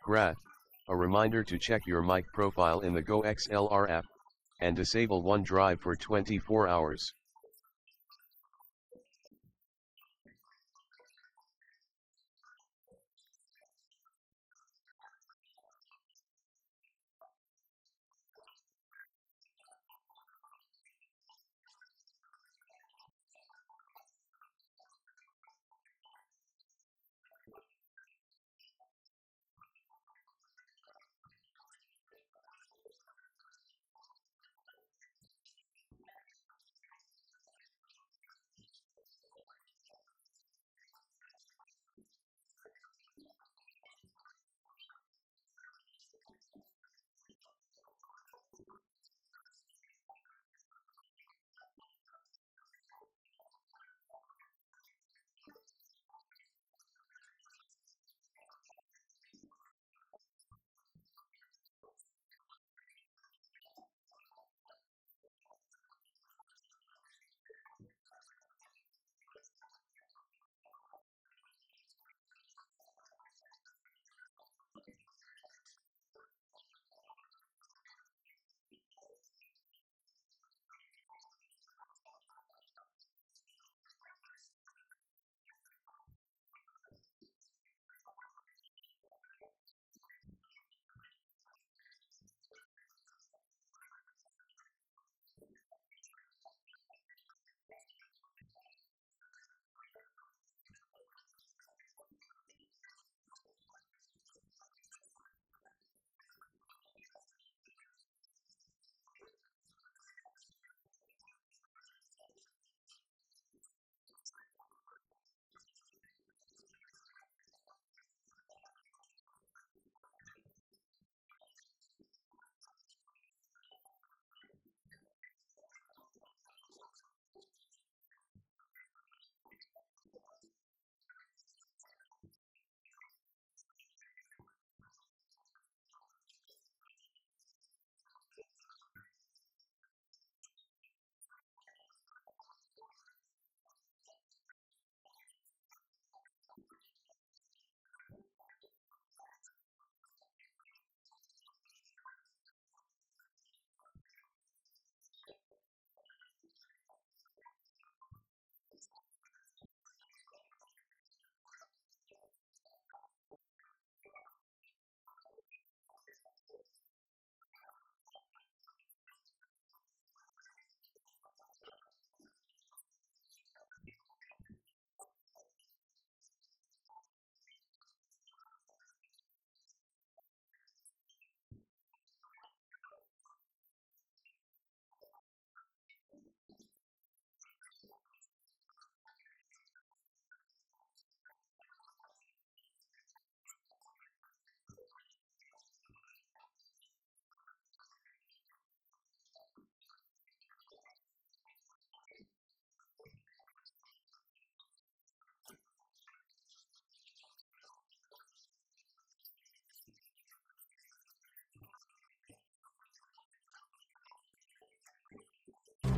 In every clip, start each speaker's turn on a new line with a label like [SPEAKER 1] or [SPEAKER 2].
[SPEAKER 1] Graph, a reminder to check your mic profile in the Go XLR app, and disable OneDrive for 24 hours.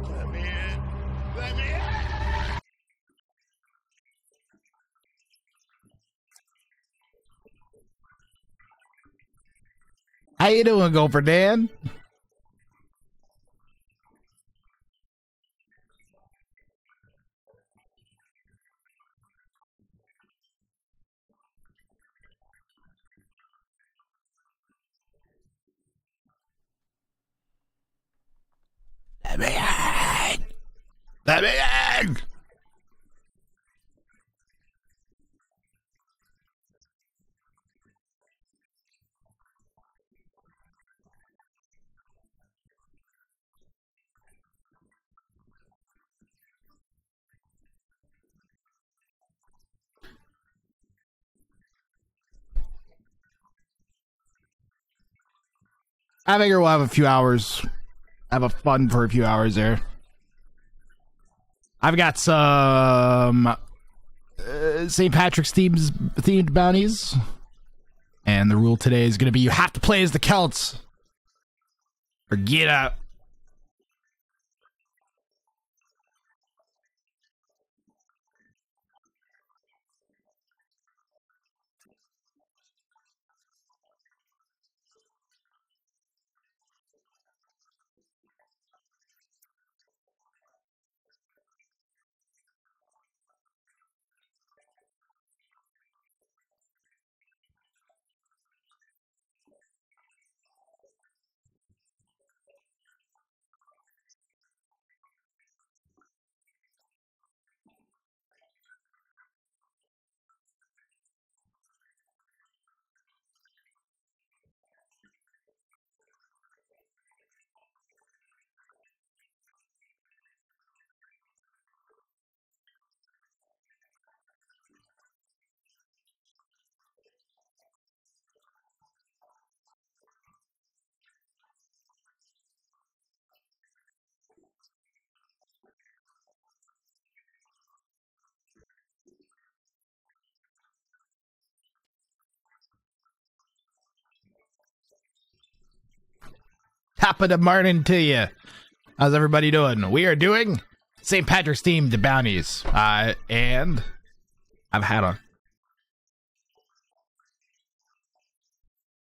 [SPEAKER 2] Let me in. Let me in.
[SPEAKER 3] How you doing, Gopher Dan? Let me in. Let me in. I figure we'll have a few hours. Have a fun for a few hours there. I've got some St. Patrick's themed bounties. And the rule today is going to be you have to play as the Celts. Or get out. Top of the morning to you. How's everybody doing? We are doing St. Patrick's themed bounties. And I've hat on.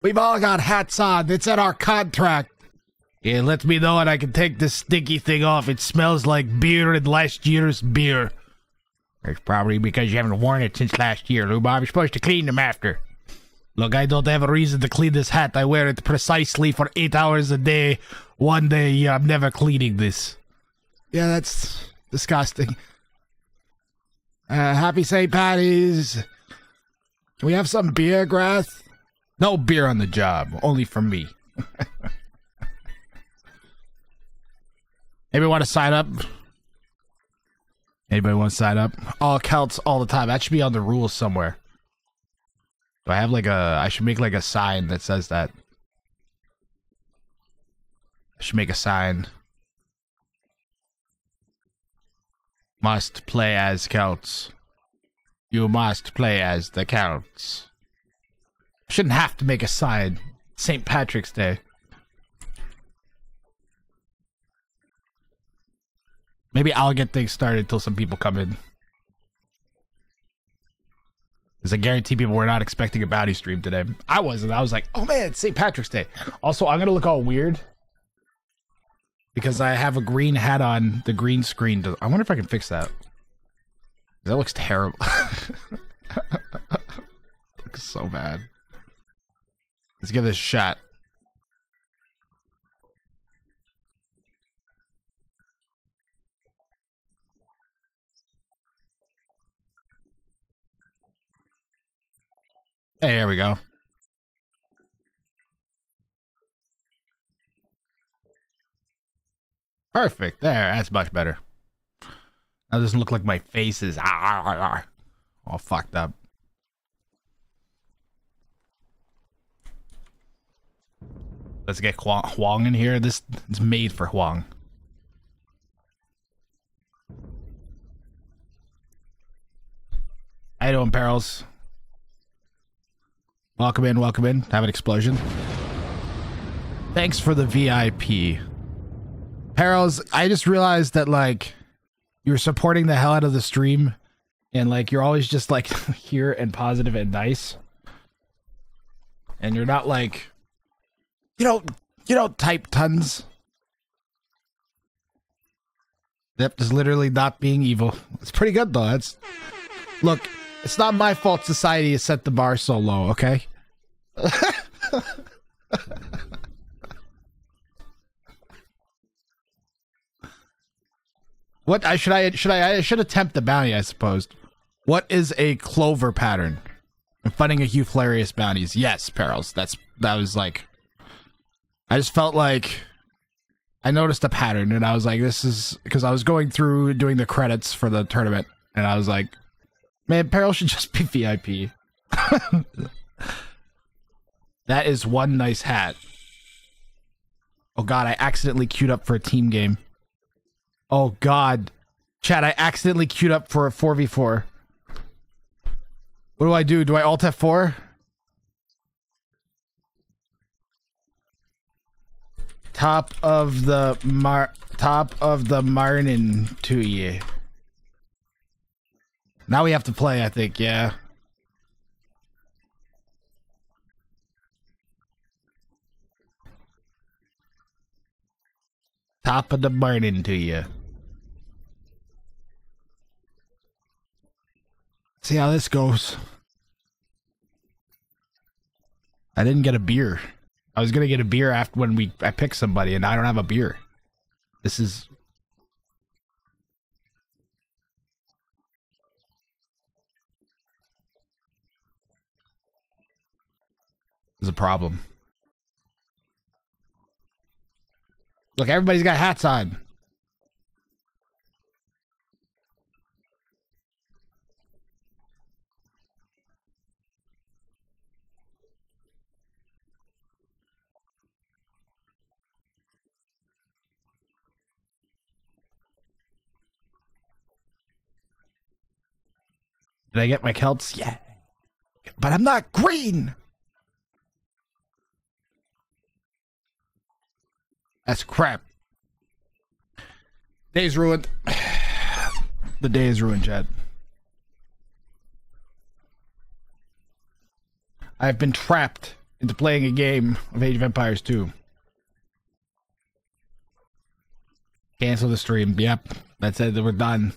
[SPEAKER 3] We've all got hats on. It's in our contract. It lets me know that I can take this stinky thing off. It smells like beer and last year's beer. It's probably because you haven't worn it since last year, Lou Bob. You're supposed to clean them after. Look, I don't have a reason to clean this hat. I wear it precisely for 8 hours a day. One day, I'm never cleaning this. Yeah, that's disgusting. Happy St. Patty's. Can we have some beer, Grath? No beer on the job. Only for me. Anybody want to sign up? Anybody want to sign up? All Celts all the time. That should be on the rules somewhere. Do I have like a... I should make like a sign that says that. I should make a sign. Must play as Celts. You must play as the Celts. Shouldn't have to make a sign. St. Patrick's Day. Maybe I'll get things started till some people come in. Because I guarantee people were not expecting a bounty stream today. I wasn't. I was like, oh man, it's St. Patrick's Day. Also, I'm going to look all weird. Because I have a green hat on the green screen. I wonder if I can fix that. That looks terrible. Looks so bad. Let's give this a shot. Hey, there we go. Perfect. There, that's much better. Now it doesn't look like my face is all fucked up. Let's get Huang in here. This is made for Huang. How you doing, Perils? Welcome in, welcome in. Have an explosion. Thanks for the VIP. Perils, I just realized that, like, you're supporting the hell out of the stream, and, like, you're always just, like, here and positive and nice. And you're not, like, you don't type tons. Yep, just literally not being evil. It's pretty good, though. It's... Look, it's not my fault society has set the bar so low, okay? What I should attempt the bounty, I suppose. What is a clover pattern? I'm finding a few hilarious bounties. Yes, Perils. That was like, I just felt like I noticed a pattern, and I was like, this is because I was going through doing the credits for the tournament, and I was like, man, Peril should just be VIP. That is one nice hat. Oh god, I accidentally queued up for a team game. Oh god. Chat, I accidentally queued up for a 4v4. What do? Do I alt F4? Top of the morning to you. Now we have to play, I think, yeah. Top of the morning to you. See how this goes. I didn't get a beer. I was gonna get a beer after when I picked somebody, and I don't have a beer. This is... There's a problem. Look, everybody's got hats on. Did I get my Celts? Yeah. But I'm not green! That's crap. Day's ruined. The day is ruined, Chad. I've been trapped into playing a game of Age of Empires 2. Cancel the stream. Yep. That's it. We're done.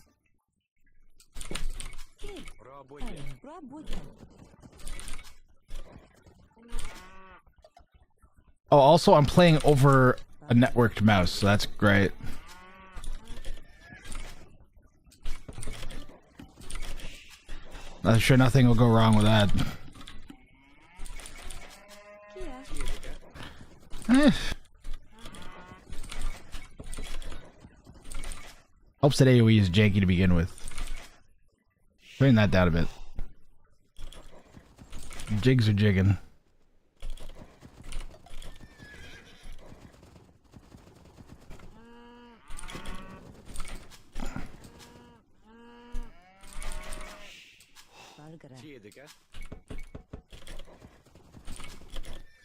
[SPEAKER 3] Oh, also, I'm playing over a networked mouse, so that's great. I'm sure nothing will go wrong with that. Hopes that AoE is janky to begin with. Bring that down a bit. Jigs are jigging.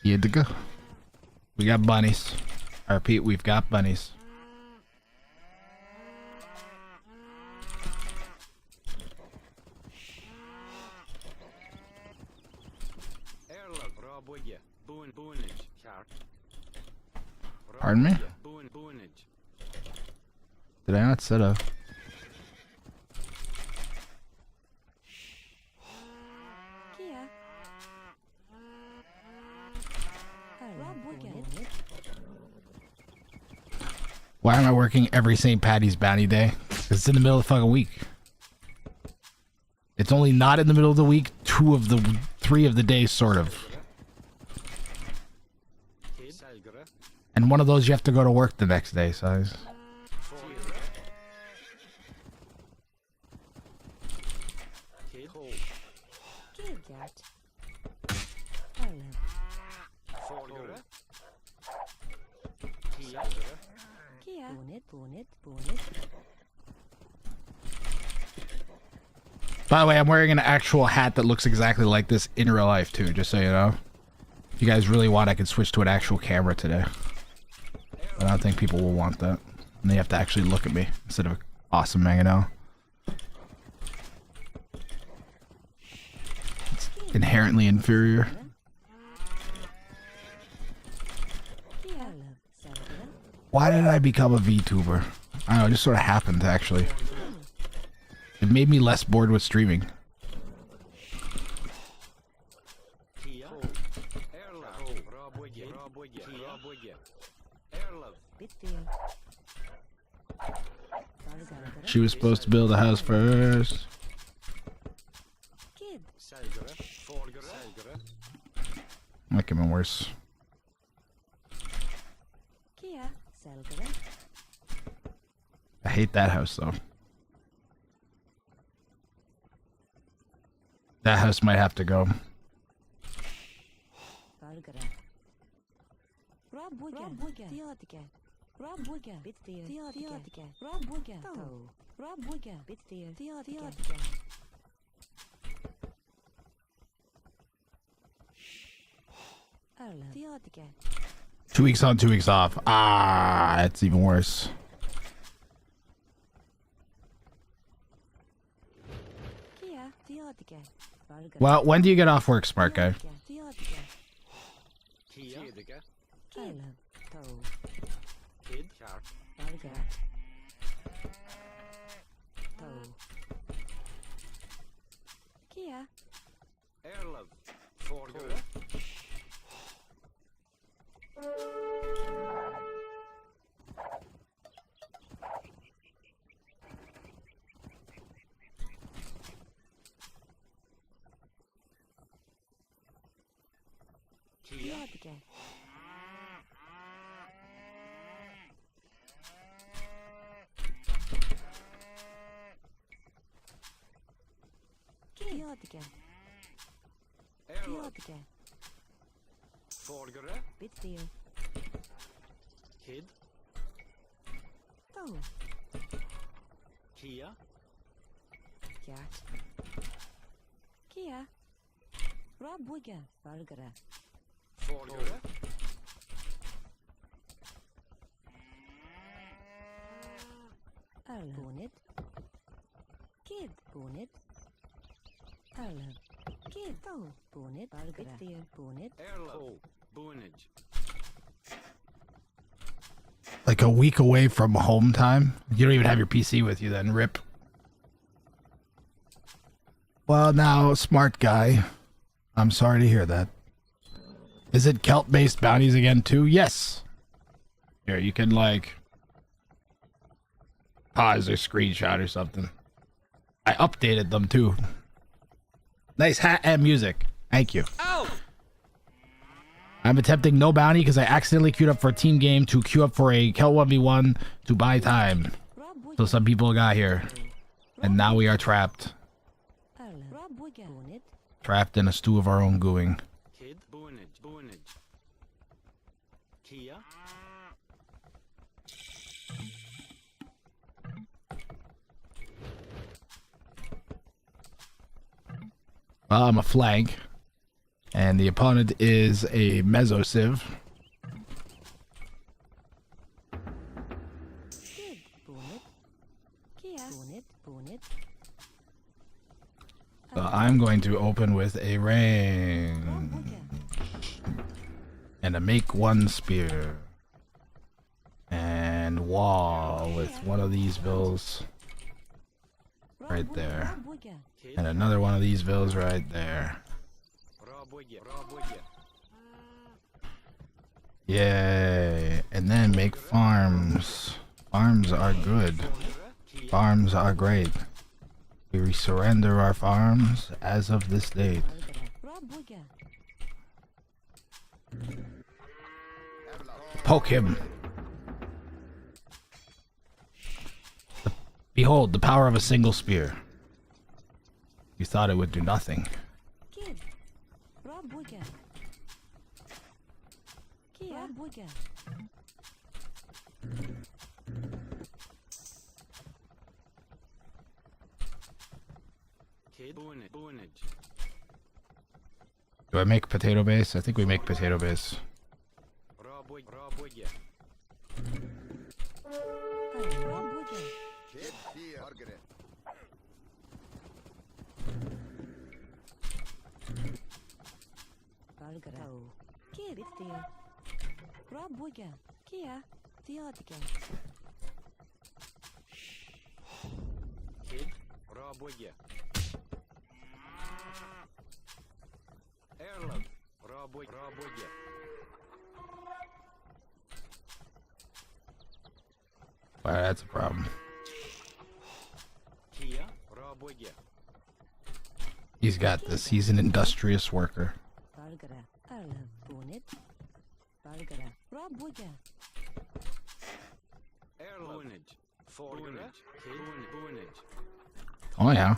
[SPEAKER 3] Yidiga. We got bunnies. I repeat, we've got bunnies. Pardon me? Did I not set up? Why am I working every St. Patty's Bounty Day? It's in the middle of the fucking week. It's only not in the middle of the week 2 of the 3 of the days, sort of. And one of those you have to go to work the next day, so... By the way, I'm wearing an actual hat that looks exactly like this in real life too, just so you know. If you guys really want, I can switch to an actual camera today. But I don't think people will want that. And they have to actually look at me instead of awesome hanging out. It's inherently inferior. Why did I become a VTuber? I don't know, it just sort of happened actually. It made me less bored with streaming. She was supposed to build a house first. Might get worse. I hate that house though. That house might have to go. Two weeks on, 2 weeks off. Ah, it's even worse. Well, when do you get off work, smart guy?
[SPEAKER 4] Bonnet. Kid. Bonnet. Arlov. Kid. Oh. Bonnet. Bargra. Bonnet.
[SPEAKER 5] Erlo. Bonage.
[SPEAKER 3] Like a week away from home time. You don't even have your PC with you then, rip. Well, now, smart guy. I'm sorry to hear that. Is it Celt-based bounties again, too? Yes. Here, you can, like, pause or screenshot or something. I updated them, too. Nice hat and music. Thank you.
[SPEAKER 5] Oh!
[SPEAKER 3] I'm attempting no bounty because I accidentally queued up for a team game to queue up for a Kel 1v1 to buy time. So some people got here. And now we are trapped. Trapped in a stew of our own gooing.
[SPEAKER 5] Kid. Bonage. Bonage. Kia.
[SPEAKER 3] Well, I'm a flank. And the opponent is a Meso-Civ. So I'm going to open with a range. And a make one spear. And wall with one of these bills. Right there. And another one of these bills right there. Yay. And then make farms. Farms are good. Farms are great. We surrender our farms as of this date. Poke him. Behold, the power of a single spear. You thought it would do nothing. Do I make potato base? I think we make potato base. Well, that's a problem. He's got this. He's an industrious worker. Oh yeah.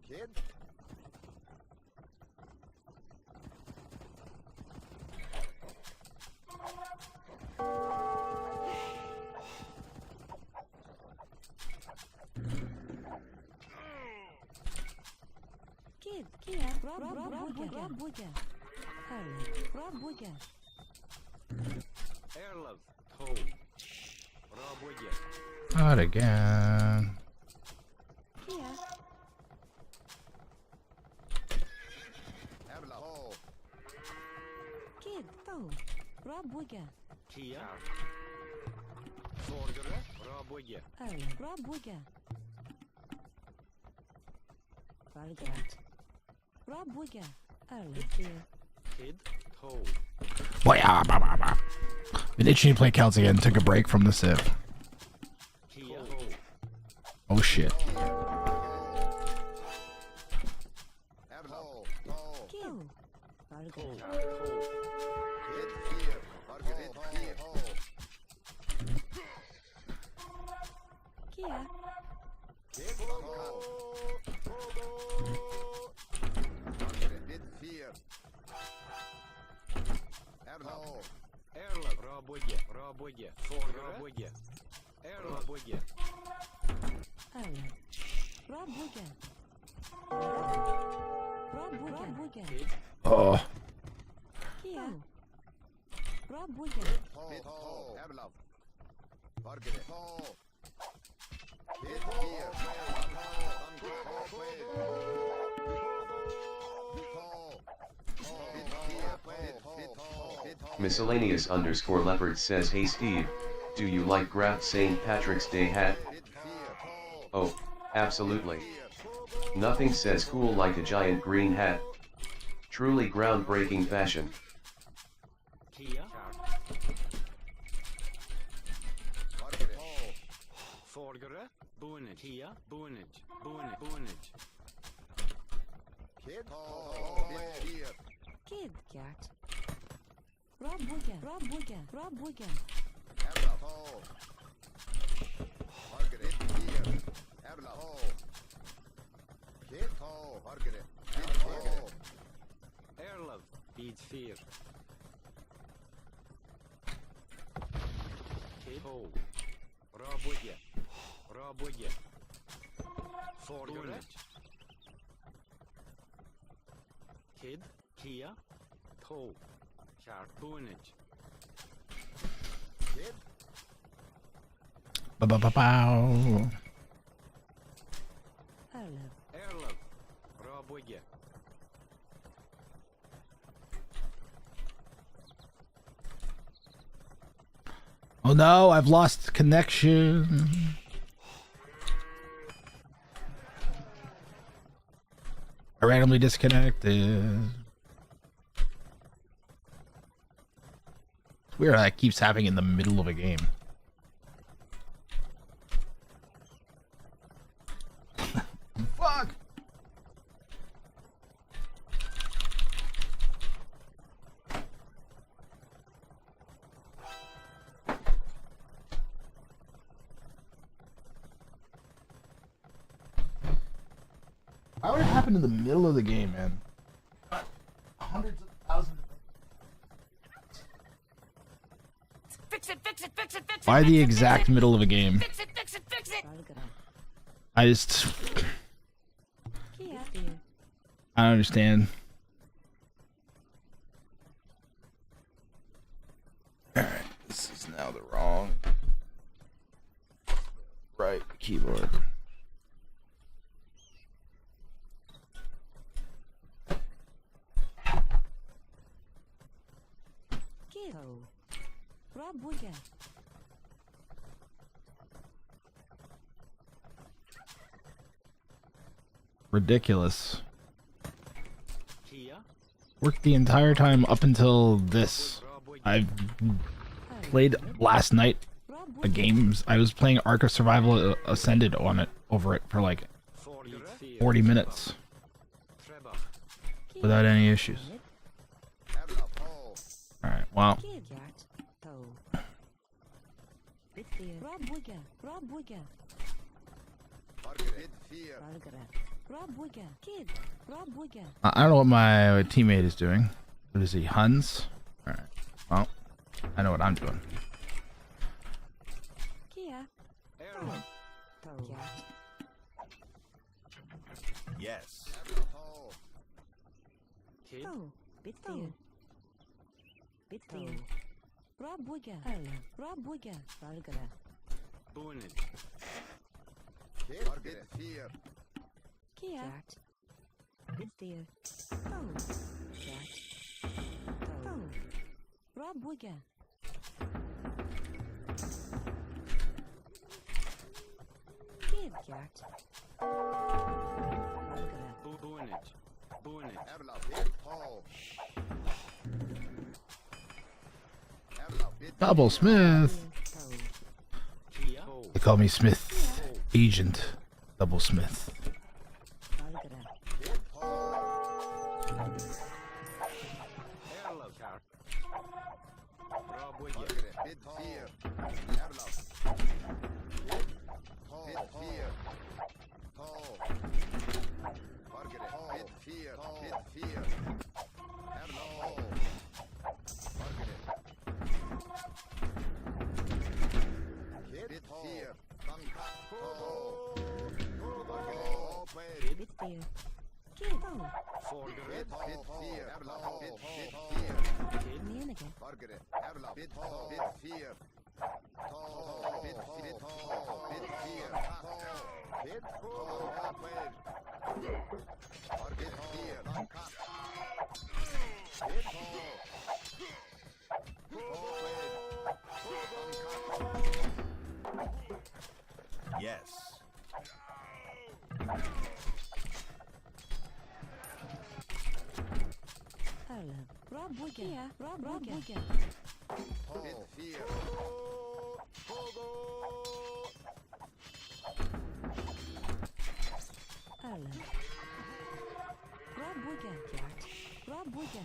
[SPEAKER 2] Kid?
[SPEAKER 3] Not again. Boy, been itching to play Celts again. Took a break from the Civ. Oh shit. Oh.
[SPEAKER 4] Kia.
[SPEAKER 1] Miscellaneous underscore leopard says, hey Steve, do you like Graft St. Patrick's Day hat? Oh, absolutely. Nothing says cool like a giant green hat. Truly groundbreaking fashion.
[SPEAKER 5] Kia. Forgere. Bonage. Kia. Bonage. Bonage. Bonage.
[SPEAKER 4] Kid. Cat. Rob Booger. Rob Booger. Rob Booger.
[SPEAKER 5] Erlov. Beat fear. Kid. Ho. Raboje. Raboje. Forgere. Kid. Kia. Toe. Sharp. Bonage.
[SPEAKER 3] Ba-ba-ba-bow.
[SPEAKER 4] Erlov.
[SPEAKER 5] Erlov. Raboje.
[SPEAKER 3] Oh no, I've lost connection. I randomly disconnected. It's weird how that keeps happening in the middle of a game. Fuck! Why would it happen in the middle of the game, man? Hundreds of thousands of
[SPEAKER 6] Fix it, fix it, fix it, fix it.
[SPEAKER 3] Why
[SPEAKER 6] fix
[SPEAKER 3] the
[SPEAKER 6] it,
[SPEAKER 3] exact
[SPEAKER 6] fix it,
[SPEAKER 3] middle of a game?
[SPEAKER 6] Fix it, fix it, fix it.
[SPEAKER 3] I just...
[SPEAKER 4] Kia.
[SPEAKER 3] I don't understand. Alright, this is now the wrong... right keyboard.
[SPEAKER 4] Kid. Rob Booger.
[SPEAKER 3] Ridiculous.
[SPEAKER 5] Kia.
[SPEAKER 3] Worked the entire time up until this. I've played last night
[SPEAKER 4] Rob
[SPEAKER 3] a game. I was playing Ark of Survival Ascended on it, over it for like
[SPEAKER 5] Forgere.
[SPEAKER 3] 40 minutes
[SPEAKER 5] Treba.
[SPEAKER 3] without any issues. Alright, well,
[SPEAKER 4] Kid. Cat. Toe. Bit fear. Rob Booger. Rob Booger. Bargara. Rob Booger. Kid. Rob Booger.
[SPEAKER 3] I don't know what my teammate is doing. What is he, Huns? Alright, well, I know what I'm doing.
[SPEAKER 4] Kia.
[SPEAKER 5] Erlov.
[SPEAKER 4] Toe. Cat.
[SPEAKER 2] Yes.
[SPEAKER 5] Kid.
[SPEAKER 4] Toe. Bit fear. Bit fear. Rob Booger. Rob Booger. Bargara.
[SPEAKER 5] Bonage.
[SPEAKER 4] Kia. Cat. Bit fear. Toe. Cat. Toe. Rob Booger. Kid. Cat. Bargara.
[SPEAKER 5] Bonage. Bonage.
[SPEAKER 3] Double Smith!
[SPEAKER 4] Toe.
[SPEAKER 5] Kia.
[SPEAKER 3] They call me Smith. Agent Double Smith.
[SPEAKER 4] Bargara.
[SPEAKER 5] Erlov. Sharp. Raboje.
[SPEAKER 4] Bit fear. Here. Kid.
[SPEAKER 5] Forgeret.
[SPEAKER 4] Menige.
[SPEAKER 2] Yes.
[SPEAKER 4] Alla. Bra bugga. Bra bugga. Alla. Bra bugga. Hjärt. Bra bugga.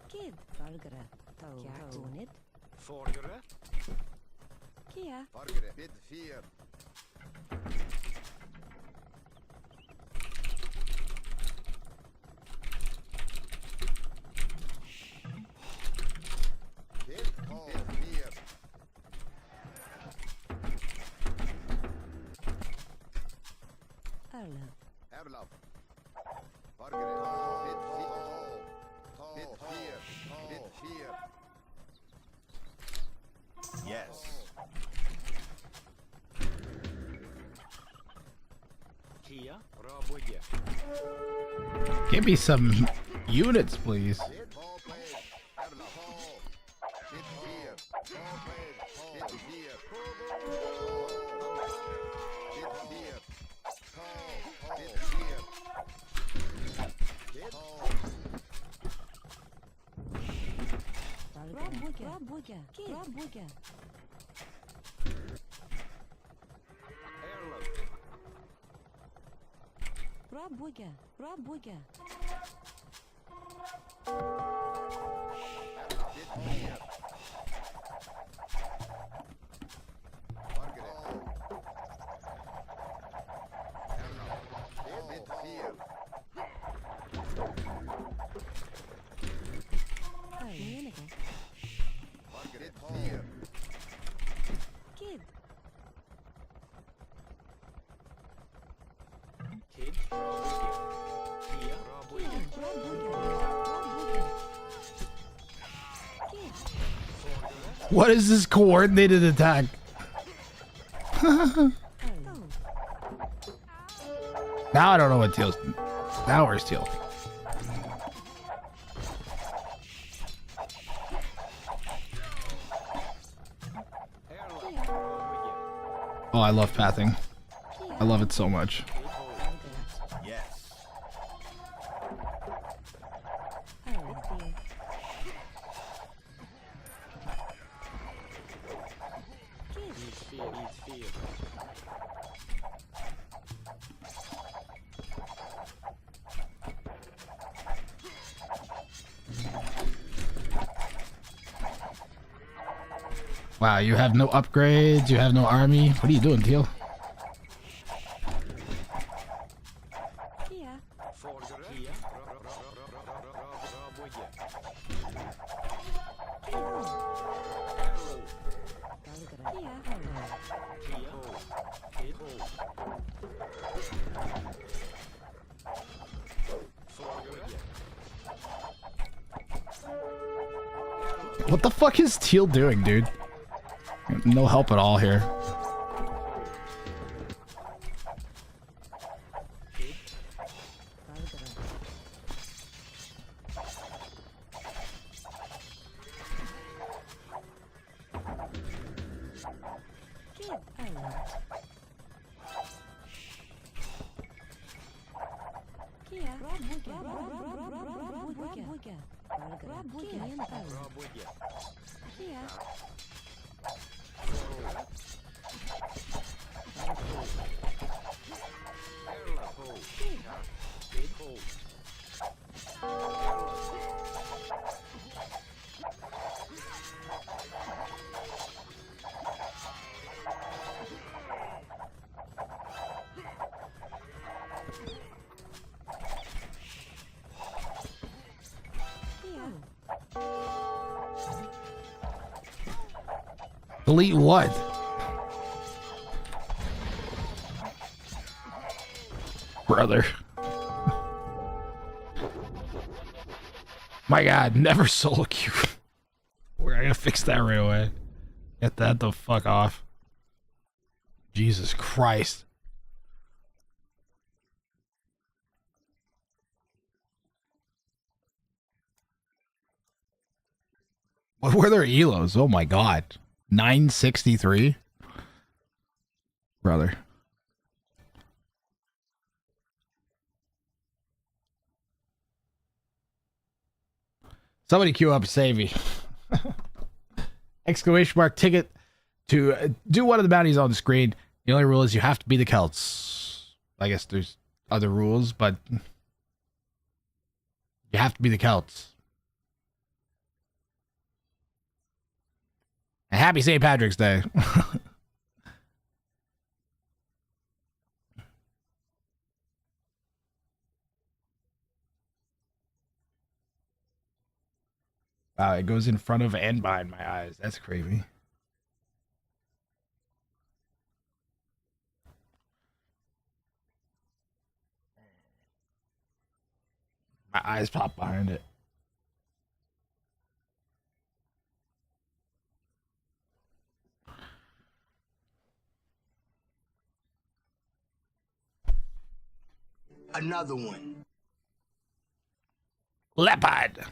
[SPEAKER 4] Kid. Valgre. Hjärt. Onit.
[SPEAKER 5] Forgeret.
[SPEAKER 4] Kia. Alla.
[SPEAKER 2] Yes.
[SPEAKER 5] Kia. Raboye.
[SPEAKER 3] Give me some units, please.
[SPEAKER 4] Bra bugga. Kid. Bra bugga.
[SPEAKER 5] Erlov.
[SPEAKER 4] Bra bugga. Bra bugga. Menige. Kid.
[SPEAKER 5] Kid. Raboye. Kia. Raboye.
[SPEAKER 4] Bra bugga. Bra bugga. Kid.
[SPEAKER 5] Forgeret.
[SPEAKER 3] What is this coordinated attack?
[SPEAKER 4] Alla.
[SPEAKER 3] Now I don't know what Teal's. Now where's Teal?
[SPEAKER 5] Erlov. Raboye.
[SPEAKER 3] Oh, I love pathing. I love it so much.
[SPEAKER 2] Yes.
[SPEAKER 4] Alla. Dear. Kid.
[SPEAKER 5] Needs fear. Needs fear.
[SPEAKER 3] Wow, you have no upgrades, you have no army. What are you doing, Teal?
[SPEAKER 4] Kia.
[SPEAKER 5] Forgeret. Kia. Raboye.
[SPEAKER 4] Kid.
[SPEAKER 5] Erlov.
[SPEAKER 4] Kia. Alla.
[SPEAKER 5] Kia. Kid. Forgeret.
[SPEAKER 3] What the fuck is Teal doing, dude? No help at all here.
[SPEAKER 4] Kid. Alla. Kia. Bra bugga. Bra bugga. Bra bugga. Alla.
[SPEAKER 5] Raboye.
[SPEAKER 4] Kia.
[SPEAKER 5] Erlov.
[SPEAKER 4] Kid.
[SPEAKER 5] Kid.
[SPEAKER 4] Kia.
[SPEAKER 3] Delete what? brother. My God, never solo queue. We're gonna fix that right away. Get that the fuck off. Jesus Christ. What were their elos? Oh my God. 963? Brother. Somebody queue up Savvy. Exclamation mark ticket to do one of the bounties on the screen. The only rule is you have to be the Celts. I guess there's other rules, but you have to be the Celts. And happy St. Patrick's Day. Wow, it goes in front of and behind my eyes. That's crazy. My eyes pop behind it.
[SPEAKER 7] Another one.
[SPEAKER 3] Leopard.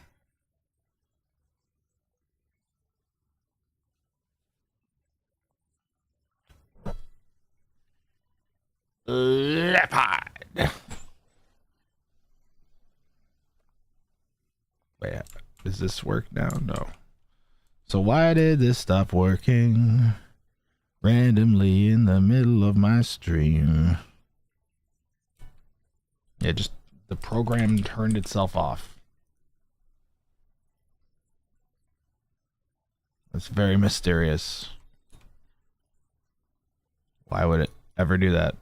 [SPEAKER 3] Leopard. Wait, does this work now? No. So why did this stop working randomly in the middle of my stream? Yeah, just the program turned itself off. That's very mysterious. Why would it ever do that?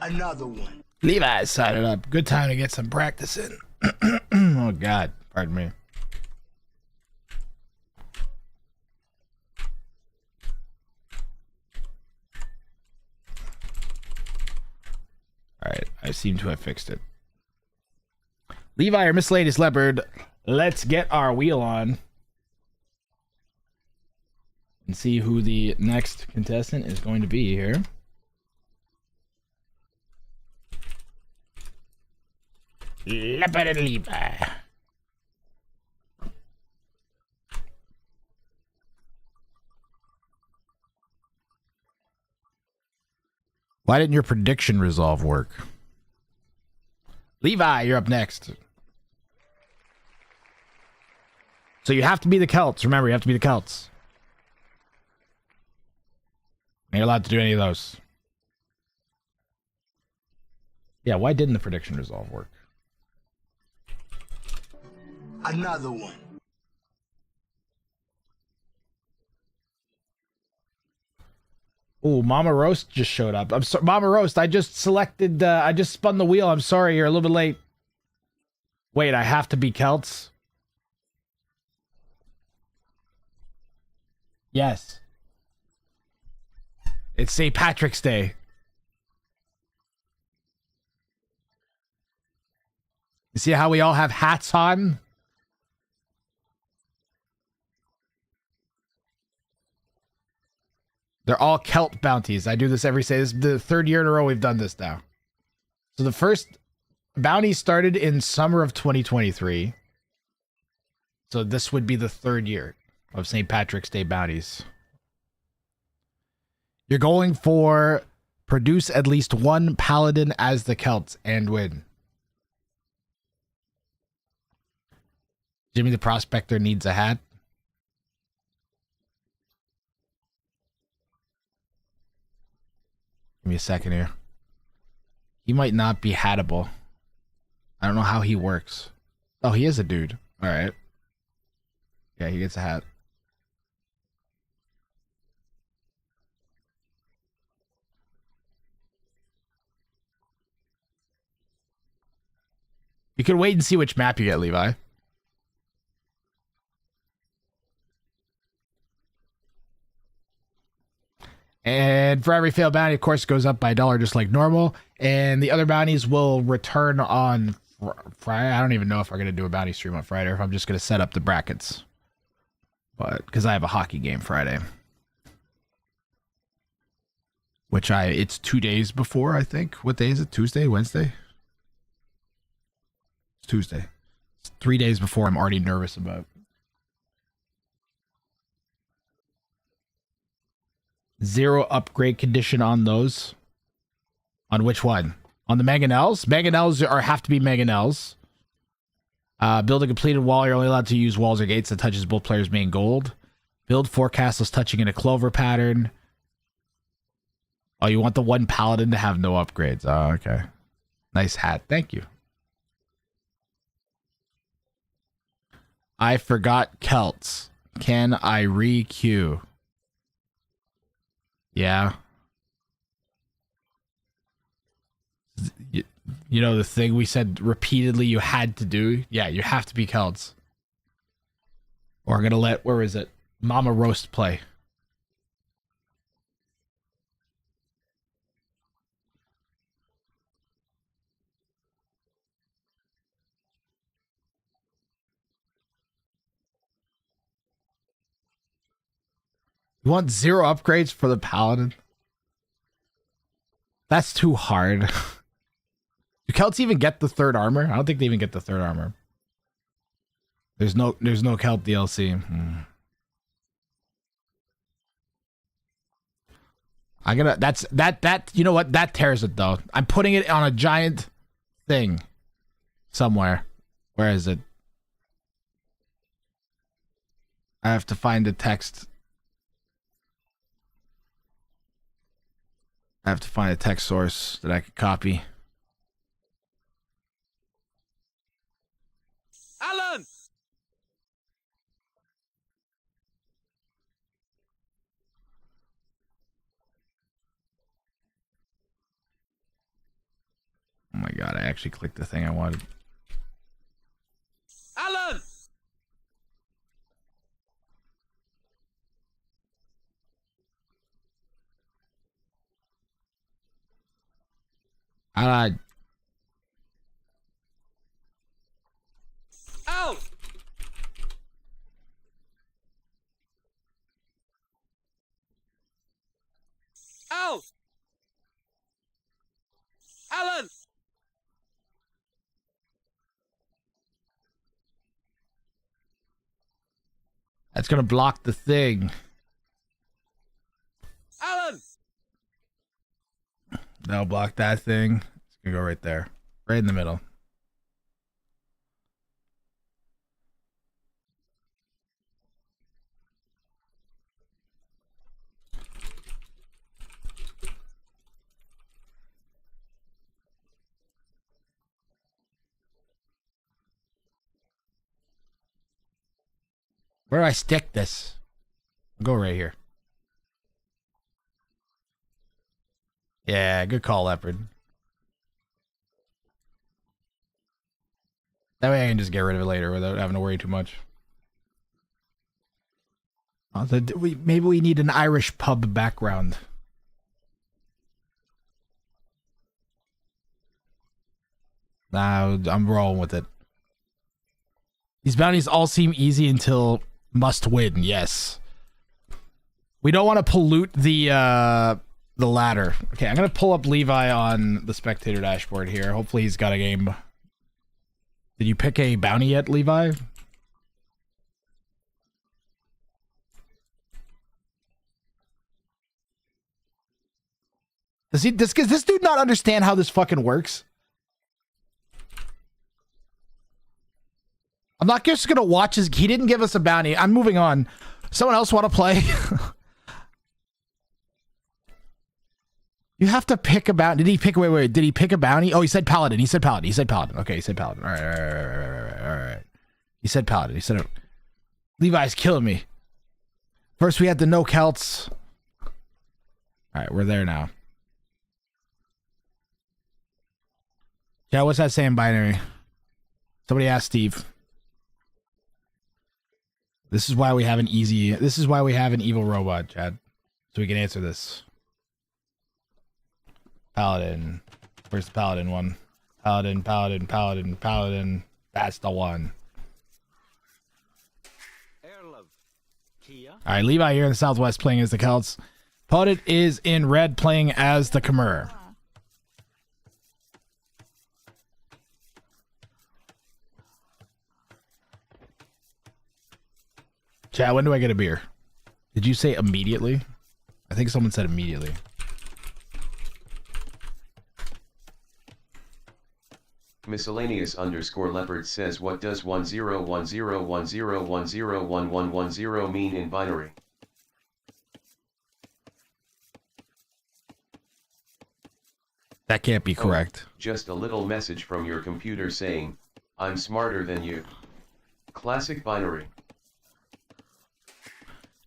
[SPEAKER 7] Another one.
[SPEAKER 3] Levi signed up. Good time to get some practice in. Oh, God. Pardon me. All right. I seem to have fixed it. Levi or Miscellaneous Leopard, let's get our wheel on and see who the next contestant is going to be here. Leopard and Levi. Why didn't your prediction resolve work? Levi, you're up next. So you have to be the Celts. Remember, you have to be the Celts. You're not allowed to do any of those. Yeah, why didn't the prediction resolve work?
[SPEAKER 7] Another one.
[SPEAKER 3] Oh, Mama Roast just showed up. I'm sorry, Mama Roast. I just selected. I just spun the wheel. I'm sorry, you're a little bit late. Wait, I have to be Celts. Yes. It's St. Patrick's Day. You see how we all have hats on? They're all Celt bounties. I do this every day. This is the third year in a row we've done this now. So the first bounty started in summer of 2023. So this would be the third year of St. Patrick's Day bounties. You're going for produce at least one paladin as the Celts and win. Jimmy the Prospector needs a hat. me a second here. He might not be hattable. I don't know how he works. Oh, he is a dude. All right. Yeah, he gets a hat. You can wait and see which map you get, Levi. And for every failed bounty, of course, it goes up by $1 just like normal. And the other bounties will return on Friday. I don't even know if I'm going to do a bounty stream on Friday or if I'm just going to set up the brackets. But because I have a hockey game Friday. Which it's 2 days before, I think. What day is it? Tuesday? Wednesday? It's Tuesday. It's 3 days before I'm already nervous about. Zero upgrade condition on those. On which one? On the Mangonels? Mangonels have to be Mangonels. Build a completed wall. You're only allowed to use walls or gates that touches both players' main gold. Build 4 castles touching in a clover pattern. Oh, you want the one paladin to have no upgrades. Oh, okay. Nice hat. Thank you. I forgot Celts. Can I re-queue? Yeah. You know the thing we said repeatedly you had to do? Yeah, you have to be Celts. Or I'm going to let, where is it? Mama Roast play. You want 0 upgrades for the paladin? That's too hard. Do Celts even get the 3rd armor? I don't think they even get the 3rd armor. There's no Celt DLC. I gotta, that you know what? That tears it though. I'm putting it on a giant thing somewhere. Where is it? I have to find the text. I have to find a text source that I could copy.
[SPEAKER 5] Alan!
[SPEAKER 3] Oh my god, I actually clicked the thing I wanted.
[SPEAKER 5] Alan!
[SPEAKER 3] Alright.
[SPEAKER 5] Out! Out! Alan!
[SPEAKER 3] That's gonna block the thing.
[SPEAKER 5] Alan!
[SPEAKER 3] That'll block that thing. It's gonna go right there. Right in the middle. Where do I stick this? Go right here. Yeah, good call, Leopard. That way I can just get rid of it later without having to worry too much. Maybe we need an Irish pub background. Nah, I'm rolling with it. These bounties all seem easy until must win, yes. We don't want to pollute the ladder. Okay, I'm going to pull up Levi on the spectator dashboard here. Hopefully he's got a game. Did you pick a bounty yet, Levi? Does this dude not understand how this fucking works? I'm not just gonna watch his. He didn't give us a bounty. I'm moving on. Someone else want to play? You have to pick a bounty. Did he pick? Wait. Did he pick a bounty? Oh, he said paladin. He said paladin. Okay, he said paladin. All right. He said paladin. He said, Levi's killing me. First, we had the no Celts. All right, we're there now. Yeah, what's that saying, binary? Somebody asked Steve. This is why we have an evil robot, Chad. So we can answer this. Paladin. Where's the paladin one? Paladin. That's the one. Alright, Levi here in the Southwest playing as the Celts. Podit is in red playing as the Khmer. Chad, when do I get a beer? Did you say immediately? I think someone said immediately.
[SPEAKER 1] Miscellaneous _ leopard says, what does 101010101110 mean in binary?
[SPEAKER 3] That can't be correct.
[SPEAKER 1] Just a little message from your computer saying, I'm smarter than you. Classic binary.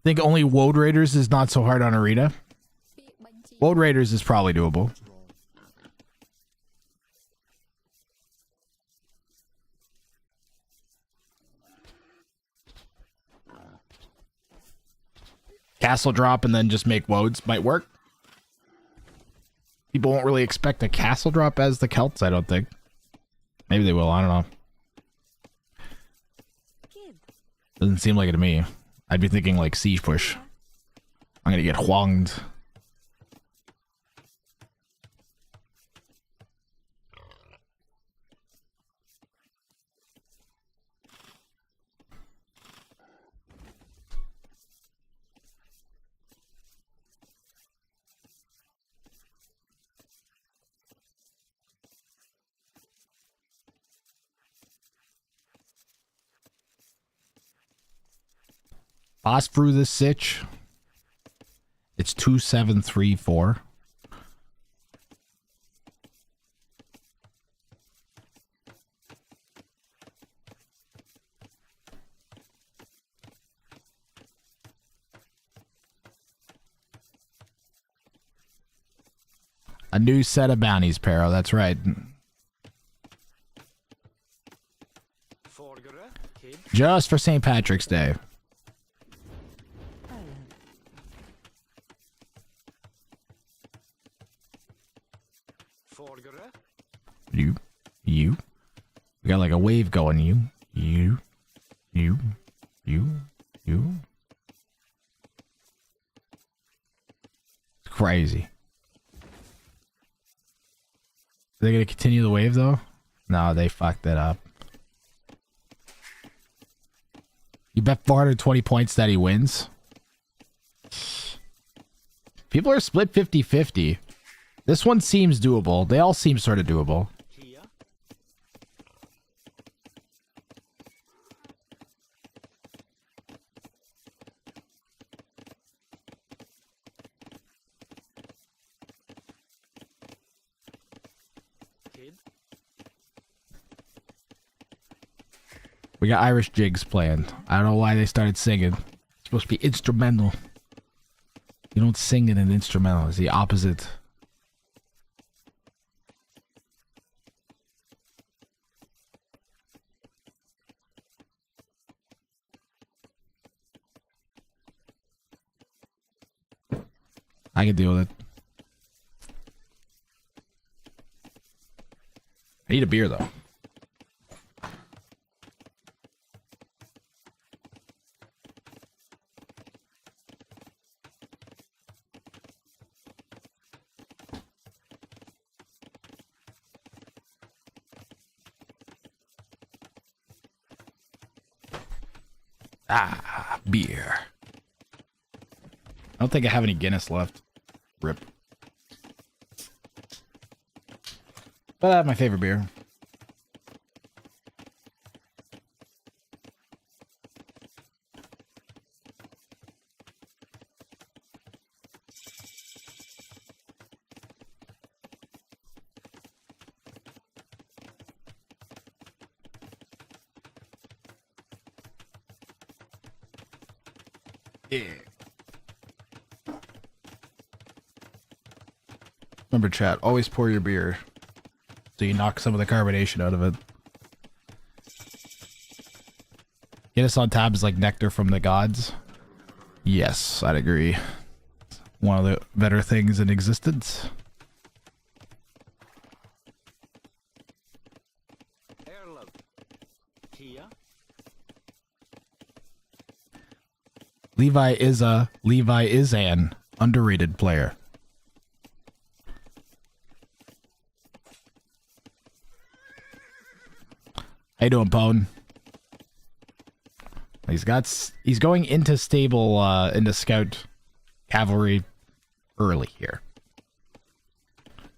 [SPEAKER 3] Think only Woad Raiders is not so hard on Arena? Woad Raiders is probably doable. Castle drop and then just make Woads might work. People won't really expect a castle drop as the Celts, I don't think. Maybe they will, I don't know. Doesn't seem like it to me. I'd be thinking like siege push. I'm gonna get huanged. Boss through this sitch. It's 2734. A new set of bounties, Pero. That's right. Just for St. Patrick's Day. You. We got like a wave going. You. It's crazy. Are they gonna continue the wave though? No, they fucked that up. You bet 420 points that he wins? People are split 50-50. This one seems doable. They all seem sort of doable. We got Irish jigs playing. I don't know why they started singing. It's supposed to be instrumental. You don't sing in an instrumental. It's the opposite. I can deal with it. I need a beer though. Ah, beer. I don't think I have any Guinness left. Rip. But I have my favorite beer. Yeah. Remember, chat, always pour your beer so you knock some of the carbonation out of it. Guinness on tap is like nectar from the gods. Yes, I'd agree. One of the better things in existence. Levi is an underrated player. How you doing, Pone? He's going into stable into scout cavalry early here.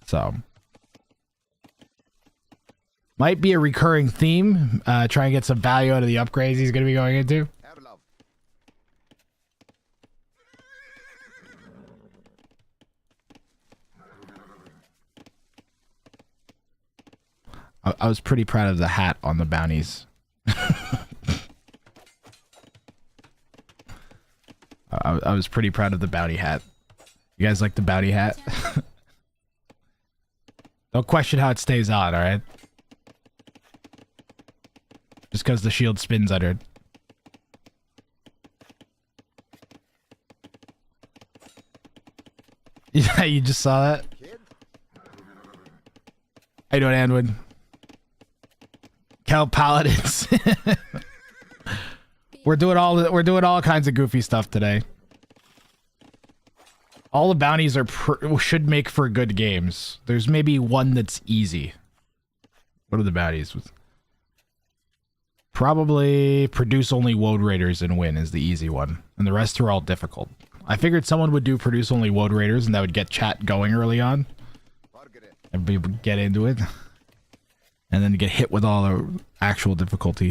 [SPEAKER 3] So might be a recurring theme. Try and get some value out of the upgrades he's gonna be going into. I was pretty proud of the hat on the bounties. I was pretty proud of the bounty hat. You guys like the bounty hat? Don't question how it stays on, alright? Just because the shield spins under it. Yeah, you just saw that? How you doing, Anwin? Cal Paladins. We're doing all kinds of goofy stuff today. All the bounties are should make for good games. There's maybe one that's easy. What are the bounties? Probably produce only Woad Raiders and win is the easy one, and the rest are all difficult. I figured someone would do produce only Woad Raiders, and that would get chat going early on. Everybody would get into it, and then get hit with all the actual difficult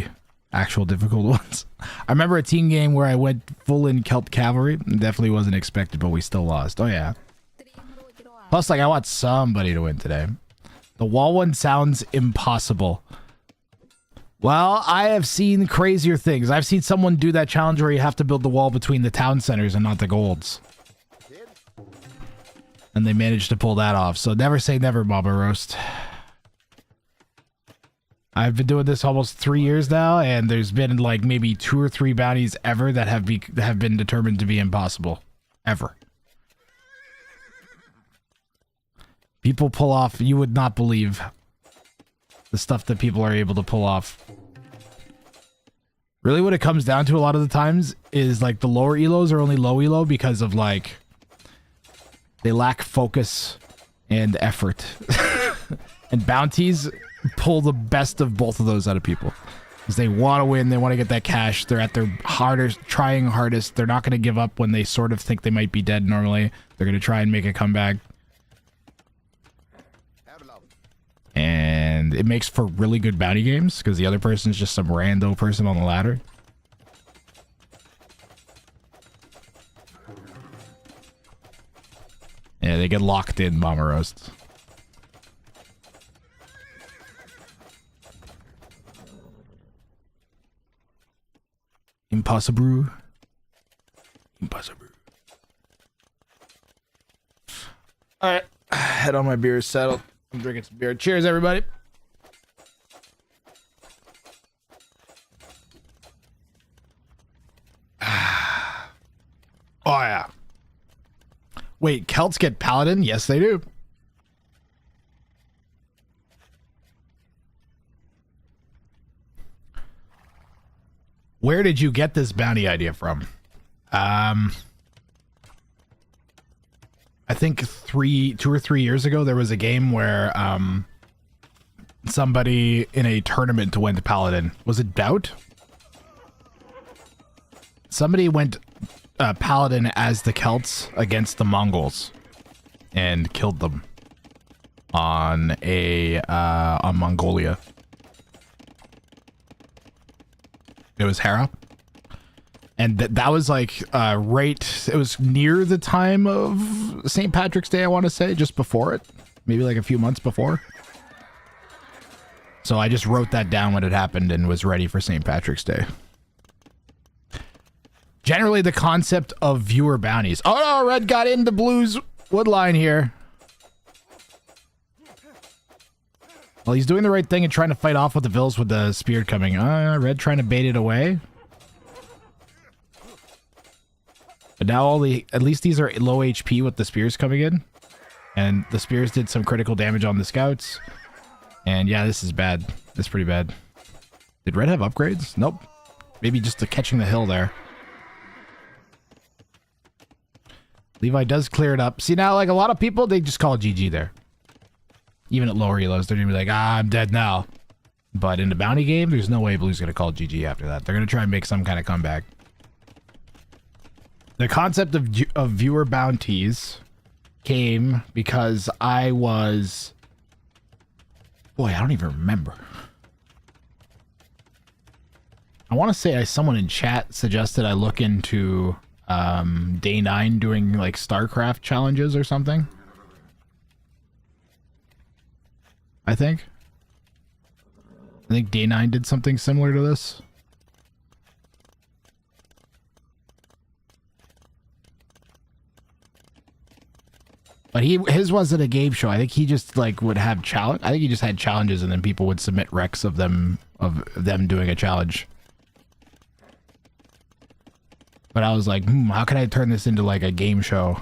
[SPEAKER 3] ones. I remember a team game where I went full in Celt Cavalry. Definitely wasn't expected, but we still lost. Oh yeah. Plus, like, I want somebody to win today. The wall one sounds impossible. Well, I have seen crazier things. I've seen someone do that challenge where you have to build the wall between the town centers and not the golds. And they managed to pull that off. So never say never, Mama Roast. I've been doing this almost 3 years now, and there's been like maybe 2 or 3 bounties ever that have been determined to be impossible. Ever. People pull off, you would not believe the stuff that people are able to pull off. Really what it comes down to a lot of the times is like the lower elos are only low elo because of like they lack focus and effort. And bounties pull the best of both of those out of people. Because they want to win, they want to get that cash, they're at their hardest, trying hardest, they're not going to give up when they sort of think they might be dead normally. They're going to try and make a comeback. And it makes for really good bounty games because the other person is just some rando person on the ladder. Yeah, they get locked in, Mama Roast. Impossible. Impossible. Alright. Head on my beer is settled. I'm drinking some beer. Cheers, everybody. Oh, yeah. Wait, Celts get Paladin? Yes, they do. Where did you get this bounty idea from? I think 2 or 3 years ago, there was a game where somebody in a tournament went Paladin. Was it Bout? Somebody went Paladin as the Celts against the Mongols and killed them on Mongolia. It was Hera. And that was like it was near the time of St. Patrick's Day, I want to say, just before it. Maybe like a few months before. So I just wrote that down when it happened and was ready for St. Patrick's Day. Generally, the concept of viewer bounties. Oh no, red got into blue's wood line here. Well, he's doing the right thing and trying to fight off with the vills with the spear coming. Red trying to bait it away. But now at least these are low HP with the spears coming in. And the spears did some critical damage on the scouts. And yeah, this is bad. This is pretty bad. Did red have upgrades? Nope. Maybe just the catching the hill there. Levi does clear it up. See now, like a lot of people, they just call it GG there. Even at lower elos, they're gonna be like, I'm dead now. But in the bounty game, there's no way blue's gonna call it GG after that. They're gonna try and make some kind of comeback. The concept of viewer bounties came because I was... Boy, I don't even remember. I want to say someone in chat suggested I look into day 9 doing like StarCraft challenges or something. I think day 9 did something similar to this. But his wasn't a game show. I think he just like would have challenge. I think he just had challenges and then people would submit recs of them doing a challenge. But I was like, how can I turn this into like a game show?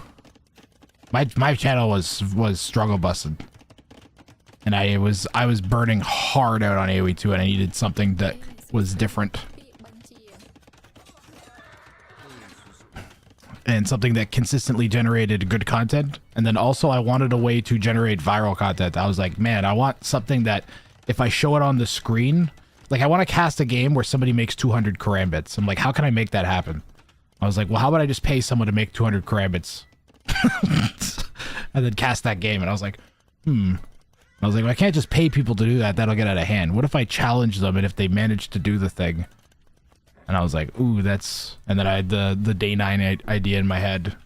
[SPEAKER 3] My channel was struggle busted. And I was burning hard out on AoE 2 and I needed something that was different. And something that consistently generated good content. And then also I wanted a way to generate viral content. I was like, man, I want something that if I show it on the screen, like I want to cast a game where somebody makes 200 karambits. I'm like, how can I make that happen? I was like, well, how about I just pay someone to make 200 karambits? And then cast that game. And I was like, I was like, well, I can't just pay people to do that. That'll get out of hand. What if I challenge them and if they manage to do the thing? And I was like, ooh, that's... And then I had the day 9 idea in my head.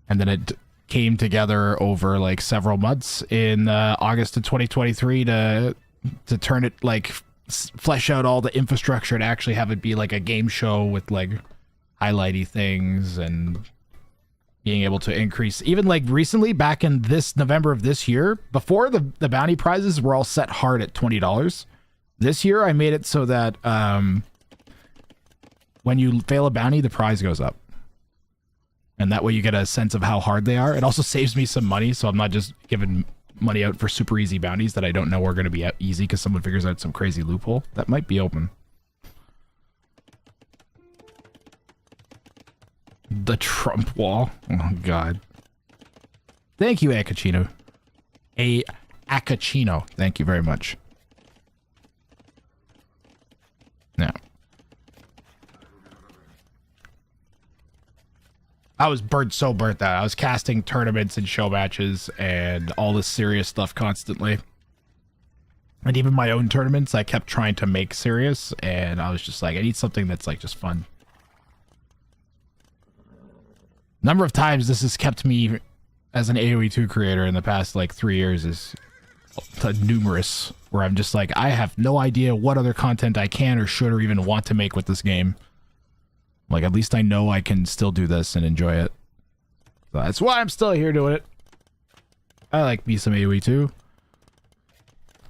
[SPEAKER 3] And then it came together over like several months in August of 2023 to turn it like flesh out all the infrastructure to actually have it be like a game show with like highlighty things and being able to increase. Even like recently back in this November of this year, before the bounty prizes were all set hard at $20. This year I made it so that when you fail a bounty, the prize goes up. And that way you get a sense of how hard they are. It also saves me some money, so I'm not just giving money out for super easy bounties that I don't know are going to be easy because someone figures out some crazy loophole. That might be open. The Trump wall. Oh, God. Thank you, Acachino. Acachino. Thank you very much. Now. I was burnt that I was casting tournaments and show matches and all this serious stuff constantly. And even my own tournaments, I kept trying to make serious, and I was just like, I need something that's like just fun. Number of times this has kept me as an AoE 2 creator in the past like 3 years is numerous, where I'm just like, I have no idea what other content I can or should or even want to make with this game. Like, at least I know I can still do this and enjoy it. So that's why I'm still here doing it. I like me some AoE 2.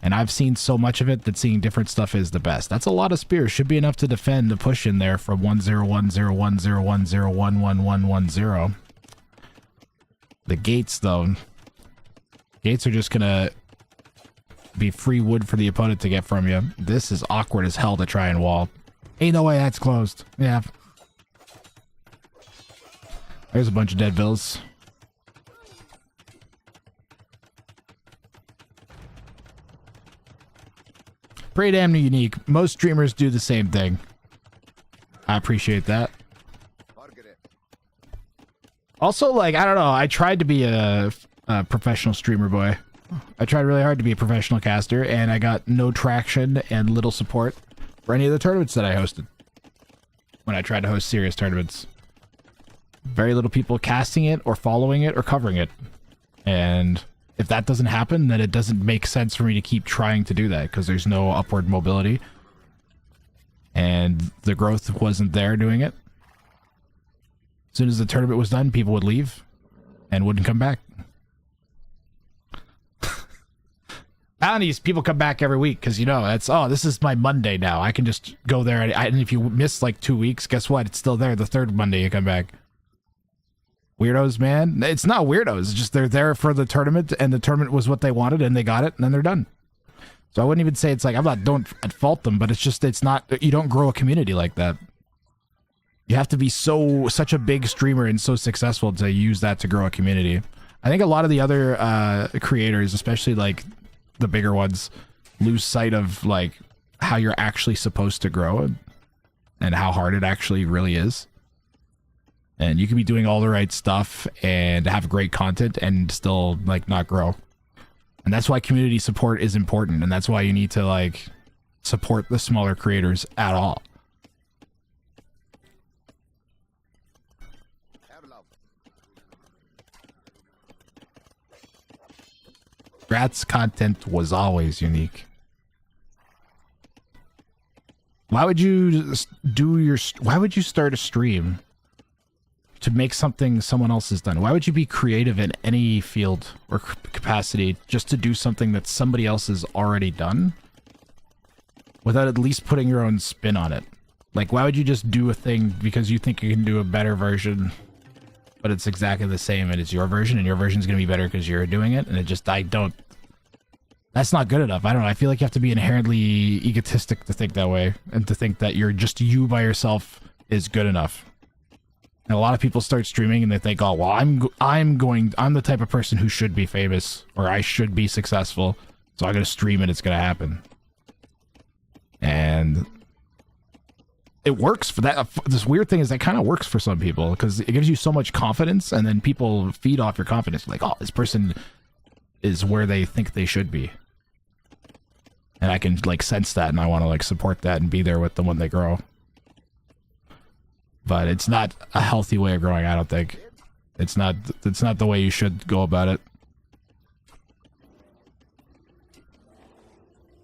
[SPEAKER 3] And I've seen so much of it that seeing different stuff is the best. That's a lot of spears. Should be enough to defend the push in there from 1010101011110. The gates, though. Gates are just gonna be free wood for the opponent to get from you. This is awkward as hell to try and wall. Ain't no way that's closed. Yeah. There's a bunch of dead vills. Pretty damn unique. Most streamers do the same thing. I appreciate that. Also, like, I don't know. I tried to be a professional streamer boy. I tried really hard to be a professional caster, and I got no traction and little support for any of the tournaments that I hosted. When I tried to host serious tournaments. Very little people casting it or following it or covering it. And if that doesn't happen, then it doesn't make sense for me to keep trying to do that because there's no upward mobility. and the growth wasn't there doing it. As soon as the tournament was done, people would leave and wouldn't come back. Bounties, people come back every week because, you know, it's, oh, this is my Monday now. I can just go there. And if you miss like 2 weeks, guess what? It's still there the third Monday you come back. Weirdos, man. It's not weirdos. It's just they're there for the tournament, and the tournament was what they wanted, and they got it, and then they're done. So I wouldn't even say it's like, don't fault them, but it's just, it's not, you don't grow a community like that. You have to be such a big streamer and so successful to use that to grow a community. I think a lot of the other creators, especially like the bigger ones, lose sight of like how you're actually supposed to grow and how hard it actually really is. And you can be doing all the right stuff and have great content and still like not grow. And that's why community support is important, and that's why you need to like support the smaller creators at all. Rat's content was always unique. Why would you why would you start a stream to make something someone else has done? Why would you be creative in any field or capacity just to do something that somebody else has already done without at least putting your own spin on it? Like, why would you just do a thing because you think you can do a better version, but it's exactly the same and it's your version, and your version's going to be better because you're doing it? And it just, that's not good enough. I don't know. I feel like you have to be inherently egotistic to think that way, and to think that you're just you by yourself is good enough. And a lot of people start streaming and they think, oh, well, I'm the type of person who should be famous, or I should be successful, so I'm going to stream and it's going to happen. And it works for that. This weird thing is that kind of works for some people because it gives you so much confidence, and then people feed off your confidence. Like, oh, this person is where they think they should be. And I can like sense that, and I want to like support that and be there with them when they grow. But it's not a healthy way of growing, I don't think. It's not the way you should go about it.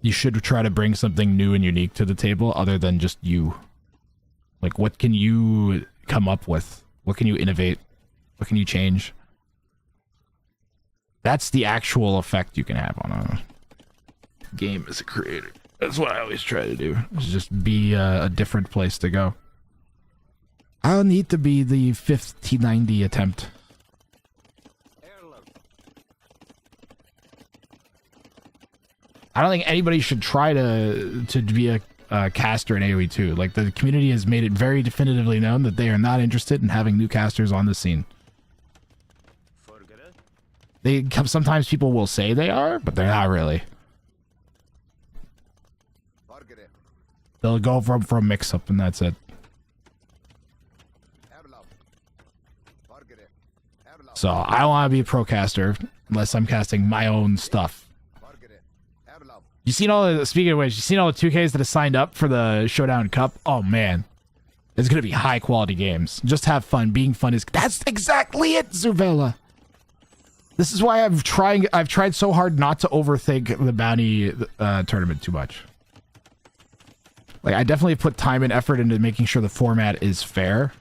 [SPEAKER 3] You should try to bring something new and unique to the table other than just you. Like, what can you come up with? What can you innovate? What can you change? That's the actual effect you can have on a game as a creator. That's what I always try to do. Is just be a different place to go. I'll need to be the 5090 attempt. I don't think anybody should try to be a caster in AoE 2. Like, the community has made it very definitively known that they are not interested in having new casters on the scene. Sometimes people will say they are, but they're not really. They'll go for a mix-up and that's it. So I don't want to be a pro caster unless I'm casting my own stuff. You seen speaking of which, you seen all the 2Ks that have signed up for the Showdown Cup? Oh man. It's gonna be high quality games. Just have fun. Being fun that's exactly it, Zuvela. This is why I've tried so hard not to overthink the bounty tournament too much. Like, I definitely put time and effort into making sure the format is fair,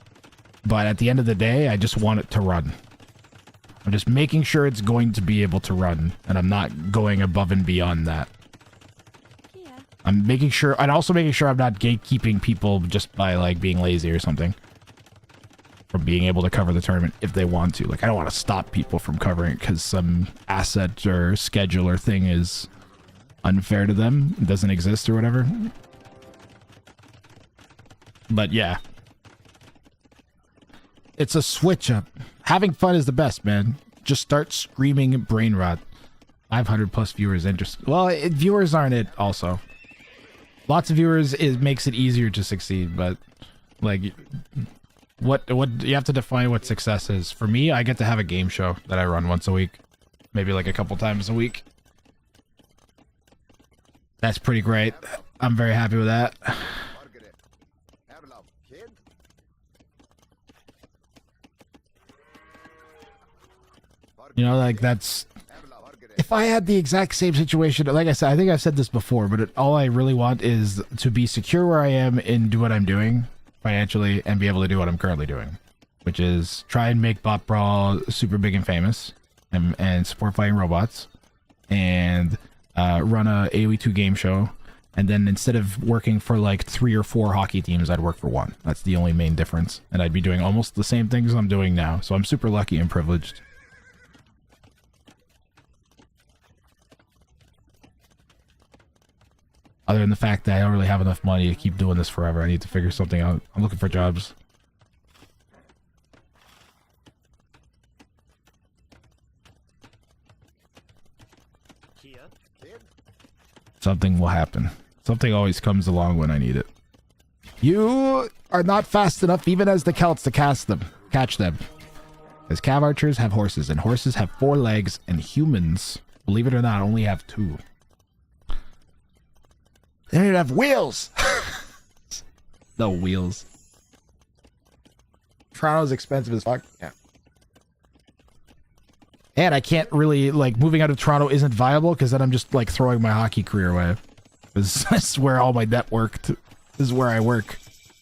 [SPEAKER 3] but at the end of the day, I just want it to run. I'm just making sure it's going to be able to run, and I'm not going above and beyond that. I'm making sure, and also making sure I'm not gatekeeping people just by, like, being lazy or something from being able to cover the tournament if they want to. Like, I don't want to stop people from covering it because some asset or schedule or thing is unfair to them, it doesn't exist or whatever. But yeah. It's a switch up. Having fun is the best, man. Just start screaming brain rot. 500 plus viewers interested. Well, viewers aren't it also. Lots of viewers makes it easier to succeed, but like what you have to define what success is. For me, I get to have a game show that I run once a week. Maybe like a couple times a week. That's pretty great. I'm very happy with that. You know, like that's If I had the exact same situation, like I said, I think I've said this before, but all I really want is to be secure where I am and do what I'm doing financially and be able to do what I'm currently doing, which is try and make Bot Brawl super big and famous and support fighting robots and run a AoE 2 game show. And then instead of working for like 3 or 4 hockey teams, I'd work for 1. That's the only main difference. And I'd be doing almost the same things I'm doing now. So I'm super lucky and privileged. Other than the fact that I don't really have enough money to keep doing this forever. I need to figure something out. I'm looking for jobs. Something will happen. Something always comes along when I need it. You are not fast enough even as the Celts to catch them. As cav archers have horses, and horses have 4 legs, and humans, believe it or not, only have 2. They don't even have wheels! No wheels. Toronto's expensive as fuck. Yeah. And I can't really, like, moving out of Toronto isn't viable because then I'm just, like, throwing my hockey career away. This is where all my network, this is where I work.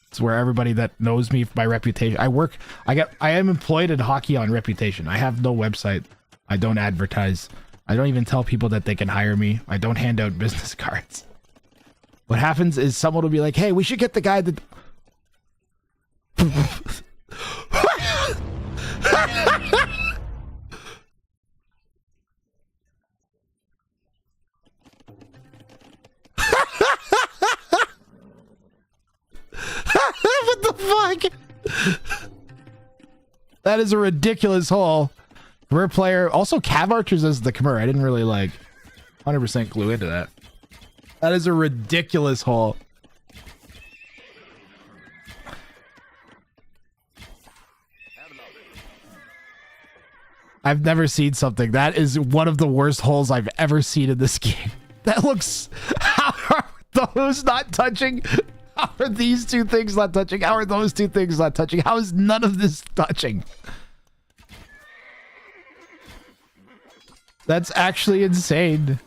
[SPEAKER 3] It's where everybody that knows me by reputation. I am employed in hockey on reputation. I have no website. I don't advertise. I don't even tell people that they can hire me. I don't hand out business cards. What happens is someone will be like, hey, we should get the guy that... What the fuck? That is a ridiculous haul. Career player. Also, cav archers as the Khmer. I didn't really, like, 100% glue into that. That is a ridiculous haul. I've never seen something. That is one of the worst holes I've ever seen in this game. That looks... How are those not touching? How are these 2 things not touching? How are those 2 things not touching? How is none of this touching? That's actually insane.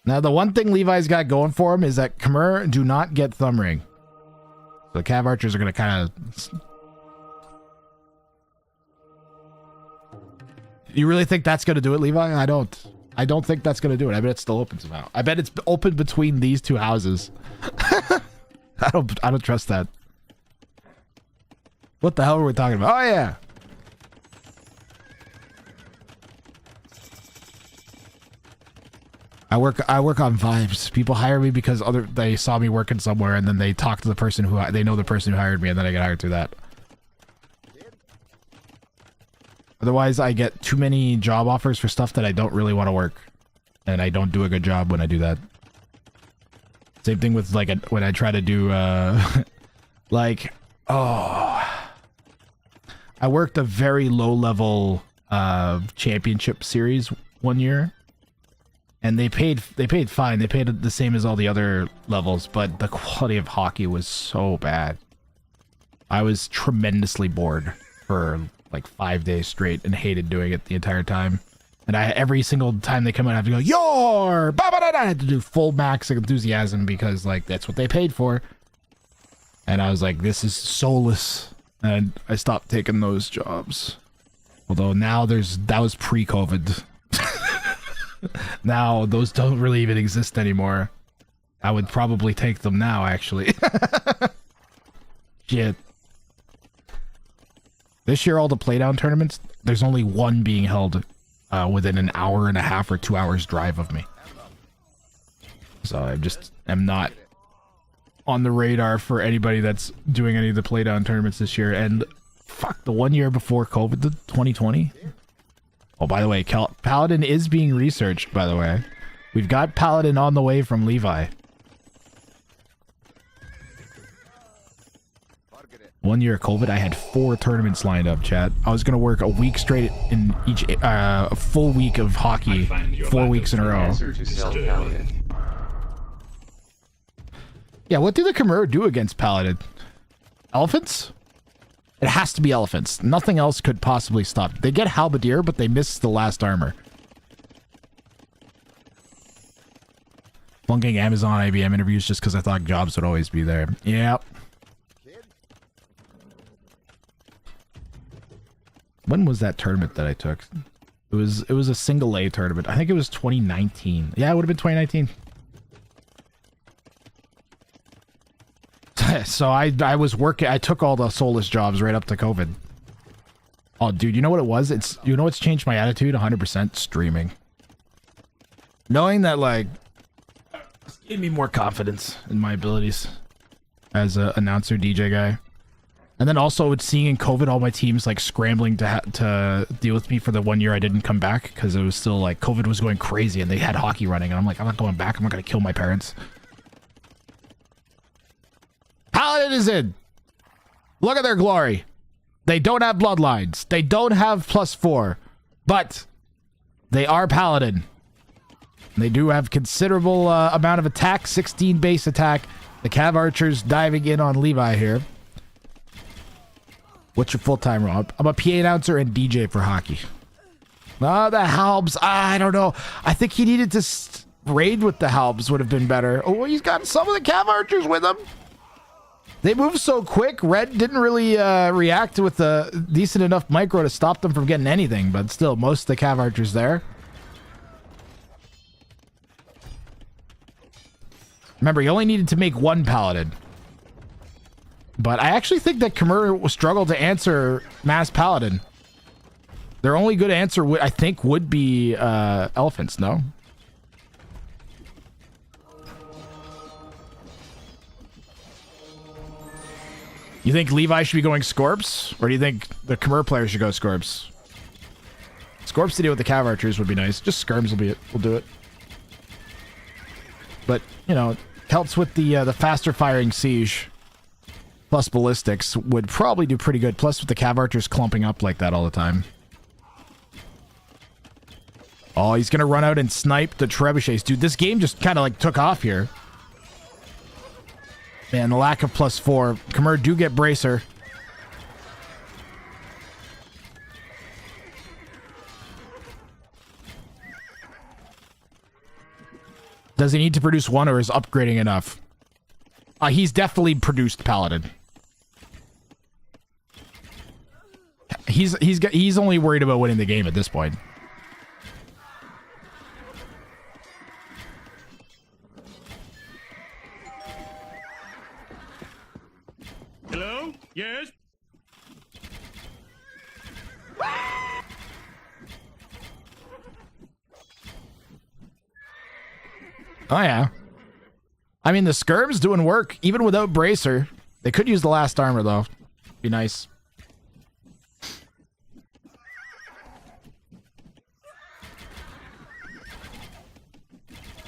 [SPEAKER 3] Now, the one thing Levi's got going for him is that Khmer do not get thumb ring. So the cav archers are going to kind of... You really think that's going to do it, Levi? I don't think that's going to do it. I bet it's still open somehow. I bet it's open between these 2 houses. I don't trust that. What the hell are we talking about? Oh, yeah. I work on vibes. People hire me because they saw me working somewhere, and then they talk to the person who they know the person who hired me, and then I get hired through that. Otherwise, I get too many job offers for stuff that I don't really want to work, and I don't do a good job when I do that. Same thing with like when I try to do like I worked a very low level championship series one year. And they paid fine. They paid the same as all the other levels, but the quality of hockey was so bad. I was tremendously bored for like 5 days straight and hated doing it the entire time. And every single time they come out, I have to go, "Your!" I had to do full max enthusiasm because like that's what they paid for. And I was like, this is soulless. And I stopped taking those jobs. Although now that was pre-COVID. Now those don't really even exist anymore. I would probably take them now, actually. Shit. This year, all the playdown tournaments, there's only one being held within an hour and a half or 2 hours drive of me. So I just am not on the radar for anybody that's doing any of the playdown tournaments this year. And fuck, the 1 year before COVID, the 2020. Oh, by the way, Paladin is being researched, by the way. We've got Paladin on the way from Levi. 1 year of COVID, I had 4 tournaments lined up, chat. I was going to work a week straight in each, a full week of hockey, 4 weeks in a row. Yeah, what do the Khmer do against Paladin? Elephants? It has to be elephants. Nothing else could possibly stop. They get halberdier, but they miss the last armor. Flunking Amazon IBM interviews just because I thought jobs would always be there. Yep. When was that tournament that I took? It was a single A tournament. I think it was 2019. Yeah, it would have been 2019. So I was working. I took all the soulless jobs right up to COVID. Oh, dude, you know what it was? You know what's changed my attitude? 100% streaming. Knowing that, like, gave me more confidence in my abilities as a announcer, DJ guy. And then also with seeing in COVID all my teams like scrambling to deal with me for the 1 year I didn't come back because it was still like COVID was going crazy and they had hockey running and I'm like, I'm not going back. I'm not going to kill my parents. Paladin is in. Look at their glory. They don't have bloodlines. They don't have +4, but they are Paladin. They do have considerable amount of attack, 16 base attack. The Cav Archers diving in on Levi here. What's your full-time role? I'm a PA announcer and DJ for hockey. The Halbs, I don't know. I think he needed to raid with the Halbs would have been better. Oh, he's got some of the Cav Archers with him. They move so quick. Red didn't really react with a decent enough micro to stop them from getting anything, but still, most of the Cav Archers there. Remember, he only needed to make one Paladin. But I actually think that Khmer will struggle to answer Mass Paladin. Their only good answer, I think, would be Elephants, no? You think Levi should be going Scorps? Or do you think the Khmer player should go Scorps? Scorps to deal with the Cav Archers would be nice. Just Skirms will do it. But, you know, Celts with the faster firing siege plus ballistics would probably do pretty good. Plus with the Cav Archers clumping up like that all the time. Oh, he's going to run out and snipe the trebuchets. Dude, this game just kind of like took off here. Man, the lack of +4. Khmer do get Bracer. Does he need to produce one or is upgrading enough? He's definitely produced Paladin. He's only worried about winning the game at this point.
[SPEAKER 5] Hello? Yes?
[SPEAKER 3] Oh, yeah. I mean, the Skirm's doing work, even without Bracer. They could use the last armor, though. Be nice.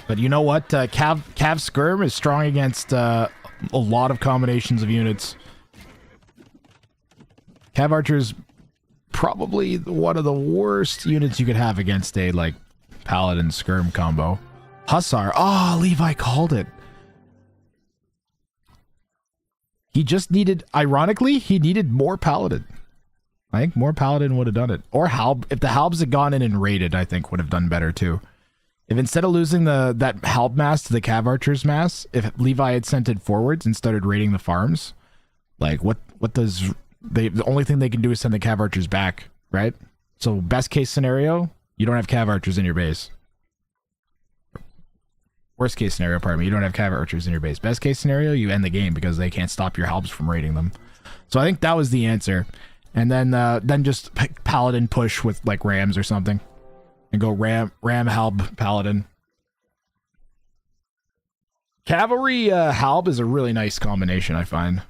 [SPEAKER 3] But you know what? Cav Skirm is strong against a lot of combinations of units. Cav Archer's probably one of the worst units you could have against a, like, Paladin Skirm combo. Hussar. Oh, Levi called it. He just needed, ironically, he needed more Paladin. I think more Paladin would have done it. Or Halb, if the Halbs had gone in and raided, I think would have done better too. If instead of losing that Halb mass to the Cav Archers mass, if Levi had sent it forwards and started raiding the farms, like what does the only thing they can do is send the Cav Archers back, right? So best case scenario, you don't have Cav Archers in your base. Worst case scenario, pardon me, you don't have Cav Archers in your base. Best case scenario, you end the game because they can't stop your Halbs from raiding them. So I think that was the answer. And then just Paladin push with like Rams or something. And go Ram Halb Paladin. Cavalry Halb is a really nice combination, I find.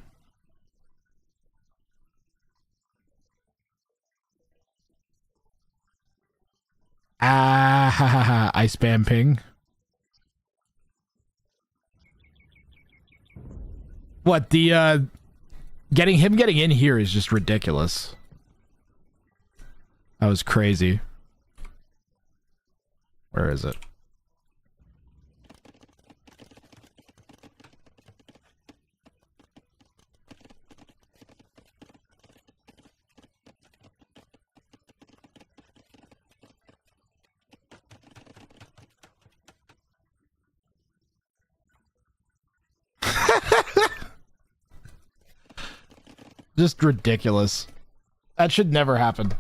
[SPEAKER 3] Ah, ha, ha, ha. I spam ping. What, the, getting in here is just ridiculous. That was crazy. Where is it? Just ridiculous. That should never happen.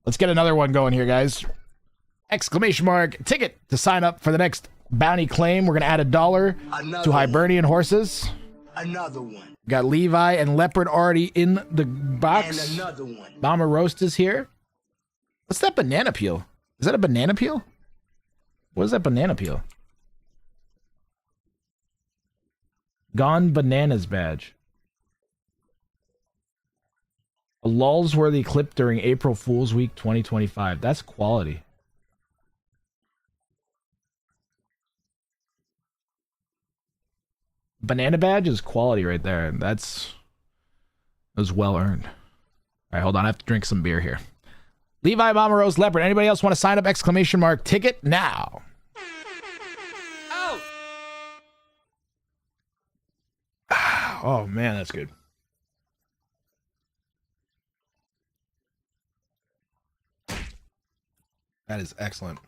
[SPEAKER 3] Let's get another one going here, guys. Exclamation mark ticket to sign up for the next bounty claim. We're going to add $1 to Hibernian horses.
[SPEAKER 7] Another one.
[SPEAKER 3] Got Levi and Leopard already in the box.
[SPEAKER 7] And another one.
[SPEAKER 3] Mama Roast is here. What's that banana peel? Is that a banana peel? What is that banana peel? Gone Bananas badge. A Lulzworthy clip during April Fool's Week 2025. That's quality. Banana badge is quality right there. That was well earned. All right, hold on. I have to drink some beer here. Levi, Mama Rose, Leopard. Anybody else want to sign up? Exclamation mark ticket now. Oh, man, that's good. That is excellent.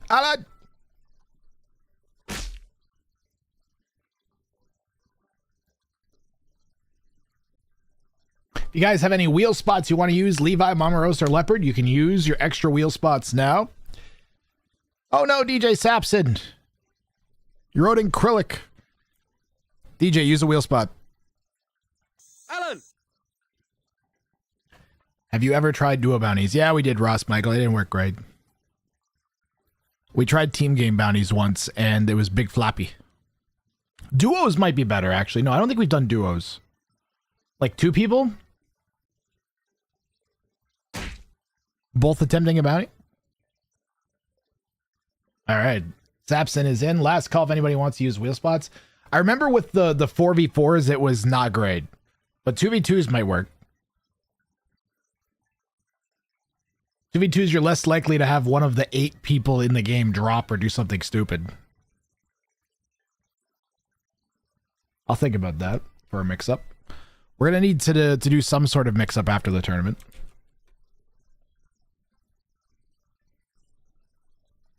[SPEAKER 3] Alan! If you guys have any wheel spots you want to use, Levi, Mama Rose, or Leopard, you can use your extra wheel spots now. Oh no, DJ Sapson. You're owning acrylic. DJ, use a wheel spot.
[SPEAKER 5] Alan!
[SPEAKER 3] Have you ever tried duo bounties? Yeah, we did, Ross Michael. It didn't work great. We tried team game bounties once, and it was big floppy. Duos might be better, actually. No, I don't think we've done duos. Like 2 people? Both attempting a bounty? All right. Sapson is in. Last call if anybody wants to use wheel spots. I remember with the 4v4s, it was not great. But 2v2s might work. 2v2s, you're less likely to have one of the 8 people in the game drop or do something stupid. I'll think about that for a mix-up. We're going to need to do some sort of mix-up after the tournament.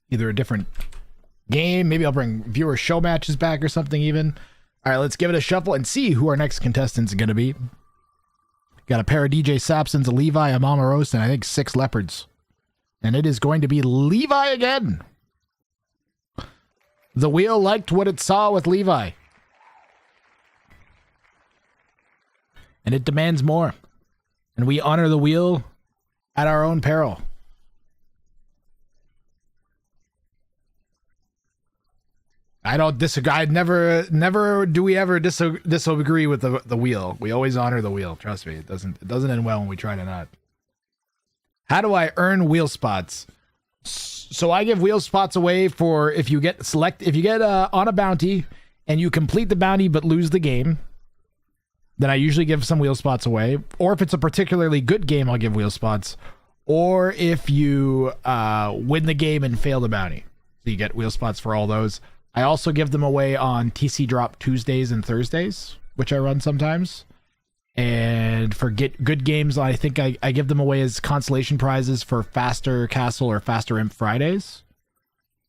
[SPEAKER 3] Either a different game. Maybe I'll bring viewer show matches back or something even. All right, let's give it a shuffle and see who our next contestant's going to be. Got a pair of DJ Sapsons, a Levi, a Mama Roast, and I think 6 Leopards. And it is going to be Levi again. The wheel liked what it saw with Levi. And it demands more. And we honor the wheel at our own peril. I don't disagree. I never do we ever disagree with the wheel. We always honor the wheel. Trust me. It doesn't end well when we try to not. How do I earn wheel spots? So I give wheel spots away for if you get on a bounty and you complete the bounty but lose the game, then I usually give some wheel spots away. Or if it's a particularly good game, I'll give wheel spots. Or if you win the game and fail the bounty, so you get wheel spots for all those. I also give them away on TC Drop Tuesdays and Thursdays, which I run sometimes. And for good games, I think I give them away as consolation prizes for Faster Castle or Faster Imp Fridays.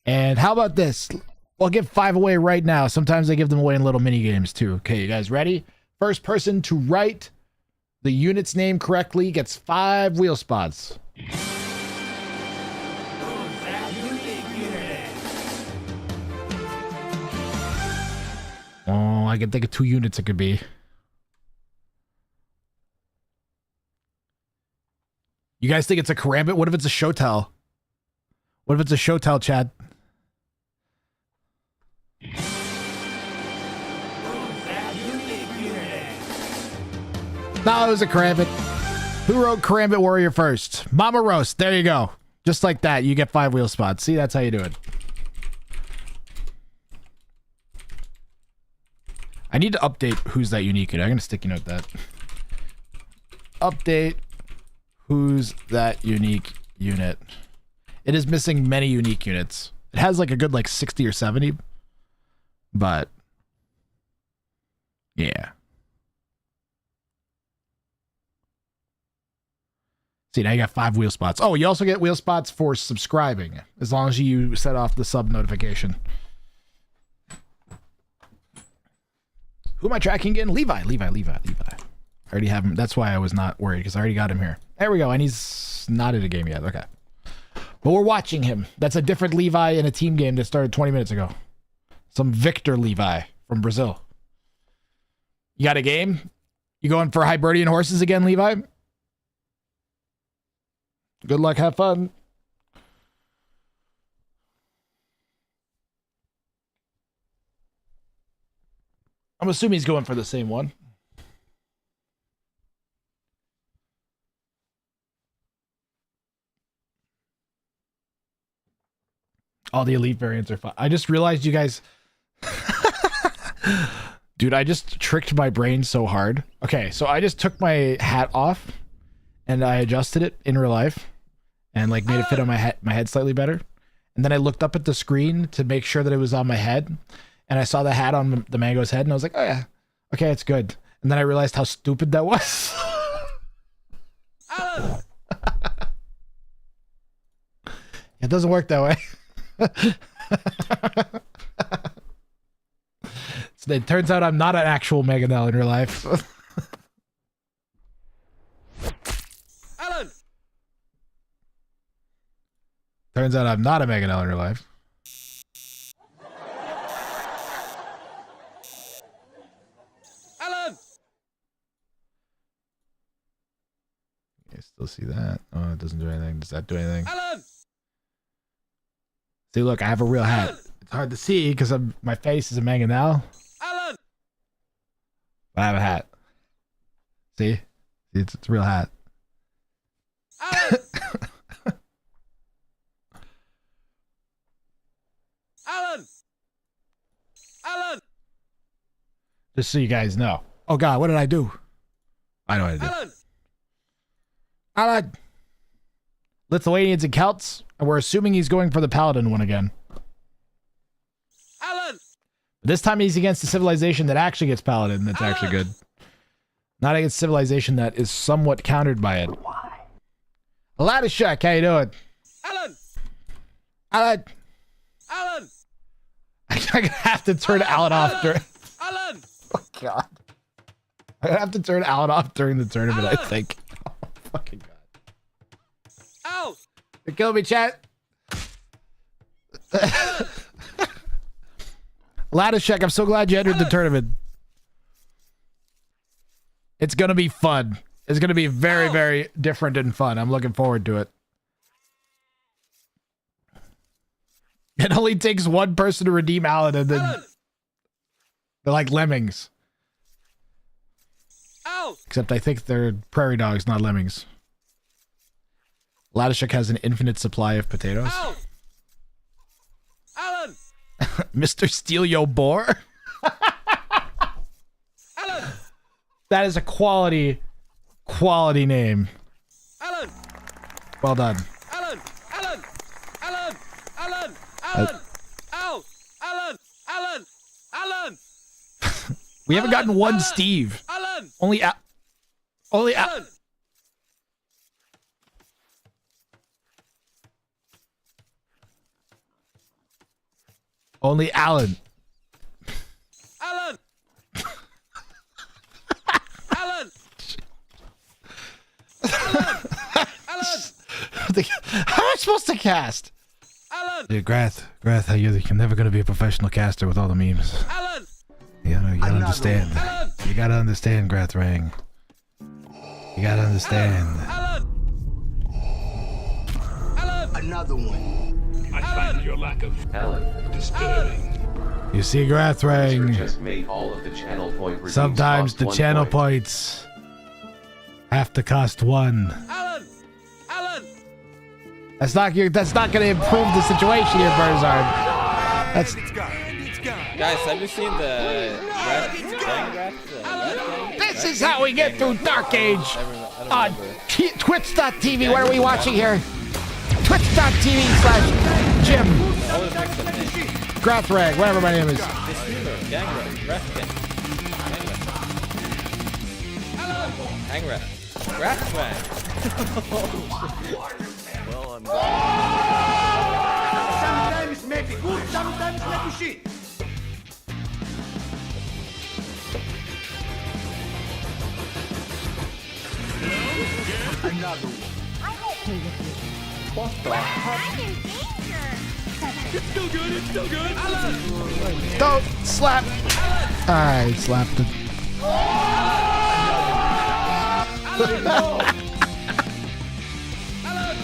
[SPEAKER 3] And how about this? I'll give 5 away right now. Sometimes I give them away in little mini games too. Okay, you guys ready? First person to write the unit's name correctly gets 5 wheel spots. Oh, I can think of 2 units it could be. You guys think it's a Karambit? What if it's a Showtel? What if it's a Showtel, Chad? No, it was a Karambit. Who wrote Karambit Warrior first? Mama Roast. There you go. Just like that, you get 5 wheel spots. See, that's how you do it. I need to update who's that unique unit. I'm going to sticky note that. Update who's that unique unit. It is missing many unique units. It has like a good 60 or 70. But yeah. See, now you got 5 wheel spots. Oh, you also get wheel spots for subscribing, as long as you set off the sub notification. Who am I tracking again? Levi. I already have him. That's why I was not worried, because I already got him here. There we go, and he's not in a game yet. Okay. But we're watching him. That's a different Levi in a team game that started 20 minutes ago. Some Victor Levi from Brazil. You got a game? You going for Hibernian horses again, Levi? Good luck, have fun. I'm assuming he's going for the same one. All the elite variants are fun. I just realized you guys... Dude, I just tricked my brain so hard. Okay, so I just took my hat off and I adjusted it in real life and like made it fit on my head slightly better. And then I looked up at the screen to make sure that it was on my head, and I saw the hat on the mango's head, and I was like, oh yeah, okay, it's good. And then I realized how stupid that was. It doesn't work that way. So it turns out I'm not an actual Mangonel in real life.
[SPEAKER 5] Alan!
[SPEAKER 3] Turns out I'm not a Mangonel in real life.
[SPEAKER 5] Alan!
[SPEAKER 3] You still see that? Oh, it doesn't do anything. Does that do anything?
[SPEAKER 5] Alan!
[SPEAKER 3] See, look, I have a real hat. It's hard to see because my face is a Mangonel.
[SPEAKER 5] Alan!
[SPEAKER 3] But I have a hat. See? It's a real hat.
[SPEAKER 5] Alan! Alan! Alan!
[SPEAKER 3] Just so you guys know. Oh God, what did I do? I know what I did.
[SPEAKER 5] Alan!
[SPEAKER 3] Alan! Lithuanians and Celts, and we're assuming he's going for the Paladin one again.
[SPEAKER 5] Alan!
[SPEAKER 3] This time he's against a civilization that actually gets Paladin. That's actually good. Not against civilization that is somewhat countered by it. Ladishek, how you doing?
[SPEAKER 5] Alan!
[SPEAKER 3] Alan!
[SPEAKER 5] Alan!
[SPEAKER 3] I'm gonna have to turn Alan off during...
[SPEAKER 5] Alan!
[SPEAKER 3] Oh God. I'm gonna have to turn Alan off during the tournament, I think. Oh, fucking God.
[SPEAKER 5] Ow!
[SPEAKER 3] You're killing me, chat. Ladishek, I'm so glad you entered the tournament. It's gonna be fun. It's gonna be very, very different and fun. I'm looking forward to it. It only takes one person to redeem Alan, and then they're like lemmings.
[SPEAKER 5] Ow!
[SPEAKER 3] Except I think they're prairie dogs, not lemmings. Ladishek has an infinite supply of potatoes.
[SPEAKER 5] Ow! Alan!
[SPEAKER 3] Mr. Steal Yo Boar?
[SPEAKER 5] Alan!
[SPEAKER 3] That is a quality name.
[SPEAKER 5] Alan!
[SPEAKER 3] Well done.
[SPEAKER 5] Alan! Alan! Alan! Alan! Alan! Ow! Alan! Alan! Alan!
[SPEAKER 3] We haven't gotten one
[SPEAKER 5] Alan!
[SPEAKER 3] Steve.
[SPEAKER 5] Alan!
[SPEAKER 3] Only
[SPEAKER 5] Alan!
[SPEAKER 3] Only Alan.
[SPEAKER 5] Alan! Alan! Alan!
[SPEAKER 3] How am I supposed to cast?
[SPEAKER 5] Alan!
[SPEAKER 3] Dude, Grath, you're never gonna be a professional caster with all the memes.
[SPEAKER 5] Alan!
[SPEAKER 3] You gotta understand.
[SPEAKER 5] Alan!
[SPEAKER 3] You gotta understand, Grath. You gotta understand.
[SPEAKER 5] Alan! Alan!
[SPEAKER 7] Another one.
[SPEAKER 8] I find your lack of
[SPEAKER 1] Alan,
[SPEAKER 8] disturbing.
[SPEAKER 3] You see,
[SPEAKER 1] user
[SPEAKER 3] Grath,
[SPEAKER 1] just made all of the channel point redeems
[SPEAKER 3] sometimes
[SPEAKER 1] cost
[SPEAKER 3] the
[SPEAKER 1] 1
[SPEAKER 3] channel
[SPEAKER 1] point.
[SPEAKER 3] points have to cost 1.
[SPEAKER 5] Alan! Alan!
[SPEAKER 3] That's not gonna improve the situation here, Burzard. That's
[SPEAKER 9] Guys, have you seen the rat
[SPEAKER 3] This is how we get through Dark Age on Twitch.tv. What are we watching here? Twitch.tv/Jim. Grathrag, whatever my name is.
[SPEAKER 9] Hangrat.
[SPEAKER 2] Well, I'm
[SPEAKER 7] Sometimes maybe good, sometimes maybe shit. Another one.
[SPEAKER 6] I'm in danger.
[SPEAKER 5] It's still good. It's still good. Alan.
[SPEAKER 3] Don't slap. I slapped it.
[SPEAKER 5] Alan. Alan.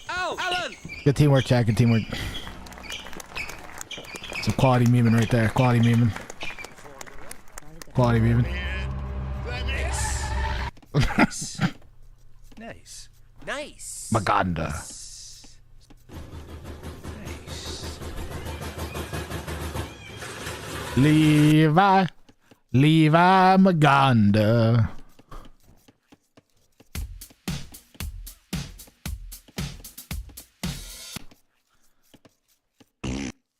[SPEAKER 5] Ow. Alan.
[SPEAKER 3] Good teamwork, chat. Good teamwork. Some quality memeing right there. Quality memeing. Quality memeing.
[SPEAKER 2] nice. Nice.
[SPEAKER 3] Maganda. Levi Maganda.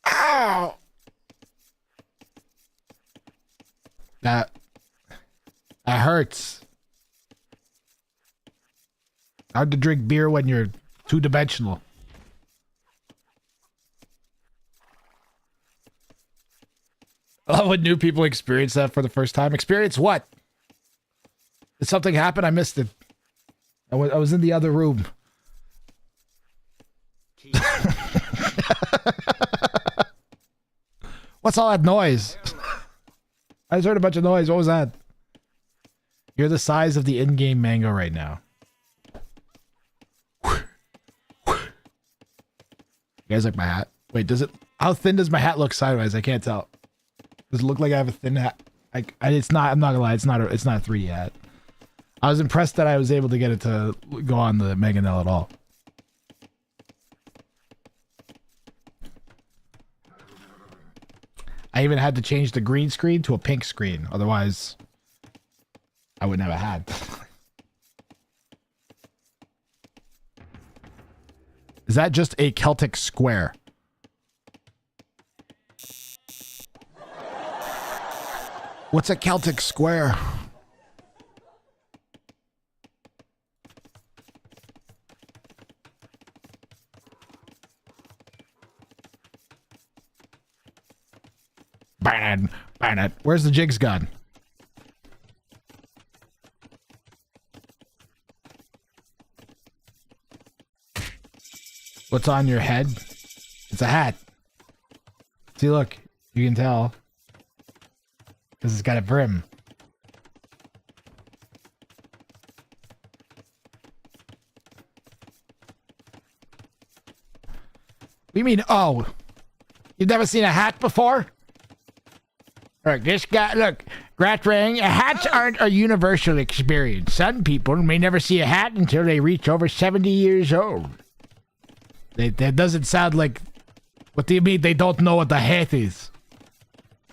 [SPEAKER 3] Ow! That hurts. Hard to drink beer when you're two-dimensional. I love when new people experience that for the first time. Experience what? Did something happen? I missed it. I was in the other room. What's all that noise? I just heard a bunch of noise. What was that? You're the size of the in-game mango right now. You guys like my hat? Wait, does it? How thin does my hat look sideways? I can't tell. Does it look like I have a thin hat? It's not. I'm not gonna lie. It's not a 3D hat. I was impressed that I was able to get it to go on the Meganell at all. I even had to change the green screen to a pink screen. Otherwise, I wouldn't have a hat. Is that just a Celtic square? What's a Celtic square? Burn it. Where's the jigs gun? What's on your head? It's a hat. See, look. You can tell. Because it's got a brim. What do you mean, oh? You've never seen a hat before? Look, this guy, look, Gratring, hats aren't a universal experience. Some people may never see a hat until they reach over 70 years old. That doesn't sound like... What do you mean they don't know what the hat is?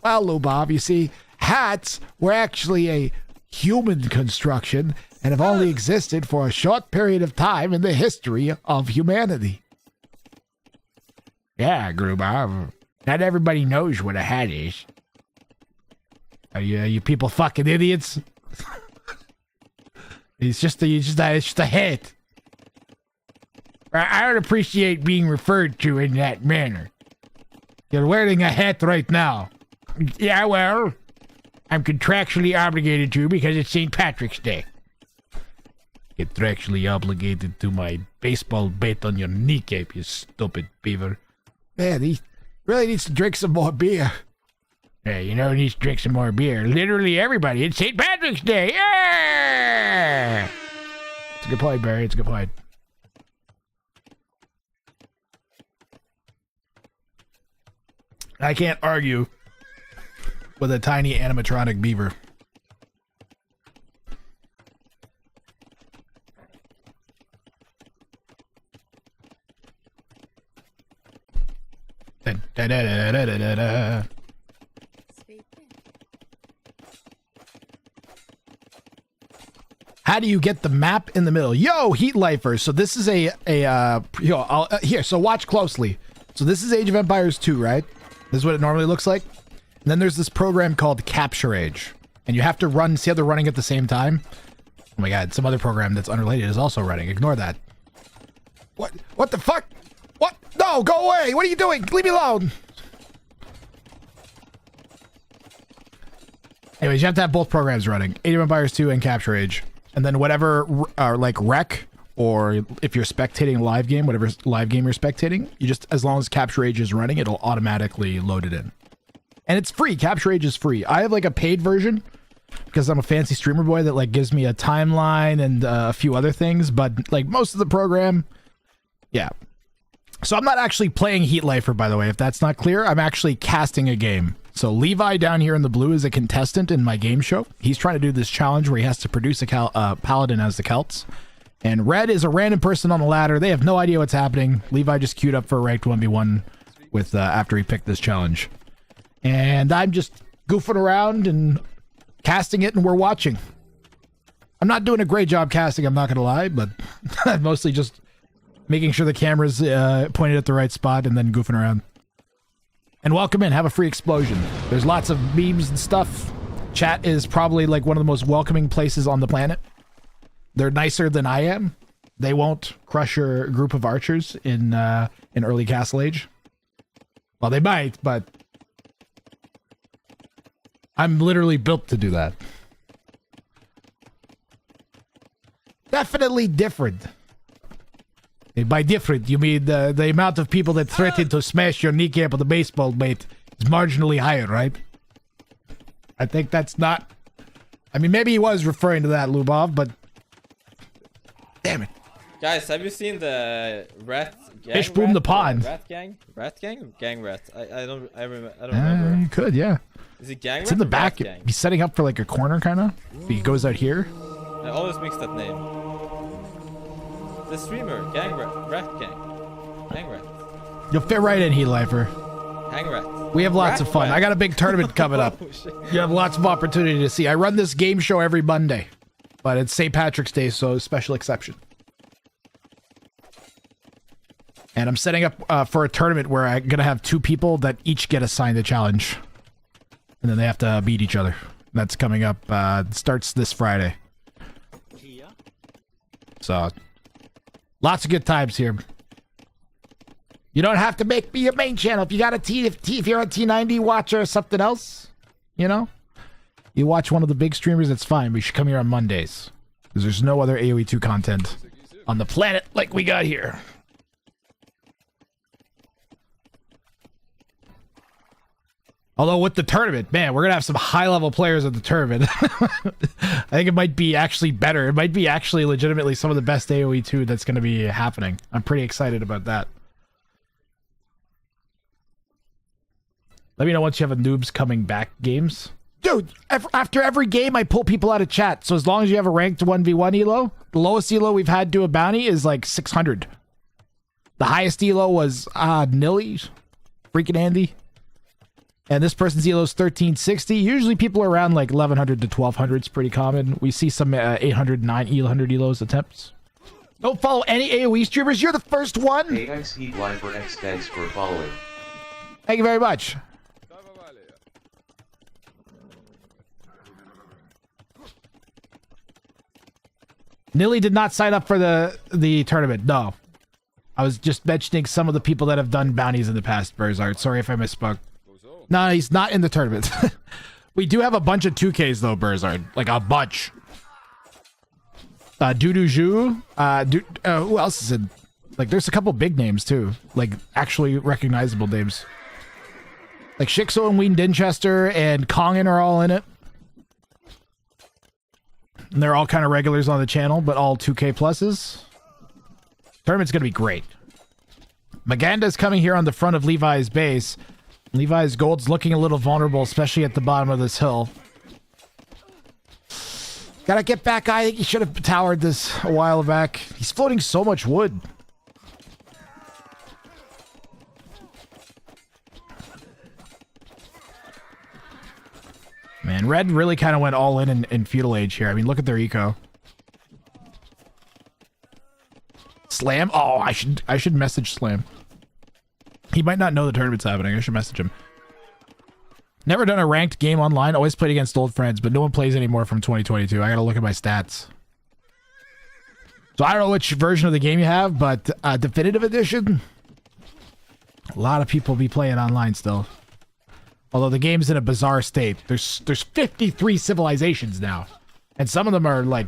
[SPEAKER 3] Well, Lubov, you see, hats were actually a human construction and have only existed for a short period of time in the history of humanity. Yeah, Grubov. Not everybody knows what a hat is. Are you people fucking idiots? It's just a hat. I don't appreciate being referred to in that manner. You're wearing a hat right now. Yeah, well, I'm contractually obligated to because it's St. Patrick's Day. Contractually obligated to my baseball bat on your kneecap, you stupid beaver. Man, he really needs to drink some more beer. Yeah, you know, he needs to drink some more beer. Literally everybody. It's St. Patrick's Day. Yeah! It's a good point, Barry. It's a good point. I can't argue with a tiny animatronic beaver. Da, da, da, da, da, da, da. How do you get the map in the middle? Yo, Heat Lifer. So this is here. So watch closely. So this is Age of Empires 2, right? This is what it normally looks like. And then there's this program called Capture Age, and you have to run. See how they're running at the same time? Oh my God! Some other program that's unrelated is also running. Ignore that. What? What the fuck? What? No! Go away! What are you doing? Leave me alone! Anyways, you have to have both programs running. Age of Empires 2 and Capture Age. And then whatever, like Rec, or if you're spectating a live game, whatever live game you're spectating, you just, as long as Capture Age is running, it'll automatically load it in. And it's free. Capture Age is free. I have like a paid version because I'm a fancy streamer boy that like gives me a timeline and a few other things. But like most of the program, yeah. So I'm not actually playing Heat Lifer, by the way, if that's not clear. I'm actually casting a game. So Levi down here in the blue is a contestant in my game show. He's trying to do this challenge where he has to produce a paladin as the Celts. And red is a random person on the ladder. They have no idea what's happening. Levi just queued up for a ranked 1v1 with after he picked this challenge. And I'm just goofing around and casting it, and we're watching. I'm not doing a great job casting, I'm not going to lie, but I'm mostly just making sure the camera's pointed at the right spot and then goofing around. And welcome in, have a free explosion. There's lots of memes and stuff. Chat is probably like one of the most welcoming places on the planet. They're nicer than I am. They won't crush your group of archers in early Castle Age. Well, they might, but I'm literally built to do that. Definitely different. And by different, you mean the amount of people that threaten to smash your kneecap with a baseball bat is marginally higher, right? I think that's not... I mean, maybe he was referring to that, Lubov, but... Damn it.
[SPEAKER 9] Guys, have you seen the rat gang?
[SPEAKER 3] Fish boom the pond.
[SPEAKER 9] Rat gang? Rat gang? Gang rat. I don't remember.
[SPEAKER 3] You could, yeah.
[SPEAKER 9] Is it gang rat?
[SPEAKER 3] It's in the
[SPEAKER 9] or
[SPEAKER 3] back.
[SPEAKER 9] rat gang?
[SPEAKER 3] He's setting up for like a corner, kind of. He goes out here.
[SPEAKER 9] I always mix that name. The streamer, gang rat gang. Gang rat.
[SPEAKER 3] You'll fit right in, Heat Lifer.
[SPEAKER 9] Hang rat.
[SPEAKER 3] We have lots
[SPEAKER 9] Rat
[SPEAKER 3] of fun.
[SPEAKER 9] rat.
[SPEAKER 3] I got a big tournament coming up.
[SPEAKER 9] Oh, shit.
[SPEAKER 3] You have lots of opportunity to see. I run this game show every Monday, but it's St. Patrick's Day, so special exception. And I'm setting up for a tournament where I'm going to have two people that each get assigned a challenge. And then they have to beat each other. That's coming up. It starts this Friday. So, lots of good times here. You don't have to make me your main channel. If you got a if you're on T90 watch or something else, you know, you watch one of the big streamers, that's fine. We should come here on Mondays. Because there's no other AoE 2 content on the planet like we got here. Although with the tournament, man, we're going to have some high-level players at the tournament. I think it might be actually better. It might be actually legitimately some of the best AoE 2 that's going to be happening. I'm pretty excited about that. Let me know once you have a Noobs Coming Back games. Dude, after every game, I pull people out of chat. So as long as you have a ranked 1v1 elo, the lowest elo we've had to a bounty is like 600. The highest elo was Nilly, freaking Andy. And this person's elo is 1360. Usually people are around like 1100 to 1200. It's pretty common. We see some 800, 900 elos attempts. Don't follow any AoE streamers. You're the first one.
[SPEAKER 1] AX Heat Lifer X, thanks for following.
[SPEAKER 3] Thank you very much. Nilly did not sign up for the tournament. No. I was just mentioning some of the people that have done bounties in the past, Burzard. Sorry if I misspoke. No, he's not in the tournament. We do have a bunch of 2Ks though, Burzard. Like a bunch. Duduju. Who else is in? Like there's a couple big names too. Like actually recognizable names. Like Shixo and Ween Dinchester and Kongan are all in it. And they're all kind of regulars on the channel, but all 2K pluses. Tournament's gonna be great. Maganda's coming here on the front of Levi's base. Levi's gold's looking a little vulnerable, especially at the bottom of this hill. Gotta get back. I think he should have towered this a while back. He's floating so much wood. Man, Red really kind of went all in Feudal Age here. I mean, look at their eco. Slam? Oh, I should message Slam. He might not know the tournament's happening. I should message him. Never done a ranked game online. Always played against old friends, but no one plays anymore from 2022. I gotta look at my stats. So I don't know which version of the game you have, but Definitive Edition, a lot of people be playing online still. Although the game's in a bizarre state. There's 53 civilizations now, and some of them are like.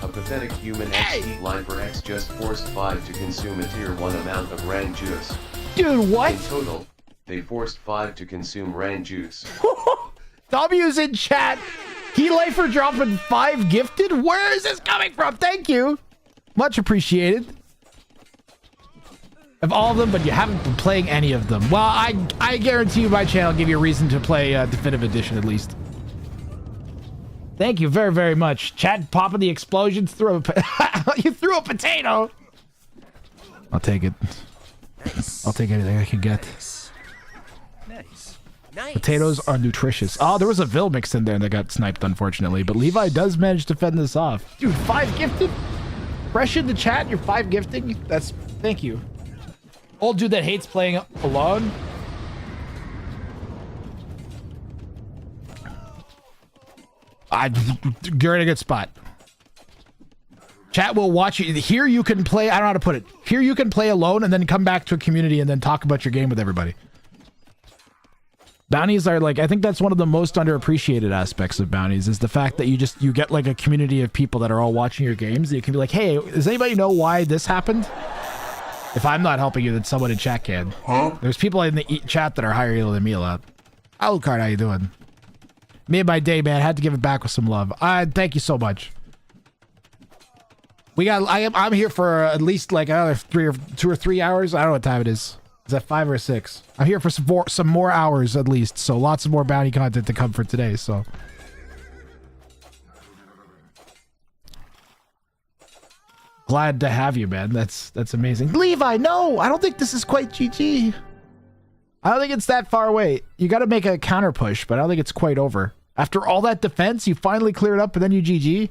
[SPEAKER 1] A pathetic human X heat line for X just forced 5 to consume a tier 1 amount of Rang juice.
[SPEAKER 3] Dude, what?
[SPEAKER 1] In total, they forced 5 to consume Rang juice.
[SPEAKER 3] W's in chat. Lifer dropping 5 gifted? Where is this coming from? Thank you. Much appreciated. Of all of them, but you haven't been playing any of them. Well, I guarantee you my channel will give you a reason to play Definitive Edition at least. Thank you very, very much. Chat popping the explosions. You threw a potato. I'll take it.
[SPEAKER 2] Nice.
[SPEAKER 3] I'll take anything I can get.
[SPEAKER 2] Nice. Nice.
[SPEAKER 3] Potatoes are nutritious. Oh, there was a Vil mixed in there that got sniped, unfortunately. But Levi does manage to fend this off. Dude, 5 gifted? Fresh in the chat, you're 5 gifting? Thank you. Old dude that hates playing alone. You're in a good spot. Chat will watch you. Here you can play, I don't know how to put it. Here you can play alone and then come back to a community and then talk about your game with everybody. Bounties are like, I think that's one of the most underappreciated aspects of bounties is the fact that you get like a community of people that are all watching your games. And you can be like, hey, does anybody know why this happened? If I'm not helping you, then someone in chat can. Huh? There's people in the chat that are higher elo than me a lot. Alucard, how you doing? Made my day, man. Had to give it back with some love. Thank you so much. I'm here for at least like another 2 or 3 hours. I don't know what time it is. Is that 5 or 6? I'm here for some more hours at least. So lots of more bounty content to come for today. So. Glad to have you, man. That's amazing. Levi, no! I don't think this is quite GG. I don't think it's that far away. You got to make a counter push, but I don't think it's quite over. After all that defense, you finally cleared up, and then you GG.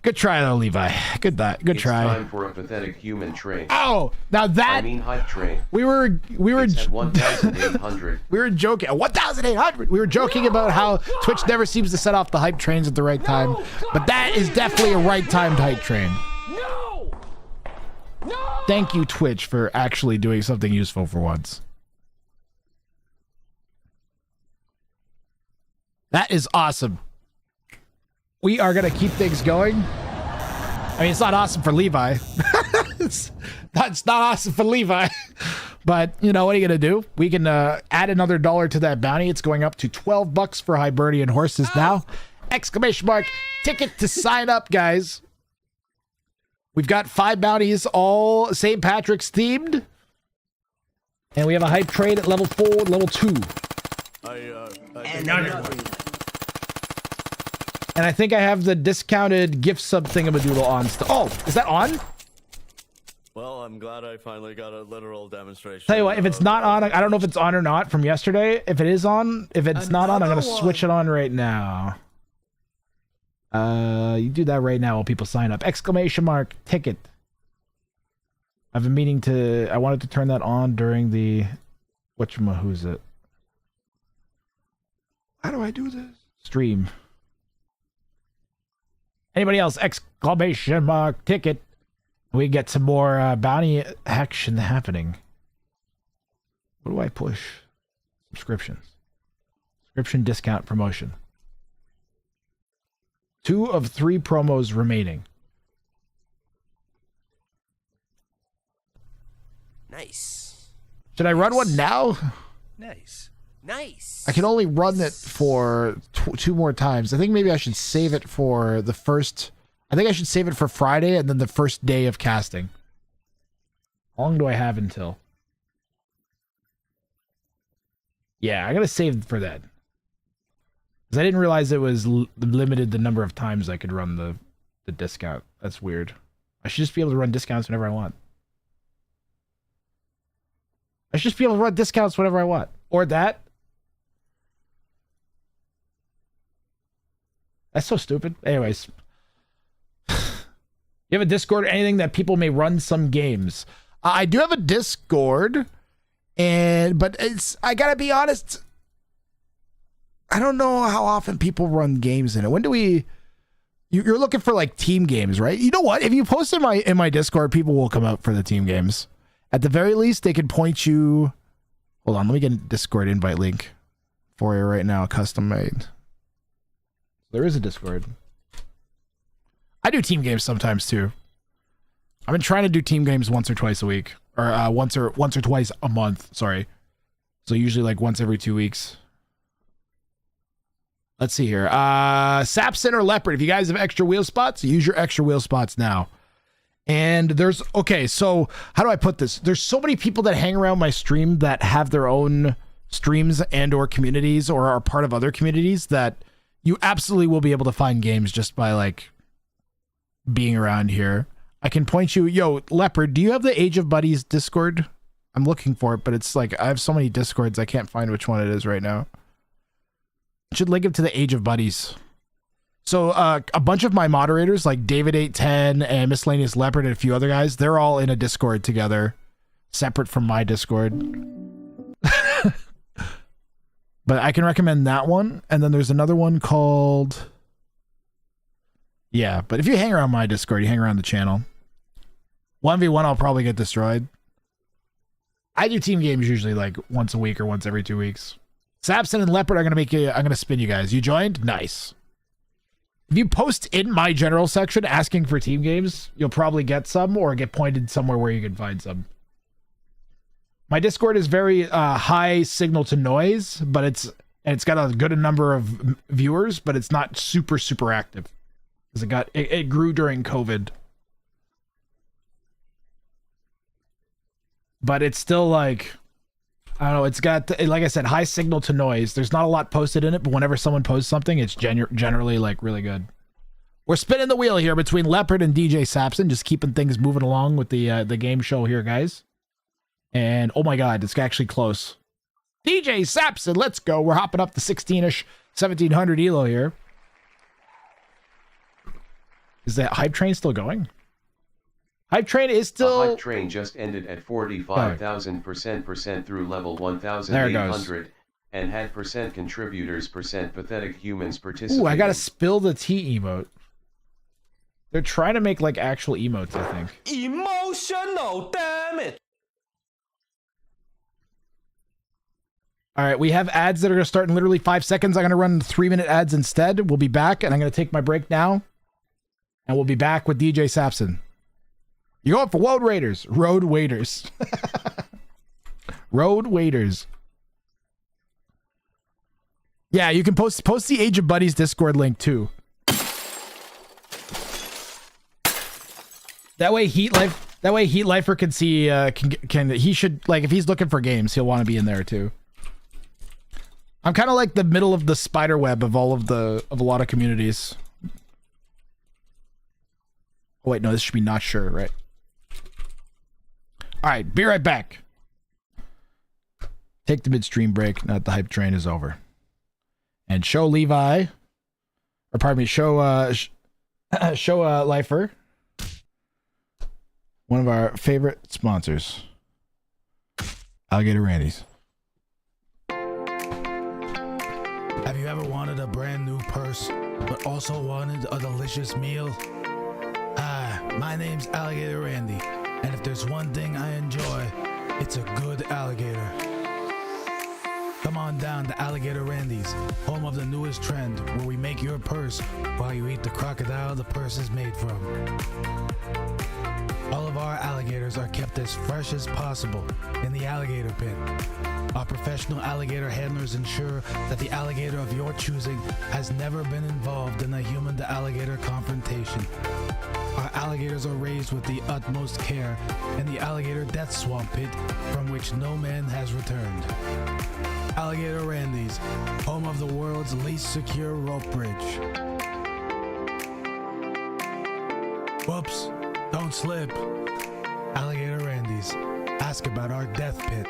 [SPEAKER 3] Good try, though, Levi. Good try.
[SPEAKER 1] It's time for a pathetic human train.
[SPEAKER 3] Oh, now that
[SPEAKER 1] I mean hype train.
[SPEAKER 3] we were
[SPEAKER 1] It's at 1,800.
[SPEAKER 3] we were joking. 1,800. We were joking about how Twitch never seems to set off the hype trains at the right time, but that is definitely a right-timed hype train.
[SPEAKER 5] No! No!
[SPEAKER 3] Thank you, Twitch, for actually doing something useful for once. That is awesome. We are going to keep things going. I mean, it's not awesome for Levi. it's not awesome for Levi. But, you know, what are you going to do? We can add another $1 to that bounty. It's going up to $12 for Hibernian horses now. Exclamation mark. Ticket to sign up, guys. We've got 5 bounties, all St. Patrick's themed. And we have a hype trade at level 4, level 2. And I think I have the discounted gift sub thingamadoodle on still. Oh, is that on?
[SPEAKER 2] Well, I'm glad I finally got a literal demonstration.
[SPEAKER 3] Tell you what, if it's not on, I don't know if it's on or not from yesterday. If it is on, if it's not on, I'm going to switch it on right now. You do that right now while people sign up. Exclamation mark, ticket. I've been meaning to, I wanted to turn that on during the, who's it? How do I do this? Stream. Anybody else? Exclamation mark, ticket. We get some more bounty action happening. What do I push? Subscriptions. Subscription discount promotion. 2 of 3 promos remaining.
[SPEAKER 2] Nice.
[SPEAKER 3] Should I run one now?
[SPEAKER 2] Nice. Nice.
[SPEAKER 3] I can only run it for 2 more times. I think maybe I should save it for the first... I think I should save it for Friday and then the first day of casting. How long do I have until? Yeah, I gotta save for that. Because I didn't realize it was limited the number of times I could run the discount. That's weird. I should just be able to run discounts whenever I want. I should just be able to run discounts whenever I want. Or that. That's so stupid. Anyways. You have a Discord or anything that people may run some games? I do have a Discord, but I gotta be honest, I don't know how often people run games in it. When do we? You're looking for like team games, right? You know what? If you post in my Discord, people will come out for the team games. At the very least, they can point you. Hold on, let me get a Discord invite link for you right now, custom made. There is a Discord. I do team games sometimes too. I've been trying to do team games once or twice a week, or once or twice a month. Sorry, so usually like once every 2 weeks. Let's see here. Sapson or Leopard. If you guys have extra wheel spots, use your extra wheel spots now. And there's okay. So how do I put this? There's so many people that hang around my stream that have their own streams and or communities or are part of other communities that you absolutely will be able to find games just by like being around here. I can point you. Yo, Leopard, do you have the Age of Buddies Discord? I'm looking for it, but it's like I have so many Discords I can't find which one it is right now. I should link him to the Age of Buddies. So a bunch of my moderators like David810 and Miscellaneous Leopard and a few other guys, they're all in a Discord together, separate from my Discord. But I can recommend that one. And then there's another one called... Yeah, but if you hang around my Discord, you hang around the channel. 1v1, I'll probably get destroyed. I do team games usually like once a week or once every 2 weeks. Sapson and Leopard, I'm gonna spin you guys. You joined? Nice. If you post in my general section asking for team games, you'll probably get some or get pointed somewhere where you can find some. My Discord is very high signal to noise, but it's got a good number of viewers, but it's not super active. Because it grew during COVID. But it's still like, I don't know, it's got, like I said, high signal to noise. There's not a lot posted in it, but whenever someone posts something, it's generally like really good. We're spinning the wheel here between Leopard and DJ Sapson, just keeping things moving along with the game show here, guys. And oh my god, it's actually close. DJ Sapson, let's go. We're hopping up to 16-ish, 1700 elo here. Is that hype train still going? Hype train is still...
[SPEAKER 1] The hype train just ended at 45,000% through level 1,800 and had percent contributors, percent pathetic humans participating.
[SPEAKER 3] Ooh, I gotta spill the tea emote. They're trying to make like actual emotes, I think.
[SPEAKER 5] Emotional, damn it!
[SPEAKER 3] All right, we have ads that are gonna start in literally 5 seconds. I'm gonna run 3-minute ads instead. We'll be back, and I'm gonna take my break now. And we'll be back with DJ Sapson. You going for Road Raiders. Road Waiters. Road Waiters. Yeah, you can post the Age of Buddies Discord link too. That way Heat Lifer can see he should, like, if he's looking for games, he'll want to be in there too. I'm kind of like the middle of the spider web of a lot of communities. Oh, wait, no, this should be not sure, right? All right, be right back. Take the midstream break. Now that the hype train is over. And show Levi, or pardon me, show Lifer, one of our favorite sponsors, Alligator Randy's.
[SPEAKER 10] Have you ever wanted a brand new purse, but also wanted a delicious meal? Hi, my name's Alligator Randy, and if there's one thing I enjoy, it's a good alligator. Come on down to Alligator Randy's, home of the newest trend, where we make your purse while you eat the crocodile the purse is made from. All of our alligators are kept as fresh as possible in the alligator pit. Our professional alligator handlers ensure that the alligator of your choosing has never been involved in a human-to-alligator confrontation. Our alligators are raised with the utmost care in the alligator death swamp pit from which no man has returned. Alligator Randy's, home of the world's least secure rope bridge. Whoops, don't slip. Alligator Randy's, ask about our death pit.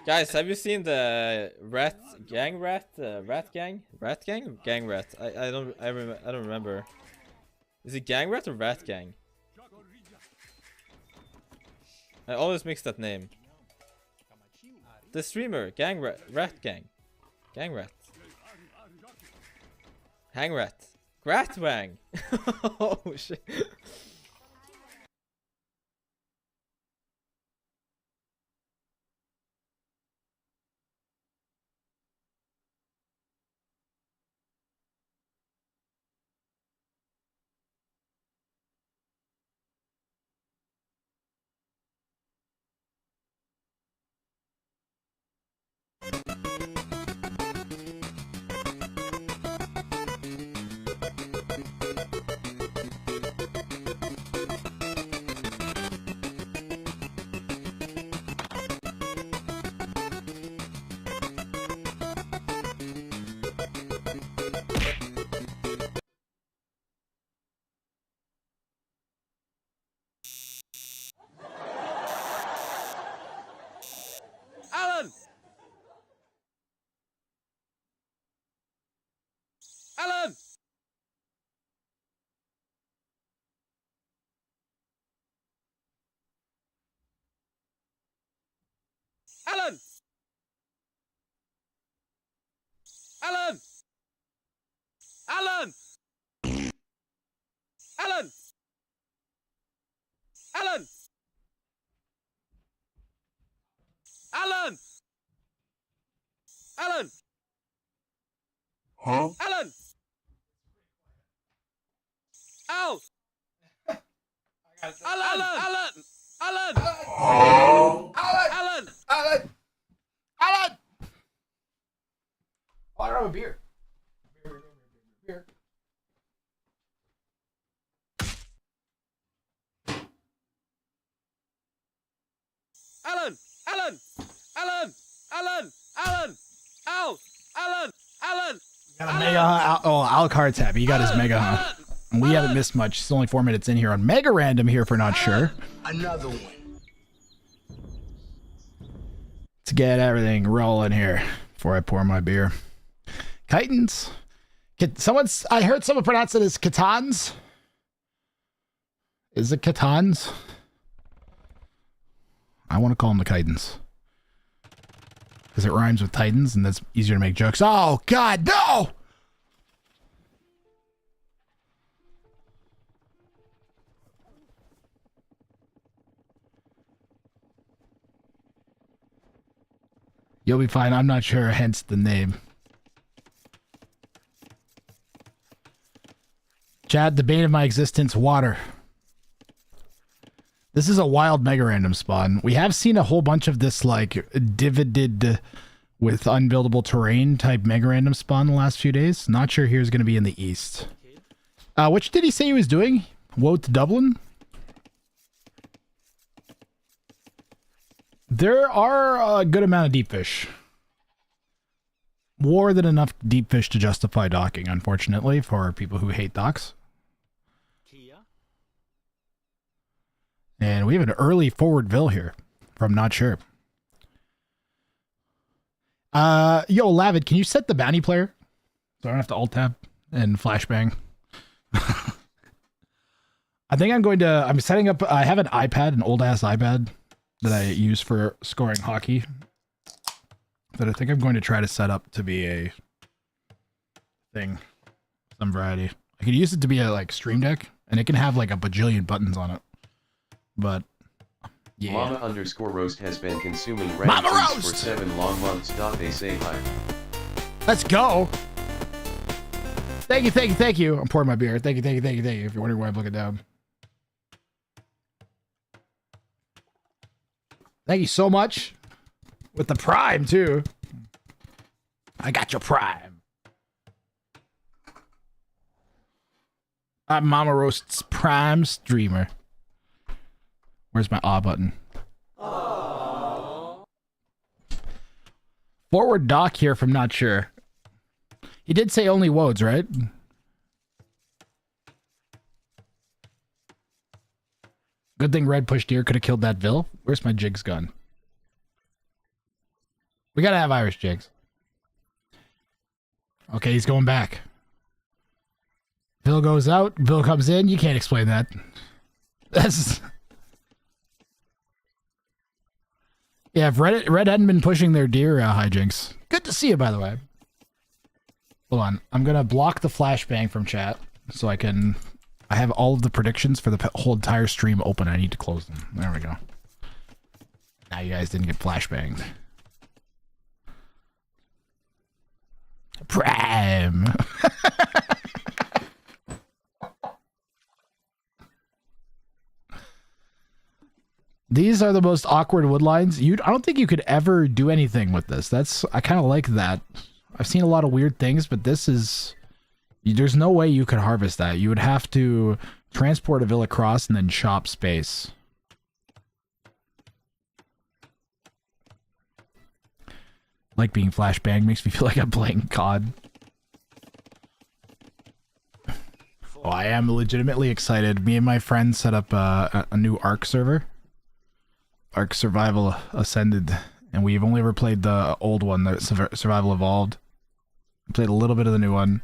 [SPEAKER 9] Guys, have you seen the rat gang? Gang rat. I don't remember. Is it gang rat or rat gang? I always mix that name. The streamer, gang rat gang. Gang rat. Hang rat. Gratwang. Oh shit.
[SPEAKER 5] Alan! Alan! Alan! Alan! Alan! Alan! Alan! Alan! Alan!
[SPEAKER 8] Huh?
[SPEAKER 5] Alan! Al! Alan! Alan! Alan! Alan!
[SPEAKER 3] Alan! Alan! Oh, I don't have a beer. Beer.
[SPEAKER 5] Alan! Alan! Alan! Alan! Alan! Al! Alan! Alan!
[SPEAKER 3] Got a mega Alucard's happy. He got his mega hunt. And we haven't missed much. It's only 4 minutes in here on Mega Random here for Not Sure.
[SPEAKER 7] Another one.
[SPEAKER 3] Let's get everything rolling here before I pour my beer. Chitons. I heard someone pronounce it as Catons. Is it Catons? I want to call them the Chitons. Because it rhymes with Titans and that's easier to make jokes. Oh, God, no! You'll be fine. I'm not sure, hence the name. Chad, the bane of my existence, water. This is a wild mega random spawn. We have seen a whole bunch of this, like, divided with unbuildable terrain type mega random spawn the last few days. Not sure here's going to be in the east. Which did he say he was doing? Woe to Dublin? There are a good amount of deep fish. More than enough deep fish to justify docking, unfortunately, for people who hate docks. And we have an early forwardville here from Not Sure. Yo, Lavid, can you set the bounty player? So I don't have to alt-tab and flashbang. I think I'm setting up, I have an iPad, an old-ass iPad that I use for scoring hockey that I think I'm going to try to set up to be a thing, some variety. I could use it to be a, like, Stream Deck, and it can have, like, a bajillion buttons on it. But, yeah.
[SPEAKER 1] Mama_roast has been consuming
[SPEAKER 3] Mama
[SPEAKER 1] red
[SPEAKER 3] Roast!
[SPEAKER 1] for 7 long months. They say hi.
[SPEAKER 3] Let's go! Thank you. I'm pouring my beer. Thank you. If you're wondering why I'm looking down. Thank you so much. With the Prime, too. I got your Prime. I'm Mama Roast's Prime streamer. Where's my aw button? Aww. Forward doc here from Not Sure. He did say only woads, right? Good thing Red pushed deer could have killed that Vil. Where's my jigs gun? We gotta have Irish jigs. Okay, he's going back. Bill goes out. Bill comes in. You can't explain that. That's... Yeah, if Red hadn't been pushing their deer hijinks. Good to see you, by the way. Hold on. I'm going to block the flashbang from chat so I can... I have all of the predictions for the whole entire stream open. I need to close them. There we go. Now you guys didn't get flashbanged. Prime! These are the most awkward wood lines. I don't think you could ever do anything with this. I kind of like that. I've seen a lot of weird things, but this is... There's no way you could harvest that. You would have to transport a villa across and then chop space. Like being flashbang makes me feel like I'm playing COD. Oh, I am legitimately excited. Me and my friends set up a new Ark server. Ark Survival Ascended, and we've only ever played the old one, the Survival Evolved. We played a little bit of the new one.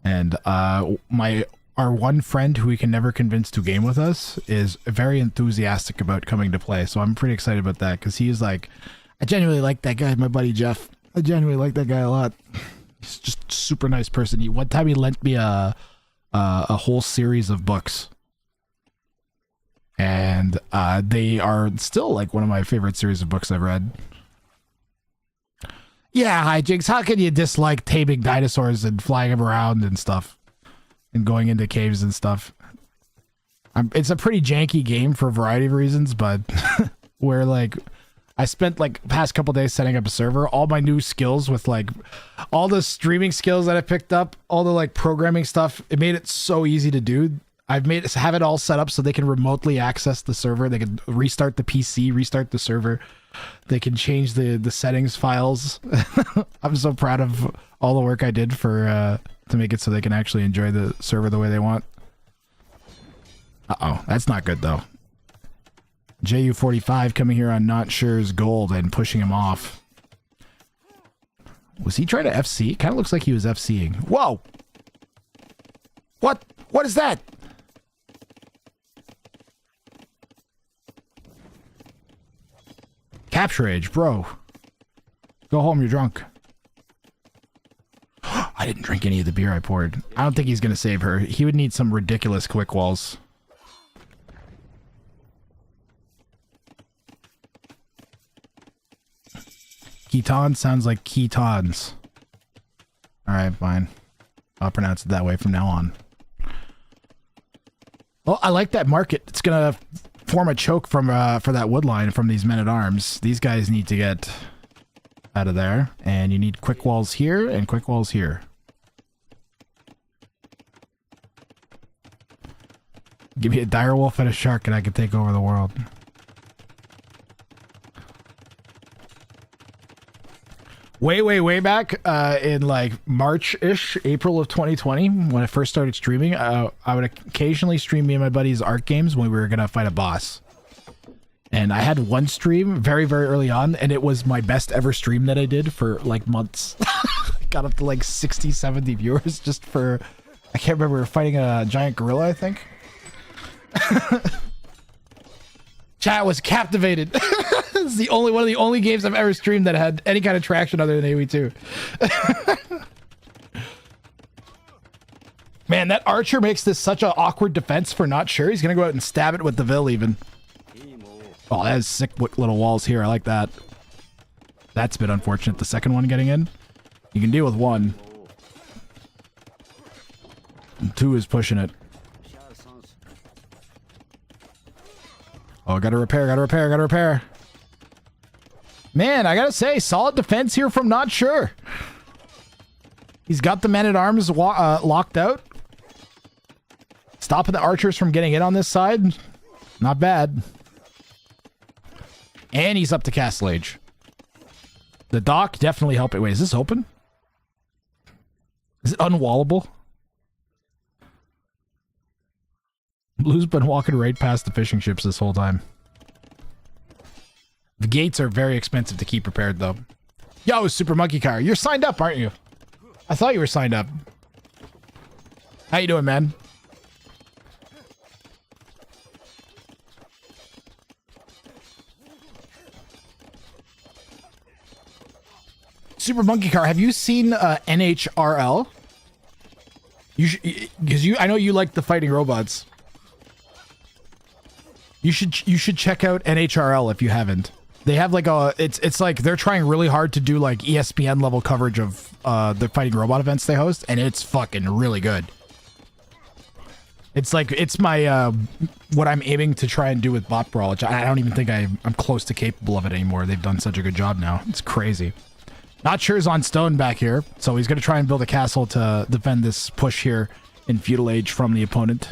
[SPEAKER 3] And our one friend who we can never convince to game with us is very enthusiastic about coming to play, so I'm pretty excited about that, because he's like, I genuinely like that guy, my buddy Jeff. I genuinely like that guy a lot. He's just a super nice person. One time he lent me a whole series of books. And they are still like one of my favorite series of books I've read. Yeah, hijinks. How can you dislike taming dinosaurs and flying them around and stuff? And going into caves and stuff. It's a pretty janky game for a variety of reasons, but where like I spent like past couple days setting up a server, all my new skills with like all the streaming skills that I picked up, all the like programming stuff, it made it so easy to do. I've have it all set up so they can remotely access the server. They can restart the PC, restart the server. They can change the settings files. I'm so proud of all the work I did for to make it so they can actually enjoy the server the way they want. Uh-oh, that's not good though. JU45 coming here on Not Sure's gold and pushing him off. Was he trying to FC? Kind of looks like he was FCing. Whoa! What? What is that? Capture age, bro. Go home, you're drunk. I didn't drink any of the beer I poured. I don't think he's going to save her. He would need some ridiculous quick walls. Keton sounds like ketons. Alright, fine. I'll pronounce it that way from now on. Well, I like that market. It's going to form a choke from for that wood line from these men-at-arms. These guys need to get out of there. And you need quick walls here and quick walls here. Give me a dire wolf and a shark and I can take over the world. Way back in like March-ish, April of 2020, when I first started streaming, I would occasionally stream me and my buddies Ark games when we were going to fight a boss. And I had one stream very, very early on, and it was my best ever stream that I did for like months. Got up to like 60, 70 viewers just for, I can't remember, we were fighting a giant gorilla, I think. Chat was captivated. This is one of the only games I've ever streamed that had any kind of traction other than AoE2. Man, that archer makes this such an awkward defense for Not Sure. He's gonna go out and stab it with the Vil even. Oh, that has sick little walls here. I like that. That's a bit unfortunate. The second one getting in. You can deal with one. And two is pushing it. Oh, gotta repair. Man, I gotta say, solid defense here from Not Sure. He's got the men-at-arms locked out. Stopping the archers from getting in on this side. Not bad. And he's up to Castle Age. The dock definitely helping. Wait, is this open? Is it unwallable? Blue's been walking right past the fishing ships this whole time. The gates are very expensive to keep repaired, though. Yo, Super Monkey Car, you're signed up, aren't you? I thought you were signed up. How you doing, man? Super Monkey Car, have you seen NHRL? You should, because I know you like the fighting robots. You should check out NHRL if you haven't. They have like it's like they're trying really hard to do like ESPN level coverage of the fighting robot events they host, and it's fucking really good. It's like it's my what I'm aiming to try and do with Bot Brawl, which I don't even think I'm close to capable of it anymore. They've done such a good job now. It's crazy. Not sure is on stone back here, so he's gonna try and build a castle to defend this push here in feudal age from the opponent.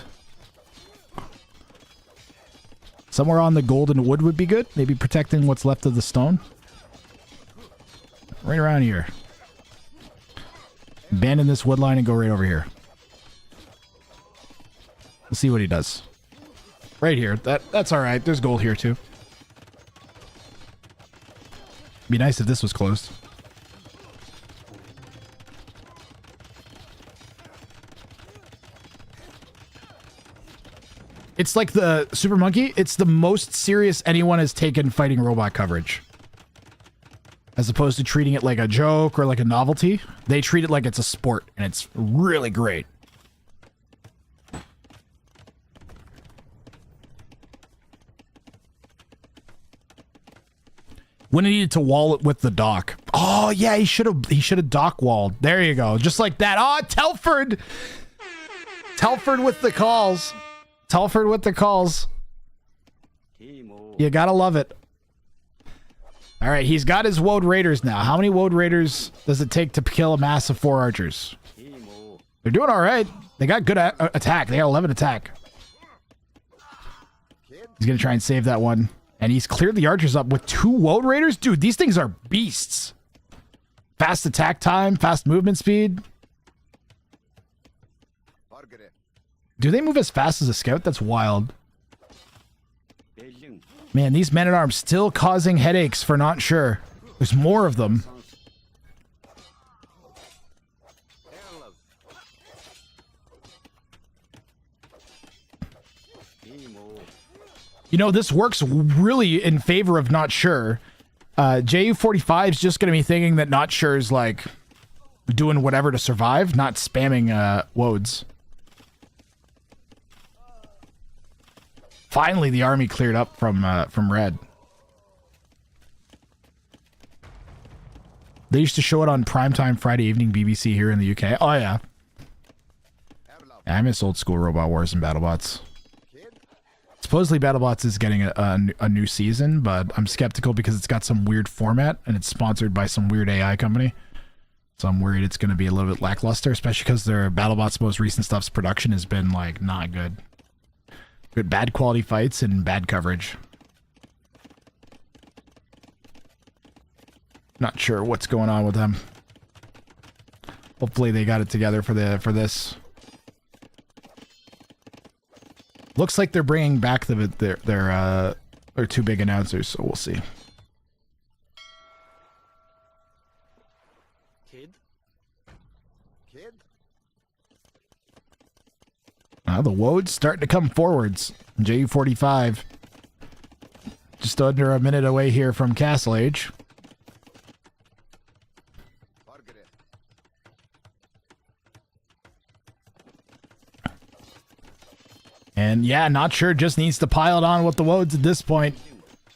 [SPEAKER 3] Somewhere on the golden wood would be good. Maybe protecting what's left of the stone. Right around here. Abandon this wood line and go right over here. Let's see what he does. Right here. That's alright. There's gold here too. Be nice if this was closed. It's like the Super Monkey. It's the most serious anyone has taken fighting robot coverage. As opposed to treating it like a joke or like a novelty. They treat it like it's a sport, and it's really great. When he needed to wall it with the dock. Oh yeah, he should have dock walled. There you go. Just like that. Oh, Telford! Telford with the calls. Telford with the calls. You gotta love it. All right, he's got his Woad Raiders now. How many Woad Raiders does it take to kill a mass of 4 archers? They're doing all right. They got good attack. They got 11 attack. He's gonna try and save that one. And he's cleared the archers up with 2 Woad Raiders? Dude, these things are beasts. Fast attack time, fast movement speed. Do they move as fast as a scout? That's wild. Man, these men-at-arms still causing headaches for not sure. There's more of them. You know, this works really in favor of not sure. JU45 is just going to be thinking that not sure is like doing whatever to survive, not spamming woads. Finally, the army cleared up from red. They used to show it on primetime Friday evening BBC here in the UK. Oh, yeah. I miss old school Robot Wars and BattleBots. Supposedly BattleBots is getting a new season, but I'm skeptical because it's got some weird format and it's sponsored by some weird AI company. So I'm worried it's going to be a little bit lackluster, especially because their BattleBots' most recent stuff's production has been, like, not good. Good bad quality fights and bad coverage. Not sure what's going on with them. Hopefully they got it together for this. Looks like they're bringing back their 2 big announcers, so we'll see. The Woad's starting to come forwards. JU45 just under a minute away here from Castle Age. And yeah, not sure, just needs to pile it on with the Woads at this point.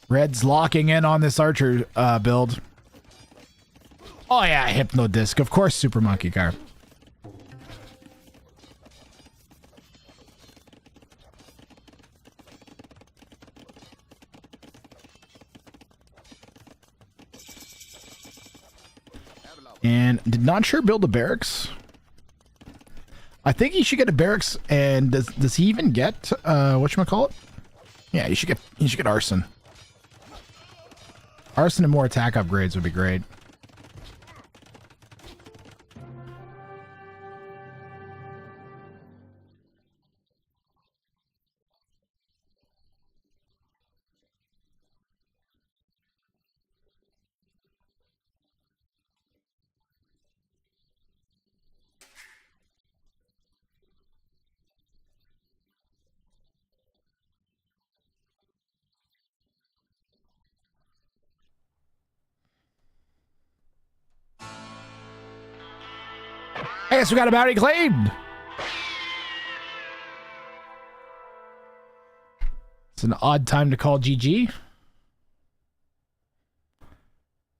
[SPEAKER 3] Red's locking in on this archer build. Oh yeah, Hypno Disc, of course, Super Monkey Car. And did not sure build a barracks. I think he should get a barracks. And does he even get whatchamacallit? Yeah, he should get arson. Arson and more attack upgrades would be great. I guess we got a bounty claimed. It's an odd time to call GG.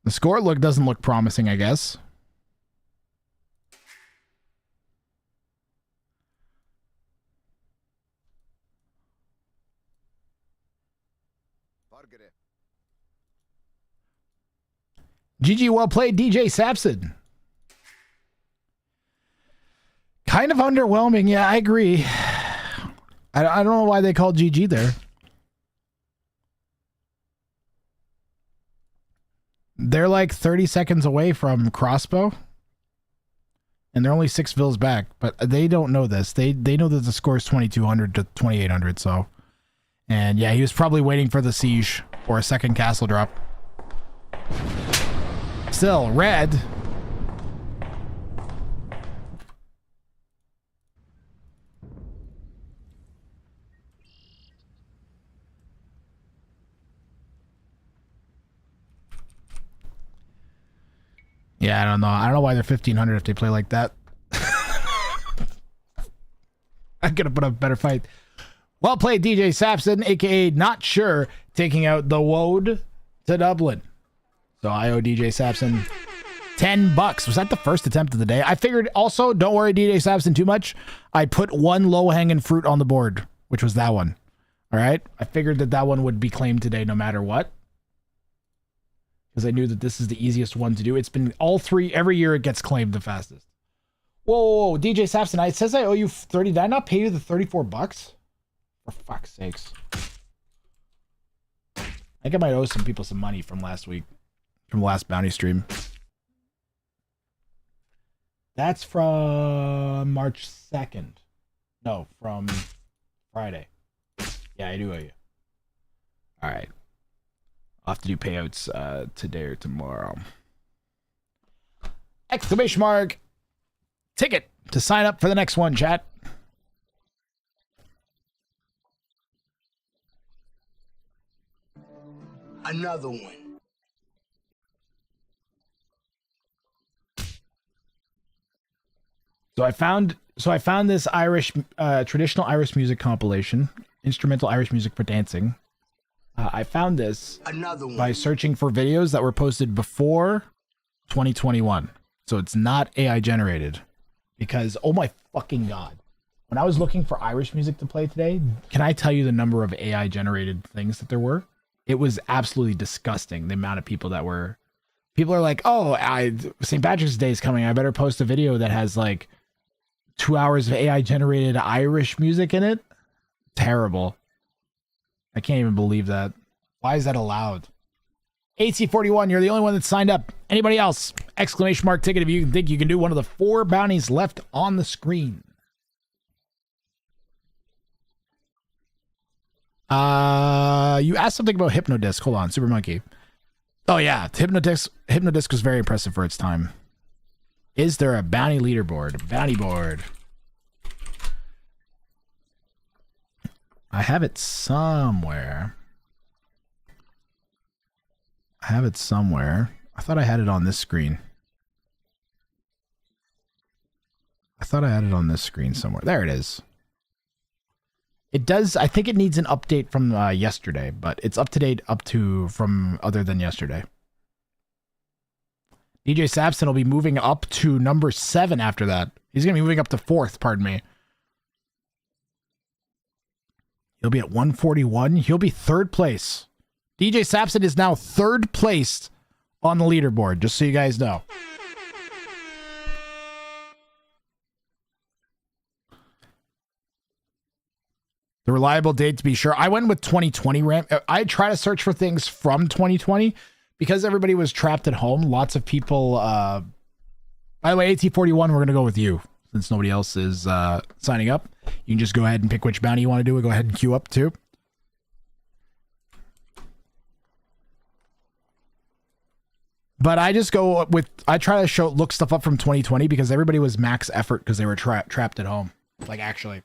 [SPEAKER 3] The score doesn't look promising, I guess. GG, well played, DJ Sapson. Kind of underwhelming. Yeah, I agree. I don't know why they called GG there. They're like 30 seconds away from Crossbow. And they're only 6 vills back. But they don't know this. They know that the score is 2,200 to 2,800. So, and yeah, he was probably waiting for the siege or a second castle drop. Still, red. Yeah, I don't know. I don't know why they're 1,500 if they play like that. I could have put up a better fight. Well played, DJ Sapson, aka Not Sure, taking out the Woad to Dublin. So I owe DJ Sapson $10. Was that the first attempt of the day? I figured also, don't worry, DJ Sapson, too much. I put one low-hanging fruit on the board, which was that one. All right? I figured that one would be claimed today no matter what. Because I knew that this is the easiest one to do. It's been all three, every year it gets claimed the fastest. Whoa, DJ Sapson, it says I owe you 30. Did I not pay you the $34? For fuck's sakes. I think I might owe some people some money from last week. From the last bounty stream. That's from March 2nd. No, from Friday. Yeah, I do owe you. Alright. I'll have to do payouts today or tomorrow. Exclamation mark. Ticket to sign up for the next one, chat.
[SPEAKER 7] Another one.
[SPEAKER 3] So I found this Irish traditional Irish music compilation, instrumental Irish music for dancing. I found this by searching for videos that were posted before 2021. So it's not AI generated. Because, oh my fucking god. When I was looking for Irish music to play today, can I tell you the number of AI generated things that there were? It was absolutely disgusting, the amount of people that were... People are like, oh, St. Patrick's Day is coming. I better post a video that has like 2 hours of AI generated Irish music in it. Terrible. I can't even believe that. Why is that allowed? AC41, you're the only one that signed up. Anybody else? Exclamation mark ticket if you think you can do one of the 4 bounties left on the screen. You asked something about Hypnodisc. Hold on, Super Monkey. Oh yeah, Hypnodisc was very impressive for its time. Is there a bounty leaderboard? Bounty board. I have it somewhere. I thought I had it on this screen. Somewhere. There it is. It does. I think it needs an update from yesterday, but it's up to date from other than yesterday. DJ Sapson will be moving up to number 7 after that. He's going to be moving up to 4th, pardon me. He'll be at 141. He'll be 3rd place. DJ Sapson is now 3rd place on the leaderboard, just so you guys know. The reliable date to be sure. I went with 2020 ramp. I try to search for things from 2020 because everybody was trapped at home. Lots of people. By the way, AT41, we're going to go with you since nobody else is signing up. You can just go ahead and pick which bounty you want to do. Go ahead and queue up too. But I just go with, I try to look stuff up from 2020 because everybody was max effort because they were trapped at home. Like actually.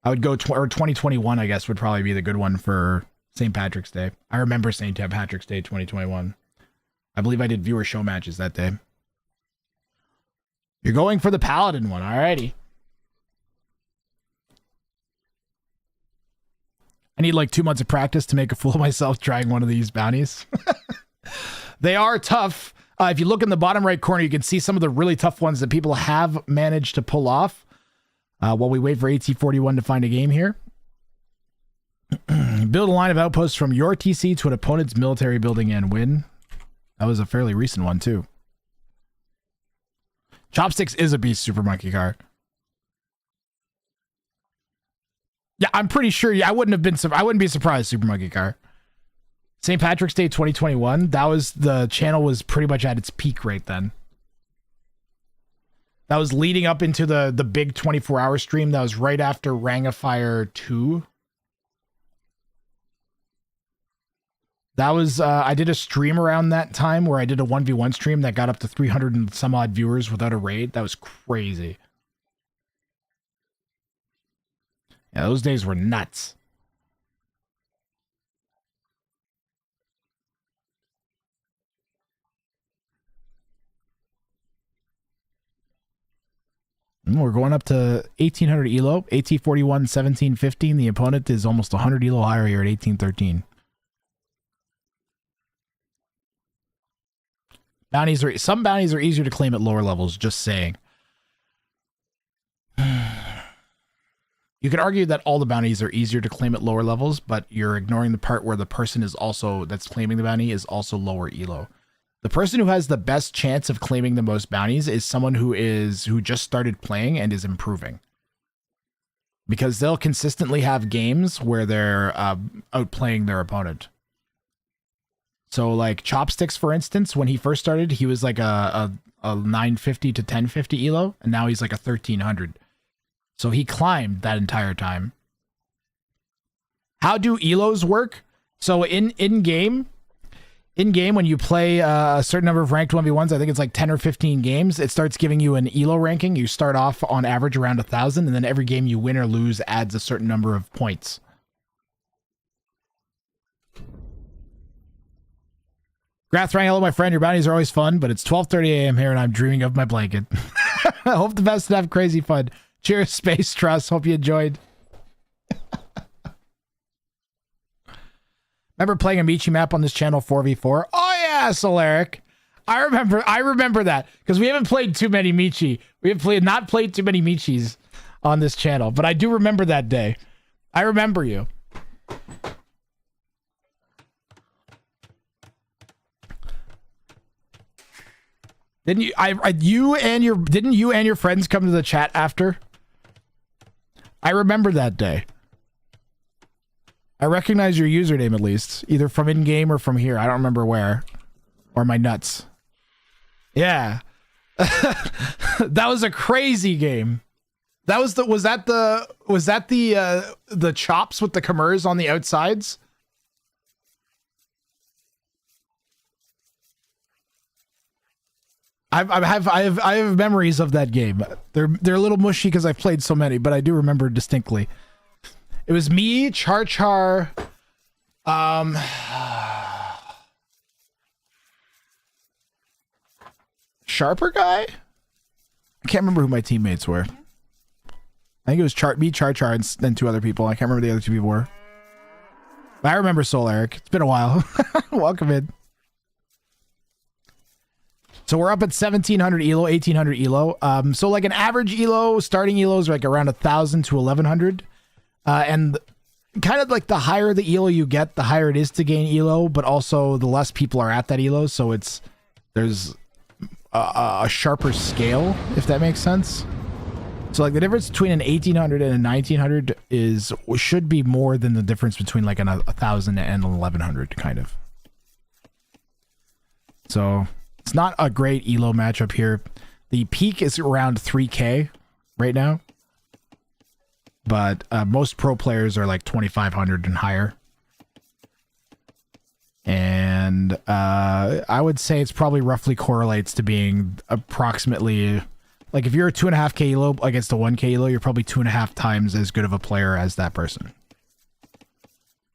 [SPEAKER 3] I would go, or 2021, I guess, would probably be the good one for St. Patrick's Day. I remember St. Patrick's Day 2021. I believe I did viewer show matches that day. You're going for the paladin one. Alrighty. I need like 2 months of practice to make a fool of myself trying one of these bounties. They are tough. If you look in the bottom right corner, you can see some of the really tough ones that people have managed to pull off. While we wait for AT41 to find a game here. Build a line of outposts from your TC to an opponent's military building and win. That was a fairly recent one too. Chopsticks is a beast super monkey car. Yeah, I'm pretty sure. I wouldn't be surprised. Super monkey car. St. Patrick's Day 2021. That was the channel was pretty much at its peak right then. That was leading up into the big 24-hour stream. That was right after Rang of Fire 2. That was, I did a stream around that time where I did a 1v1 stream that got up to 300 and some odd viewers without a raid. That was crazy. Yeah, those days were nuts. We're going up to 1800 elo. AT41, 1715. The opponent is almost 100 elo higher here at 1813. Some bounties are easier to claim at lower levels, just saying. You could argue that all the bounties are easier to claim at lower levels, but you're ignoring the part where the person is also that's claiming the bounty is also lower elo. The person who has the best chance of claiming the most bounties is someone who just started playing and is improving. Because they'll consistently have games where they're outplaying their opponent. So like Chopsticks, for instance, when he first started, he was like a 950 to 1050 elo, and now he's like a 1300. So he climbed that entire time. How do elos work? So in game, when you play a certain number of ranked 1v1s, I think it's like 10 or 15 games, it starts giving you an elo ranking. You start off on average around 1,000, and then every game you win or lose adds a certain number of points. Grathrank, hello, my friend. Your bounties are always fun, but it's 12:30 a.m. here, and I'm dreaming of my blanket. I hope the best and have crazy fun. Cheers, Space Trust. Hope you enjoyed. Remember playing a Michi map on this channel 4v4? Oh yeah, Solaric. I remember that because we haven't played too many Michi. We have not played too many Michis on this channel, but I do remember that day. I remember you. Didn't you didn't you and your friends come to the chat after? I remember that day. I recognize your username at least, either from in-game or from here. I don't remember where. Or my nuts. Yeah. That was a crazy game. That was that the chops with the Khmers on the outsides? I have memories of that game. They're a little mushy because I've played so many, but I do remember distinctly. It was me, Char, Sharper guy? I can't remember who my teammates were. I think it was me, Char, and then 2 other people. I can't remember the other 2 people were. But I remember Soul Eric. It's been a while. Welcome in. So we're up at 1700 elo, 1800 elo. So like an average elo, starting elos are like around 1,000 to 1,100. And kind of like the higher the elo you get, the higher it is to gain elo, but also the less people are at that elo. So there's a sharper scale, if that makes sense. So like the difference between an 1800 and a 1900 should be more than the difference between like 1,000 and 1,100 kind of. So it's not a great elo matchup here. The peak is around 3K right now. But most pro players are like 2,500 and higher. And I would say it's probably roughly correlates to being approximately... Like if you're a 2.5K elo against a 1K elo, you're probably 2.5 times as good of a player as that person.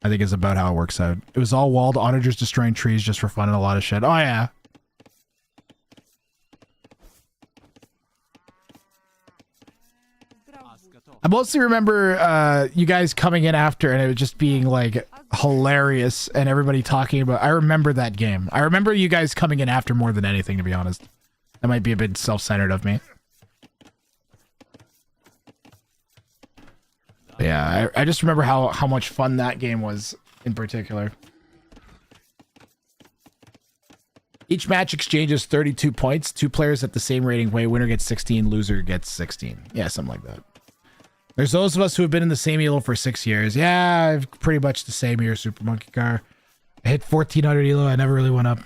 [SPEAKER 3] I think is about how it works out. It was all walled, onagers destroying trees just for fun and a lot of shit. Oh yeah. I mostly remember you guys coming in after and it was just being like hilarious and everybody talking about. I remember that game. I remember you guys coming in after more than anything, to be honest. That might be a bit self-centered of me. But yeah, I just remember how much fun that game was in particular. Each match exchanges 32 points. 2 players at the same rating weight. Winner gets 16, loser gets 16. Yeah, something like that. There's those of us who have been in the same elo for 6 years. Yeah, I've pretty much the same year, Super Monkey Car. I hit 1400 elo. I never really went up.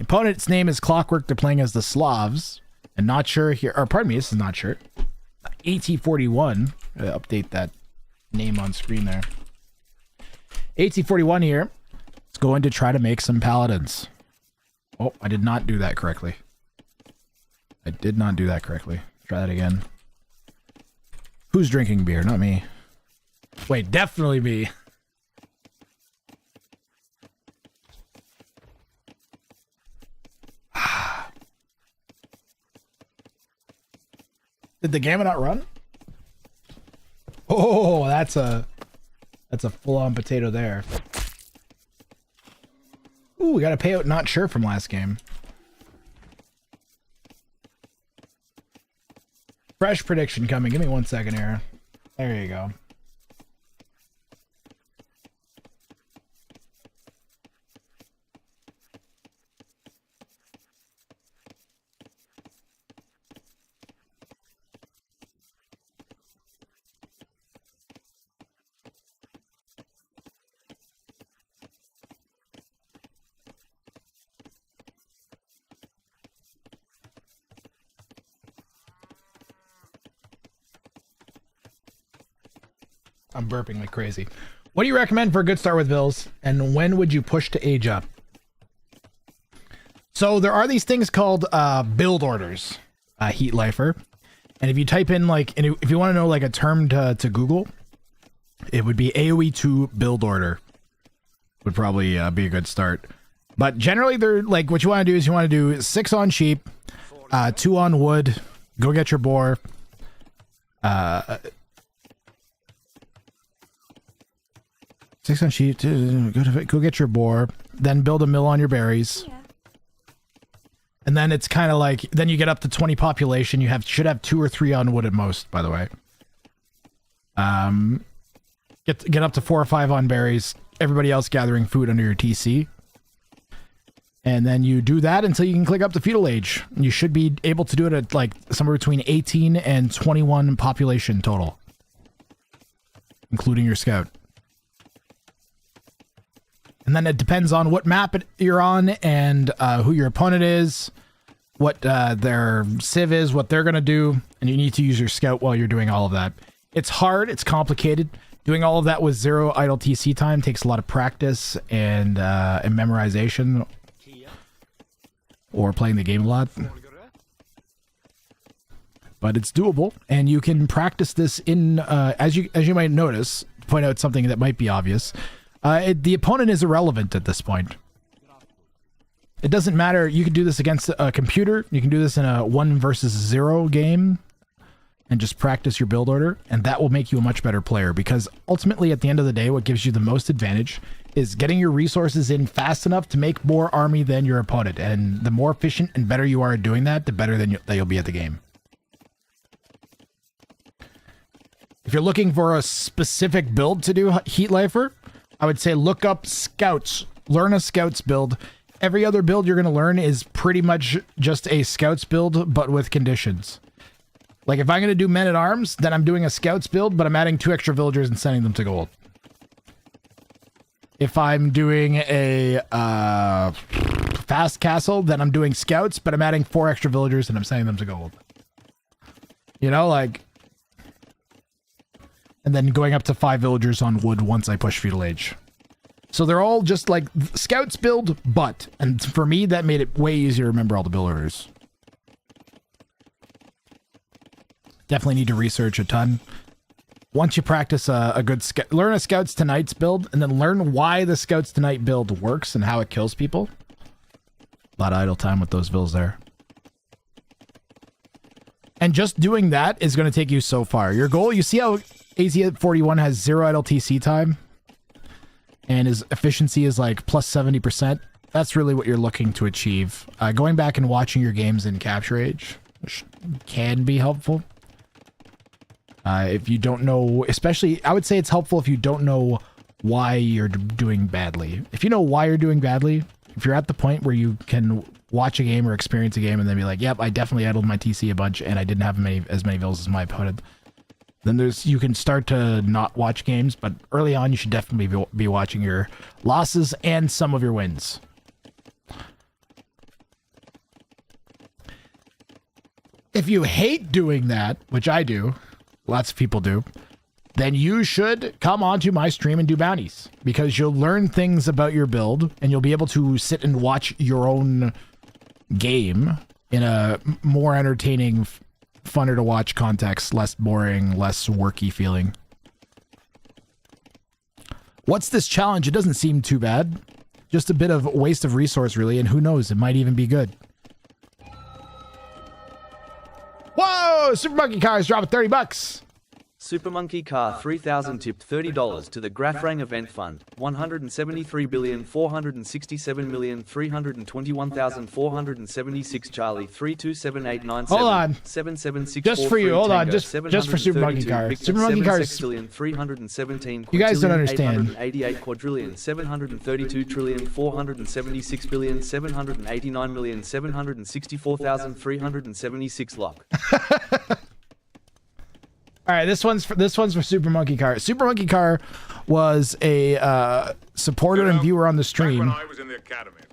[SPEAKER 3] Opponent's name is Clockwork. They're playing as the Slavs. And not sure here. Or pardon me, this is not sure. AT41. Update that name on screen there. AT41 here. It's going to try to make some paladins. Oh, I did not do that correctly. I did not do that correctly. Try that again. Who's drinking beer? Not me. Wait, definitely me. Did the gamma not run? Oh, that's a full-on potato there. Ooh, we got a payout not sure from last game. Fresh prediction coming. Give me 1 second here. There you go. I'm burping like crazy. What do you recommend for a good start with Bills? And when would you push to age up? So there are these things called build orders, Heat Lifer. And if you type in like, and if you want to know like a term to Google, it would be AoE 2 build order. Would probably be a good start. But generally they're like, what you want to do is you want to do 6 on sheep, 2 on wood, go get your boar, 6 on sheep, go get your boar, then build a mill on your berries.
[SPEAKER 4] Yeah.
[SPEAKER 3] And then it's kind of like, then you get up to 20 population. You should have 2 or 3 on wood at most, by the way. Get up to 4 or 5 on berries. Everybody else gathering food under your TC. And then you do that until you can click up to feudal age. You should be able to do it at like somewhere between 18 and 21 population total, including your scout. And then it depends on what map you're on and who your opponent is, what their civ is, what they're going to do, and you need to use your scout while you're doing all of that. It's hard, it's complicated. Doing all of that with 0 idle TC time takes a lot of practice and memorization, or playing the game a lot. But it's doable, and you can practice this in, as you might notice, point out something that might be obvious. The opponent is irrelevant at this point. It doesn't matter. You can do this against a computer. You can do this in a 1 versus 0 game and just practice your build order, and that will make you a much better player, because ultimately at the end of the day, what gives you the most advantage is getting your resources in fast enough to make more army than your opponent. And the more efficient and better you are at doing that, the better that you'll be at the game. If you're looking for a specific build to do Heat Lifer, I would say look up scouts. Learn a scouts build. Every other build you're going to learn is pretty much just a scouts build, but with conditions. Like if I'm going to do men at arms, then I'm doing a scouts build, but I'm adding 2 extra villagers and sending them to gold. If I'm doing a fast castle, then I'm doing scouts, but I'm adding 4 extra villagers and I'm sending them to gold. You know, like... And then going up to 5 villagers on wood once I push feudal age. So they're all just like scouts build, but. And for me, that made it way easier to remember all the build orders. Definitely need to research a ton. Once you practice a good learn a Scouts Tonight's build, and then learn why the Scouts Tonight build works and how it kills people. A lot of idle time with those builds there. And just doing that is going to take you so far. Your goal, you see how AZ41 has 0 LTC time? And his efficiency is like plus 70%. That's really what you're looking to achieve. Going back and watching your games in Capture Age can be helpful. If you don't know, especially, I would say it's helpful if you don't know why you're doing badly. If you know why you're doing badly, if you're at the point where you can watch a game or experience a game and then be like, yep, I definitely idled my TC a bunch and I didn't have as many vills as my opponent, then you can start to not watch games, but early on you should definitely be watching your losses and some of your wins. If you hate doing that, which I do, lots of people do, then you should come onto my stream and do bounties, because you'll learn things about your build and you'll be able to sit and watch your own game in a more entertaining, funner to watch context, less boring, less worky feeling. What's this challenge? It doesn't seem too bad. Just a bit of waste of resource, really, and who knows, it might even be good. Whoa! Super Monkey Car is dropping 30 bucks.
[SPEAKER 5] Super Monkey Car 3000 tipped $30 to the Grafrang Event Fund. 173,467,321,476 Charlie 327,897.
[SPEAKER 3] Hold on.
[SPEAKER 5] 776.
[SPEAKER 3] Just for you. Hold on. Just for Super Monkey Car. Super Monkey Car is...
[SPEAKER 5] 317.
[SPEAKER 3] You guys don't understand.
[SPEAKER 5] 888 quadrillion 732 trillion 476 billion 789 million 764,376 lock.
[SPEAKER 3] All right, this one's for Super Monkey Car. Super Monkey Car was a supporter and viewer on the stream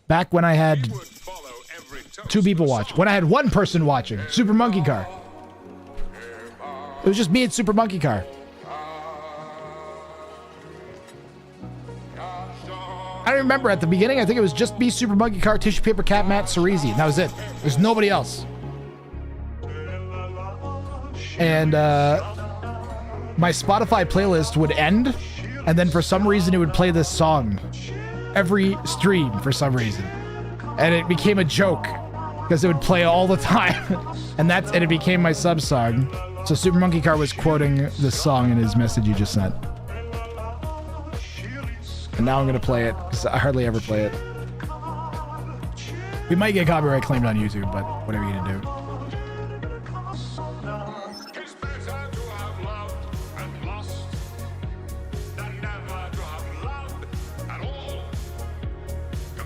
[SPEAKER 3] back when I had 2 people watch. When I had 1 person watching, Super Monkey Car. It was just me and Super Monkey Car. I don't remember at the beginning. I think it was just me, Super Monkey Car, Tissue Paper Cat, Matt, Cerezi, and that was it. There's nobody else. And my Spotify playlist would end, and then for some reason it would play this song every stream for some reason, and it became a joke because it would play all the time, and it became my sub song. So Super Monkey Car was quoting this song in his message he just sent, and now I'm gonna play it because I hardly ever play it. We might get copyright claimed on YouTube, but whatever you gonna do.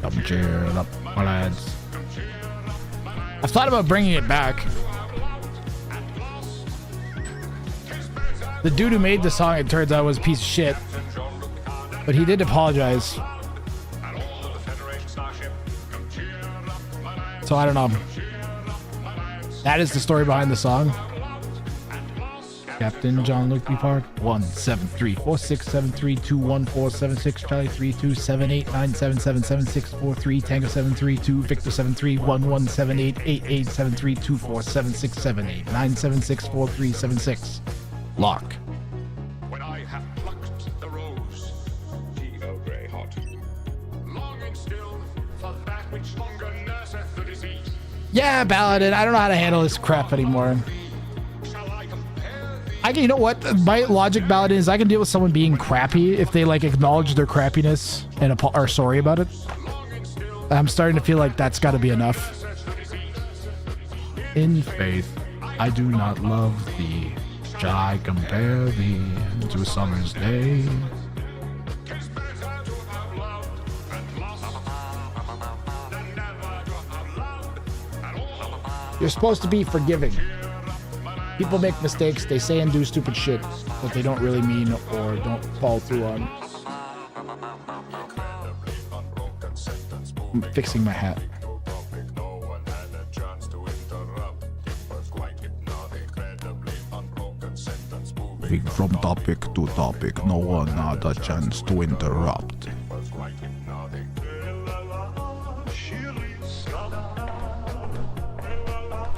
[SPEAKER 3] Come cheer it up, my lads. I've thought about bringing it back. The dude who made the song, it turns out, was a piece of shit. But he did apologize. So I don't know. That is the story behind the song. Captain John Luke B. Park 17346732147 Charlie 327897777643 Tango 732 Victor 731178887324767897643776 Lock.
[SPEAKER 8] When I have plucked the rose, fever grey hot, longing still for that which longer nurseth the disease.
[SPEAKER 3] Yeah, Paladin, I don't know how to handle this crap anymore. You know what? My logic, Paladin, is I can deal with someone being crappy if they like acknowledge their crappiness and are sorry about it. I'm starting to feel like that's got to be enough. In faith, I do not love thee. Shall I compare thee to a summer's day? You're supposed to be forgiving. People make mistakes, they say and do stupid shit that they don't really mean or don't follow through on. I'm fixing my hat. Moving from topic to topic, no one had a chance to interrupt.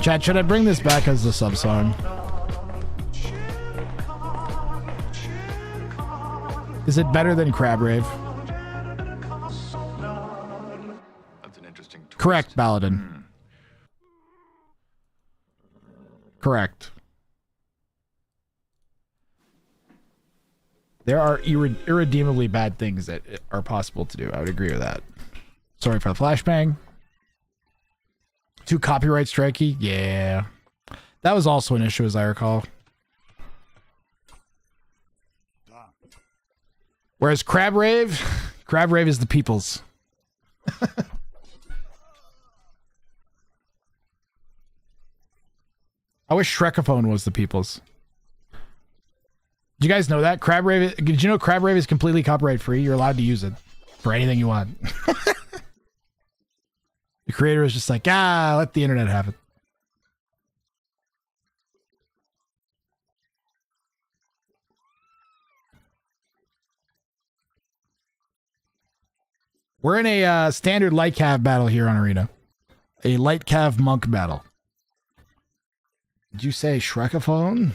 [SPEAKER 3] Chat, should I bring this back as the sub song? Is it better than Crab Rave? That's an interesting twist. Correct, Paladin. Correct. There are irredeemably bad things that are possible to do. I would agree with that. Sorry for the flashbang. Too copyright strikey? Yeah. That was also an issue, as I recall. Whereas Crab Rave is the people's. I wish Shrekaphone was the people's. Did you guys know that? Did you know Crab Rave is completely copyright free? You're allowed to use it for anything you want. The creator is just like, let the internet have it. We're in a standard light cav battle here on Arena. A light cav monk battle. Did you say Shrekaphone?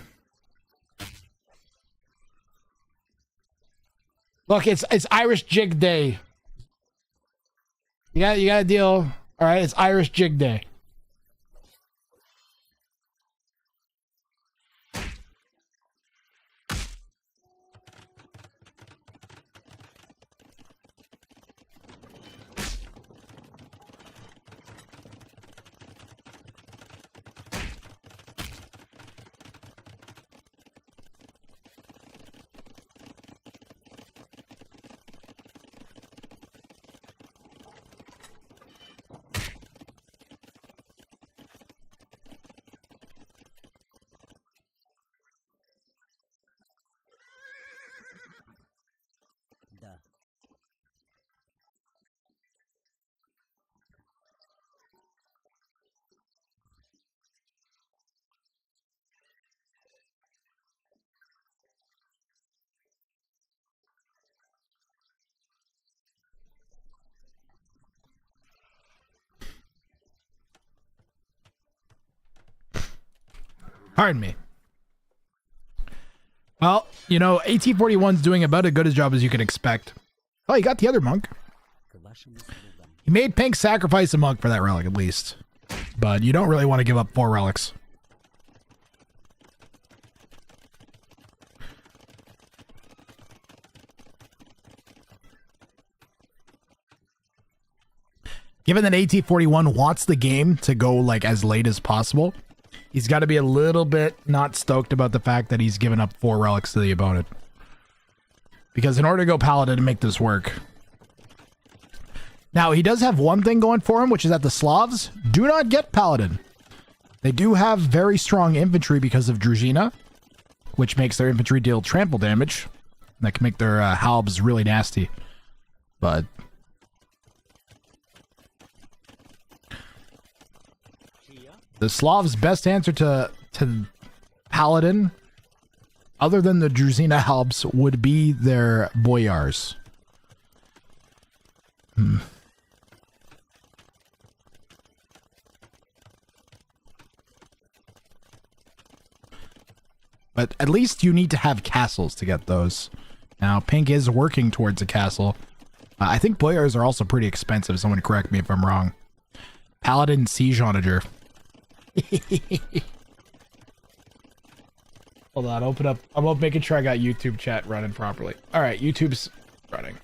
[SPEAKER 3] Look, it's Irish Jig Day. You got a deal. All right, it's Irish Jig Day. Pardon me. Well, you know, AT-41's doing about as good a job as you could expect. Oh, you got the other monk. He made Pink sacrifice a monk for that relic, at least. But you don't really want to give up 4 relics. Given that AT-41 wants the game to go, like, as late as possible, he's got to be a little bit not stoked about the fact that he's given up 4 relics to the opponent. Because in order to go Paladin to make this work... Now, he does have one thing going for him, which is that the Slavs do not get Paladin. They do have very strong infantry because of Druzhina, which makes their infantry deal trample damage. That can make their halbs really nasty. But... the Slavs' best answer to Paladin, other than the Druzhina halbs, would be their boyars. But at least you need to have castles to get those. Now, Pink is working towards a castle. I think boyars are also pretty expensive. Someone correct me if I'm wrong. Paladin Siege Onager. Hold on, open up. I'm making sure I got YouTube chat running properly. All right, YouTube's running.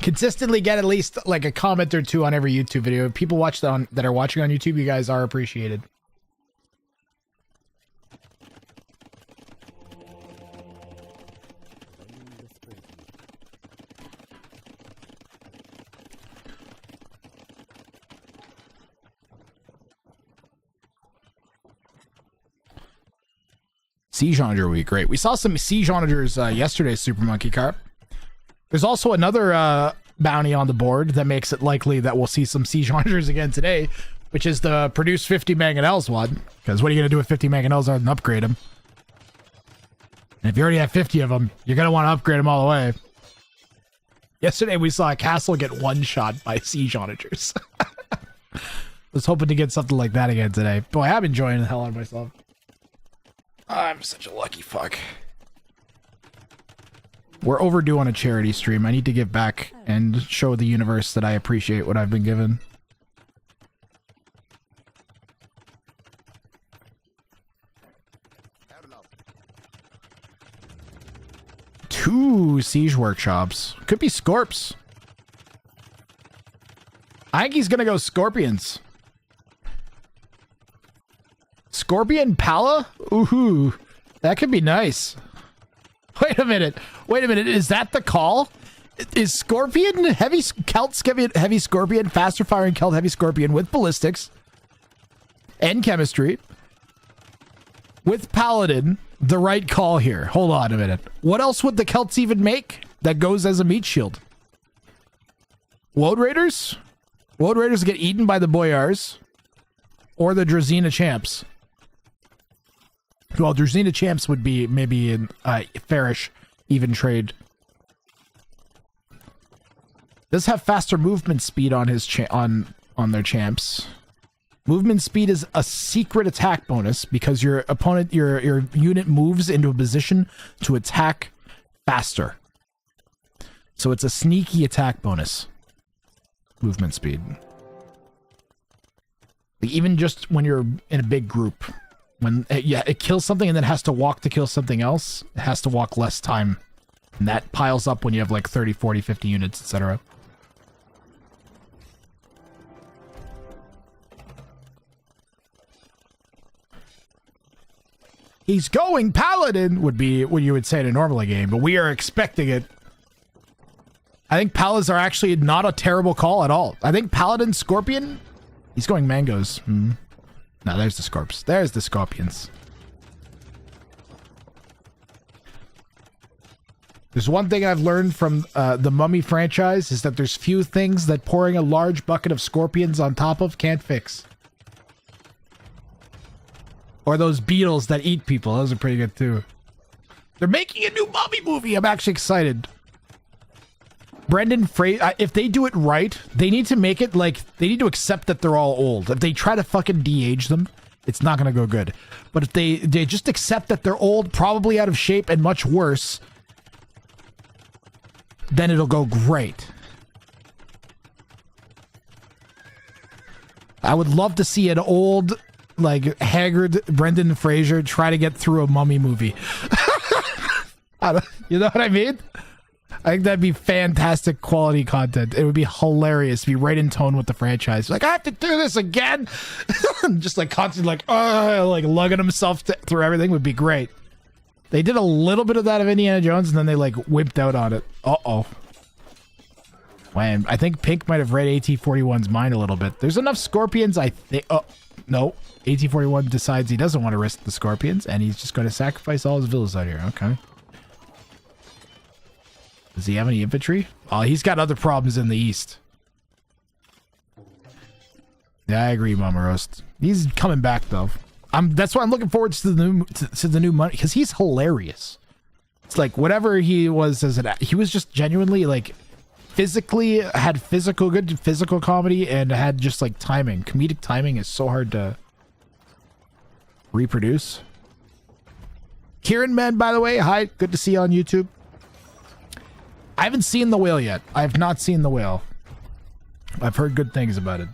[SPEAKER 3] Consistently get at least like a comment or 2 on every YouTube video. If people watch that are watching on YouTube, you guys are appreciated. Siege Onager would be great. We saw some Siege Onagers yesterday's Super Monkey Carp. There's also another bounty on the board that makes it likely that we'll see some Siege Onagers again today, which is the produce 50 mangonels one. Because what are you going to do with 50 mangonels other than upgrade them? And if you already have 50 of them, you're going to want to upgrade them all the way. Yesterday we saw a castle get one-shot by Siege Onagers. Was hoping to get something like that again today. Boy, I'm enjoying the hell out of myself. I'm such a lucky fuck. We're overdue on a charity stream. I need to give back and show the universe that I appreciate what I've been given. 2 siege workshops. Could be Scorps. I think he's gonna go Scorpions. Scorpion Pala? Ooh, that could be nice. Wait a minute. Is that the call? Is Scorpion heavy heavy Scorpion, faster firing Celt heavy Scorpion with ballistics and chemistry with Paladin the right call here? Hold on a minute. What else would the Celts even make that goes as a meat shield? Woad Raiders? Woad Raiders get eaten by the Boyars or the Drazina Champs. Well, Drazina Champs would be maybe in fairish even trade. Does have faster movement speed on his on their champs. Movement speed is a secret attack bonus because your opponent, your unit moves into a position to attack faster. So it's a sneaky attack bonus. Movement speed. Like even just when you're in a big group, when it kills something and then has to walk to kill something else, it has to walk less time. And that piles up when you have like 30, 40, 50 units, etc. He's going Paladin would be what you would say in a normal game, but we are expecting it. I think Palas are actually not a terrible call at all. I think Paladin Scorpion, he's going Mangoes. No, there's the Scorps. There's the Scorpions. There's one thing I've learned from the Mummy franchise is that there's few things that pouring a large bucket of Scorpions on top of can't fix. Or those beetles that eat people. Those are pretty good too. They're making a new Mummy movie. I'm actually excited. Brendan Fraser, if they do it right, they need to make it like, they need to accept that they're all old. If they try to fucking de-age them, it's not going to go good. But if they just accept that they're old, probably out of shape, and much worse, then it'll go great. I would love to see an old, like, haggard Brendan Fraser try to get through a Mummy movie. You know what I mean? I think that'd be fantastic quality content. It would be hilarious. Be right in tone with the franchise. Like, I have to do this again. Just like constantly like lugging himself through everything would be great. They did a little bit of that of Indiana Jones and then they like wimped out on it. Uh-oh. Man, I think Pink might have read AT-41's mind a little bit. There's enough Scorpions, I think. Oh, no. AT-41 decides he doesn't want to risk the Scorpions and he's just going to sacrifice all his villas out here. Okay. Does he have any infantry? Oh, he's got other problems in the east. Yeah, I agree, Mama Roast. He's coming back though. That's why I'm looking forward to the new money because he's hilarious. It's like whatever he was as he was just genuinely like physically had good physical comedy and had just like timing. Comedic timing is so hard to reproduce. Kieran Man, by the way, hi, good to see you on YouTube. I haven't seen The Whale yet. I have not seen The Whale. I've heard good things about it.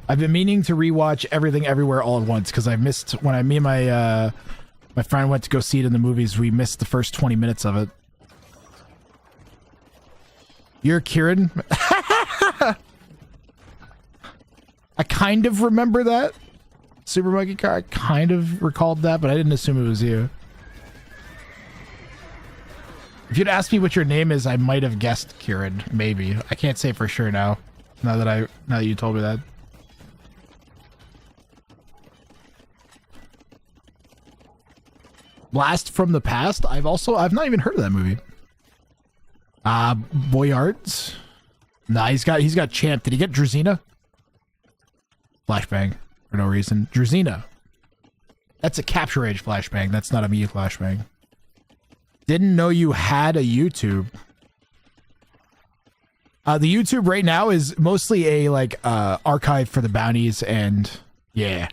[SPEAKER 3] I've been meaning to rewatch Everything Everywhere All at Once because I missed when me and my friend went to go see it in the movies. We missed the first 20 minutes of it. You're Kieran? I kind of remember that. Super Monkey Car. I kind of recalled that, but I didn't assume it was you. If you'd asked me what your name is, I might have guessed Kieran. Maybe. I can't say for sure now. Now that you told me that. Blast from the Past? I've not even heard of that movie. Boyards? Nah, he's got Champ. Did he get Drazina? Flashbang. For no reason. Drazina. That's a Capture Age flashbang. That's not a me flashbang. Didn't know you had a YouTube. The YouTube right now is mostly a like archive for the bounties and yeah.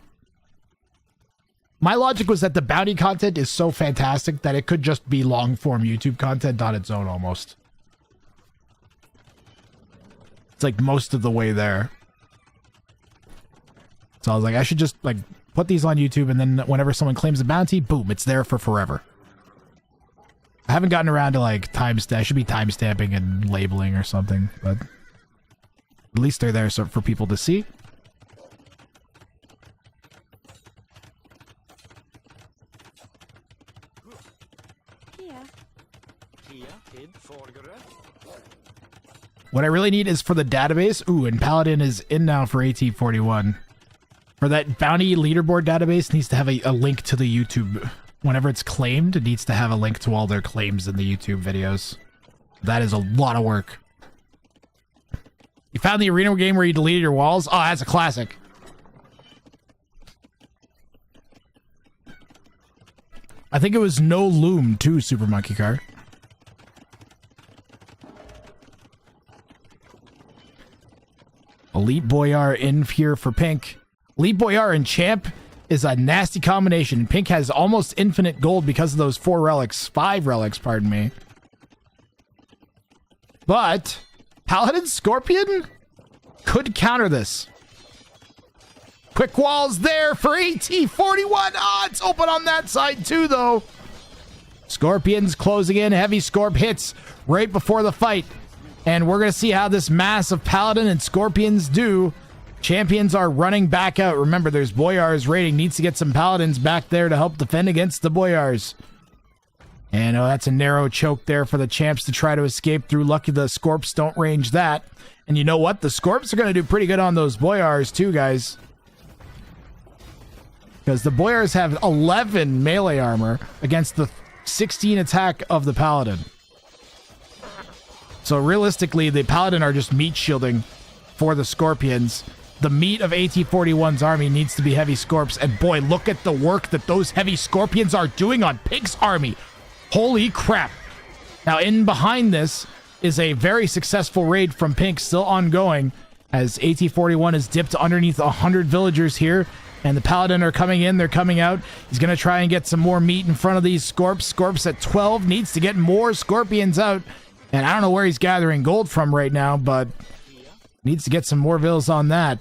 [SPEAKER 3] My logic was that the bounty content is so fantastic that it could just be long form YouTube content on its own almost. It's like most of the way there. So I was like, I should just like put these on YouTube, and then whenever someone claims a bounty, boom, it's there for forever. I haven't gotten around to like timestamp. I should be timestamping and labeling or something, but at least they're there so for people to see. What I really need is for the database. Ooh, and Paladin is in now for AT41. For that bounty leaderboard database, needs to have a link to the YouTube. Whenever it's claimed, it needs to have a link to all their claims in the YouTube videos. That is a lot of work. You found the arena game where you deleted your walls? Oh, that's a classic. I think it was no loom too, Super Monkey Car. Elite Boyar in here for Pink. Elite Boyar and Champ is a nasty combination. Pink has almost infinite gold because of those 4 relics. 5 relics, pardon me. But Paladin Scorpion could counter this. Quick walls there for AT41. Ah, it's open on that side too, though. Scorpions closing in. Heavy Scorp hits right before the fight. And we're going to see how this mass of Paladin and Scorpions do. Champions are running back out. Remember, there's Boyars raiding. Needs to get some Paladins back there to help defend against the Boyars. And oh, that's a narrow choke there for the Champs to try to escape through. Lucky the Scorps don't range that. And you know what? The Scorps are going to do pretty good on those Boyars too, guys. Because the Boyars have 11 melee armor against the 16 attack of the Paladin. So realistically, the Paladin are just meat shielding for the Scorpions. The meat of AT41's army needs to be heavy Scorps. And boy, look at the work that those heavy Scorpions are doing on Pink's army. Holy crap. Now, in behind this is a very successful raid from Pink, still ongoing, as AT41 is dipped underneath 100 villagers here. And the Paladin are coming in, they're coming out. He's going to try and get some more meat in front of these Scorps. Scorps at 12 needs to get more Scorpions out. And I don't know where he's gathering gold from right now, but needs to get some more vills on that.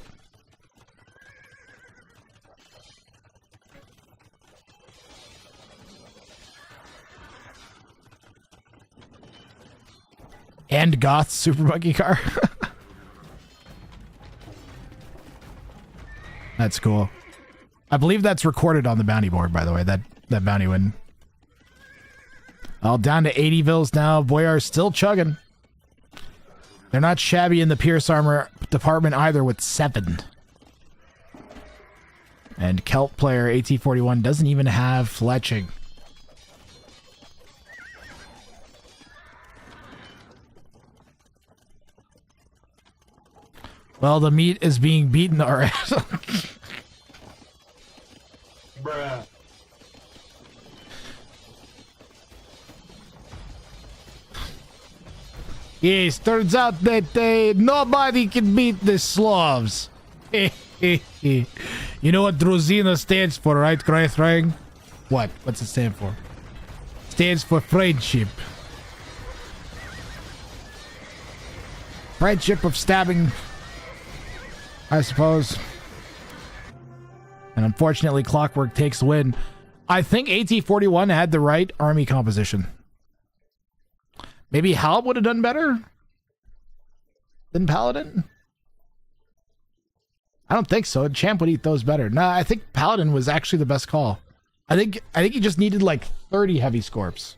[SPEAKER 3] And Goth Super Monkey Car. That's cool. I believe that's recorded on the bounty board, by the way, that bounty win. All down to 80 vills now. Boyar's still chugging. They're not shabby in the Pierce Armor department either with 7. And Celt player AT41 doesn't even have fletching. Well, the meat is being beaten already. Bruh. Yes, turns out that nobody can beat the Slavs. You know what Druzina stands for, right, Greifrang? What? What's it stand for? Stands for friendship. Friendship of stabbing, I suppose. And unfortunately, Clockwork takes the win. I think AT41 had the right army composition. Maybe Halb would have done better than Paladin? I don't think so. Champ would eat those better. Nah, I think Paladin was actually the best call. I think he just needed like 30 heavy Scorps.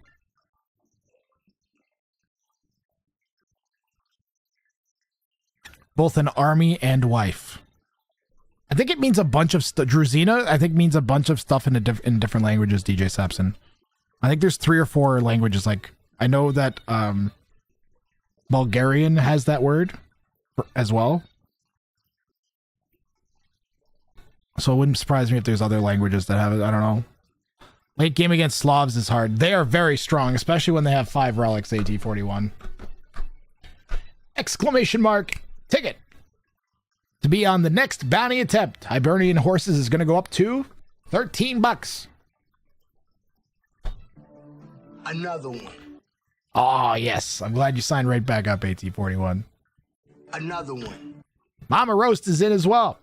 [SPEAKER 3] Both an army and wife. I think it means a bunch of stuff. Druzina, I think, means a bunch of stuff in different languages, DJ Sapson. I think there's 3 or 4 languages. Like, I know that Bulgarian has that word as well. So it wouldn't surprise me if there's other languages that have it. I don't know. Late game against Slavs is hard. They are very strong, especially when they have 5 relics, AT41. Exclamation mark. Ticket. To be on the next bounty attempt, Hibernian Horses is going to go up to $13.
[SPEAKER 7] Another one.
[SPEAKER 3] Oh, yes. I'm glad you signed right back up, AT41.
[SPEAKER 7] Another one.
[SPEAKER 3] Mama Roast is in as well.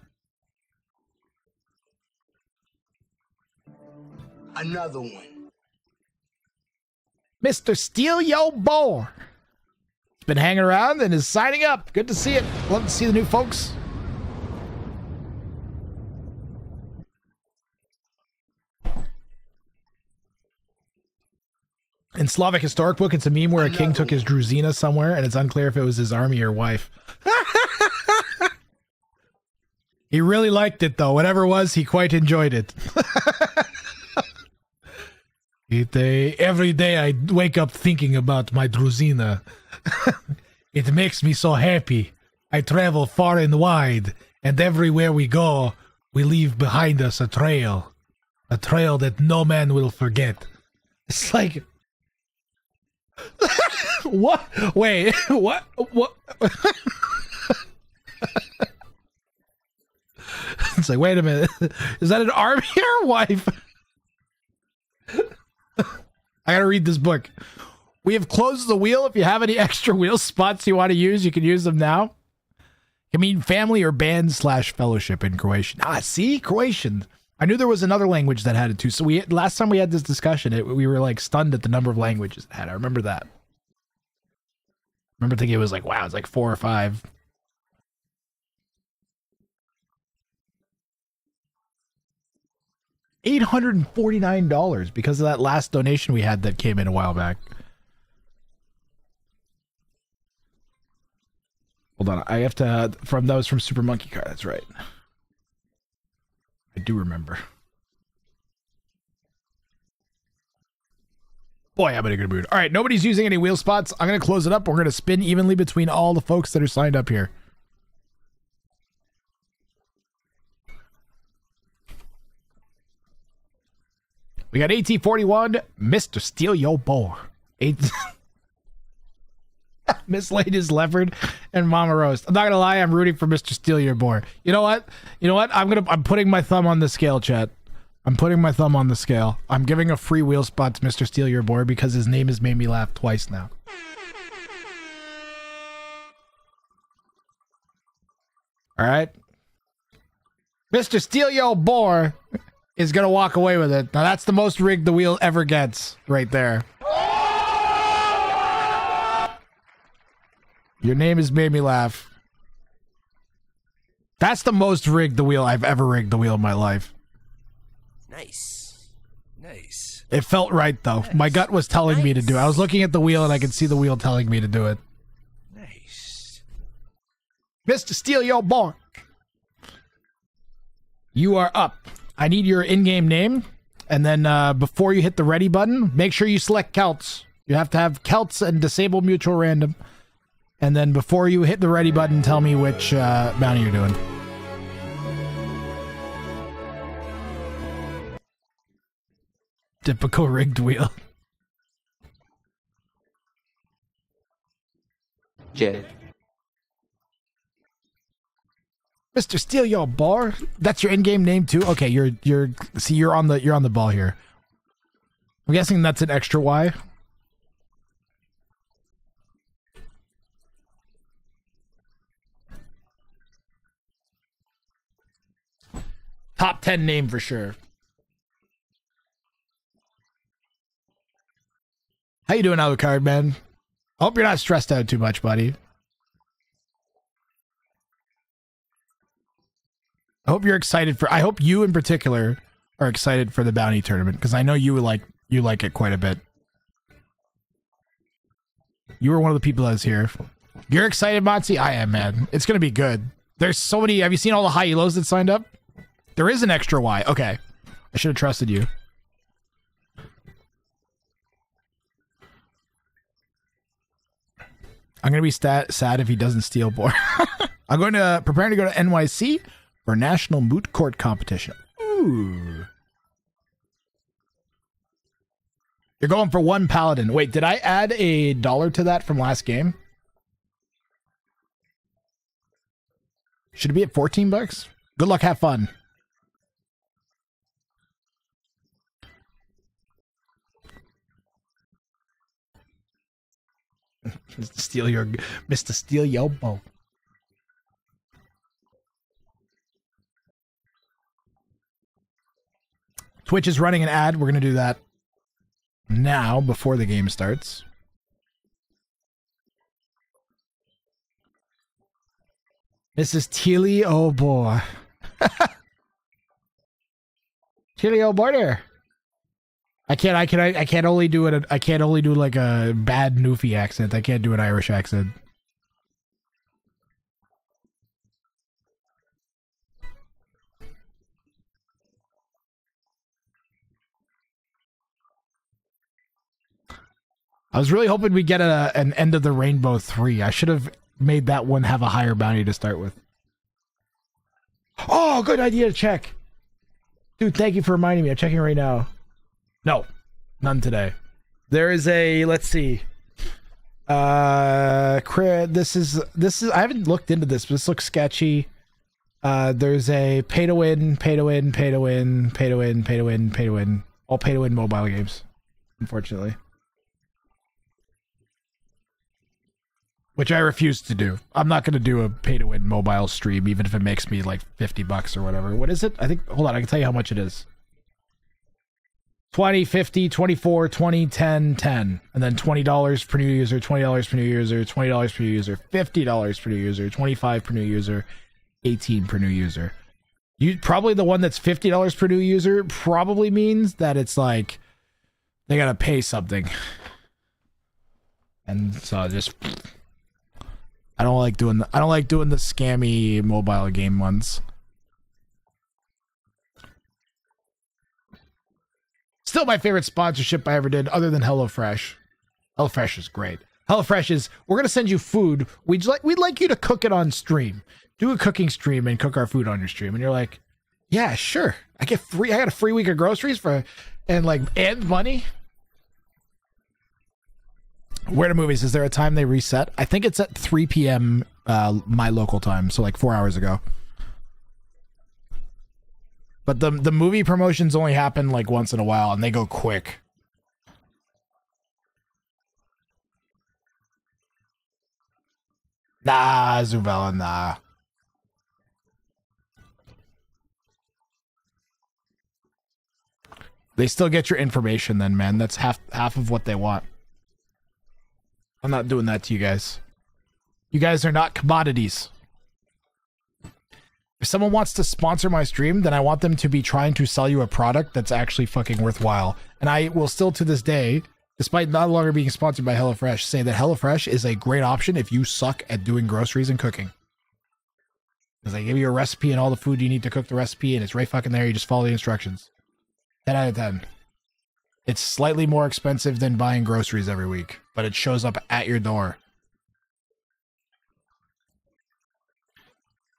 [SPEAKER 7] Another one.
[SPEAKER 3] Mr. Steal Yo Boar. He's been hanging around and is signing up. Good to see it. Love to see the new folks. In Slavic historic book, it's a meme where a king took his druzina somewhere, and it's unclear if it was his army or wife. He really liked it, though. Whatever it was, he quite enjoyed it. Every day I wake up thinking about my druzina. It makes me so happy. I travel far and wide, and everywhere we go, we leave behind us a trail that no man will forget. It's like... What? Wait, what? It's like, wait a minute. Is that an army or wife? I gotta read this book. We have closed the wheel. If you have any extra wheel spots you want to use, you can use them now. I mean family or band / fellowship in Croatian. Ah, see? Croatian. I knew there was another language that had it too. So last time we had this discussion, we were like stunned at the number of languages it had. I remember that. I remember thinking it was like, wow, it's like 4 or 5. $849 because of that last donation we had that came in a while back. Hold on, I have to that was from Super Monkey Car. That's right. I do remember. Boy, I'm in a good mood. All right, nobody's using any wheel spots. I'm going to close it up. We're going to spin evenly between all the folks that are signed up here. We got AT41, Mr. Steal Yo Boar. Miss Lady's Leopard and Mama Roast. I'm not gonna lie, I'm rooting for Mr. Steal Your Boar. You know what? I'm putting my thumb on the scale, chat. I'm putting my thumb on the scale. I'm giving a free wheel spot to Mr. Steal Your Boar because his name has made me laugh twice now. Alright. Mr. Steal Yo Boar is gonna walk away with it. Now that's the most rigged the wheel ever gets right there. Your name has made me laugh. That's the most rigged the wheel I've ever rigged the wheel in my life.
[SPEAKER 11] Nice. Nice.
[SPEAKER 3] It felt right though. Nice. My gut was telling me to do it. I was looking at the wheel and I could see the wheel telling me to do it.
[SPEAKER 11] Nice.
[SPEAKER 3] Mr. Steal Yo Boar. You are up. I need your in-game name. And then before you hit the ready button, make sure you select Celts. You have to have Celts and disable mutual random. And then before you hit the ready button, tell me which bounty you're doing. Typical rigged wheel.
[SPEAKER 5] Jed.
[SPEAKER 3] Mr. Steal Your Boar. That's your in-game name too. Okay, you're on the ball here. I'm guessing that's an extra Y. Top 10 name for sure. How you doing, Alucard, man? I hope you're not stressed out too much, buddy. I hope you're excited for... I hope you in particular are excited for the bounty tournament, because I know you like it quite a bit. You were one of the people that was here. You're excited, Monty? I am, man. It's going to be good. There's so many... Have you seen all the high elos that signed up? There is an extra Y. Okay. I should have trusted you. I'm going to be sad if he doesn't steal Boar. I'm preparing to go to NYC for National Moot Court Competition. Ooh. You're going for 1 Paladin. Wait, did I add $1 to that from last game? Should it be at 14 bucks? Good luck, have fun. Mr. Steal Your Bow. Twitch is running an ad. We're going to do that now before the game starts. Mrs. Tilly, oh boy. Tilly, oh boy there. I can't only do it. I can't only do like a bad Newfie accent. I can't do an Irish accent. I was really hoping we'd get an End of the Rainbow 3. I should have made that one have a higher bounty to start with. Oh, good idea to check. Dude, thank you for reminding me. I'm checking right now. No, none today. There is a, let's see. This is I haven't looked into this, but this looks sketchy. There's a pay to win. All pay to win mobile games, unfortunately. Which I refuse to do. I'm not going to do a pay-to-win mobile stream, even if it makes me like $50 or whatever. What is it? I think, hold on, I can tell you how much it is. 20, 50, 24, 20, 10, 10. And then $20 per new user, $20 per new user, $20 per new user, $50 per new user, $25 per new user, $18 per new user. Probably the one that's $50 per new user probably means that it's like, they got to pay something. And so just... I don't like doing the scammy mobile game ones. Still my favorite sponsorship I ever did, other than HelloFresh. HelloFresh is great. HelloFresh is, we're gonna send you food. We'd like you to cook it on stream. Do a cooking stream and cook our food on your stream. And you're like, yeah, sure. I got a free week of groceries and money. Where to movies? Is there a time they reset? I think it's at 3 p.m. My local time, so like 4 hours ago. But the movie promotions only happen like once in a while, and they go quick. Nah, Zubella, nah. They still get your information then, man. That's half of what they want. I'm not doing that to you guys. You guys are not commodities. If someone wants to sponsor my stream, then I want them to be trying to sell you a product that's actually fucking worthwhile. And I will still to this day, despite no longer being sponsored by HelloFresh, say that HelloFresh is a great option if you suck at doing groceries and cooking. Because they give you a recipe and all the food you need to cook the recipe, and it's right fucking there. You just follow the instructions. 10 out of 10. It's slightly more expensive than buying groceries every week, but it shows up at your door.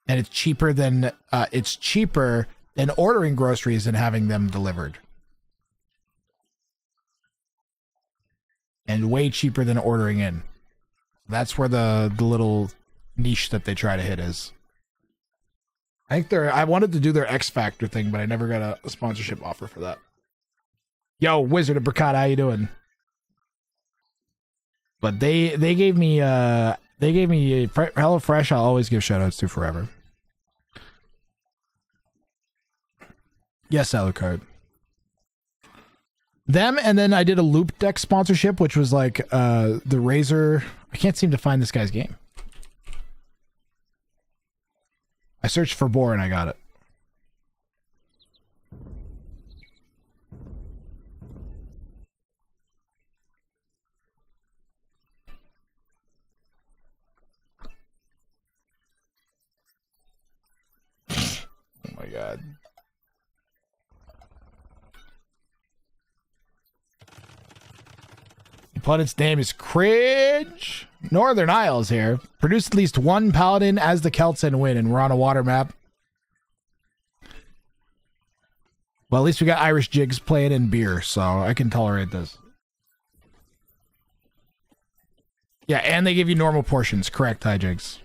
[SPEAKER 3] And it's cheaper than ordering groceries and having them delivered. And way cheaper than ordering in. That's where the little niche that they try to hit is. I wanted to do their X Factor thing, but I never got a sponsorship offer for that. Yo, Wizard of Bricata, how you doing? But they gave me HelloFresh. I'll always give shoutouts to forever. Yes, Alucard. Them, and then I did a Loop Deck sponsorship, which was like the Razer. I can't seem to find this guy's game. I searched for Boar and I got it. Oh my god. The opponent's name is Cringe. Northern Isles here. Produce at least one paladin as the Celts and win, and we're on a water map. Well, at least we got Irish jigs playing in beer, so I can tolerate this. Yeah, and they give you normal portions. Correct, High Jigs.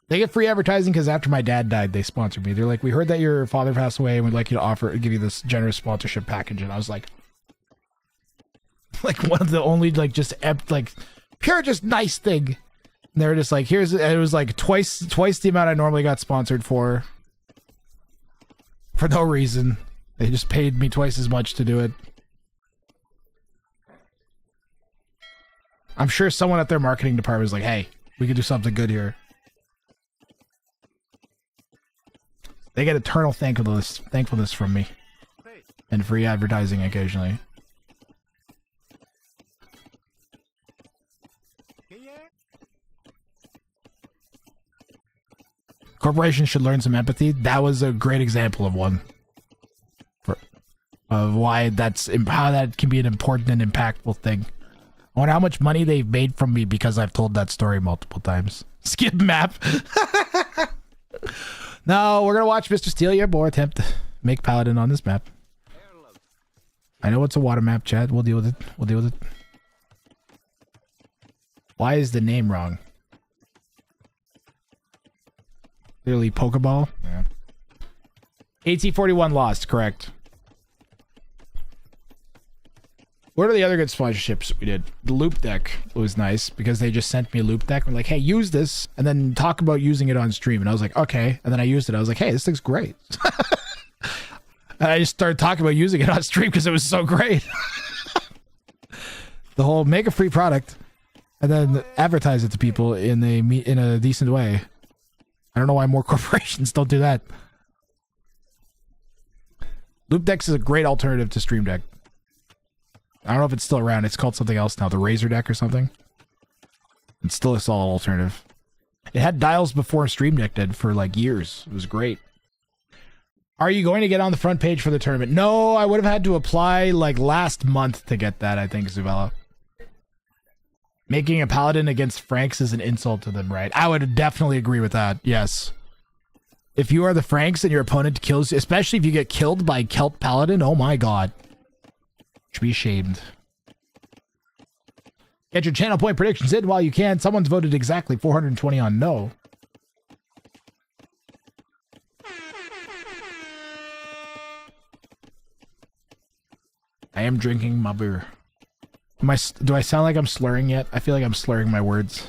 [SPEAKER 3] They get free advertising because after my dad died, they sponsored me. They're like, we heard that your father passed away and we'd like you to give you this generous sponsorship package. And I was like one of the only, pure, just nice thing. And they were just like, it was like twice the amount I normally got sponsored for no reason. They just paid me twice as much to do it. I'm sure someone at their marketing department is like, hey, we could do something good here. They get eternal thankfulness from me. And free advertising occasionally. Corporations should learn some empathy. That was a great example of one. Of why how that can be an important and impactful thing. I wonder how much money they've made from me because I've told that story multiple times. Skip map. No, we're gonna watch Mr. Steele your boy attempt to make Paladin on this map. I know it's a water map, Chad. We'll deal with it. We'll deal with it. Why is the name wrong? Clearly Pokeball. Yeah. AT41 lost, correct. What are the other good sponsorships we did? The loop deck was nice because they just sent me a loop deck. I'm like, hey, use this and then talk about using it on stream. And I was like, okay. And then I used it. I was like, hey, this thing's great. And I just started talking about using it on stream because it was so great. The whole make a free product and then advertise it to people in a decent way. I don't know why more corporations don't do that. Loop Decks is a great alternative to Stream Deck. I don't know if it's still around. It's called something else now, the Razor Deck or something. It's still a solid alternative. It had dials before Stream Deck did for like years. It was great. Are you going to get on the front page for the tournament? No, I would have had to apply like last month to get that, I think, Zuvella. Making a paladin against Franks is an insult to them, right? I would definitely agree with that, yes. If you are the Franks and your opponent kills you, especially if you get killed by Celt Paladin, oh my god. Should be ashamed. Get your channel point predictions in while you can. Someone's voted exactly 420 on no. I am drinking my beer. Do I sound like I'm slurring yet? I feel like I'm slurring my words.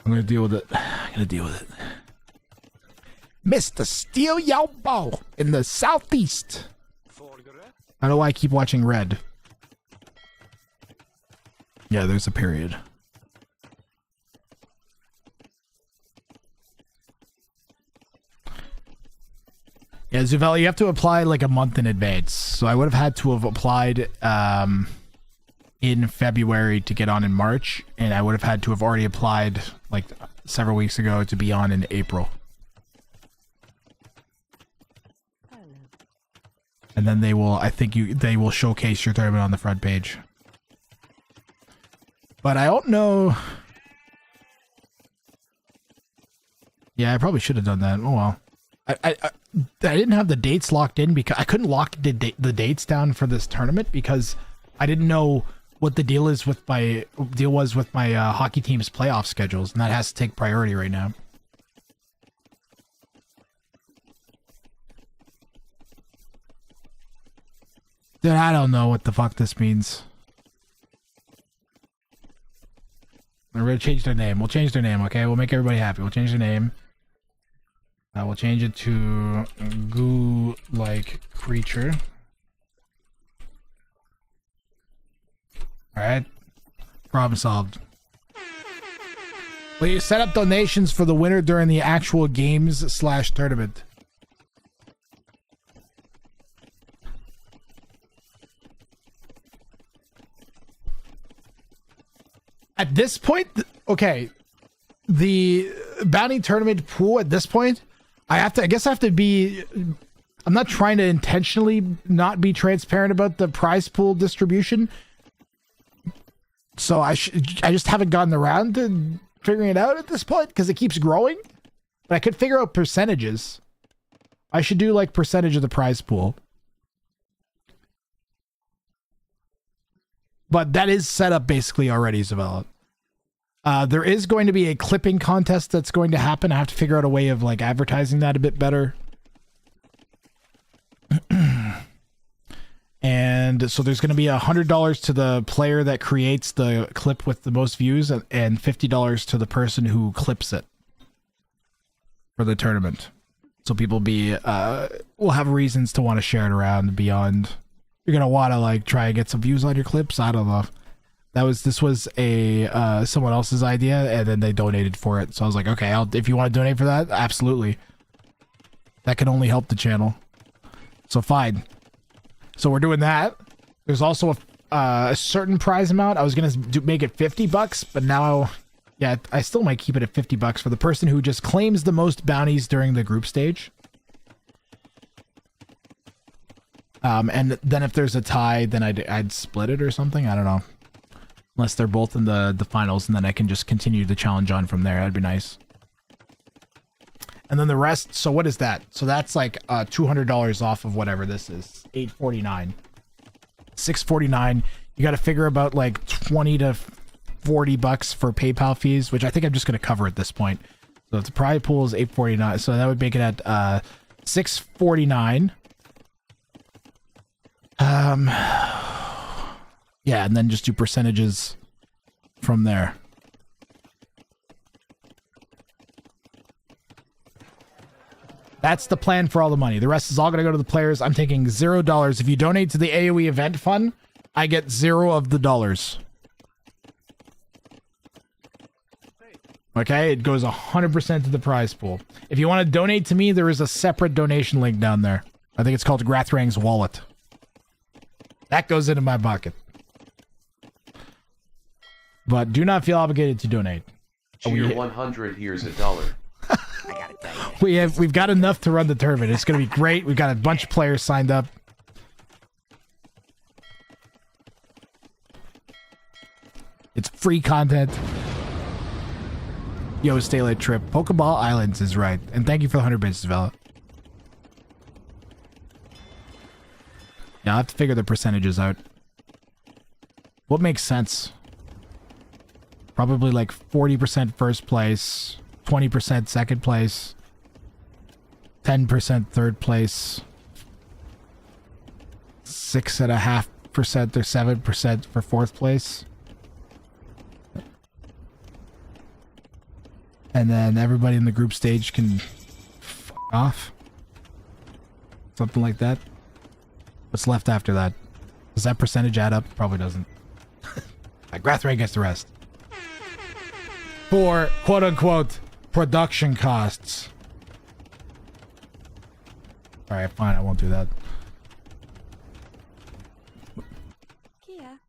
[SPEAKER 3] I'm gonna deal with it. Mr. Steal Your Bow in the southeast. I don't know why I keep watching Red. Yeah, there's a period. Yeah, Zuvella, you have to apply like a month in advance. So I would have had to have applied in February to get on in March, and I would have had to have already applied like several weeks ago to be on in April. And then they will, I think they will showcase your tournament on the front page. But I don't know. Yeah, I probably should have done that. Oh well. I didn't have the dates locked in because I couldn't lock the dates down for this tournament because I didn't know what the deal was with my hockey team's playoff schedules, and that has to take priority right now. Dude, I don't know what the fuck this means. We're gonna change their name. We'll change their name, okay? We'll make everybody happy. We'll change their name. We'll change it to Goo-like Creature. Alright. Problem solved. Will you set up donations for the winner during the actual games/tournament? At this point, okay, the bounty tournament pool at this point, I guess I have to be, I'm not trying to intentionally not be transparent about the prize pool distribution. So I just haven't gotten around to figuring it out at this point because it keeps growing. But I could figure out percentages. I should do like percentage of the prize pool. But that is set up basically already, Isabella. There is going to be a clipping contest that's going to happen. I have to figure out a way of like advertising that a bit better. And so there's going to be $100 to the player that creates the clip with the most views and $50 to the person who clips it for the tournament. So people will have reasons to want to share it around beyond. You're gonna want to like try and get some views on your clips. I don't know. This was a someone else's idea, and then they donated for it. So I was like, okay, if you want to donate for that, absolutely. That can only help the channel. So fine. So we're doing that. There's also a certain prize amount. I was gonna make it $50, but now, yeah, I still might keep it at $50 for the person who just claims the most bounties during the group stage. And then if there's a tie, then I'd split it or something. I don't know. Unless they're both in the finals, and then I can just continue the challenge on from there. That'd be nice. And then the rest, so what is that? So that's like $200 off of whatever this is. $849. $649. You got to figure about like $20 to $40 for PayPal fees, which I think I'm just going to cover at this point. So if the prize pool is $849, so that would make it at $649. Yeah, and then just do percentages from there. That's the plan for all the money. The rest is all going to go to the players. I'm taking $0. If you donate to the AoE event fund, I get 0 of the dollars. Okay, it goes 100% to the prize pool. If you want to donate to me, there is a separate donation link down there. I think it's called Grathrang's Wallet. That goes into my bucket. But do not feel obligated to donate.
[SPEAKER 1] Cheer 100, here's $1.
[SPEAKER 3] We've got enough to run the tournament. It's going to be great. We've got a bunch of players signed up. It's free content. Yo, stay late trip. Pokeball Islands is right. And thank you for the 100 bits, Vela. Yeah, I'll have to figure the percentages out. What makes sense? Probably like 40% first place, 20% second place, 10% third place, 6.5% or 7% for fourth place. And then everybody in the group stage can f off. Something like that. What's left after that? Does that percentage add up? Probably doesn't. Grathrang gets the rest. For quote-unquote production costs. Alright, fine, I won't do that.
[SPEAKER 4] Kia.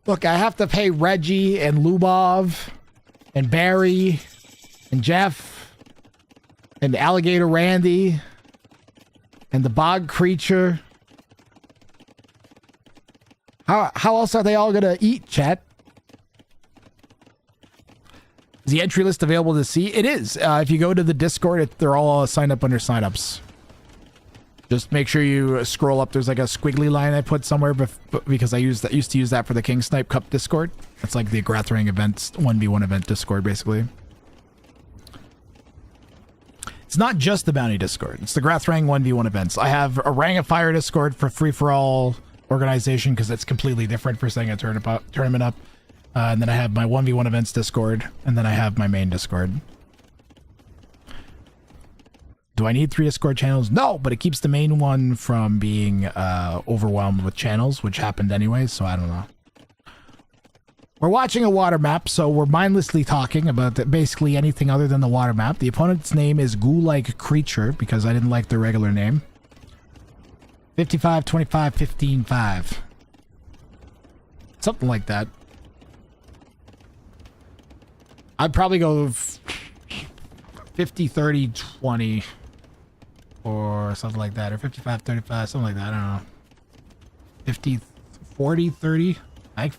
[SPEAKER 3] Look, I have to pay Reggie and Lubov and Barry and Jeff and Alligator Randy and the Bog Creature. How else are they all gonna eat, chat? Is the entry list available to see? It is. If you go to the Discord, they're all signed up under signups. Just make sure you scroll up. There's like a squiggly line I put somewhere because I used to use that for the King Snipe Cup Discord. It's like the Grathrang events 1v1 event Discord, basically. It's not just the Bounty Discord. It's the Grathrang 1v1 events. I have a Rang of Fire Discord for free-for-all organization because it's completely different for setting a tournament up. And then I have my 1v1 events Discord, and then I have my main Discord. Do I need 3 Discord channels? No, but it keeps the main one from being overwhelmed with channels, which happened anyway, so I don't know. We're watching a water map, so we're mindlessly talking about basically anything other than the water map. The opponent's name is Ghoul-like Creature, because I didn't like their regular name. 55, 25, 15, 5. Something like that. I'd probably go 50, 30, 20. Or something like that. Or 55, 35, something like that. I don't know. 50, 40, 30. I think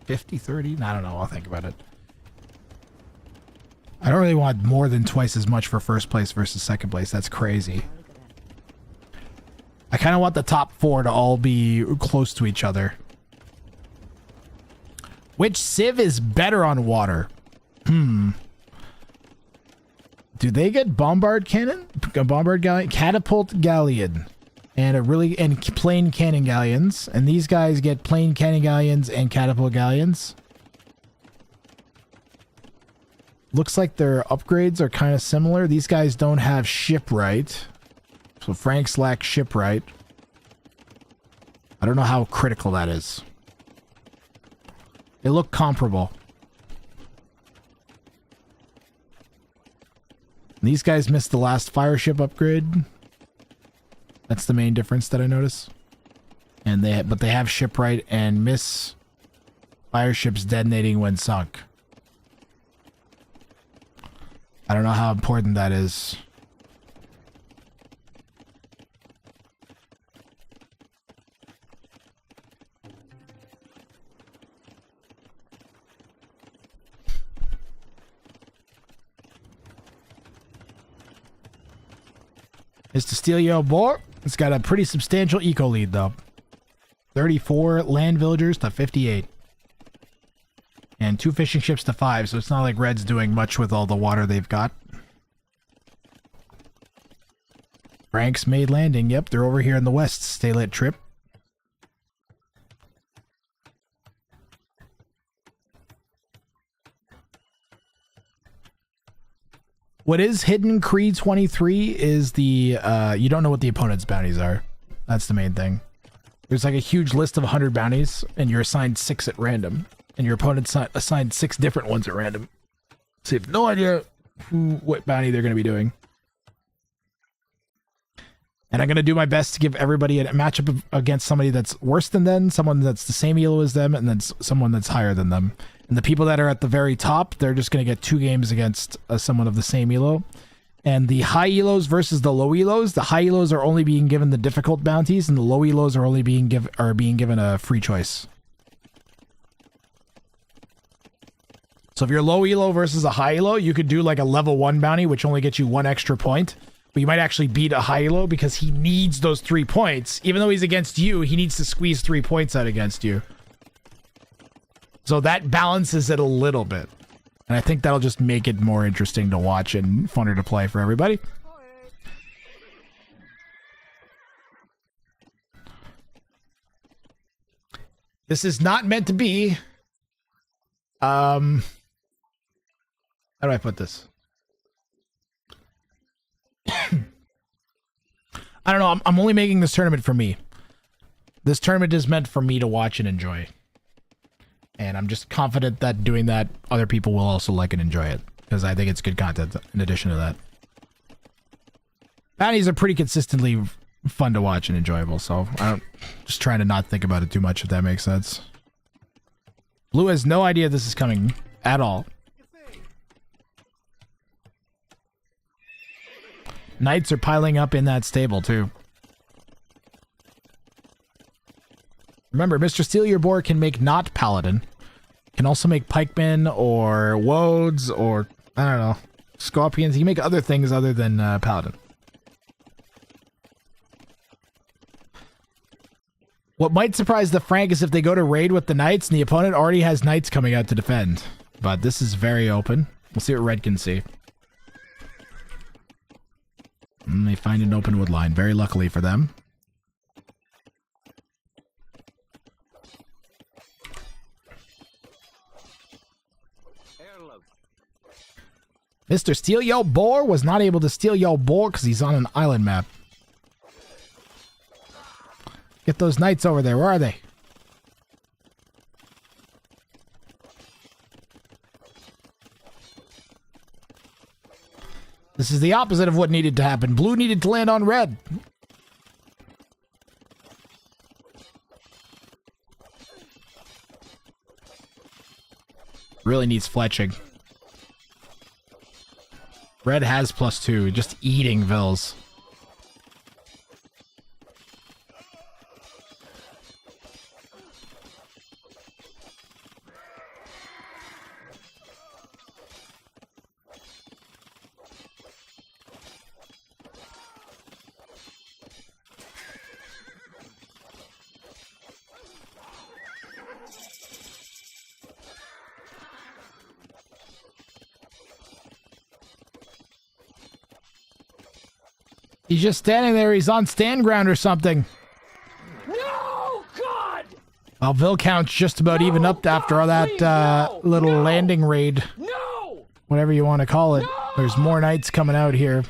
[SPEAKER 3] 50, 30. I don't know. I'll think about it. I don't really want more than twice as much for first place versus second place. That's crazy. I kind of want the top 4 to all be close to each other. Which Civ is better on water? Do they get bombard cannon? Bombard galleon? Catapult galleon. And plain cannon galleons. And these guys get plain cannon galleons and catapult galleons. looks like their upgrades are kind of similar. These guys don't have shipwright. So Frank's lack shipwright. I don't know how critical that is. They look comparable. These guys missed the last fire ship upgrade. That's the main difference that I notice. And but they have shipwright and miss fire ships detonating when sunk. I don't know how important that is. Is to steal your boat. It's got a pretty substantial eco lead though. 34 land villagers to 58. And 2 fishing ships to 5, so it's not like Red's doing much with all the water they've got. Frank's made landing. Yep, they're over here in the west. Stay lit trip. What is hidden Creed 23 is the, you don't know what the opponent's bounties are. That's the main thing. There's like a huge list of 100 bounties, and you're assigned 6 at random. And your opponent's assigned 6 different ones at random. So you have no idea what bounty they're going to be doing. And I'm going to do my best to give everybody a matchup against somebody that's worse than them, someone that's the same elo as them, and then someone that's higher than them. And the people that are at the very top, they're just going to get 2 games against someone of the same elo. And the high elos versus the low elos, the high elos are only being given the difficult bounties, and the low elos are only being given a free choice. So if you're low elo versus a high elo, you could do like a level 1 bounty, which only gets you 1 extra point. But you might actually beat a high elo because he needs those 3 points. Even though he's against you, he needs to squeeze 3 points out against you. So that balances it a little bit. And I think that'll just make it more interesting to watch and funner to play for everybody. This is not meant to be... how do I put this? I don't know. I'm only making this tournament for me. This tournament is meant for me to watch and enjoy. And I'm just confident that doing that, other people will also like and enjoy it. Because I think it's good content in addition to that. Bounties are pretty consistently fun to watch and enjoyable. So I'm just trying to not think about it too much, if that makes sense. Blue has no idea this is coming at all. Knights are piling up in that stable, too. Remember, Mr. Steal Your Boar can make not Paladin. Can also make Pikemen or Woads or, I don't know, Scorpions. He can make other things other than Paladin. What might surprise the Frank is if they go to raid with the Knights and the opponent already has Knights coming out to defend. But this is very open. We'll see what Red can see. And they find an open wood line, very luckily for them. Mr. Steal Yo Boar was not able to steal Yo Boar because he's on an island map. Get those knights over there. Where are they? This is the opposite of what needed to happen. Blue needed to land on red. Really needs fletching. Red has +2, just eating vills. He's just standing there. He's on stand ground or something.
[SPEAKER 12] No, God!
[SPEAKER 3] Well, Vil count's just about even up after all that little landing raid.
[SPEAKER 12] No!
[SPEAKER 3] whatever you want to call it. There's more knights coming out here.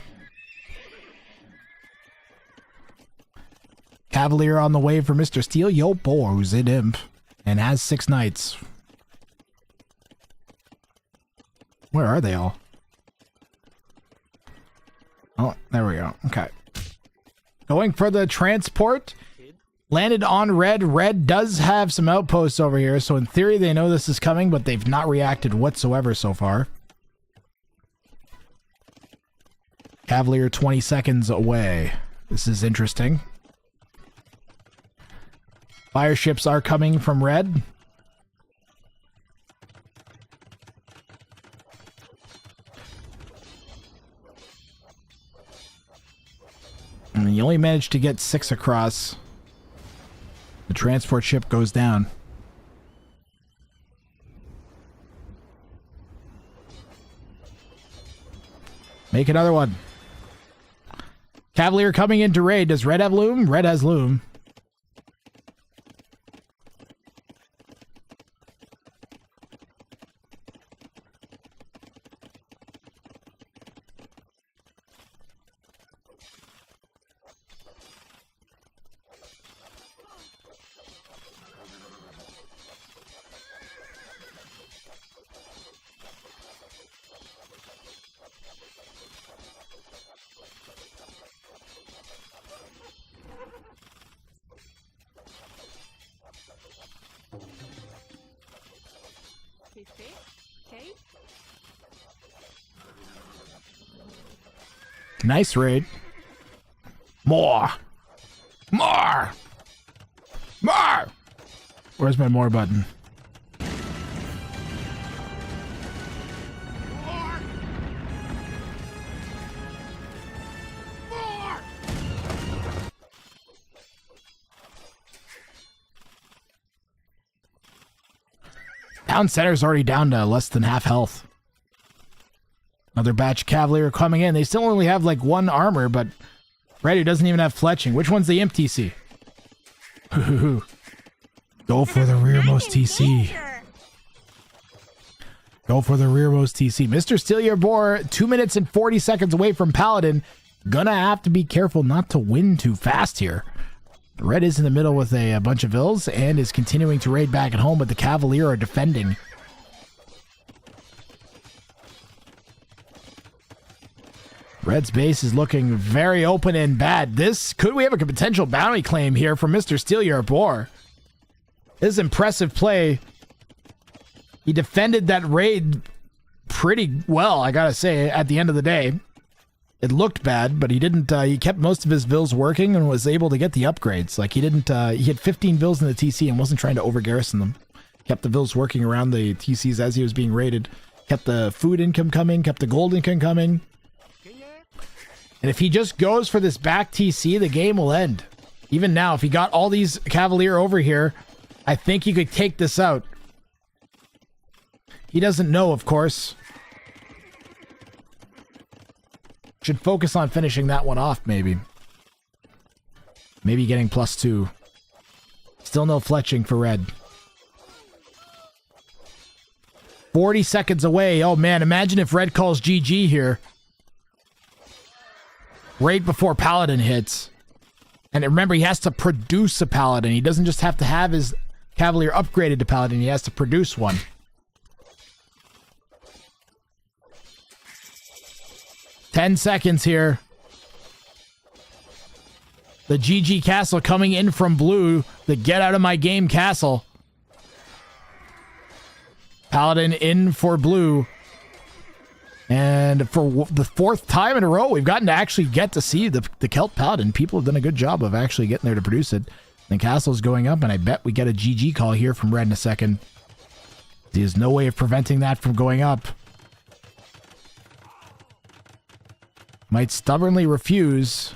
[SPEAKER 3] Cavalier on the way for Mr. Steel. Yo, boy, who's in imp and has 6 knights. Where are they all? Oh, there we go. Okay. Going for the transport. Landed on red. Red does have some outposts over here, so in theory they know this is coming, but they've not reacted whatsoever so far. Cavalier 20 seconds away. This is interesting. Fire ships are coming from red. And you only managed to get 6 across. The transport ship goes down. Make another one. Cavalier coming into raid. Does red have loom? Red has loom. Nice raid. More. More. More. Where's my more button? Town center's already down to less than half health. Another batch of Cavalier coming in. They still only have like 1 armor, but Reddy doesn't even have fletching. Which one's the imp TC? Go for the rearmost TC. Go for the rearmost TC. Mr. Steal Your Boar, 2 minutes and 40 seconds away from Paladin. Gonna have to be careful not to win too fast here. Red is in the middle with a bunch of vills and is continuing to raid back at home, but the Cavalier are defending. Red's base is looking very open and bad. Could we have a potential bounty claim here from Mr. Steal Your Boar? This is impressive play. He defended that raid pretty well, I gotta say, at the end of the day. It looked bad, but he didn't, he kept most of his vills working and was able to get the upgrades. Like, he didn't, he had 15 vills in the TC and wasn't trying to over-garrison them. Kept the vills working around the TCs as he was being raided. Kept the food income coming, kept the gold income coming. And if he just goes for this back TC, the game will end. Even now, if he got all these Cavalier over here, I think he could take this out. He doesn't know, of course. Should focus on finishing that one off, maybe. Maybe getting +2. Still no fletching for red. 40 seconds away. Oh, man, imagine if red calls GG here. Right before Paladin hits. And remember, he has to produce a Paladin. He doesn't just have to have his Cavalier upgraded to Paladin. He has to produce one. Ten seconds here. The GG castle coming in from blue. The get out of my game castle. Paladin in for blue. And for the 4th time in a row, we've gotten to actually get to see the Celt Paladin. People have done a good job of actually getting there to produce it. The castle's going up, and I bet we get a GG call here from red in a second. There's no way of preventing that from going up. Might stubbornly refuse.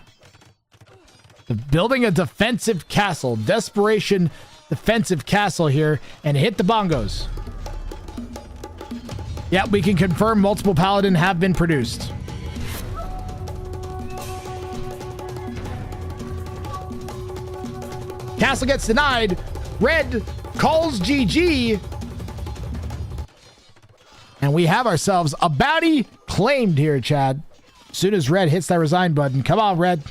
[SPEAKER 3] Building a defensive castle. Desperation defensive castle here, and hit the bongos. Yep, we can confirm multiple Paladin have been produced. Castle gets denied. Red calls GG. And we have ourselves a bounty claimed here, Chad. As soon as Red hits that resign button. Come on, Red.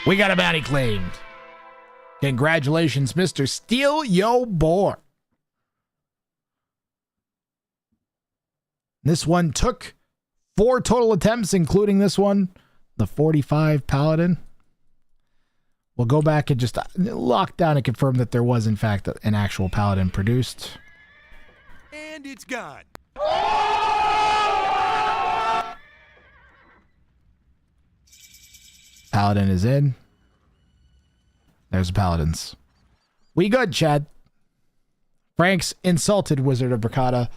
[SPEAKER 3] We got a bounty claimed. Congratulations, Mr. Steal Yo Boar. This one took 4 total attempts, including this one, the 45 Paladin. We'll go back and just lock down and confirm that there was, in fact, an actual Paladin produced.
[SPEAKER 11] And it's gone.
[SPEAKER 3] Paladin is in. There's the Paladins. We good, Chad. Frank's insulted Wizard of Bracada.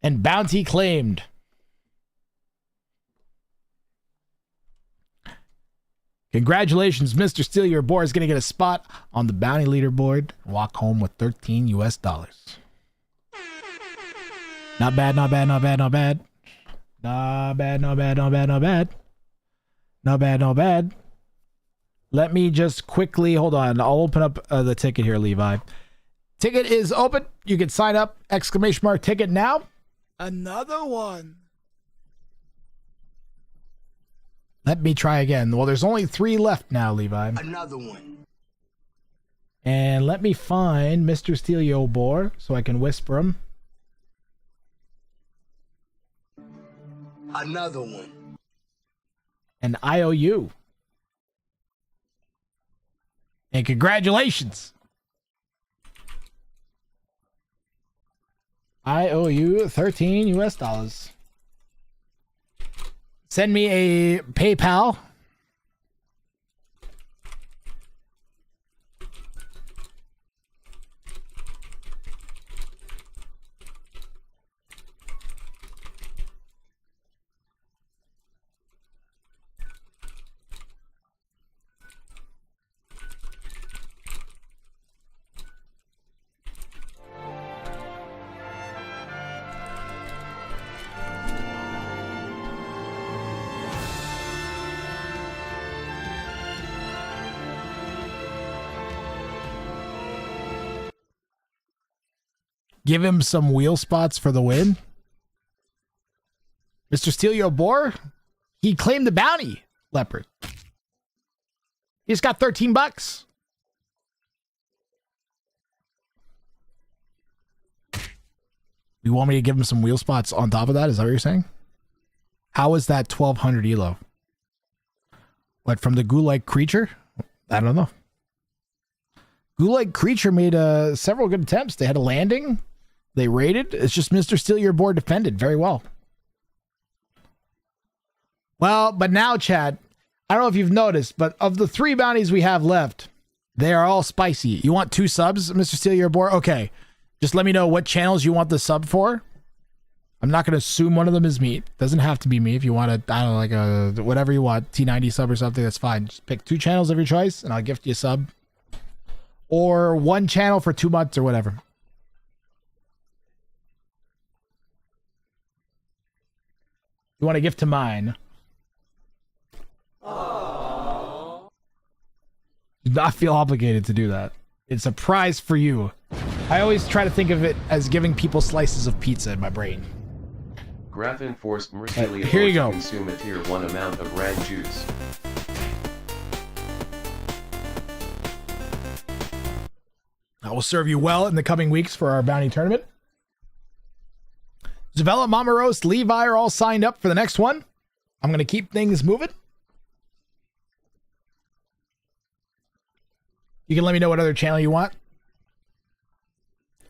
[SPEAKER 3] And bounty claimed. Congratulations, Mr. Steal Your Boar is going to get a spot on the bounty leaderboard. Walk home with $13 US. Not bad, not bad, not bad, not bad. Not bad, not bad, not bad, not bad. Not bad, not bad. Let me just quickly, hold on. I'll open up the ticket here, Levi. Ticket is open. You can sign up. Exclamation mark ticket now. Another one. Let me try again. Well, there's only 3 left now, Levi.
[SPEAKER 7] Another one.
[SPEAKER 3] And let me find Mr. Steal Yo Boar so I can whisper him.
[SPEAKER 7] Another one.
[SPEAKER 3] And IOU. And congratulations. I owe you $13 US. Send me a PayPal. Give him some wheel spots for the win. Mr. Steal Your Boar, he claimed the bounty, Leopard. He just got $13. You want me to give him some wheel spots on top of that? Is that what you're saying? How is that 1200 elo? What, from the ghoul-like creature? I don't know. Ghoul-like creature made several good attempts. They had a landing. They raided. It's just Mr. Steal Your Boar defended very well. Well, but now, Chad, I don't know if you've noticed, but of the 3 bounties we have left, they are all spicy. You want 2 subs, Mr. Steal Your Boar? Okay. Just let me know what channels you want the sub for. I'm not going to assume one of them is me. Doesn't have to be me. If you want I don't know, like a whatever you want, T90 sub or something, that's fine. Just pick 2 channels of your choice, and I'll gift you a sub. Or 1 channel for 2 months or whatever. You want to gift to mine? Aww. Do not feel obligated to do that. It's a prize for you. I always try to think of it as giving people slices of pizza in my brain.
[SPEAKER 1] Graffin forced Mercelia
[SPEAKER 3] here you go.
[SPEAKER 1] to consume a tier 1 amount of rad juice.
[SPEAKER 3] I will serve you well in the coming weeks for our bounty tournament. Zavella, Mama Roast, Levi are all signed up for the next one. I'm going to keep things moving. You can let me know what other channel you want.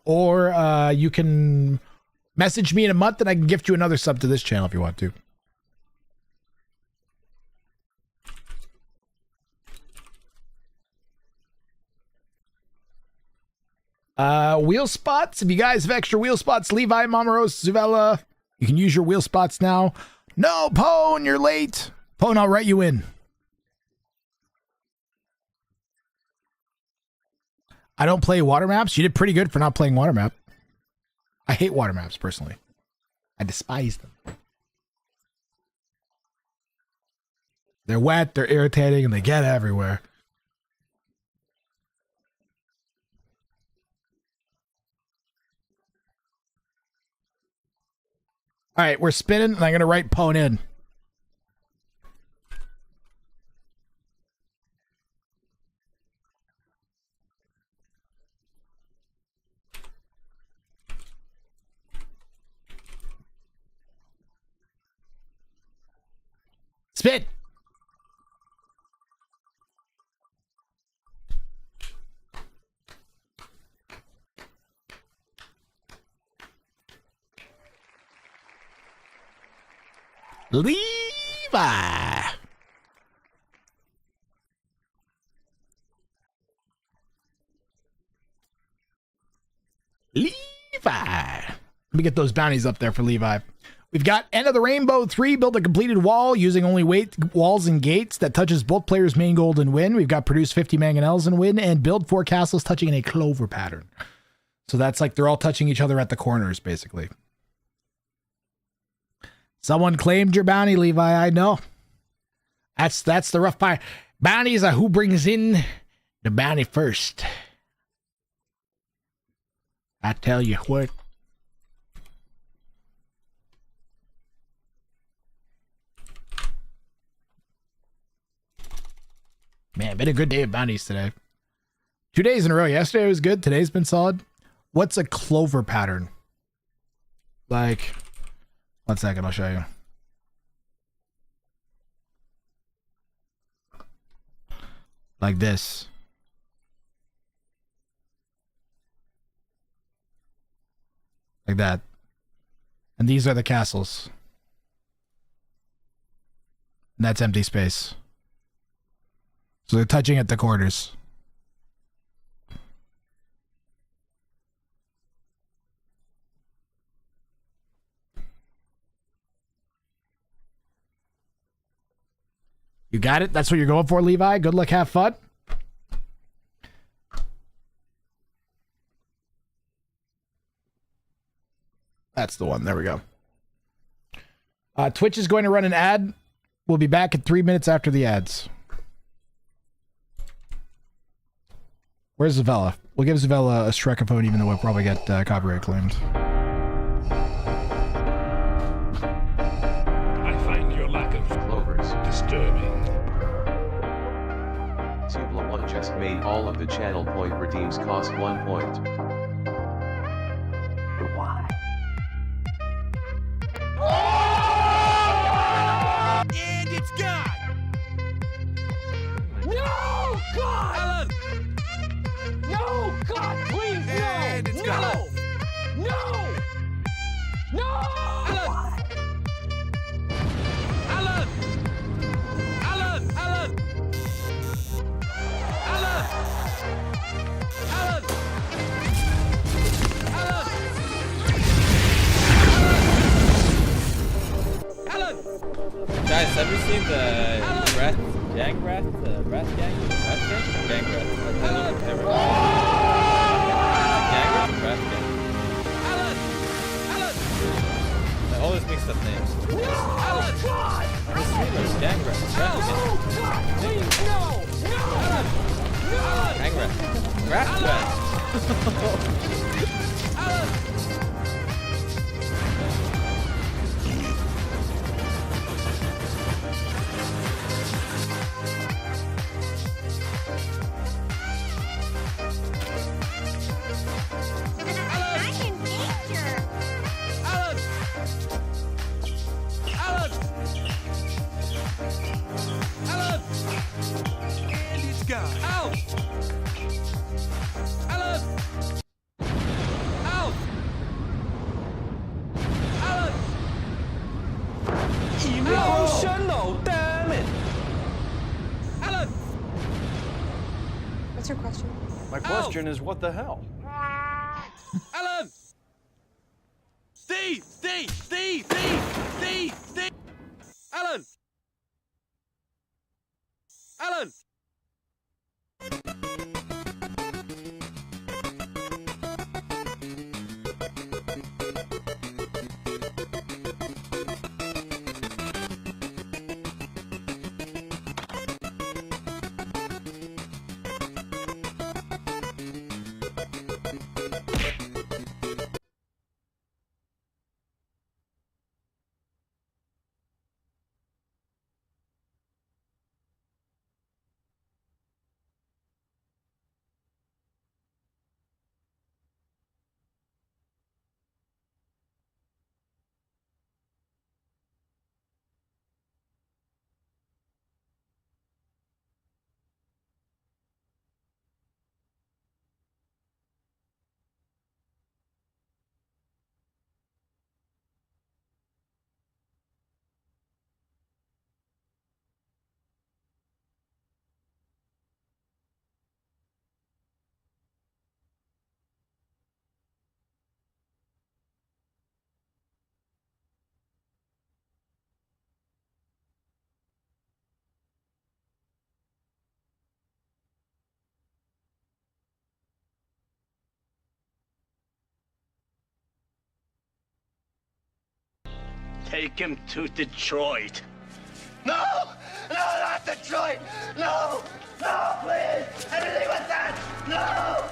[SPEAKER 3] Or you can message me in a month and I can gift you another sub to this channel if you want to. Wheel spots. If you guys have extra wheel spots, Levi, Mamaros, Zavella, you can use your wheel spots now. No, Pone, you're late. Pone, I'll write you in. I don't play water maps. You did pretty good for not playing water map. I hate water maps personally. I despise them. They're wet, they're irritating, and they get everywhere. All right, we're spinning, and I'm going to write pwn in. Spit! Levi! Levi! Let me get those bounties up there for Levi. We've got End of the Rainbow 3, build a completed wall using only walls and gates that touches both players' main gold and win. We've got produce 50 mangonels and win, and build 4 castles touching in a clover pattern. So that's like they're all touching each other at the corners, basically. Someone claimed your bounty, Levi, I know. That's the rough part. Bounties are who brings in the bounty first. I tell you what. Man, been a good day of bounties today. 2 days in a row. Yesterday was good. Today's been solid. What's a clover pattern? Like, 1 second, I'll show you. Like this. Like that. And these are the castles. And that's empty space. So they're touching at the corners. You got it? That's what you're going for, Levi? Good luck, have fun. That's the one. There we go. Twitch is going to run an ad. We'll be back in 3 minutes after the ads. Where's Zavella? We'll give Zavella a Shrekaphone even though we'll probably get copyright claimed.
[SPEAKER 8] I find your lack of
[SPEAKER 1] Clovers
[SPEAKER 8] disturbing.
[SPEAKER 1] Tubla 1 just made all of the channel point redeems cost 1 point.
[SPEAKER 12] Why?
[SPEAKER 11] And it's gone!
[SPEAKER 12] No! God!
[SPEAKER 11] Alan!
[SPEAKER 12] No! God, please, no!
[SPEAKER 11] And it's
[SPEAKER 12] no!
[SPEAKER 11] gone!
[SPEAKER 12] No! No!
[SPEAKER 11] Alan! Alan! Alan! Alan! Alan! Alan! Alan! Alan!
[SPEAKER 9] Guys, have you seen the rat gang? Rat gang? Rat gang? Gang rat. Gang rat? Rat gang.
[SPEAKER 11] Alan! Alan!
[SPEAKER 9] They always mix up names.
[SPEAKER 11] Alan!
[SPEAKER 12] God!
[SPEAKER 9] The streamers, gang rat. Rat gang.
[SPEAKER 12] No! God, please, no! No! No!
[SPEAKER 9] Gang rat. Rat rat.
[SPEAKER 11] Alan!
[SPEAKER 6] I'm in danger.
[SPEAKER 11] Alan! Alan! Alan! And it's gone. Out! Alan! Out! Alan!
[SPEAKER 12] Emotional, damn it!
[SPEAKER 11] Alan!
[SPEAKER 6] What's your question?
[SPEAKER 2] My question is, what the hell?
[SPEAKER 11] Alan! Steve! Steve! Steve! Steve! Steve! Alan! Alan! take him to Detroit.
[SPEAKER 12] No! No, not Detroit! No! No, please! Anything but that! No!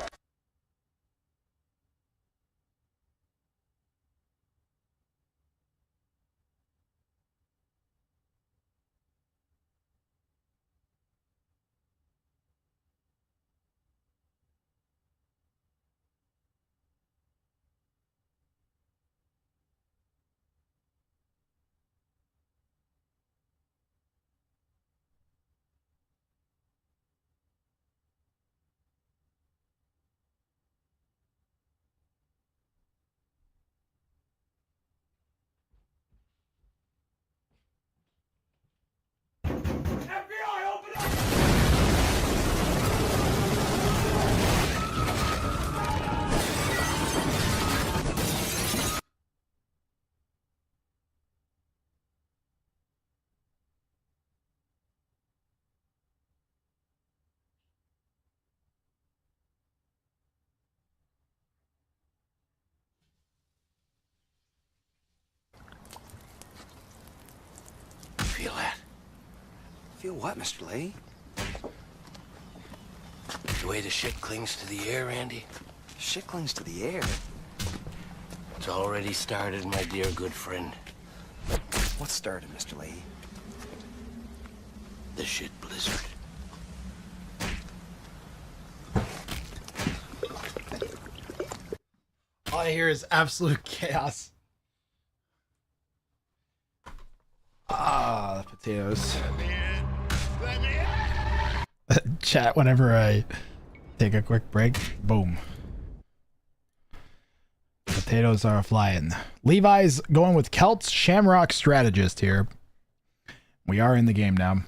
[SPEAKER 7] Feel that? Feel what, Mr. Lee? The way the shit clings to the air, Andy. Shit clings to the air? It's already started, my dear good friend. What started, Mr. Lee? The shit blizzard.
[SPEAKER 3] All I hear is absolute chaos. Ah, the potatoes. Chat whenever I take a quick break. Boom. Potatoes are flying. Levi's going with Celts Shamrock Strategist here. We are in the game now.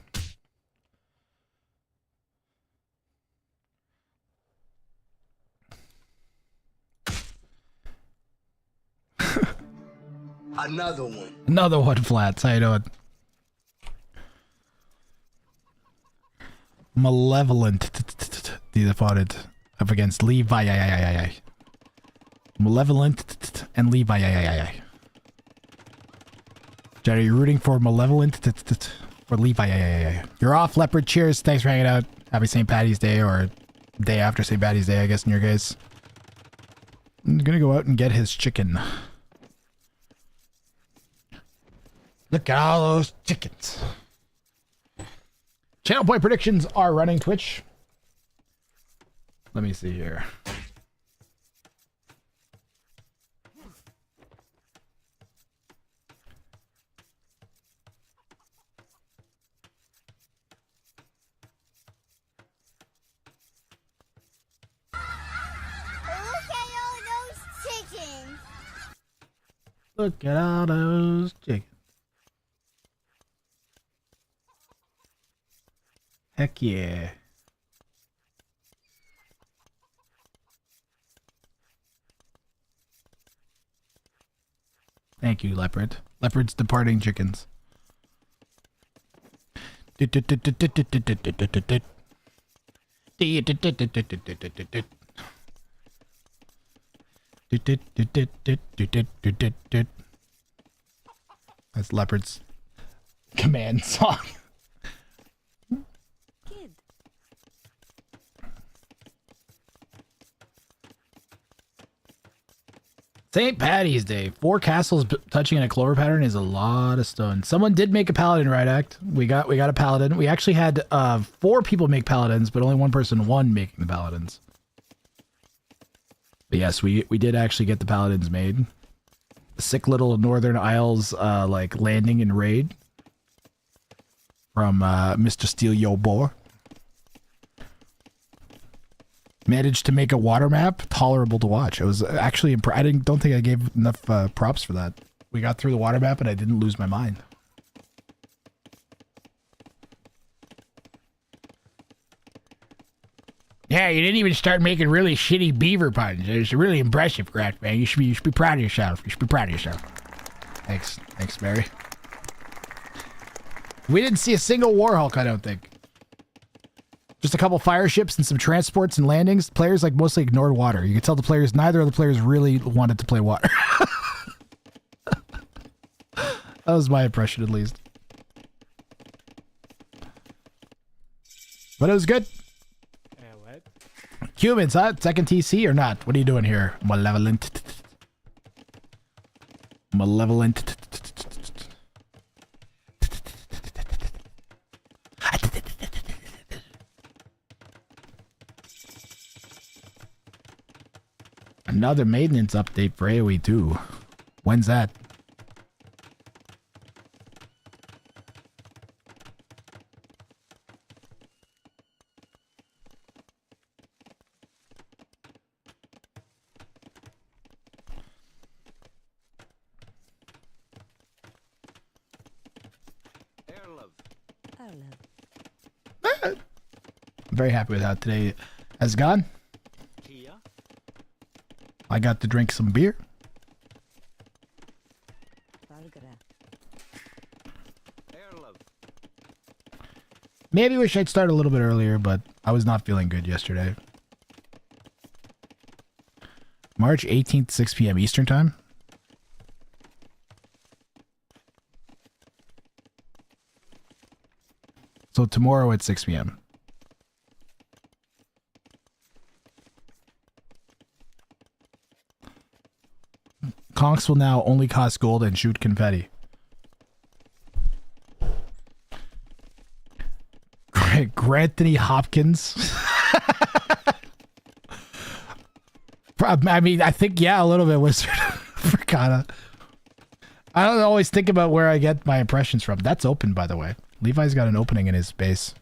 [SPEAKER 7] Another one.
[SPEAKER 3] Another one, Flats. How you doing? Malevolent. The opponent up against Levi. Malevolent and Levi. Jed, are you rooting for Malevolent or Levi? You're off, Leopard. Cheers. Thanks for hanging out. Happy St. Patty's Day, or day after St. Patty's Day, I guess, in your case. I'm gonna go out and get his chicken. Look at all those chickens. Channel point predictions are running Twitch. Let me see here. Look at all those chickens. Heck yeah. Thank you, Leopard. Leopard's departing chickens. That's Leopard's command song. St. Patty's Day. 4 castles touching in a clover pattern is a lot of stone. Someone did make a paladin, right, Act? We got a paladin. We actually had 4 people make paladins, but only one person won making the paladins. But yes, we did actually get the paladins made. Sick little Northern Isles like landing and raid from Mr. Steal Yo Boar. Managed to make a water map tolerable to watch. It was actually I don't think I gave enough props for that. We got through the water map and I didn't lose my mind. Yeah, you didn't even start making really shitty beaver puns. It's really impressive, Graf, man. You should be proud of yourself. You should be proud of yourself. Thanks, Barry. We didn't see a single Warhawk, I don't think. Just a couple fire ships and some transports and landings. Players mostly ignored water. You could tell neither of the players really wanted to play water. That was my impression, at least. But it was good.
[SPEAKER 13] What?
[SPEAKER 3] Humans, huh? Second TC or not? What are you doing here? Malevolent. Malevolent. Another maintenance update for AoE 2. When's that? I'm very happy with how today has gone. I got to drink some beer. Maybe wish I'd start a little bit earlier, but I was not feeling good yesterday. March 18th, 6 p.m. Eastern Time. So tomorrow at 6 p.m. Conks will now only cost gold and shoot confetti. Granthony Hopkins. I mean, I think, yeah, a little bit Wizard. Forgot. I don't always think about where I get my impressions from. That's open, by the way. Levi's got an opening in his base.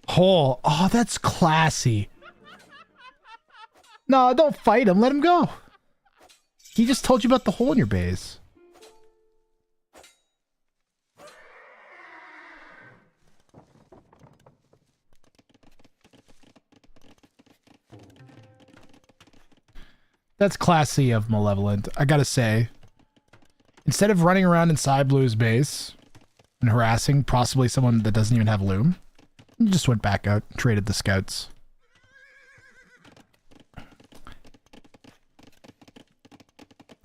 [SPEAKER 3] Hole. Oh, that's classy. No, don't fight him. Let him go. He just told you about the hole in your base. That's classy of Malevolent, I gotta say. Instead of running around inside Blue's base and harassing possibly someone that doesn't even have loom, you just went back out and traded the scouts.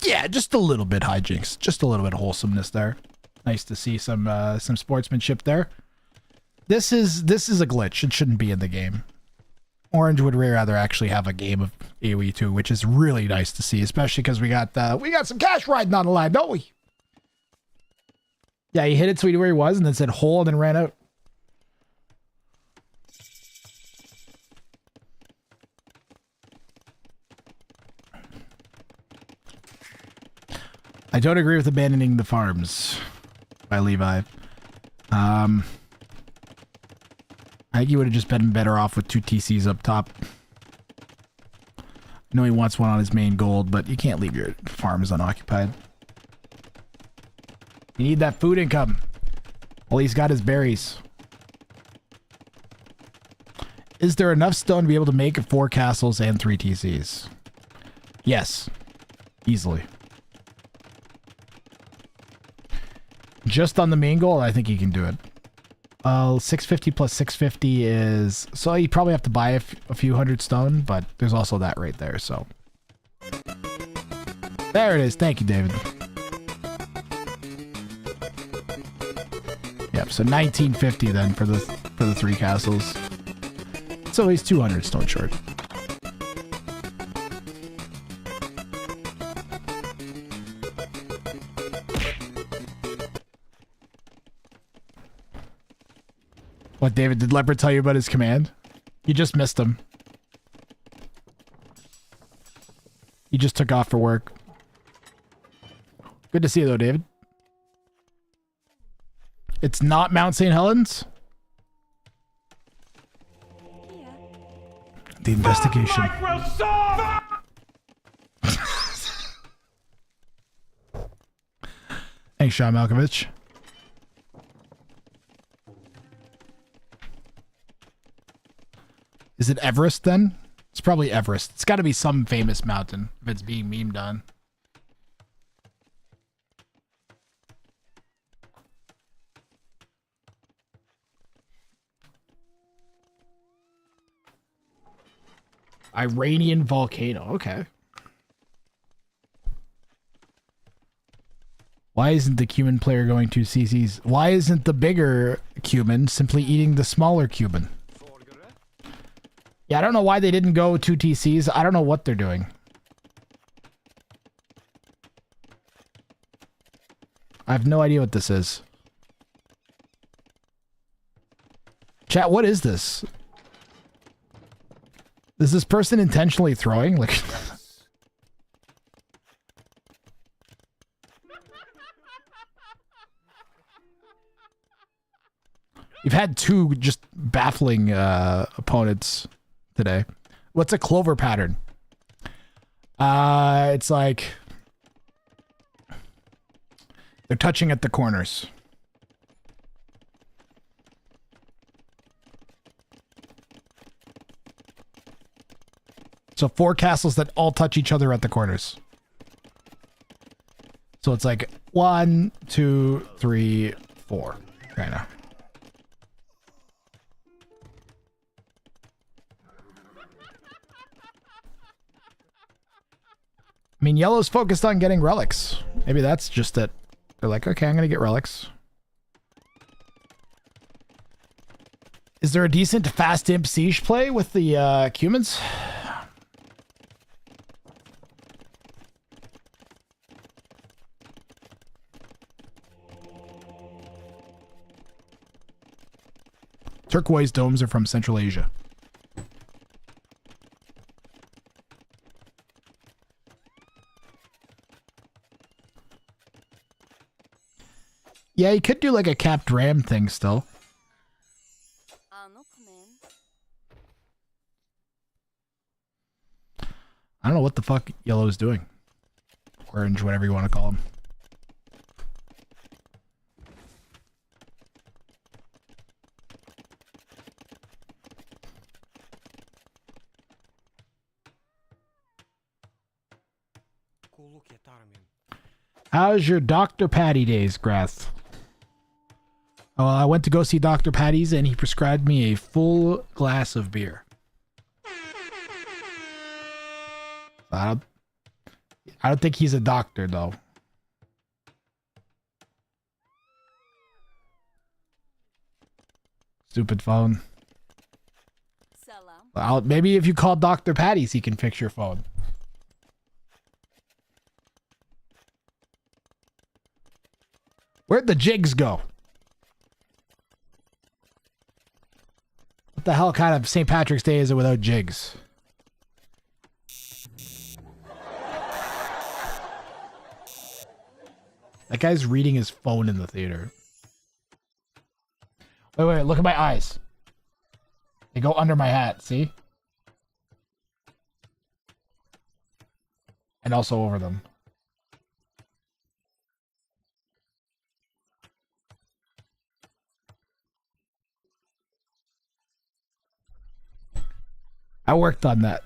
[SPEAKER 3] Yeah, just a little bit hijinks, just a little bit of wholesomeness there. Nice to see some sportsmanship there. This is a glitch. It shouldn't be in the game. Orange would rather actually have a game of AoE 2, which is really nice to see, especially because we got some cash riding on the line, don't we? Yeah, he hit it so he knew where he was and then said hole and then ran out. I don't agree with abandoning the farms by Levi. I think he would have just been better off with 2 TCs up top. I know he wants one on his main gold, but you can't leave your farms unoccupied. You need that food income. All he's got is berries. Is there enough stone to be able to make 4 castles and 3 TCs? Yes. Easily. Just on the main goal, I think he can do it. 650 plus 650 is... So you probably have to buy a few hundred stone, but there's also that right there, so... There it is. Thank you, David. Yep, so 1950 then for the 3 castles. So he's 200 stone short. What, David, did Leopard tell you about his command? You just missed him. He just took off for work. Good to see you, though, David. It's not Mount St. Helens? The investigation. Thanks, Sean Malkovich. Is it Everest then? It's probably Everest. It's got to be some famous mountain if it's being memed on. Iranian volcano. Okay. Why isn't the Cuban player going to CC's? Why isn't the bigger Cuban simply eating the smaller Cuban? Yeah, I don't know why they didn't go 2 TCs. I don't know what they're doing. I have no idea what this is. Chat, what is this? Is this person intentionally throwing? Like... You've had 2 just baffling opponents today. What's a clover pattern? It's like they're touching at the corners. So 4 castles that all touch each other at the corners. So it's like 1, 2, 3, 4. Kind of. I mean, yellow's focused on getting relics. Maybe that's just it. They're like, okay, I'm going to get relics. Is there a decent fast imp siege play with the Cumans? Turquoise domes are from Central Asia. Yeah, you could do like a capped ram thing still. I don't know what the fuck yellow's doing. Orange, whatever you want to call him. How's your Dr. Patty days, Grath? Oh, I went to go see Dr. Patty's and he prescribed me a full glass of beer. I don't think he's a doctor, though. Stupid phone. Maybe if you call Dr. Patty's, he can fix your phone. Where'd the jigs go? What the hell kind of St. Patrick's Day is it without jigs? That guy's reading his phone in the theater. Wait, look at my eyes. They go under my hat, see? And also over them. I worked on that.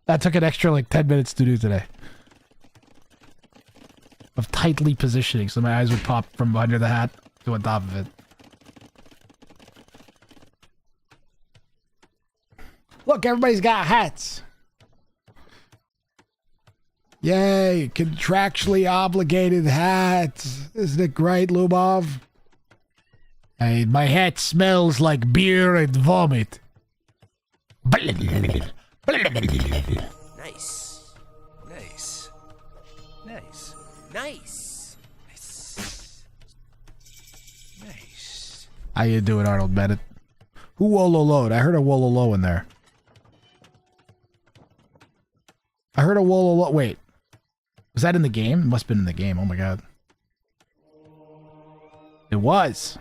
[SPEAKER 3] That took an extra like 10 minutes to do today. Of tightly positioning so my eyes would pop from under the hat to on top of it. Look, everybody's got hats. Yay, contractually obligated hats. Isn't it great, Lubov? Hey, my hat smells like beer and vomit.
[SPEAKER 7] Nice. Nice. Nice. Nice. Nice.
[SPEAKER 3] How you doing, Arnold Bennett? Who Wololo? I heard a Wololo in there. I heard a Wololo. Wait. Was that in the game? It must have been in the game. Oh my god. It was.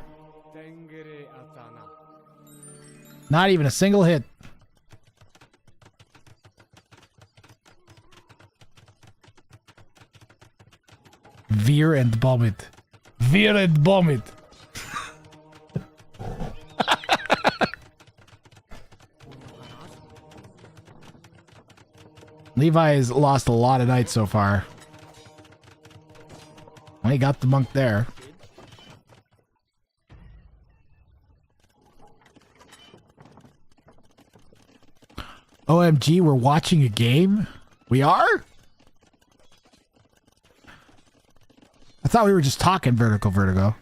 [SPEAKER 3] Not even a single hit. Veer and bomb it. Veer and bomb it. Levi has lost a lot of knights so far. Well, he got the monk there. OMG, we're watching a game? We are? I thought we were just talking Vertigo.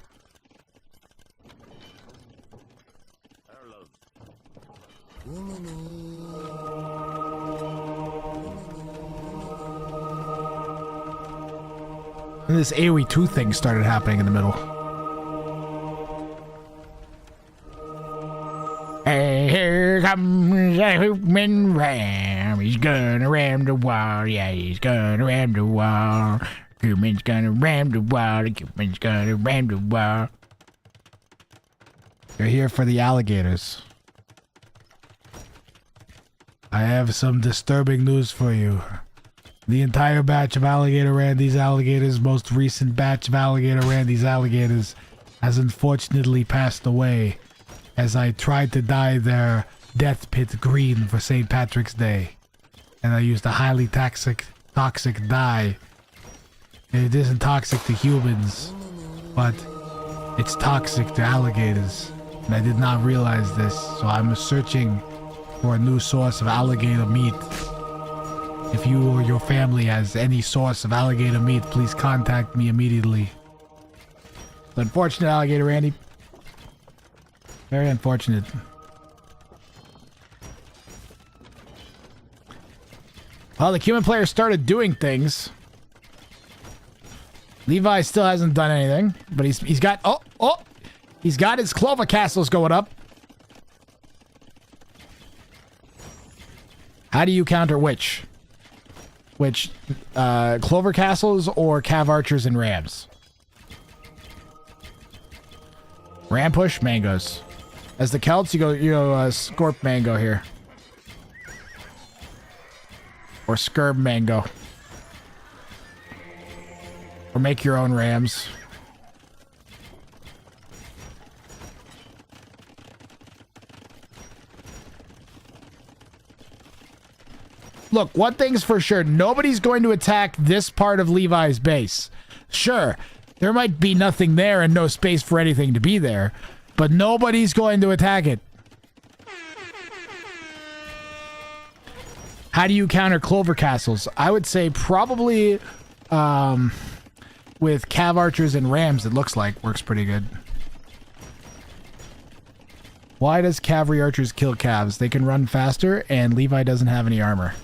[SPEAKER 3] And this AoE 2 thing started happening in the middle. Hey, here comes a Hoopman Ram. He's gonna ram the wall. Yeah, he's gonna ram the wall. Hoopman's gonna ram the wall. Hoopman's gonna ram the wall. You're here for the alligators. I have some disturbing news for you. The entire batch of Alligator Randy's alligators, most recent batch of Alligator Randy's alligators, has unfortunately passed away as I tried to dye their death pit green for St. Patrick's Day. And I used a highly toxic dye. It isn't toxic to humans, but it's toxic to alligators. And I did not realize this, so I'm searching for a new source of alligator meat. If you or your family has any source of alligator meat, please contact me immediately. It's unfortunate, Alligator Randy. Very unfortunate. Well, the human player started doing things. Levi still hasn't done anything, but he's got he's got his Clover castles going up. How do you counter which? Which, Clover Castles or Cav Archers and Rams? Ram push, mangoes. As the Celts, you go Scorp Mango here. Or Skirb Mango. Or make your own Rams. Look, one thing's for sure. Nobody's going to attack this part of Levi's base. Sure, there might be nothing there and no space for anything to be there, but nobody's going to attack it. How do you counter Clover Castles? I would say probably with Cav Archers and Rams, it looks like. Works pretty good. Why does Cavalry Archers kill Cavs? They can run faster, and Levi doesn't have any armor.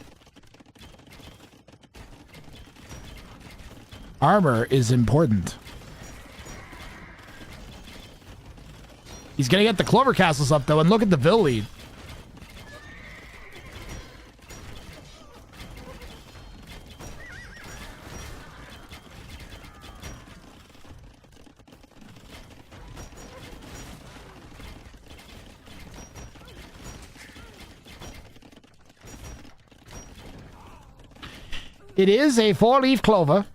[SPEAKER 3] Armor is important. He's gonna get the Clover Castles up, though, and look at the Vil lead. It is a 4-leaf clover.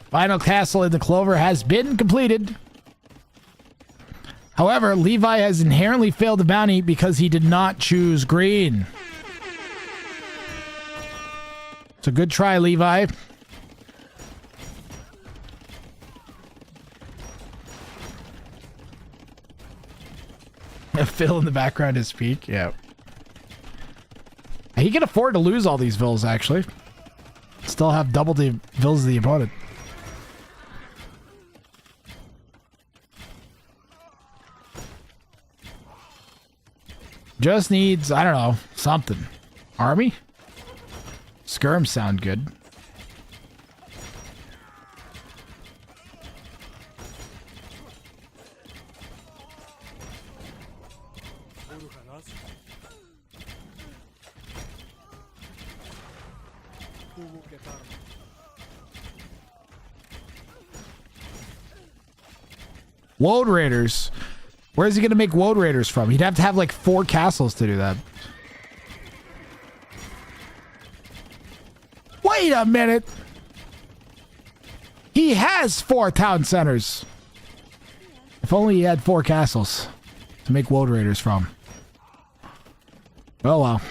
[SPEAKER 3] Final castle in the clover has been completed. However, Levi has inherently failed the bounty because he did not choose green. It's a good try, Levi. Phil in the background is peak. Yeah. He can afford to lose all these vills, actually. Still have double the vills of the opponent. Just needs, I don't know, something. Army? Skirms sound good. Woad Raiders. Where is he going to make Woad Raiders from? He'd have to have like 4 castles to do that. Wait a minute. He has 4 town centers. If only he had 4 castles to make Woad Raiders from. Oh well.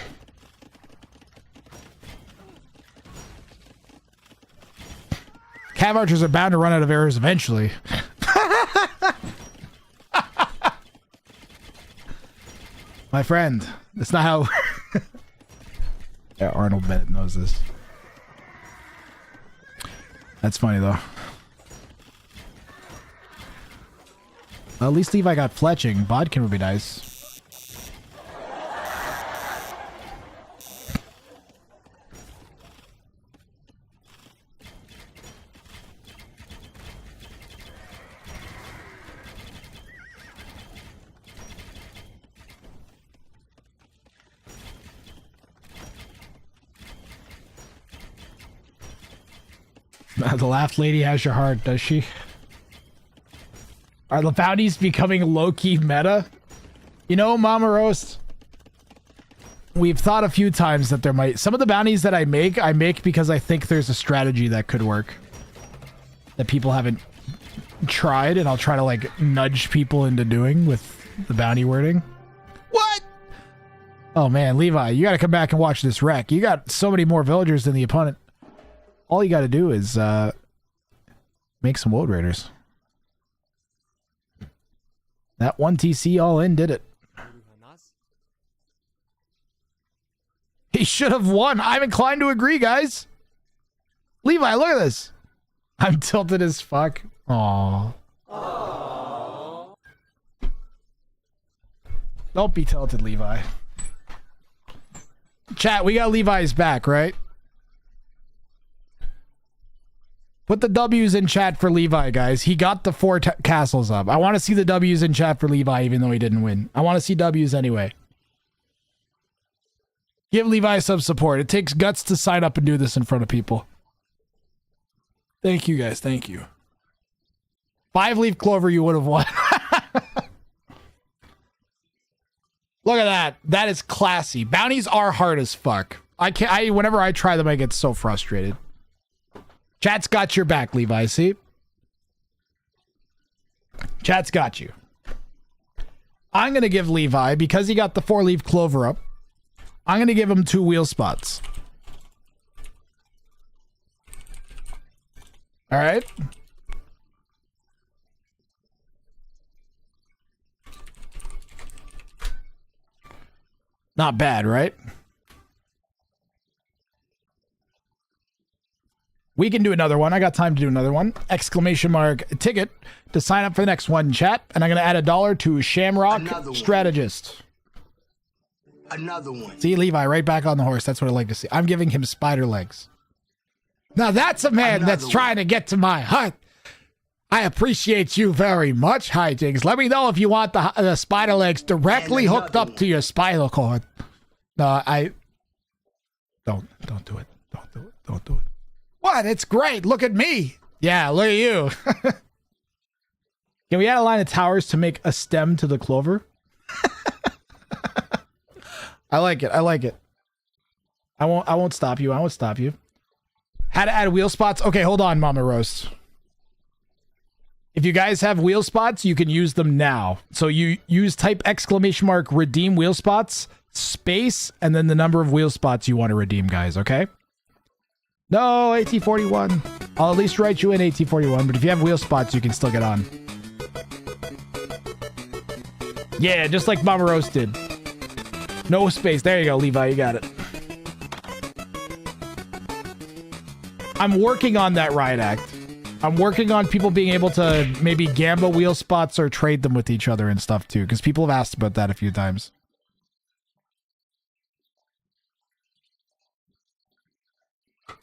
[SPEAKER 3] Cav archers are bound to run out of arrows eventually. My friend, that's not how... Yeah, Arnold Bennett knows this. That's funny, though. At least Levi got fletching. Bodkin would be nice. The laugh lady has your heart, does she? Are the bounties becoming low-key meta? You know, Mama Roast, we've thought a few times that there might... Some of the bounties that I make because I think there's a strategy that could work. That people haven't tried, and I'll try to, like, nudge people into doing with the bounty wording. What? Oh, man, Levi, you gotta come back and watch this wreck. You got so many more villagers than the opponent. All you gotta do is, make some Woad Raiders. That 1 TC all in did it. He should have won. I'm inclined to agree, guys. Levi, look at this. I'm tilted as fuck. Aww. Don't be tilted, Levi. Chat, we got Levi's back, right? Put the W's in chat for Levi, guys. He got the 4 castles up. I want to see the W's in chat for Levi, even though he didn't win. I want to see W's anyway. Give Levi some support. It takes guts to sign up and do this in front of people. Thank you, guys. Thank you. 5-leaf clover, you would have won. Look at that. That is classy. Bounties are hard as fuck. Whenever I try them, I get so frustrated. Chat's got your back, Levi, see? Chat's got you. I'm going to give Levi, because he got the 4-leaf clover up, I'm going to give him 2 wheel spots. All right? Not bad, right? We can do another one. I got time to do another one. Exclamation mark ticket to sign up for the next one, chat. And I'm going to add $1 to Shamrock Strategist.
[SPEAKER 12] Another one.
[SPEAKER 3] See, Levi, right back on the horse. That's what I like to see. I'm giving him spider legs. Now, that's a man that's trying to get to my heart. I appreciate you very much, Hijinks. Let me know if you want the spider legs directly hooked up to your spinal cord. No, I... Don't do it. Don't do it. Don't do it. What? It's great. Look at me. Yeah, look at you. Can we add a line of towers to make a stem to the clover? I like it. I like it. I won't stop you. I won't stop you. How to add wheel spots? Okay, hold on, Mama Roast. If you guys have wheel spots, you can use them now. So you type exclamation mark redeem wheel spots, space, and then the number of wheel spots you want to redeem, guys, okay? No, AT41. I'll at least write you in AT41, but if you have wheel spots, you can still get on. Yeah, just like Mama Roast did. No space. There you go, Levi. You got it. I'm working on that riot act. I'm working on people being able to maybe gamble wheel spots or trade them with each other and stuff too, because people have asked about that a few times.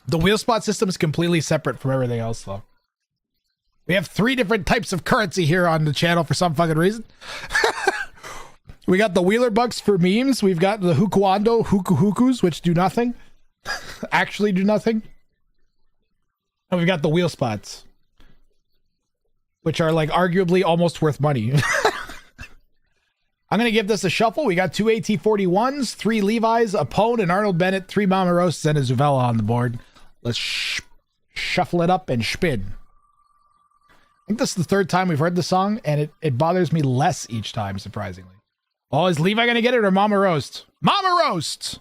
[SPEAKER 3] The wheel spot system is completely separate from everything else, though. We have 3 different types of currency here on the channel for some fucking reason. We got the Wheeler Bucks for memes. We've got the Hukuando Hukus, which do nothing. Actually do nothing. And we've got the wheel spots. which are like arguably almost worth money. I'm going to give this a shuffle. We got 2 AT-41s, 3 Levi's, a Pone, an Arnold Bennett, 3 Mama Roasts, and a Zuvela on the board. Let's shuffle it up and spin. I think this is the third time we've heard the song, and it bothers me less each time, surprisingly. Oh, is Levi going to get it or Mama Roast? Mama Roast!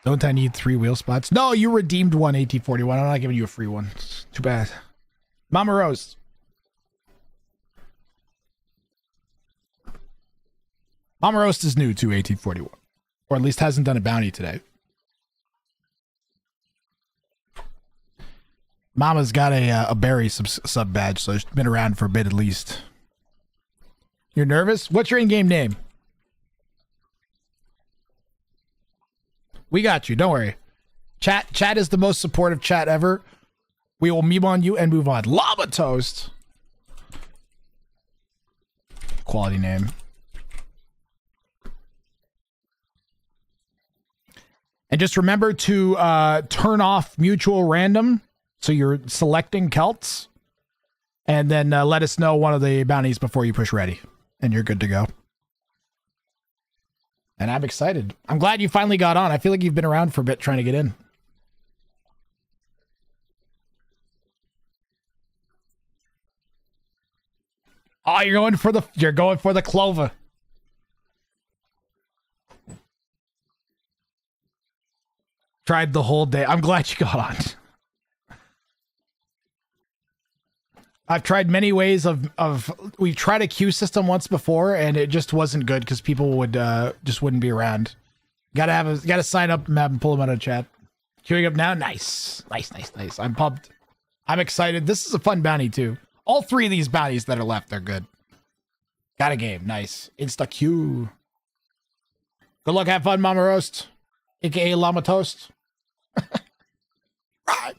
[SPEAKER 3] Don't I need 3 wheel spots? No, you redeemed one AT-41. I'm not giving you a free one. It's too bad. Mama Roast. Mama Roast is new to AT-41. Or at least hasn't done a bounty today. Mama's got a berry sub badge, so she's been around for a bit at least. You're nervous? What's your in-game name? We got you. Don't worry. Chat is the most supportive chat ever. We will meme on you and move on. Lava Toast. Quality name. And just remember to turn off mutual random. So you're selecting Celts. And then let us know one of the bounties before you push ready. And you're good to go. And I'm excited. I'm glad you finally got on. I feel like you've been around for a bit trying to get in. Oh, you're going for the Clover. Tried the whole day. I'm glad you got on. I've tried many ways we've tried a queue system once before and it just wasn't good because people would just wouldn't be around. Gotta sign up and pull them out of chat. Queuing up now. Nice. I'm pumped. I'm excited. This is a fun bounty too. All 3 of these bounties that are left are good. Got a game. Nice. Insta queue. Good luck. Have fun, Mama Roast. AKA Llama Toast. Right.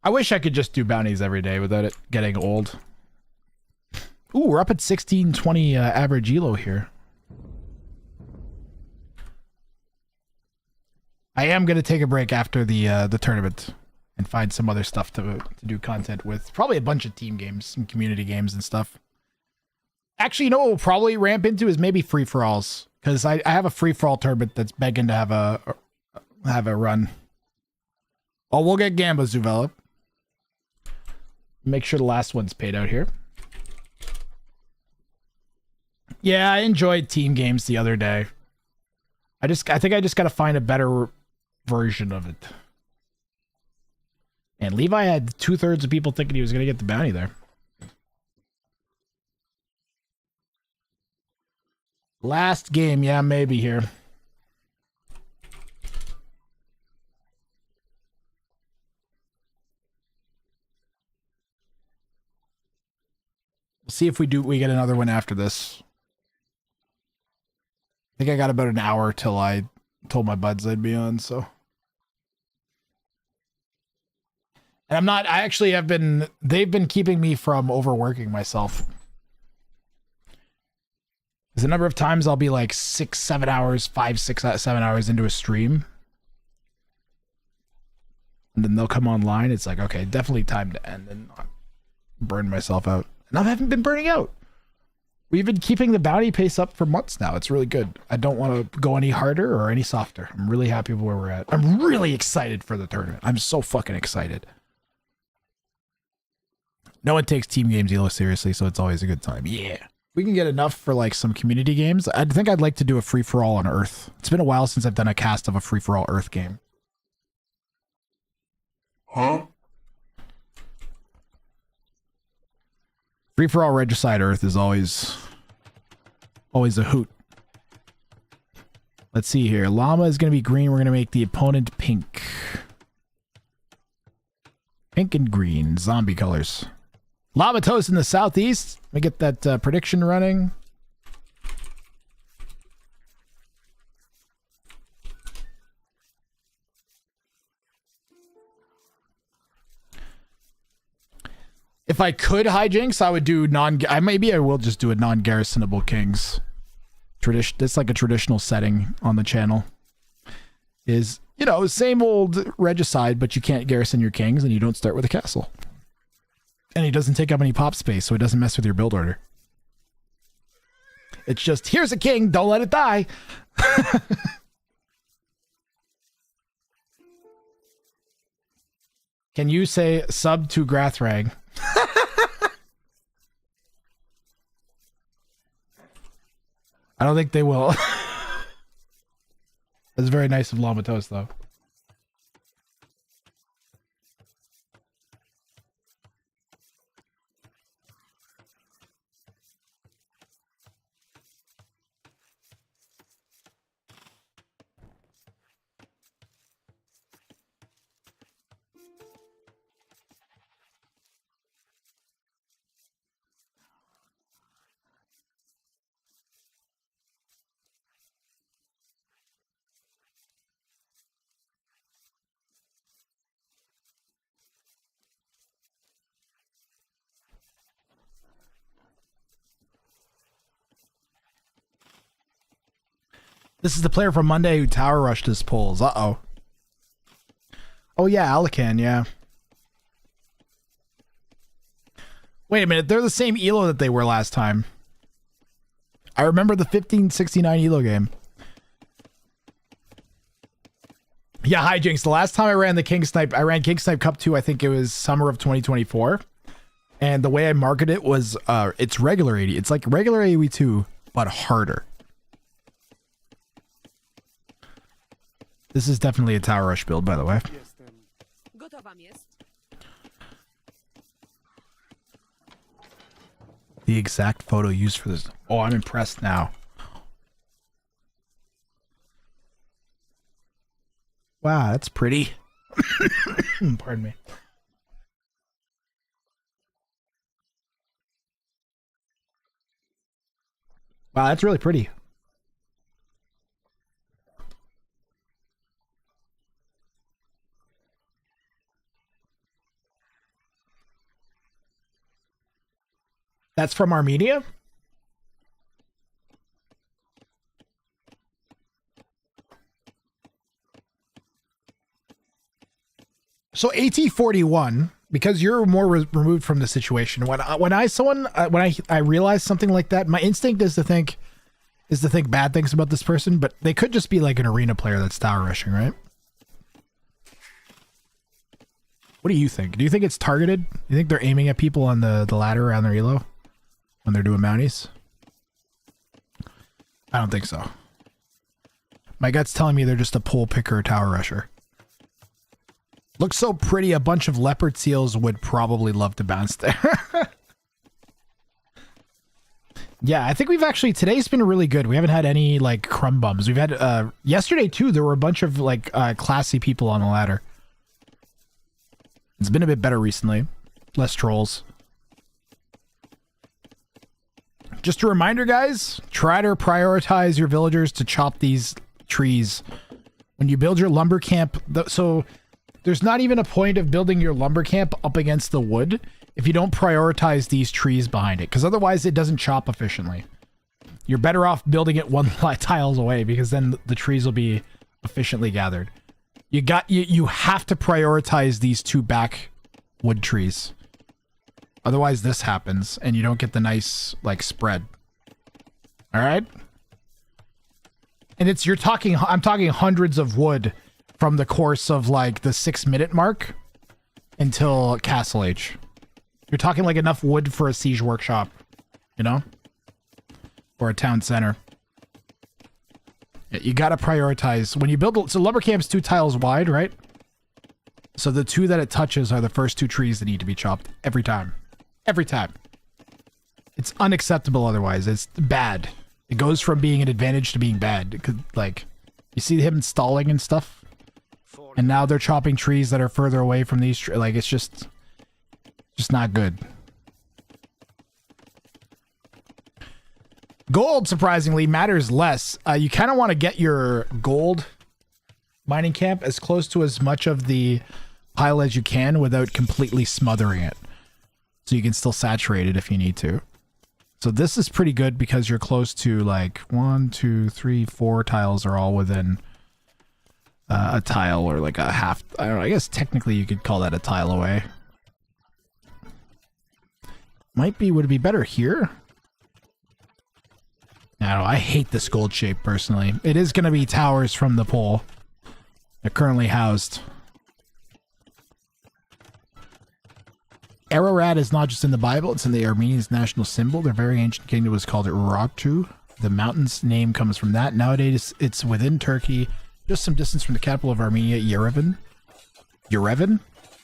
[SPEAKER 3] I wish I could just do bounties every day without it getting old. Ooh, we're up at 1620 average elo here. I am going to take a break after the tournament and find some other stuff to do content with. Probably a bunch of team games, some community games and stuff. Actually, you know what we'll probably ramp into is maybe free-for-alls. Because I have a free-for-all tournament that's begging to have a run. Oh, we'll get Gambas developed. Make sure the last one's paid out here. Yeah, I enjoyed team games the other day. I think I just got to find a better version of it. And Levi had 2/3 of people thinking he was going to get the bounty there. Last game, yeah, maybe here. We'll see if we get another one after this. I think I got about an hour till I told my buds I'd be on, so. And they've been keeping me from overworking myself. There's a number of times I'll be like 6-7 hours, 5-6-7 hours into a stream. And then they'll come online. It's like, okay, definitely time to end and not burn myself out. And I haven't been burning out. We've been keeping the bounty pace up for months now. It's really good. I don't want to go any harder or any softer. I'm really happy with where we're at. I'm really excited for the tournament. I'm so fucking excited. No one takes team games ELO seriously, so it's always a good time. Yeah. We can get enough for like some community games. I think I'd like to do a free-for-all on Earth. It's been a while since I've done a cast of a free-for-all Earth game. Huh? Free-for-all Regicide Earth is always a hoot. Let's see here. Llama is going to be green. We're going to make the opponent pink. Pink and green. Zombie colors. Llama Toast in the southeast. Let me get that prediction running. If I could hijinks, I would do maybe I will just do a non-garrisonable kings. It's like a traditional setting on the channel. Is, you know, same old regicide, but you can't garrison your kings and you don't start with a castle. And he doesn't take up any pop space, so it doesn't mess with your build order. It's just, here's a king, don't let it die. Can you say sub to Grathrang? I don't think they will. That's very nice of Lamatos, though. This is the player from Monday who tower rushed his pulls. Uh-oh. Oh, yeah, Alakan, yeah. Wait a minute, they're the same elo that they were last time. I remember the 1569 elo game. Yeah, hijinks. The last time I ran the King Snipe, I ran King Snipe Cup 2, I think it was summer of 2024. And the way I marketed it was, it's regular 80. It's like regular AoE 2, but harder. This is definitely a tower rush build, by the way. The exact photo used for this. Oh, I'm impressed now. Wow, that's pretty. Pardon me. Wow, that's really pretty. That's from Armenia? So AT41, because you're more removed from the situation. When I realize something like that, my instinct is to think bad things about this person, but they could just be like an arena player that's tower rushing, right? What do you think? Do you think it's targeted? Do you think they're aiming at people on the ladder around their elo when they're doing mounties? I don't think so. My gut's telling me they're just a pole picker tower rusher. Looks so pretty, a bunch of leopard seals would probably love to bounce there. Yeah, I think we've actually, today's been really good. We haven't had any like crumb bums. We've had, yesterday too, there were a bunch of like classy people on the ladder. It's been a bit better recently. Less trolls. Just a reminder, guys, try to prioritize your villagers to chop these trees. When you build your lumber camp, so there's not even a point of building your lumber camp up against the wood if you don't prioritize these trees behind it, because otherwise it doesn't chop efficiently. You're better off building it one tiles away, because then the trees will be efficiently gathered. You have to prioritize these two back wood trees. Otherwise this happens and you don't get the nice like spread. All right? And I'm talking hundreds of wood from the course of like the 6-minute mark until Castle Age. You're talking like enough wood for a siege workshop, you know? Or a town center. You gotta prioritize when you build. So lumber camp's 2 tiles wide, right? So the 2 that it touches are the first 2 trees that need to be chopped every time. Every time. It's unacceptable otherwise. It's bad. It goes from being an advantage to being bad. It could, like, you see him stalling and stuff, and now they're chopping trees that are further away from these trees. Like, it's just not good. Gold, surprisingly, matters less. You kind of want to get your gold mining camp as close to as much of the pile as you can without completely smothering it. So you can still saturate it if you need to. So this is pretty good because you're close to like 1, 2, 3, 4 tiles are all within a tile or like a half. I don't know. I guess technically you could call that a tile away. Would it be better here? I don't know. I hate this gold shape personally. It is going to be towers from the pole. They're currently housed. Ararat is not just in the Bible, it's in the Armenians' national symbol. Their very ancient kingdom was called Urartu. The mountain's name comes from that. Nowadays, it's within Turkey, just some distance from the capital of Armenia, Yerevan,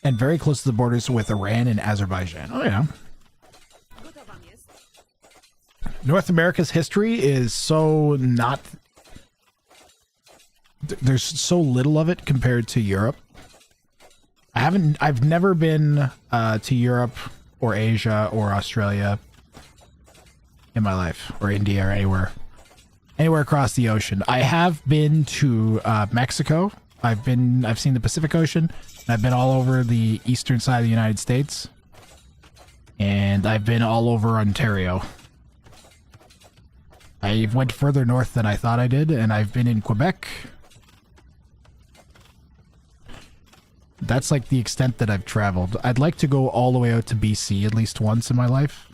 [SPEAKER 3] and very close to the borders with Iran and Azerbaijan. Oh, yeah. North America's history is so not... There's so little of it compared to Europe. I've never been to Europe or Asia or Australia in my life, or India or anywhere across the ocean. I have been to Mexico. I've seen the Pacific Ocean. And I've been all over the eastern side of the United States, and I've been all over Ontario. I went further north than I thought I did, and I've been in Quebec. That's like the extent that I've traveled. I'd like to go all the way out to BC at least once in my life.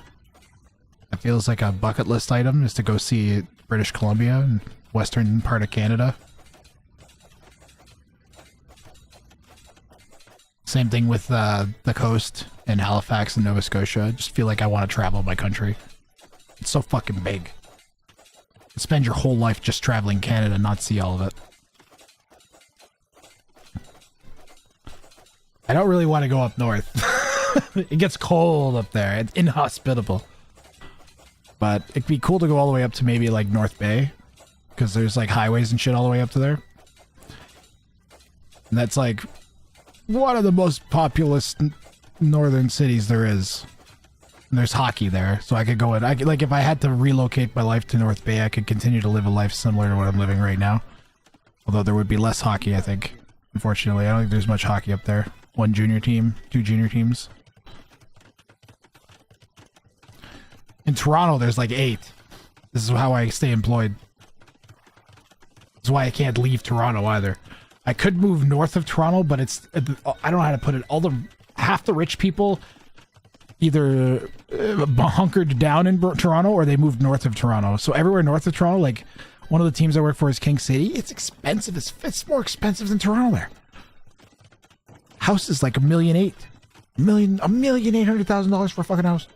[SPEAKER 3] It feels like a bucket list item is to go see British Columbia and western part of Canada. Same thing with the coast in Halifax and Nova Scotia. I just feel like I want to travel my country. It's so fucking big. Spend your whole life just traveling Canada and not see all of it. I don't really want to go up north. It gets cold up there. It's inhospitable. But it'd be cool to go all the way up to maybe like North Bay, because there's like highways and shit all the way up to there. And that's like one of the most populous northern cities there is. And there's hockey there, so I could go in. Like if I had to relocate my life to North Bay, I could continue to live a life similar to what I'm living right now. Although there would be less hockey, I think. Unfortunately, I don't think there's much hockey up there. 1 junior team, 2 junior teams. In Toronto, there's like 8. This is how I stay employed. This is why I can't leave Toronto either. I could move north of Toronto, but it's... I don't know how to put it. Half the rich people either hunkered down in Toronto or they moved north of Toronto. So everywhere north of Toronto, like one of the teams I work for is King City. It's expensive. It's more expensive than Toronto there. House is like $1.8 million. $1,800,000 for a fucking house.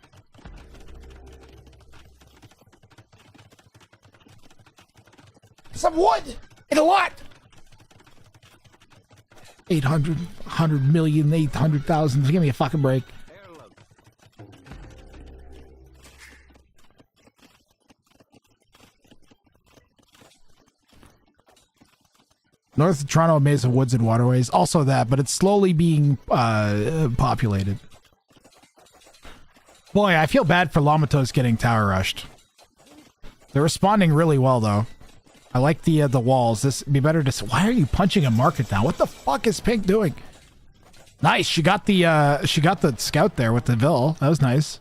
[SPEAKER 3] Some wood and a lot. 800, 100 million, 800,000. Give me a fucking break. North of Toronto, Mesa Woods and Waterways. Also that, but it's slowly being populated. Boy, I feel bad for Lamatos getting tower rushed. They're responding really well, though. I like the walls. This would be better to... Why are you punching a market down? What the fuck is Pink doing? Nice. She got the scout there with the Vil. That was nice.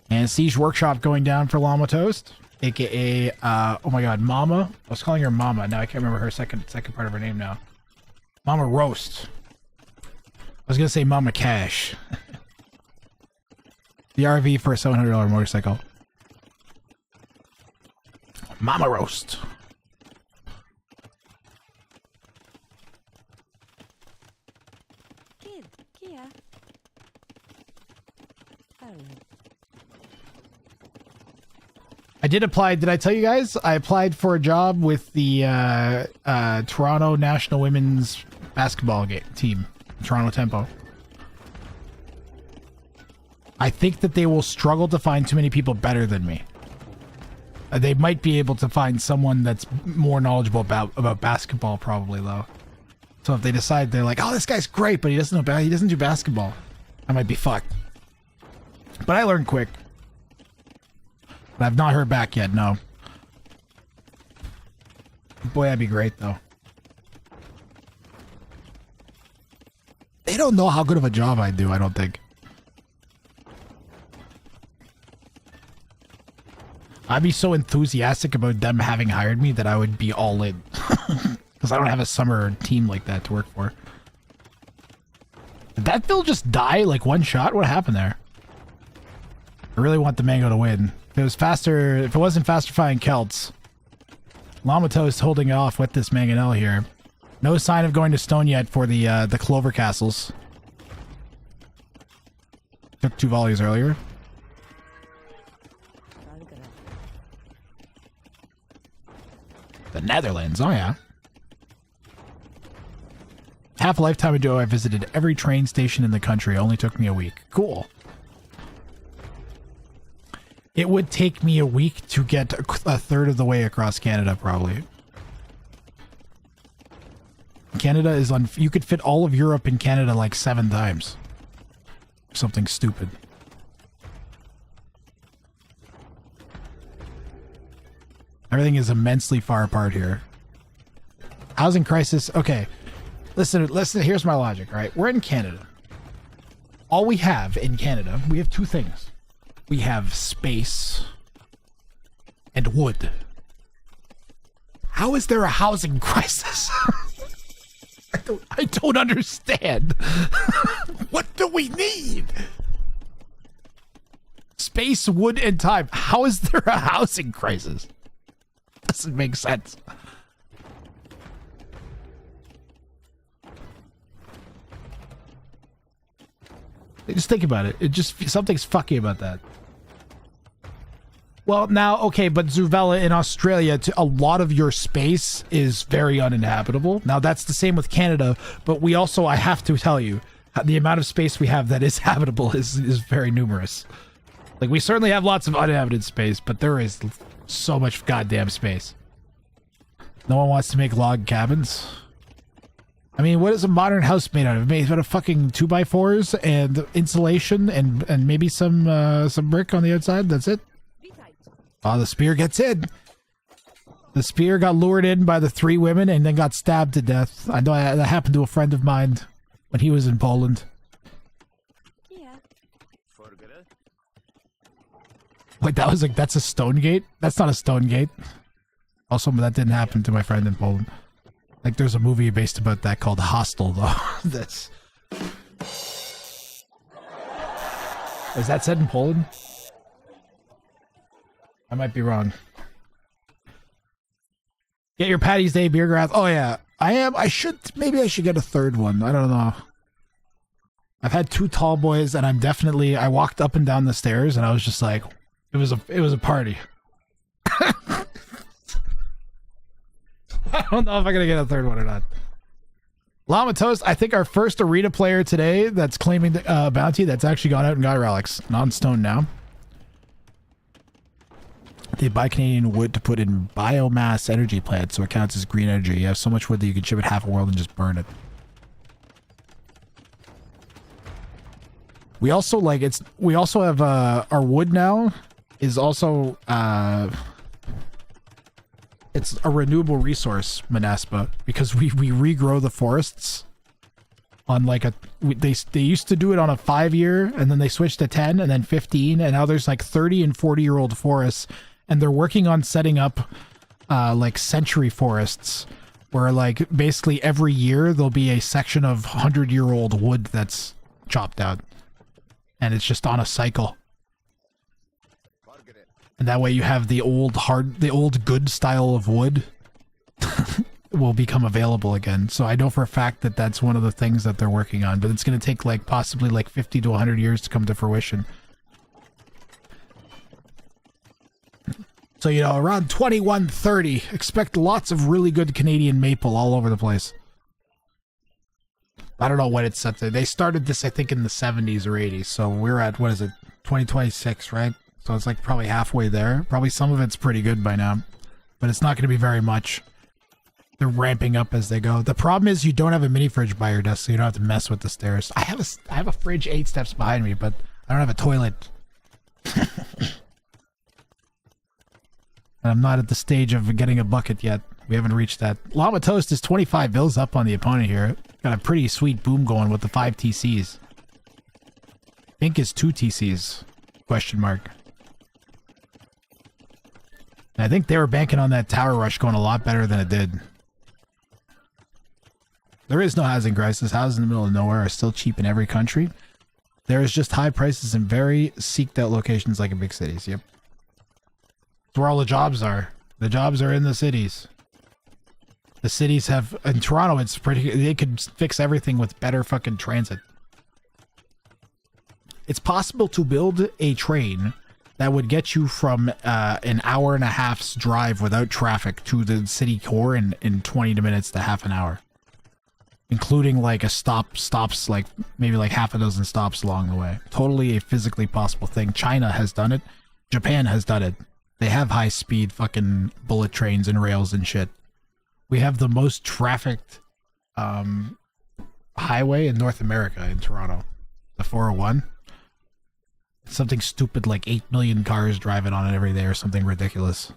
[SPEAKER 3] And Siege Workshop going down for Llama Toast, aka oh my god, Mama. I was calling her Mama. Now I can't remember her second part of her name now. Mama Roast. I was gonna say Mama Cash. The RV for a $700 motorcycle. Mama Roast.
[SPEAKER 4] Kid, Kia.
[SPEAKER 3] I did apply. Did I tell you guys? I applied for a job with the Toronto National Women's Basketball team, Toronto Tempo. I think that they will struggle to find too many people better than me. They might be able to find someone that's more knowledgeable about basketball, probably though. So if they decide they're like, oh, this guy's great, but he doesn't do basketball, I might be fucked. But I learned quick. But I've not heard back yet, no. Boy, that'd be great, though. They don't know how good of a job I do, I don't think. I'd be so enthusiastic about them having hired me that I would be all in. Because I don't have a summer team like that to work for. Did that Phil just die like one shot? What happened there? I really want the Mango to win. If it was faster, if it wasn't faster-fying Celts. Lamato is holding off with this Mangonel here. No sign of going to stone yet for the Clover Castles. Took 2 volleys earlier. The Netherlands, oh yeah. Half a lifetime ago, I visited every train station in the country. It only took me a week. Cool. It would take me a week to get a third of the way across Canada, probably. Canada is on... You could fit all of Europe in Canada like 7 times. Something stupid. Everything is immensely far apart here. Housing crisis. Okay. Listen, here's my logic, right? We're in Canada. All we have in Canada, we have 2 things. We have space and wood. How is there a housing crisis? I don't understand. What do we need? Space, wood, and time. How is there a housing crisis? Doesn't make sense. Just think about it. It just, something's fucky about that. Well, now, okay, but Zuvela in Australia, a lot of your space is very uninhabitable. Now, that's the same with Canada, but we also, I have to tell you, the amount of space we have that is habitable is very numerous. Like, we certainly have lots of uninhabited space, but there is so much goddamn space. No one wants to make log cabins. I mean, what is a modern house made out of? Made out of fucking 2x4s and insulation and maybe some brick on the outside. That's it. Oh, the spear gets in. The spear got lured in by the 3 women and then got stabbed to death. I know that happened to a friend of mine when he was in Poland.
[SPEAKER 4] Yeah.
[SPEAKER 3] Wait, that was like, that's a stone gate? That's not a stone gate. Also, that didn't happen to my friend in Poland. Like, there's a movie based about that called Hostel, though. That's... Is that said in Poland? I might be wrong. Get your Patty's Day beer grath. Oh, yeah. I am. Maybe I should get a 3rd one. I don't know. I've had 2 tall boys, and I walked up and down the stairs, and I was just like, it was a party. I don't know if I'm going to get a 3rd one or not. Llama Toast, I think our first arena player today that's claiming the bounty that's actually gone out and got relics. Non-stone now. They buy Canadian wood to put in biomass energy plants so it counts as green energy. You have so much wood that you can ship it half a world and just burn it. We also have our wood now is also it's a renewable resource, Manaspa, because we regrow the forests on like they used to do it on a 5-year and then they switched to 10 and then 15 and now there's like 30 and 40-year-old forests and they're working on setting up like century forests where like basically every year there'll be a section of 100-year-old wood that's chopped out and it's just on a cycle. And that way you have the old good style of wood will become available again. So I know for a fact that that's one of the things that they're working on, but it's going to take like possibly like 50 to 100 years to come to fruition. So, you know, around 2130, expect lots of really good Canadian maple all over the place. I don't know when it's set to. They started this, I think, in the 70s or 80s. So we're at, what is it, 2026, right? So it's like probably halfway there. Probably some of it's pretty good by now, but it's not going to be very much. They're ramping up as they go. The problem is you don't have a mini fridge by your desk, so you don't have to mess with the stairs. I have a fridge 8 steps behind me, but I don't have a toilet. And I'm not at the stage of getting a bucket yet. We haven't reached that. Llama Toast is 25 bills up on the opponent here. Got a pretty sweet boom going with the 5 TCs. Pink is 2 TCs, question mark. And I think they were banking on that tower rush going a lot better than it did. There is no housing crisis. Houses in the middle of nowhere are still cheap in every country. There is just high prices in very seeked out locations like in big cities. Yep. That's where all the jobs are. The jobs are in the cities. The cities have, in Toronto, it's pretty, they could fix everything with better fucking transit. It's possible to build a train that would get you from an hour and a half's drive without traffic to the city core in 20 minutes to half an hour. Including like a stops like maybe like half a dozen stops along the way. Totally a physically possible thing. China has done it. Japan has done it. They have high speed fucking bullet trains and rails and shit. We have the most trafficked highway in North America in Toronto. The 401. Something stupid like 8 million cars driving on it every day or something ridiculous.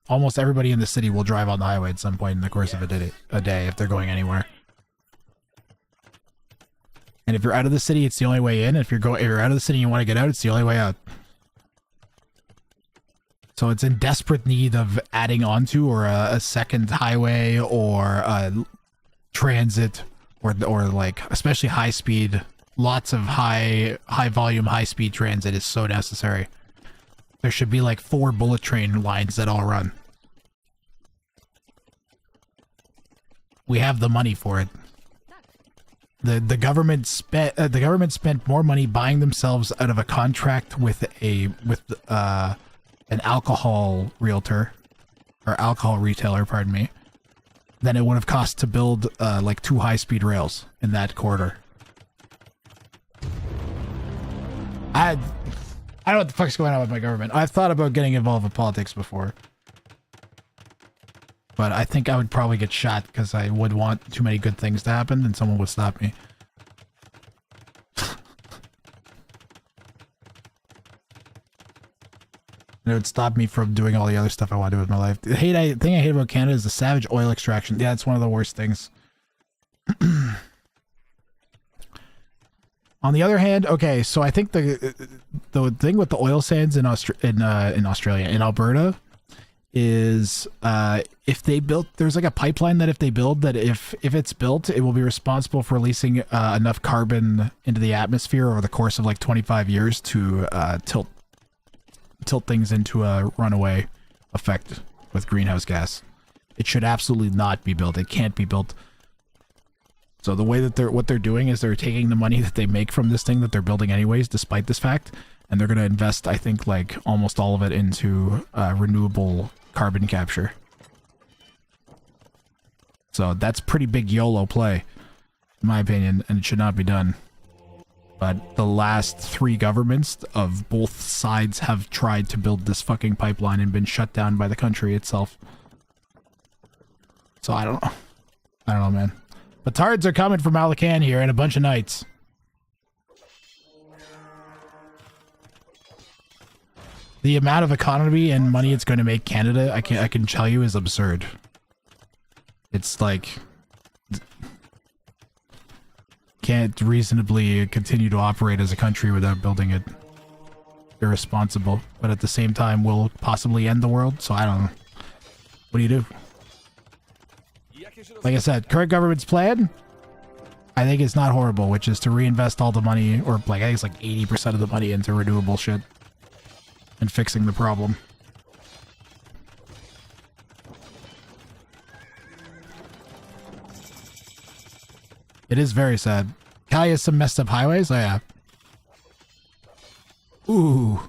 [SPEAKER 3] Almost everybody in the city will drive on the highway at some point in the course of a day if they're going anywhere. And if you're out of the city, it's the only way in. If you're out of the city and you want to get out, it's the only way out. So it's in desperate need of adding onto or a second highway or transit or like especially high speed. Lots of high volume, high speed transit is so necessary. There should be like 4 bullet train lines that all run. We have the money for it. The government spent more money buying themselves out of a contract with an alcohol realtor or alcohol retailer, pardon me, than it would have cost to build like 2 high speed rails in that corridor. I don't know what the fuck's going on with my government. I've thought about getting involved with politics before. But I think I would probably get shot because I would want too many good things to happen and someone would stop me. And it would stop me from doing all the other stuff I want to do with my life. The thing I hate about Canada is the savage oil extraction. Yeah, it's one of the worst things. On the other hand, okay, so I think the thing with the oil sands in Australia, in Alberta, is if they built, there's like a pipeline that if they build, that if it's built, it will be responsible for releasing enough carbon into the atmosphere over the course of like 25 years to tilt things into a runaway effect with greenhouse gas. It should absolutely not be built. It can't be built. So the way that what they're doing is they're taking the money that they make from this thing that they're building anyways, despite this fact, and they're going to invest, I think, like almost all of it into renewable carbon capture. So that's pretty big YOLO play, in my opinion, and it should not be done. But the last 3 governments of both sides have tried to build this fucking pipeline and been shut down by the country itself. So I don't know, man. Batards are coming from Alacan here and a bunch of knights. The amount of economy and money it's going to make Canada, I can tell you, is absurd. It's like can't reasonably continue to operate as a country without building it. Irresponsible, but at the same time will possibly end the world. So I don't know. What do you do? Like I said, current government's plan, I think it's not horrible, which is to reinvest all the money, or like I think it's like 80% of the money into renewable shit and fixing the problem. It is very sad. Cali has some messed up highways. Oh yeah. Ooh.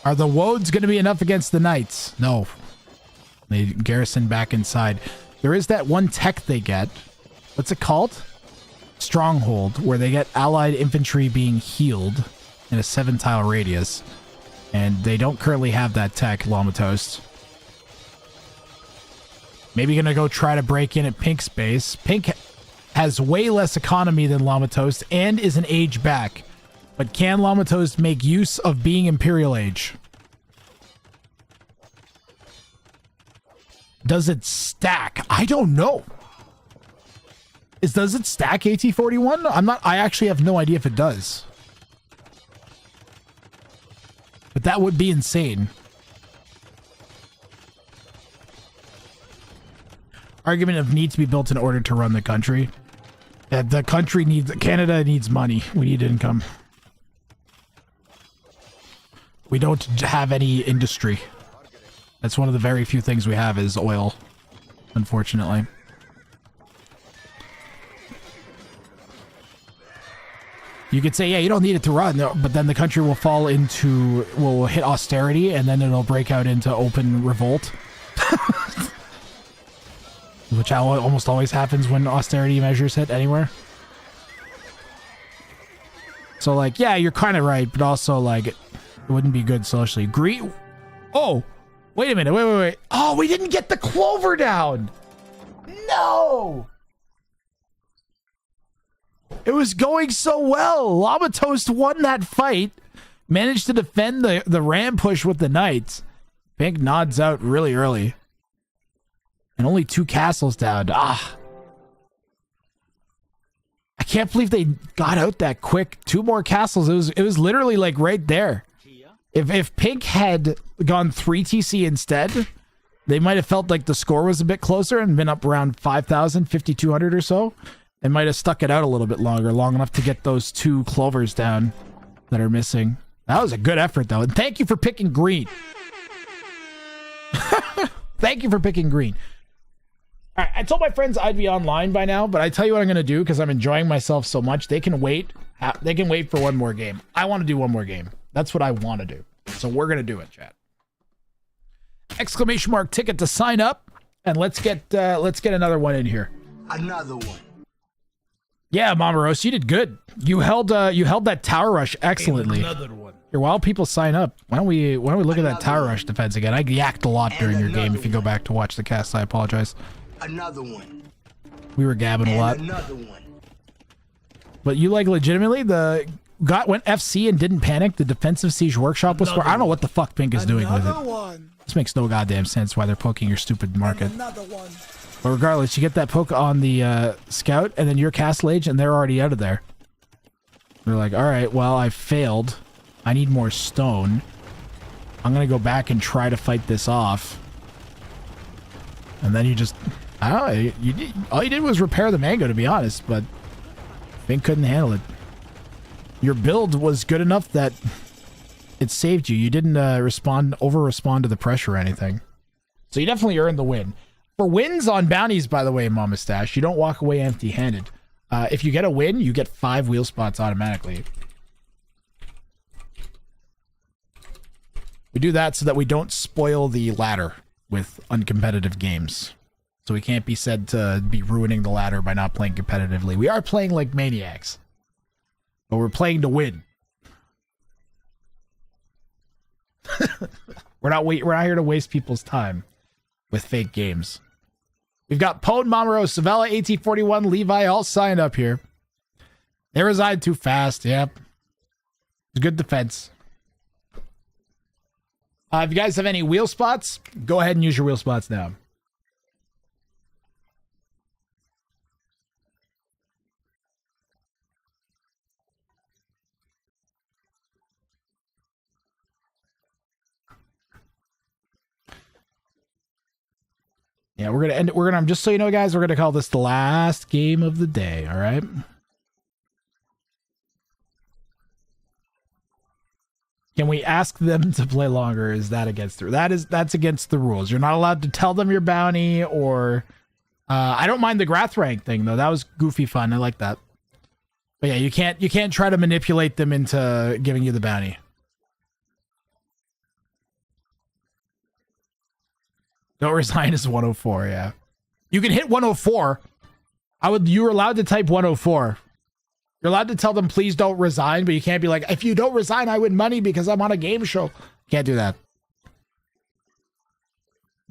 [SPEAKER 3] Are the Woads going to be enough against the Knights? No. They garrison back inside. There is that one tech they get. What's it called? Stronghold, where they get allied infantry being healed in a 7-tile radius. And they don't currently have that tech, Llama Toast. Maybe gonna go try to break in at Pink's base. Pink has way less economy than Llama Toast and is an age back. But can Llama Toast make use of being Imperial Age? Does it stack? I don't know. Does it stack AT-41? I actually have no idea if it does. But that would be insane. Argument of need to be built in order to run the country. The country needs, Canada needs money. We need income. We don't have any industry. That's one of the very few things we have is oil, unfortunately. You could say, yeah, you don't need it to run, but then the country will will hit austerity, and then it'll break out into open revolt. Which almost always happens when austerity measures hit anywhere. So, like, yeah, you're kind of right, but also, like, it wouldn't be good socially. Oh, wait a minute, wait. Oh, we didn't get the clover down! No! It was going so well. Llama Toast won that fight. Managed to defend the ram push with the knights. Pink nods out really early. And only 2 castles down. I can't believe they got out that quick. 2 more castles. It was literally like right there. If Pink had gone 3 TC instead, they might have felt like the score was a bit closer and been up around 5,000, 5,200 or so. They might have stuck it out a little bit longer, long enough to get those 2 clovers down that are missing. That was a good effort, though. And thank you for picking green. Thank you for picking green. All right, I told my friends I'd be online by now, but I tell you what I'm going to do because I'm enjoying myself so much. They can wait. They can wait for one more game. I want to do one more game. That's what I want to do. So we're going to do it, chat. Exclamation mark ticket to sign up, and let's get another one in here.
[SPEAKER 12] Another one.
[SPEAKER 3] Yeah, Mama Rose, you did good. You held that tower rush excellently.
[SPEAKER 10] Another one.
[SPEAKER 3] Here, while people sign up, why don't we look at that tower rush defense again? I yacked a lot during your game. If you go back to watch the cast, I apologize.
[SPEAKER 12] Another one.
[SPEAKER 3] We were gabbing a lot.
[SPEAKER 12] Another one.
[SPEAKER 3] But you legitimately went FC and didn't panic. The defensive siege workshop was for. I don't know what the fuck Pink is doing with it. This makes no goddamn sense why they're poking your stupid market.
[SPEAKER 12] Another one.
[SPEAKER 3] But regardless, you get that poke on the scout, and then your castle age, and they're already out of there. They're like, all right, well, I failed. I need more stone. I'm gonna go back and try to fight this off. And then you just, I don't know, all you did was repair the mango, to be honest, but Pink couldn't handle it. Your build was good enough that it saved you. You didn't over-respond to the pressure or anything. So you definitely earned the win. For wins on bounties, by the way, Mama Stash, you don't walk away empty-handed. If you get a win, you get 5 wheel spots automatically. We do that so that we don't spoil the ladder with uncompetitive games. So we can't be said to be ruining the ladder by not playing competitively. We are playing like maniacs, but we're playing to win. We're not here to waste people's time with fake games. We've got Pone, Mamaro, Savella, AT41, Levi all signed up here. They resigned too fast. Yep. Good defense. If you guys have any wheel spots, go ahead and use your wheel spots now. Yeah, we're gonna end it. Just so you know, guys, we're gonna call this the last game of the day. All right. Can we ask them to play longer? Is that against that's against the rules? You're not allowed to tell them your bounty, or I don't mind the Grath rank thing though. That was goofy fun. I like that. But yeah, you can't try to manipulate them into giving you the bounty. Don't resign is 104, yeah. You can hit 104. You were allowed to type 104. You're allowed to tell them, please don't resign, but you can't be like, if you don't resign, I win money because I'm on a game show. Can't do that.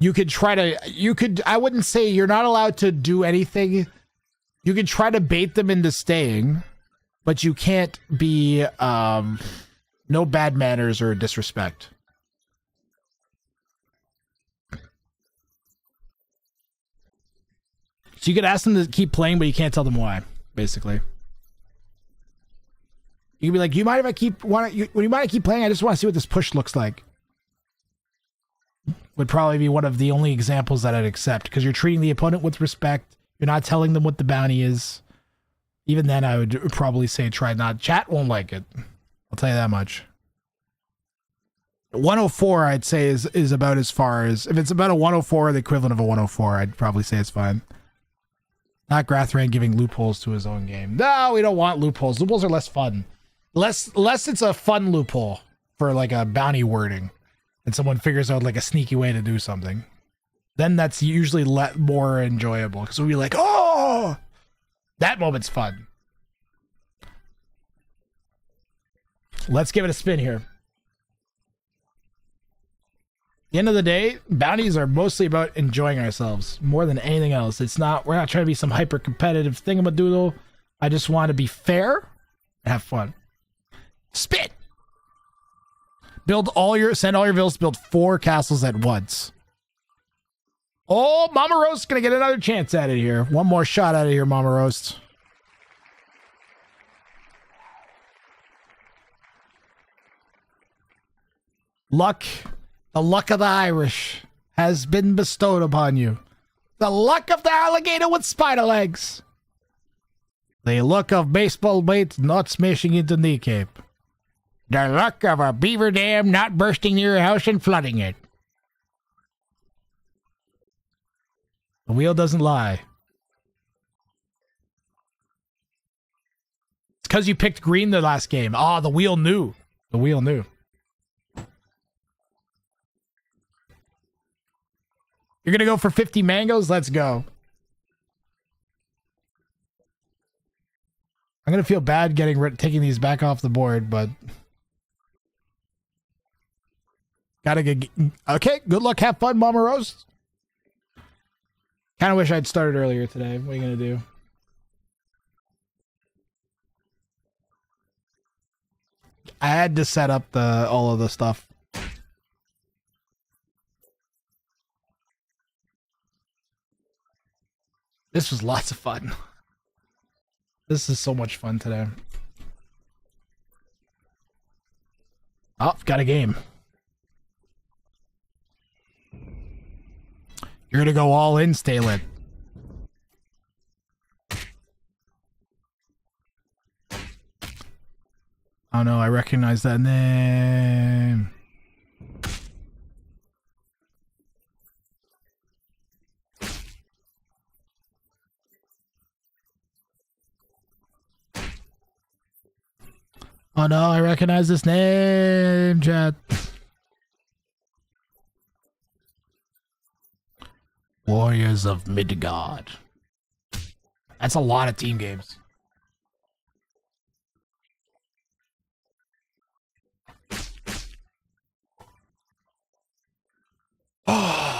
[SPEAKER 3] I wouldn't say you're not allowed to do anything. You could try to bait them into staying, but you can't be, no bad manners or disrespect. So you could ask them to keep playing, but you can't tell them why, basically. You could be like, "Do you mind if I keep want you mind I keep playing? I just want to see what this push looks like." Would probably be one of the only examples that I'd accept, because you're treating the opponent with respect. You're not telling them what the bounty is. Even then, I would probably say try not. Chat won't like it. I'll tell you that much. 104, I'd say, is about as far as... If it's about a 104, the equivalent of a 104, I'd probably say it's fine. Not Grathran giving loopholes to his own game. No, we don't want loopholes. Loopholes are less fun. Less it's a fun loophole for like a bounty wording. And someone figures out like a sneaky way to do something. Then that's usually more enjoyable. Because we'll be like, oh! That moment's fun. Let's give it a spin here. At the end of the day, bounties are mostly about enjoying ourselves more than anything else. We're not trying to be some hyper competitive thingamadoodle. I just want to be fair and have fun. Spin! Send all your villas to build 4 castles at once. Oh, Mama Roast's gonna get another chance at it here. One more shot out of here, Mama Roast. Luck, the luck of the Irish has been bestowed upon you. The luck of the alligator with spider legs. The luck of baseball bait not smashing into kneecap. The luck of a beaver dam not bursting near your house and flooding it. The wheel doesn't lie. It's because you picked green the last game. Ah, the wheel knew. The wheel knew. You're going to go for 50 mangoes? Let's go. I'm going to feel bad taking these back off the board, but... Gotta get... Okay, good luck, have fun, Mama Roast. Kind of wish I'd started earlier today. What are you going to do? I had to set up all of the stuff. This was lots of fun. This is so much fun today. Oh, got a game. You're gonna go all in, stay lit. Oh no, I recognize that name. Oh no, I recognize this name, chat. Warriors of Midgard. That's a lot of team games. Oh.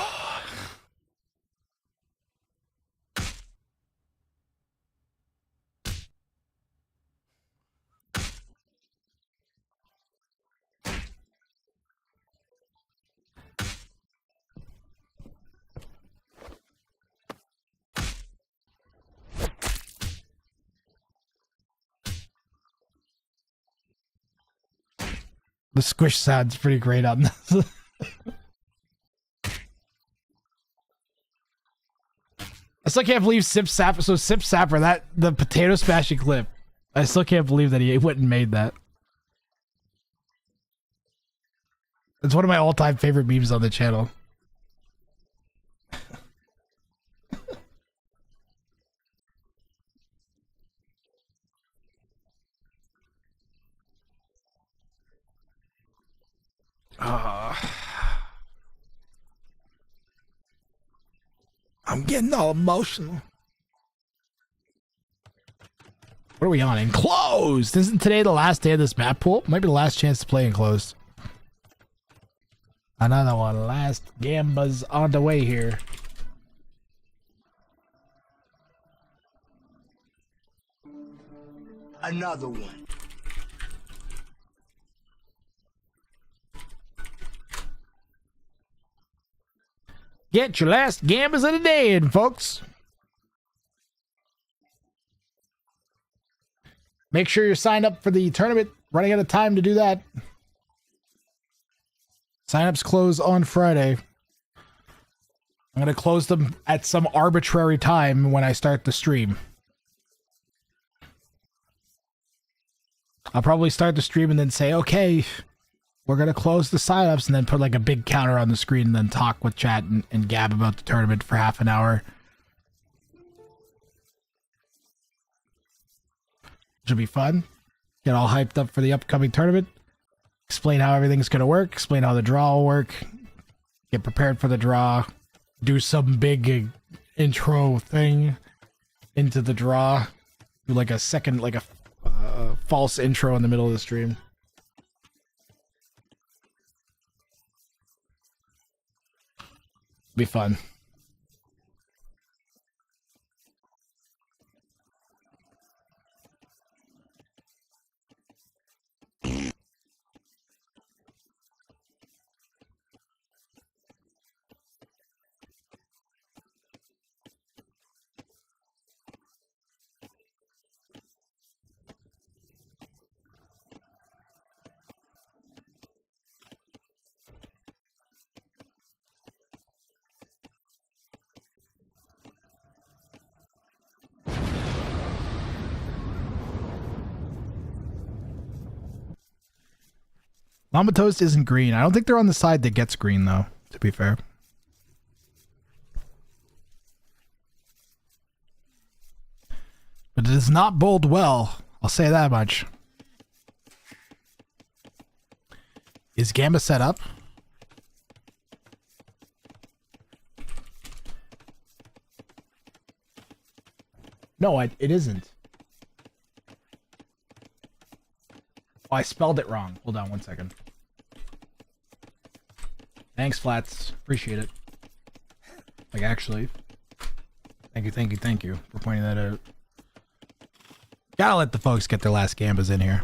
[SPEAKER 3] The squish sound's pretty great on this. I still can't believe Sip Sapper. So Sip Sapper, the potato smashing clip. I still can't believe that he went and made that. It's one of my all-time favorite memes on the channel. I'm getting all emotional. What are we on? Enclosed! Isn't today the last day of this map pool? Might be the last chance to play Enclosed. Another one. Last Gamba's on the way here.
[SPEAKER 12] Another one.
[SPEAKER 3] Get your last Gambas of the day in, folks. Make sure you're signed up for the tournament. Running out of time to do that. Signups close on Friday. I'm going to close them at some arbitrary time when I start the stream. I'll probably start the stream and then say, okay, we're going to close the signups, and then put like a big counter on the screen and then talk with chat and gab about the tournament for half an hour. Which will be fun. Get all hyped up for the upcoming tournament. Explain how everything's going to work. Explain how the draw will work. Get prepared for the draw. Do some big intro thing into the draw. Do like a second, like a false intro in the middle of the stream. Be fun. Llama Toast isn't green. I don't think they're on the side that gets green, though, to be fair. But it does not bode well. I'll say that much. Is Gamba set up? No, it isn't. Oh, I spelled it wrong. Hold on one second. Thanks, Flats. Appreciate it. Like, actually. Thank you for pointing that out. Gotta let the folks get their last gambas in here.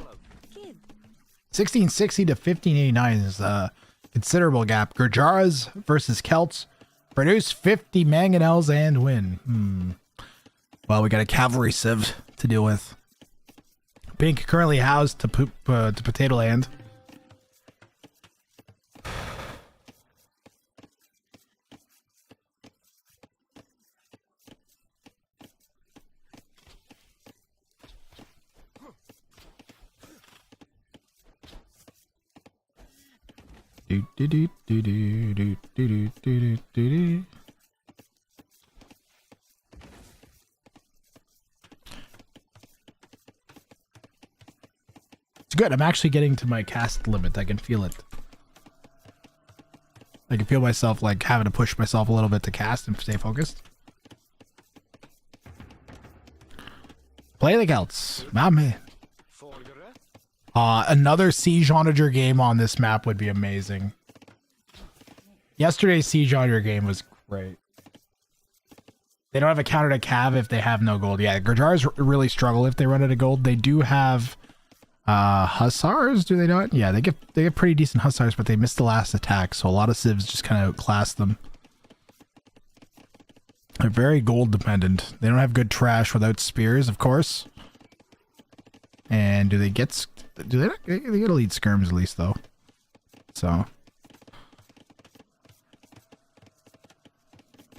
[SPEAKER 3] 1660 to 1589 is a considerable gap. Gurjaras versus Celts. Produce 50 mangonels and win. Well, we got a cavalry civ to deal with. Pink currently housed to Potato Land. It's good. I'm actually getting to my cast limit. I can feel it. I can feel myself like having to push myself a little bit to cast and stay focused. Play the Celts. My man. Another Siege Onager game on this map would be amazing. Yesterday's Siege Onager game was great. They don't have a counter to Cav if they have no gold. Yeah, Gurjars really struggle if they run out of gold. They do have Hussars, do they not? Yeah, they get pretty decent Hussars, but they missed the last attack, so a lot of civs just kind of outclass them. They're very gold dependent. They don't have good trash without spears, of course. And do they get they get elite skirms at least though. So,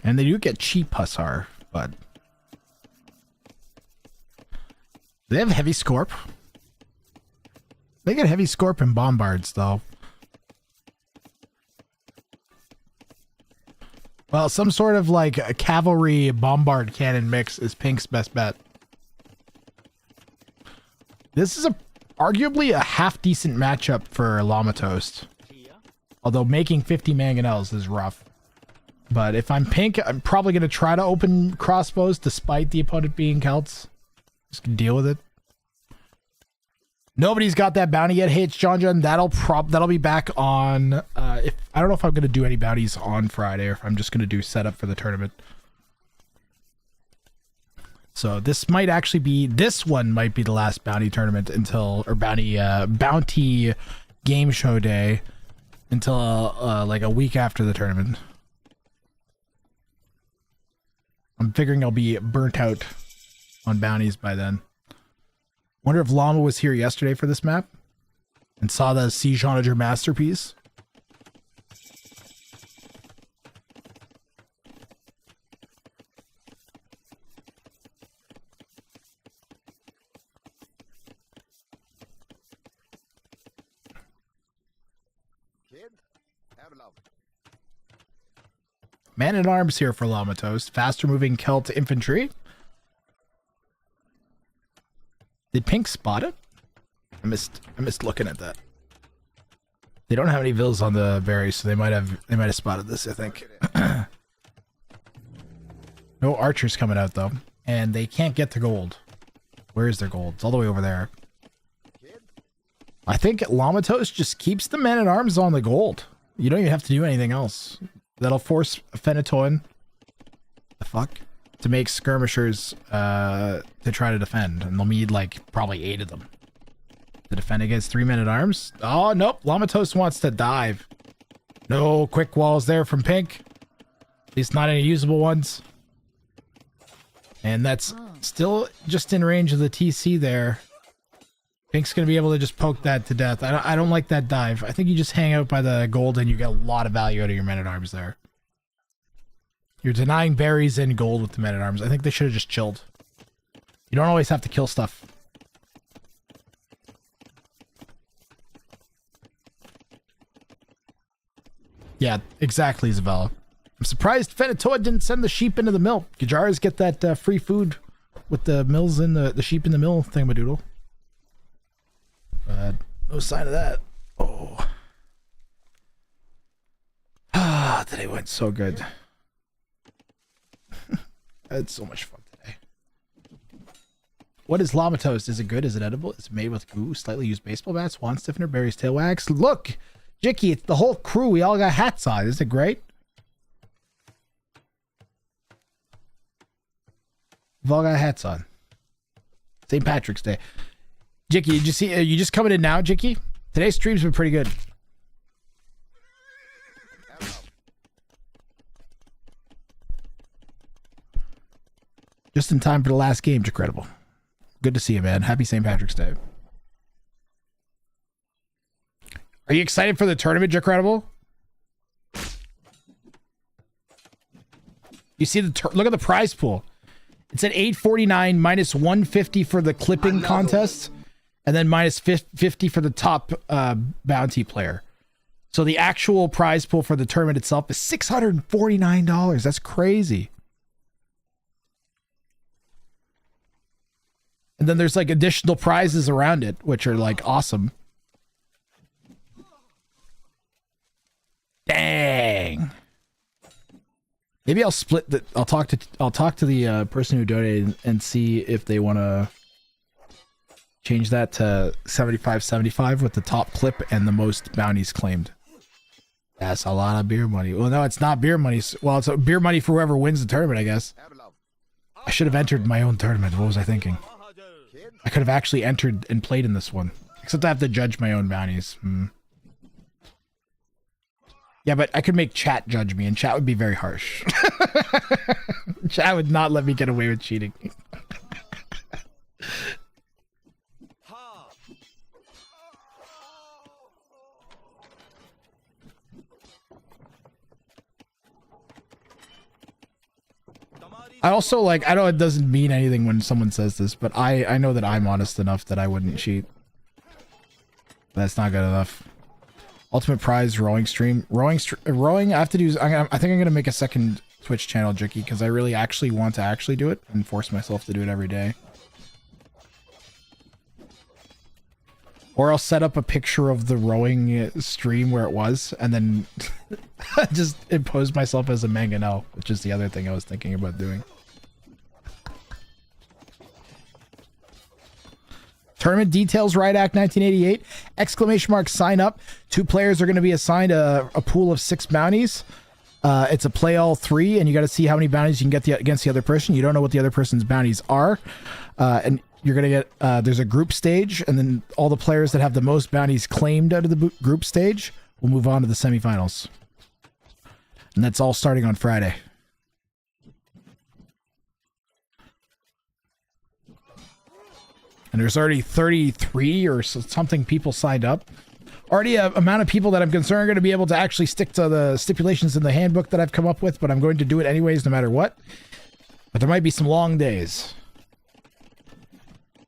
[SPEAKER 3] and they do get cheap Hussar, but they have heavy Scorp. They get heavy Scorp and Bombards though. Well, some sort of like a cavalry bombard cannon mix is Pink's best bet. This is arguably a half decent matchup for Llama Toast. Although making 50 mangonels is rough. But if I'm Pink, I'm probably going to try to open crossbows despite the opponent being Celts. Just gonna deal with it. Nobody's got that bounty yet. Hey, it's John. That'll be back on. If I don't know if I'm going to do any bounties on Friday or if I'm just going to do setup for the tournament. So this might actually be, this one might be the last bounty tournament until, or bounty game show day until like a week after the tournament. I'm figuring I'll be burnt out on bounties by then. Wonder if Llama was here yesterday for this map and saw the Siege Onager masterpiece. Man at Arms here for Llama Toast. Faster moving Celt infantry. Did Pink spot it? I missed looking at that. They don't have any vills on the berries, so they might have spotted this, I think. No archers coming out though. And they can't get the gold. Where is their gold? It's all the way over there. I think Llama Toast just keeps the Man at Arms on the gold. You don't even have to do anything else. That'll force Fenatoin, the fuck, to make skirmishers to try to defend. And they'll need like probably 8 of them to defend against 3 Men at Arms. Oh, nope. Llama Toast wants to dive. No quick walls there from Pink. At least not any usable ones. And that's still just in range of the TC there. Pink's going to be able to just poke that to death. I don't like that dive. I think you just hang out by the gold and you get a lot of value out of your Men-at-Arms there. You're denying berries and gold with the Men-at-Arms. I think they should have just chilled. You don't always have to kill stuff. Yeah, exactly, Isabella. I'm surprised Fenatoa didn't send the sheep into the mill. Gajaras get that free food with the mills in the sheep in the mill thingamadoodle. No sign of that. Oh. Ah, today went so good. I had so much fun today. What is Llama Toast? Is it good? Is it edible? Is it made with goo? Slightly used baseball bats, wand stiffener, berries, tail wax. Look! Jicky, it's the whole crew. We all got hats on. Isn't it great? We've all got hats on. St. Patrick's Day. Jicky, did you see? You just coming in now, Jicky? Today's stream's been pretty good. Just in time for the last game, Jacredible. Good to see you, man. Happy St. Patrick's Day. Are you excited for the tournament, Jacredible? You see the look at the prize pool. It's at 849 minus 150 for the clipping contest. And then minus 50 for the top bounty player. So the actual prize pool for the tournament itself is $649. That's crazy. And then there's like additional prizes around it, which are like awesome. Dang. Maybe I'll split the. I'll talk to the person who donated and see if they want to change that to 75-75 with the top clip and the most bounties claimed. That's a lot of beer money. Well, no, it's not beer money. Well, it's beer money for whoever wins the tournament, I guess. I should have entered my own tournament. What was I thinking? I could have actually entered and played in this one. Except I have to judge my own bounties. Yeah, but I could make chat judge me, and chat would be very harsh. Chat would not let me get away with cheating. I also, like, I know it doesn't mean anything when someone says this, but I know that I'm honest enough that I wouldn't cheat. That's not good enough. Ultimate prize rowing stream. Rowing, I have to do, I think I'm going to make a second Twitch channel, Jicky, because I really actually want to actually do it and force myself to do it every day. Or I'll set up a picture of the rowing stream where it was, and then just impose myself as a mangonel, which is the other thing I was thinking about doing. Tournament details, Riot Act 1988, exclamation mark, sign up. 2 players are going to be assigned a pool of 6 bounties. It's a play all 3, and you got to see how many bounties you can get against the other person. You don't know what the other person's bounties are. And you're going to get, there's a group stage, and then all the players that have the most bounties claimed out of the group stage will move on to the semifinals. And that's all starting on Friday. And there's already 33 or something people signed up. Already a amount of people that I'm concerned are going to be able to actually stick to the stipulations in the handbook that I've come up with, but I'm going to do it anyways no matter what. But there might be some long days.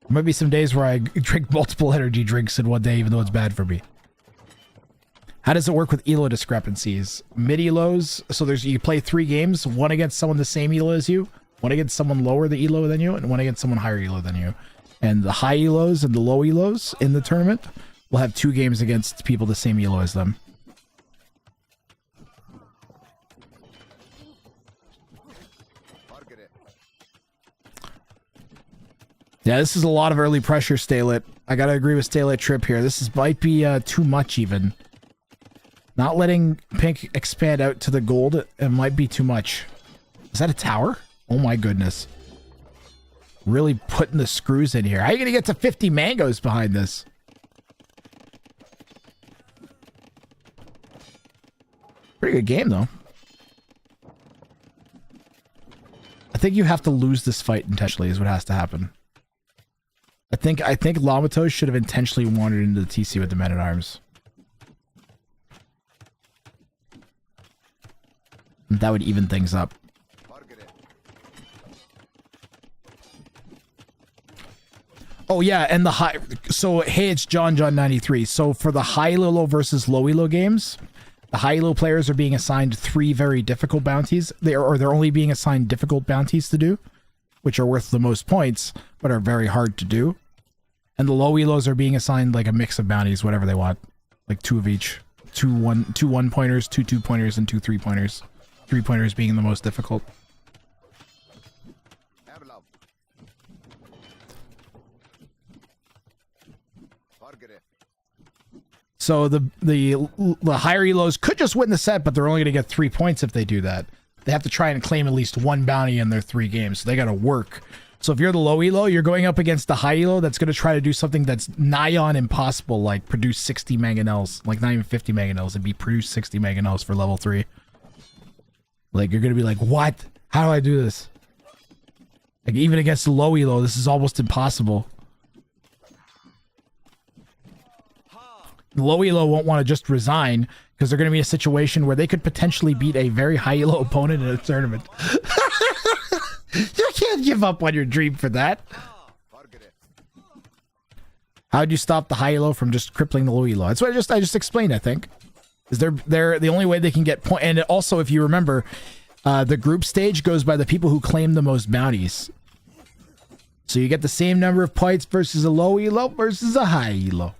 [SPEAKER 3] There might be some days where I drink multiple energy drinks in one day, even though it's bad for me. How does it work with elo discrepancies? Mid elos, so you play 3 games, one against someone the same elo as you, one against someone lower the elo than you, and one against someone higher elo than you. And the high elos and the low elos in the tournament will have 2 games against people the same elo as them. Yeah, this is a lot of early pressure, Staylit. I gotta agree with Staylit Trip here. Might be too much even. Not letting pink expand out to the gold, it might be too much. Is that a tower? Oh my goodness. Really putting the screws in here. How are you gonna get to 50 mangoes behind this? Pretty good game though. I think you have to lose this fight intentionally is what has to happen. I think Lamatos should have intentionally wandered into the TC with the Men-at-Arms. That would even things up. Oh yeah, and the high... So, hey, it's John93. So, for the high elo versus low elo games, the high elo players are being assigned 3 very difficult bounties. They're only being assigned difficult bounties to do, which are worth the most points, but are very hard to do. And the low elos are being assigned like a mix of bounties, whatever they want. Like 2 of each. 2 1-pointers, 2 2-pointers, and 2 3-pointers. 3-pointers being the most difficult. So the higher elos could just win the set, but they're only going to get 3 points if they do that. They have to try and claim at least 1 bounty in their 3 games, so they got to work. So if you're the low elo, you're going up against the high elo that's going to try to do something that's nigh on impossible, like produce 60 mangonels, like not even 50 mangonels. It'd be produce 60 mangonels for level 3. Like, you're going to be like, what? How do I do this? Like, even against the low elo, this is almost impossible. The low elo won't want to just resign because they're going to be in a situation where they could potentially beat a very high elo opponent in a tournament. You can't give up on your dream for that. How'd you stop the high elo from just crippling the low elo? That's what I just explained, I think. Is they're the only way they can get point. And also, if you remember, the group stage goes by the people who claim the most bounties. So you get the same number of points versus a low elo versus a high elo.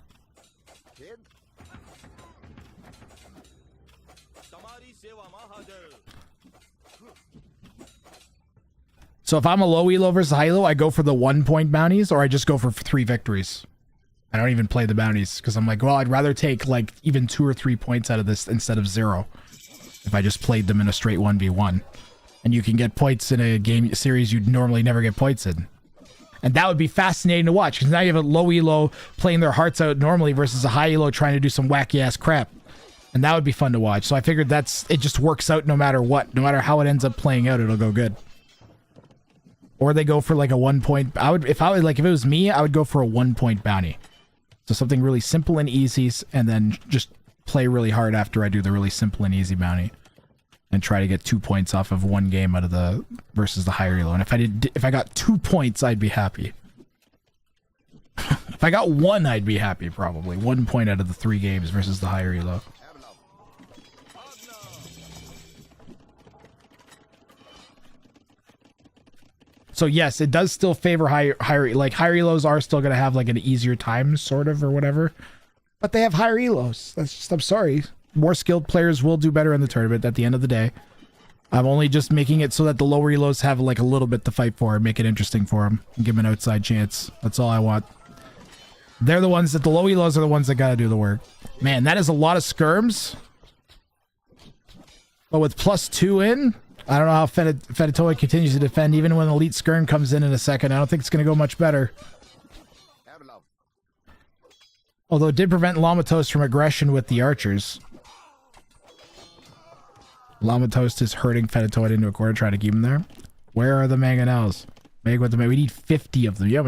[SPEAKER 3] So if I'm a low elo versus high elo, I go for the 1-point bounties, or I just go for 3 victories. I don't even play the bounties because I'm like, well, I'd rather take like even 2 or 3 points out of this instead of 0 if I just played them in a straight 1v1. And you can get points in a game series you'd normally never get points in. And that would be fascinating to watch because now you have a low elo playing their hearts out normally versus a high elo trying to do some wacky ass crap. And that would be fun to watch. So I figured it just works out no matter what. No matter how it ends up playing out, it'll go good. Or they go for like a 1-point. If it was me, I would go for a 1-point bounty. So something really simple and easy, and then just play really hard after I do the really simple and easy bounty. And try to get 2 points off of 1 game out of the versus the higher elo. And if I got 2 points, I'd be happy. If I got 1, I'd be happy probably. 1 point out of the 3 games versus the higher elo. So yes, it does still favor higher higher elos are still gonna have like an easier time, sort of, or whatever. But they have higher elos. That's just, I'm sorry. More skilled players will do better in the tournament at the end of the day. I'm only just making it so that the lower elos have like a little bit to fight for and make it interesting for them and give them an outside chance. That's all I want. They're the ones that the low elos are the ones that gotta do the work. Man, that is a lot of skirms. But with +2 in, I don't know how Fedatoa continues to defend even when Elite Skirm comes in a second. I don't think it's going to go much better. Although it did prevent Lamatos from aggression with the archers. Lamatos is hurting Fedatoa into a corner trying to keep him there. Where are the mangonels? We need 50 of them. Yeah,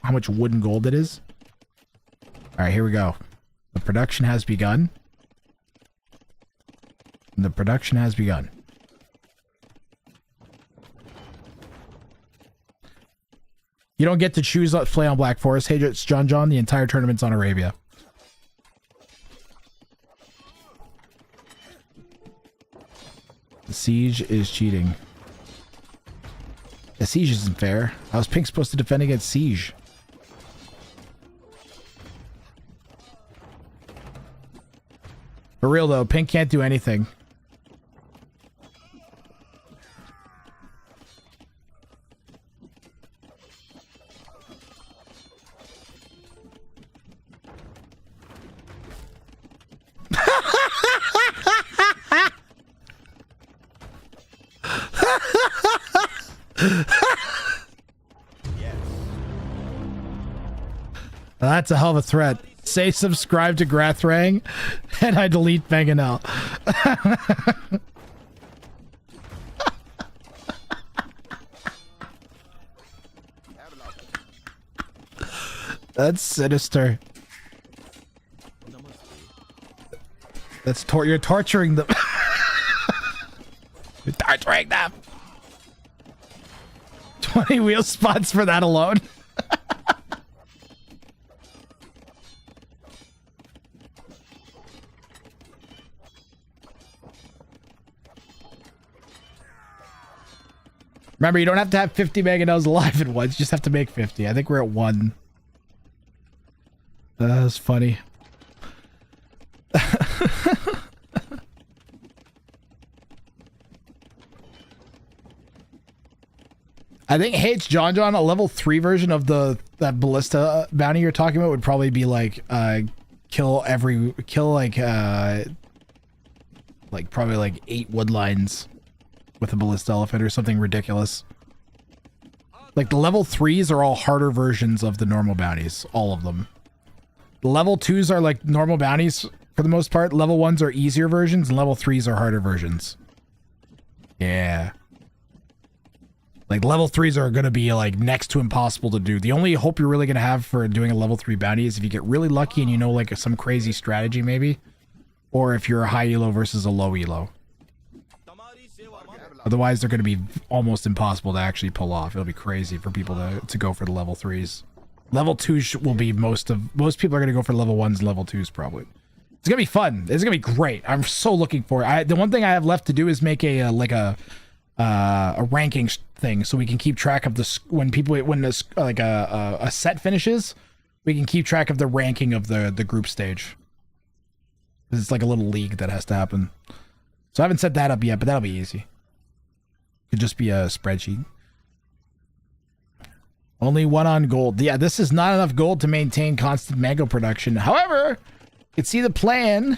[SPEAKER 3] how much wood and gold it is. All right, here we go. The production has begun. The production has begun. You don't get to choose to play on Black Forest. Hey, it's John. The entire tournament's on Arabia. The siege is cheating. The siege isn't fair. How is Pink supposed to defend against siege? For real though, Pink can't do anything. That's a hell of a threat. Say subscribe to Grathrang and I delete Mangonel. That's sinister. That's you're torturing them. You're torturing them. 20 wheel spots for that alone. Remember, you don't have to have 50 mangonels alive at once. You just have to make 50. I think we're at 1. That's funny. I think, hey, it's John, a level 3 version of that ballista bounty you're talking about would probably be like kill like probably like 8 wood lines with a ballista elephant or something ridiculous. Like the level 3s are all harder versions of the normal bounties, all of them. The level 2s are like normal bounties for the most part. Level 1s are easier versions and level 3s are harder versions. Yeah. Like level 3s are going to be like next to impossible to do. The only hope you're really going to have for doing a level 3 bounty is if you get really lucky and you know like some crazy strategy maybe. Or if you're a high elo versus a low elo. Otherwise they're going to be almost impossible to actually pull off. It'll be crazy for people to go for the level 3s. Level 2s will be most people are going to go for level 1s and level 2s probably. It's going to be fun. It's going to be great. I'm so looking for it. The one thing I have left to do is make a ranking thing so we can keep track of when a set finishes, we can keep track of the ranking of the group stage. It's like a little league that has to happen. So I haven't set that up yet, but that'll be easy. Could just be a spreadsheet. Only 1 on gold. Yeah, this is not enough gold to maintain constant mango production. However, you can see the plan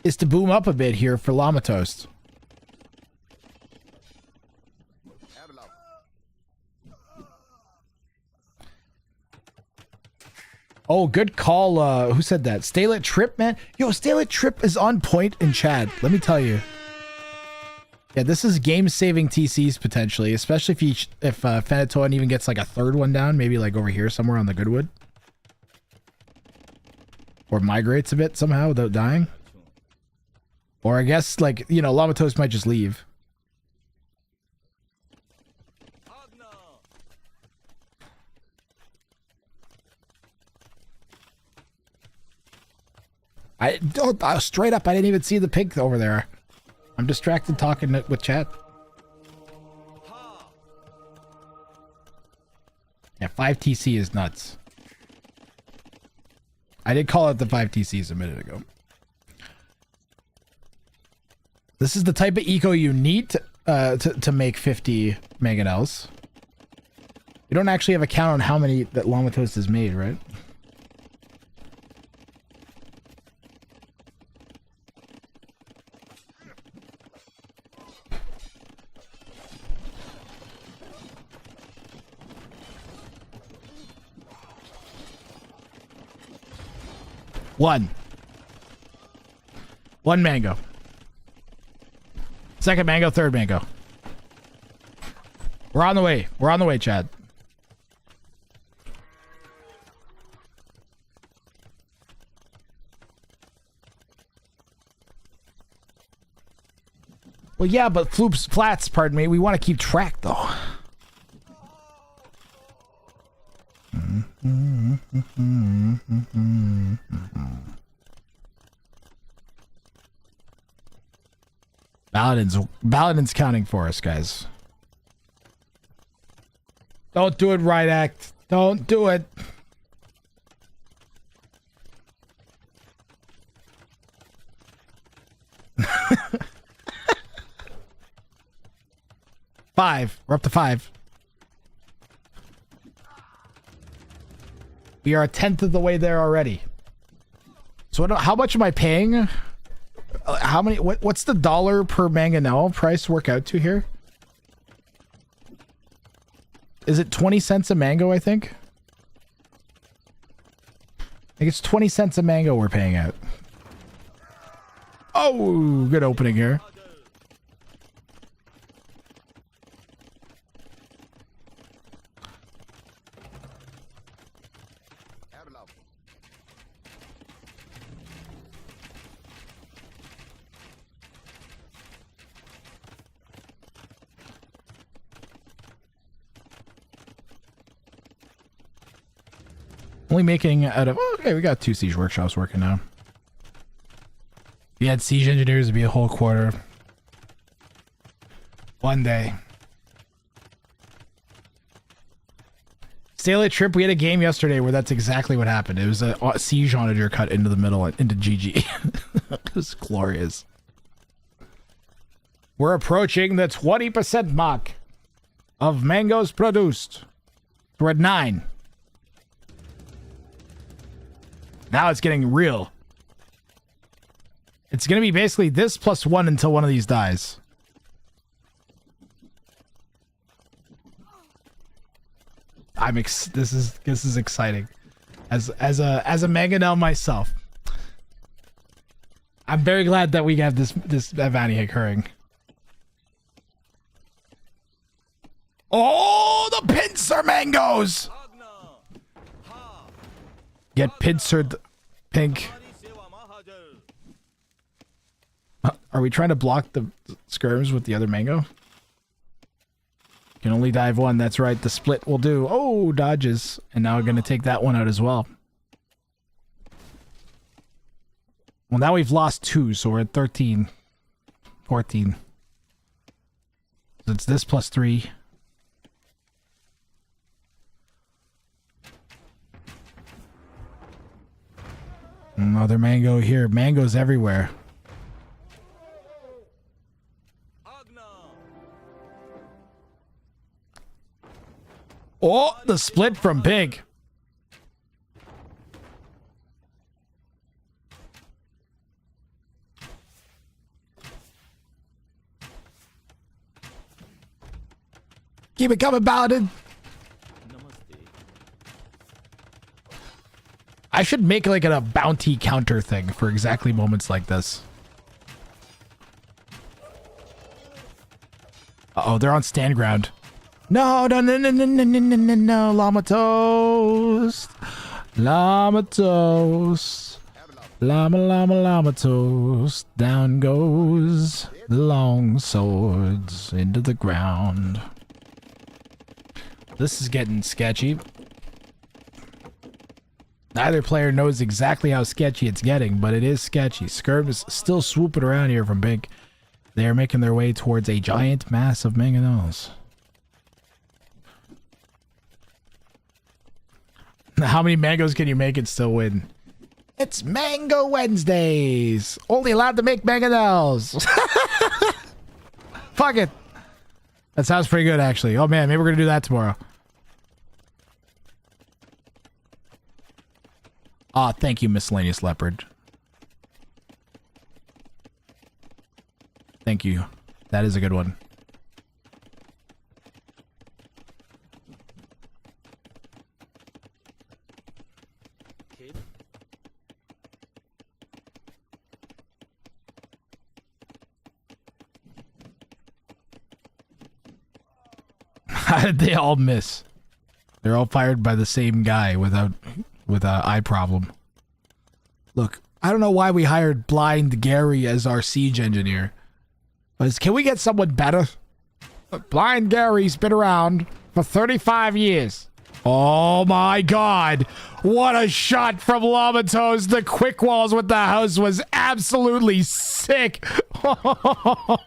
[SPEAKER 3] is to boom up a bit here for Llama Toast. Oh, good call. Who said that? Staylet Trip, man. Yo, Staylet Trip is on point in chat. Let me tell you. Yeah, this is game-saving TCs potentially, especially if Fenatoan even gets like a 3rd one down, maybe like over here somewhere on the Goodwood. Or migrates a bit somehow without dying. Or I guess like, you know, Llama Toast might just leave. Straight up, I didn't even see the pig over there. I'm distracted talking with chat. Yeah, 5 TC is nuts. I did call it the 5 TCs a minute ago. This is the type of eco you need to make 50 mangonels. You don't actually have a count on how many that Llama Toast has made, right? One mango. 2nd mango, 3rd mango. We're on the way. We're on the way, Chad. Well, yeah, but flats, pardon me, we want to keep track, though. Paladin's counting for us, guys. Don't do it, right act. Don't do it. Five. We're up to 5. We are a 10th of the way there already. So how much am I paying? How many? What's the dollar per mangonel price work out to here? Is it 20 cents a mango, I think? I think it's 20 cents a mango we're paying out. Oh, good opening here. Only making out of... Okay, we got 2 siege workshops working now. If you had siege engineers, it'd be a whole quarter. One day. Stay trip, we had a game yesterday where that's exactly what happened. It was a siege onager cut into the middle, into GG. It was glorious. We're approaching the 20% mark of mangoes produced. We're at 9. Now it's getting real. It's going to be basically this plus 1 until one of these dies. This is exciting. As a mangonel myself, I'm very glad that we have this bounty occurring. Oh, the pincer mangoes! Get pincered, pink. Are we trying to block the skirms with the other mango? Can only dive 1. That's right. The split will do. Oh, dodges. And now we're going to take that one out as well. Well, now we've lost 2, so we're at 13. 14. So it's this plus 3. Another mango here. Mangoes everywhere. Oh, the split from Pig. Keep it coming, Paladin. I should make like a bounty counter thing for exactly moments like this. Uh-oh, they're on stand ground. No, Llama Toast. Llama Toast. Llama Toast. Down goes the long swords into the ground. This is getting sketchy. Neither player knows exactly how sketchy it's getting, but it is sketchy. Skirm is still swooping around here from Big. They are making their way towards a giant mass of mangonels. How many mangoes can you make and still win? It's Mango Wednesdays! Only allowed to make mangonels! Fuck it! That sounds pretty good, actually. Oh man, maybe we're gonna do that tomorrow. Ah, thank you, Miscellaneous Leopard. Thank you. That is a good one. How did they all miss? They're all fired by the same guy with a eye problem. Look, I don't know why we hired Blind Gary as our siege engineer. Can we get someone better? Blind Gary's been around for 35 years. Oh my god. What a shot from Lamatos. The quick walls with the house was absolutely sick. I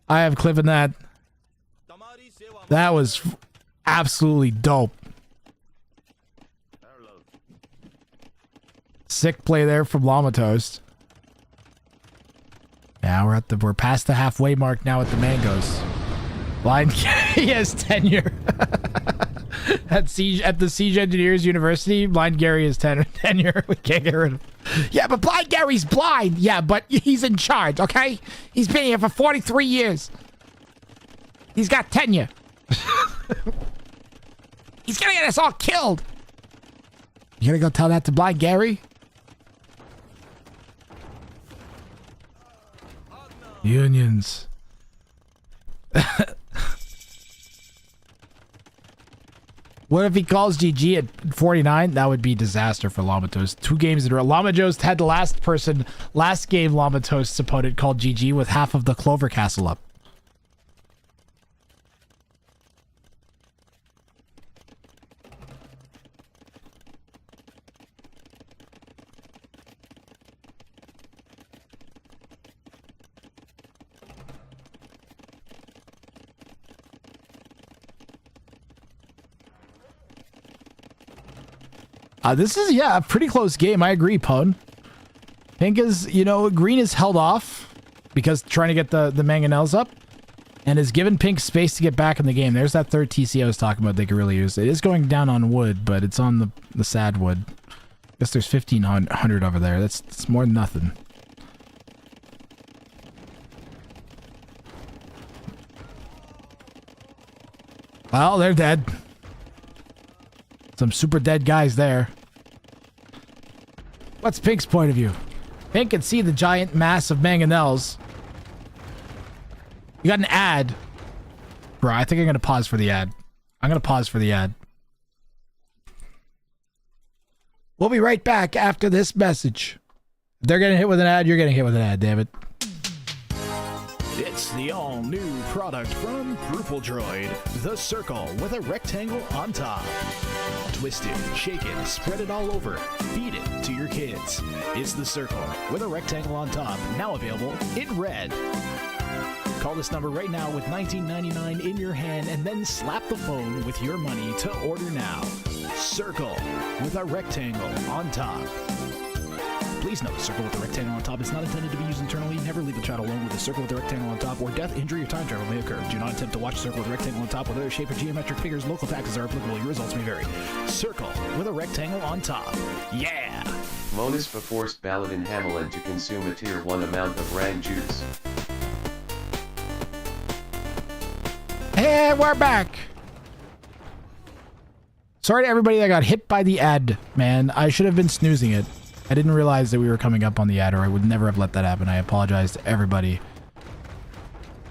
[SPEAKER 3] have clipping that. That was absolutely dope. Sick play there from Lamatos. Yeah, we're past the halfway mark now at the Mangoes. Blind Gary has tenure. At the Siege Engineers University, Blind Gary has tenure. We can't get rid of him. Yeah, but Blind Gary's blind. Yeah, but he's in charge, okay? He's been here for 43 years. He's got tenure. He's gonna get us all killed. You gonna go tell that to Blind Gary? Unions. What if he calls GG at 49? That would be disaster for Lamatos. 2 games in a row. Lamatos had the last game Lamatos' opponent called GG with half of the Clover Castle up. This is, yeah, a pretty close game. I agree, Pone. Pink is, green is held off because trying to get the mangonels up and has given Pink space to get back in the game. There's that third TC I was talking about they could really use. It is going down on wood, but it's on the sad wood. I guess there's 1,500 over there. That's more than nothing. Well, they're dead. Some super dead guys there. What's Pink's point of view? Pink can see the giant mass of mangonels. You got an ad. Bro, I think I'm going to pause for the ad. I'm going to pause for the ad. We'll be right back after this message. If they're getting hit with an ad, you're getting hit with an ad, damn it.
[SPEAKER 13] It's the all-new product from Purple Droid, the circle with a rectangle on top. Twist it, shake it, spread it all over, feed it to your kids. It's the circle with a rectangle on top, now available in red. Call this number right now with $19.99 in your hand and then slap the phone with your money to order now. Circle with a rectangle on top. Please note, the circle with the rectangle on top is not intended to be used internally. Never leave a child alone with a circle with the rectangle on top, or death, injury, or time travel may occur. Do not attempt to watch a circle with a rectangle on top with other shape or geometric figures. Local taxes are applicable. Your results may vary. Circle with a rectangle on top. Yeah!
[SPEAKER 1] Monispa forced Baladin Hamelin to consume a tier 1 amount of Rang juice.
[SPEAKER 3] Hey, we're back! Sorry to everybody that got hit by the ad, man. I should have been snoozing it. I didn't realize that we were coming up on the ad, or I would never have let that happen. I apologize to everybody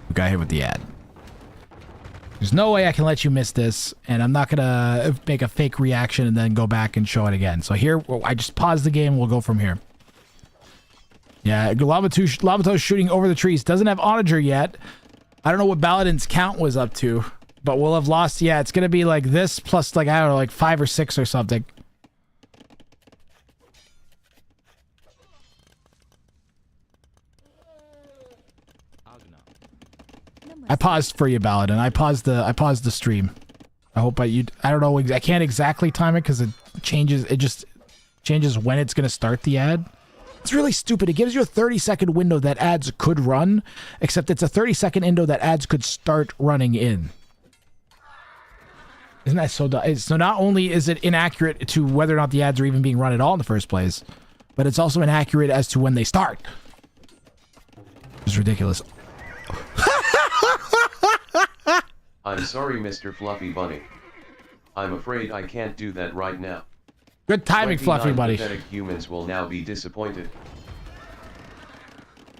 [SPEAKER 3] who got hit with the ad. There's no way I can let you miss this, and I'm not gonna make a fake reaction and then go back and show it again. So here, I just pause the game, we'll go from here. Yeah, Lavatos shooting over the trees. Doesn't have onager yet. I don't know what Baladin's count was up to, but we'll have lost. Yeah, it's gonna be like this plus, like, I don't know, like 5 or 6 or something. I paused for you, Baladin. I paused the stream. I hope I don't know. I can't exactly time it because it changes. It just changes when it's going to start the ad. It's really stupid. It gives you a 30-second window that ads could run, except it's a 30-second window that ads could start running in. Isn't that so dumb? So not only is it inaccurate to whether or not the ads are even being run at all in the first place, but it's also inaccurate as to when they start. It's ridiculous.
[SPEAKER 1] I'm sorry, Mr. Fluffy Bunny. I'm afraid I can't do that right now.
[SPEAKER 3] Good timing, Fluffy Bunny.
[SPEAKER 1] Pathetic humans will now be disappointed.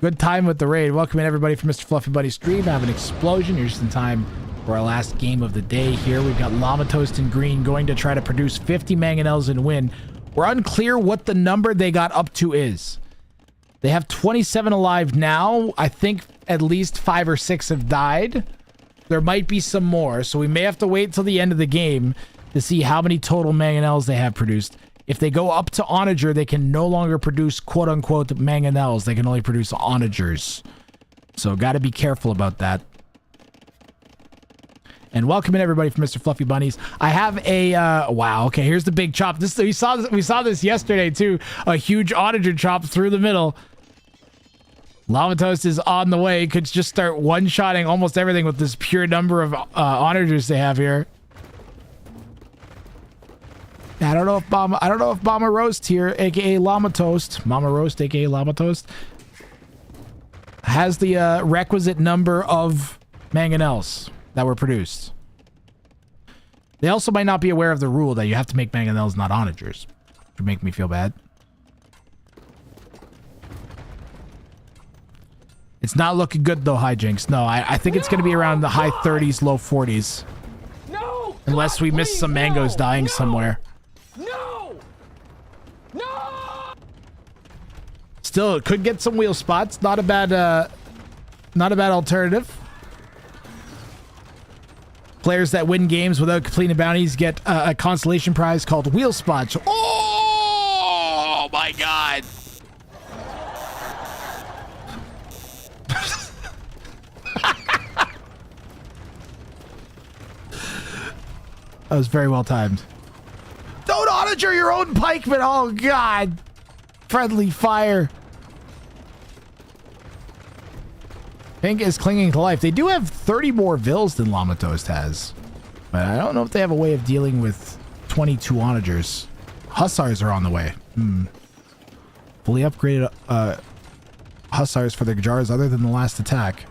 [SPEAKER 3] Good time with the raid. Welcome in everybody for Mr. Fluffy Bunny stream. I have an explosion. You're just in time for our last game of the day here. We've got Llama Toast and Green going to try to produce 50 mangonels and win. We're unclear what the number they got up to is. They have 27 alive now. I think at least 5 or 6 have died. There might be some more, so we may have to wait till the end of the game to see how many total mangonels they have produced. If they go up to onager, they can no longer produce quote-unquote mangonels. They can only produce onagers. So got to be careful about that. And welcome in everybody from Mr. Fluffy Bunnies. I have a wow. Okay, here's the big chop. This we saw this yesterday too. A huge onager chop through the middle. Lava Toast is on the way. Could just start one-shotting almost everything with this pure number of onagers they have here. I don't know if Mama Roast here, aka Llama Toast, Mama Roast, aka Llama Toast, has the requisite number of mangonels that were produced. They also might not be aware of the rule that you have to make mangonels, not onagers, which would make me feel bad. It's not looking good though, Hijinks. No, I think it's going to be around the high 30s, low 40s.
[SPEAKER 11] No!
[SPEAKER 3] Unless we miss some mangoes dying somewhere.
[SPEAKER 11] No! No!
[SPEAKER 3] Still, it could get some wheel spots. Not a bad alternative. Players that win games without completing bounties get a consolation prize called wheel spots. Oh my god! That was very well timed. Don't onager your own pikeman! Oh god! Friendly fire. Pink is clinging to life. They do have 30 more vills than Llama Toast has. But I don't know if they have a way of dealing with 22 onagers. Hussars are on the way. Fully upgraded Hussars for their jars other than the last attack.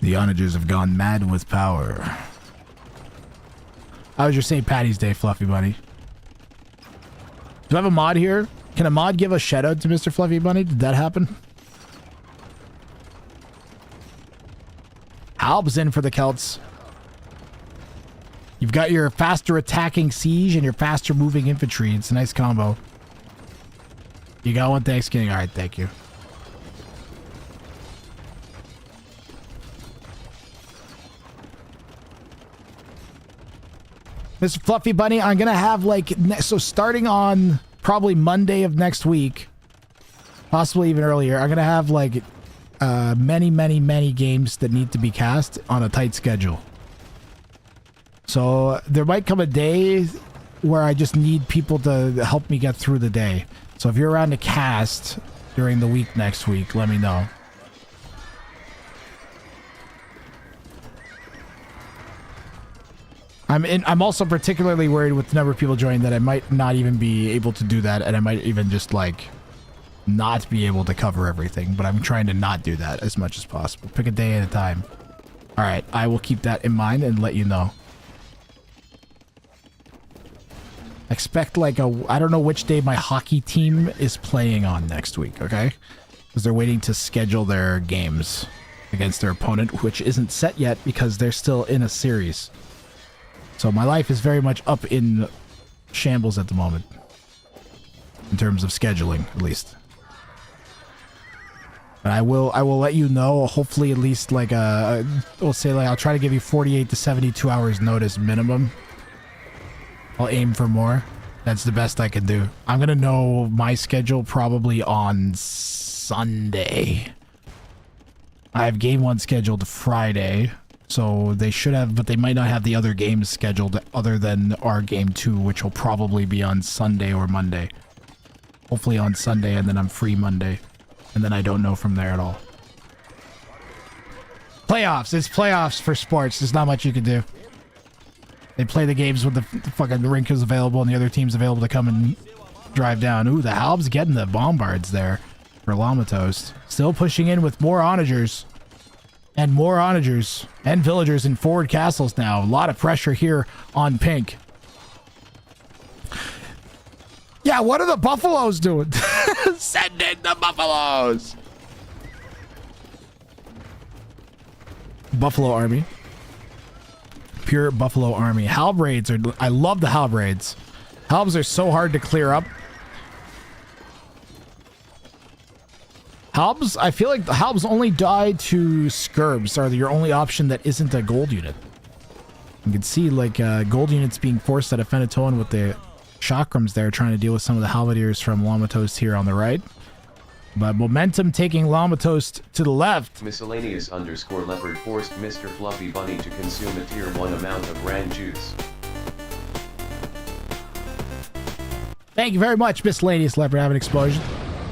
[SPEAKER 3] The onagers have gone mad with power. How was your St. Patty's Day, Fluffy Bunny? Do I have a mod here? Can a mod give a shout out to Mr. Fluffy Bunny? Did that happen? Halb's in for the Celts. You've got your faster attacking siege and your faster moving infantry. It's a nice combo. You got one Thanksgiving. All right, thank you. Mr. Fluffy Bunny, I'm going to have like, so starting on probably Monday of next week, possibly even earlier, I'm going to have like many games that need to be cast on a tight schedule. So there might come a day where I just need people to help me get through the day. So if you're around to cast during the week next week, let me know. I'm also particularly worried with the number of people joining that I might not even be able to do that, and I might even just like not be able to cover everything, but I'm trying to not do that as much as possible. Pick a day at a time. All right, I will keep that in mind and let you know. Expect like I don't know which day my hockey team is playing on next week, okay? Because they're waiting to schedule their games against their opponent, which isn't set yet because they're still in a series. So my life is very much up in shambles at the moment. In terms of scheduling, at least. But I will let you know, hopefully at least like we'll say like I'll try to give you 48 to 72 hours notice minimum. I'll aim for more. That's the best I can do. I'm gonna know my schedule probably on Sunday. I have game 1 scheduled Friday. So they should have, but they might not have the other games scheduled other than our game 2, which will probably be on Sunday or Monday. Hopefully on Sunday, and then I'm free Monday. And then I don't know from there at all. Playoffs. It's playoffs for sports. There's not much you can do. They play the games with the fucking rink is available and the other team's available to come and drive down. Ooh, the Halb's getting the bombards there for Llama Toast. Still pushing in with more onagers. And more onagers and villagers in forward castles now. A lot of pressure here on Pink. Yeah, what are the buffaloes doing? Send in the buffaloes! Buffalo army. Pure buffalo army. Halb raids are... I love the Halb raids. Halbs are so hard to clear up. Halbs, I feel like the Halbs only die to Scurbs are your only option that isn't a gold unit. You can see like gold units being forced out of Fenatoan with the Chakrams there trying to deal with some of the Halberdiers from Llama-Toast here on the right. But Momentum taking Llama-Toast to the left.
[SPEAKER 1] Miscellaneous _ leopard forced Mr. Fluffy Bunny to consume a tier 1 amount of Ran juice.
[SPEAKER 3] Thank you very much, Miscellaneous Leopard. Have an explosion.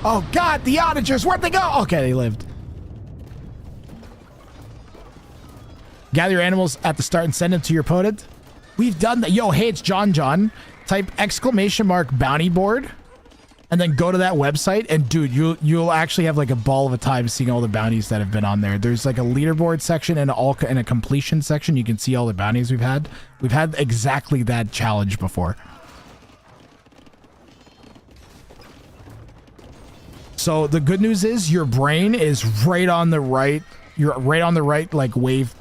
[SPEAKER 3] Oh god, the onagers, where'd they go? Okay, they lived. Gather your animals at the start and send them to your opponent. We've done that. Yo, hey, it's John. Type !! bounty board. And then go to that website, and dude, you'll actually have like a ball of a time seeing all the bounties that have been on there. There's like a leaderboard section and a completion section. You can see all the bounties we've had. We've had exactly that challenge before. So the good news is your brain is right on the right. You're right on the right like wave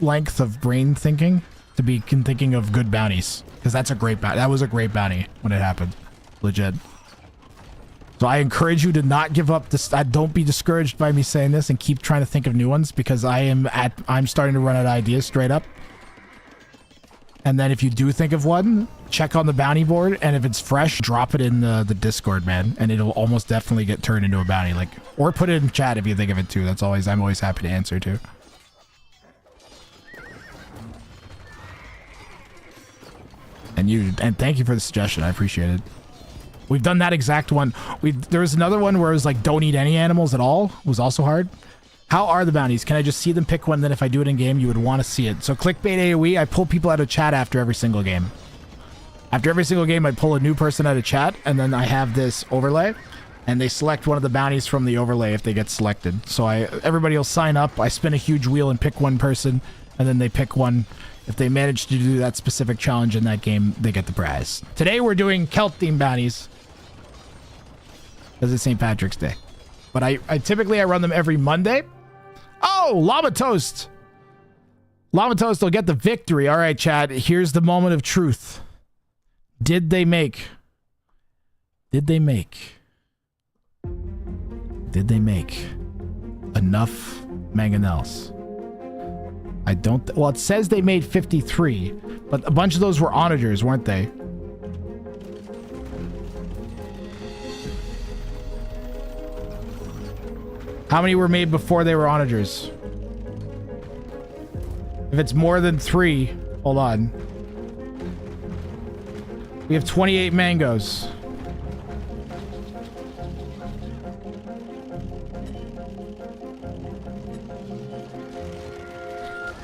[SPEAKER 3] length of brain thinking to be thinking of good bounties, because that's a great bounty. That was a great bounty when it happened, legit. So I encourage you to not give up this. Don't be discouraged by me saying this and keep trying to think of new ones, because I'm starting to run out of ideas straight up. And then if you do think of one, check on the bounty board, and if it's fresh, drop it in the Discord, man, and it'll almost definitely get turned into a bounty. Like, or put it in chat if you think of it too. I'm always happy to answer too. And thank you for the suggestion. I appreciate it. We've done that exact one. There was another one where it was like, don't eat any animals at all. It was also hard. How are the bounties? Can I just see them pick one? Then if I do it in game, you would want to see it. So clickbait AoE, I pull people out of chat after every single game. After every single game, I pull a new person out of chat, and then I have this overlay, and they select one of the bounties from the overlay if they get selected. So everybody will sign up. I spin a huge wheel and pick one person, and then they pick one. If they manage to do that specific challenge in that game, they get the prize. Today we're doing Celt-themed bounties, because it's St. Patrick's Day. But I typically run them every Monday. Oh, Llama-Toast. Llama-Toast will get the victory. All right, Chad, here's the moment of truth. Did they make enough mangonels? I don't... Well, it says they made 53, but a bunch of those were onagers, weren't they? How many were made before they were onagers? If it's more than 3, hold on. We have 28 mangoes.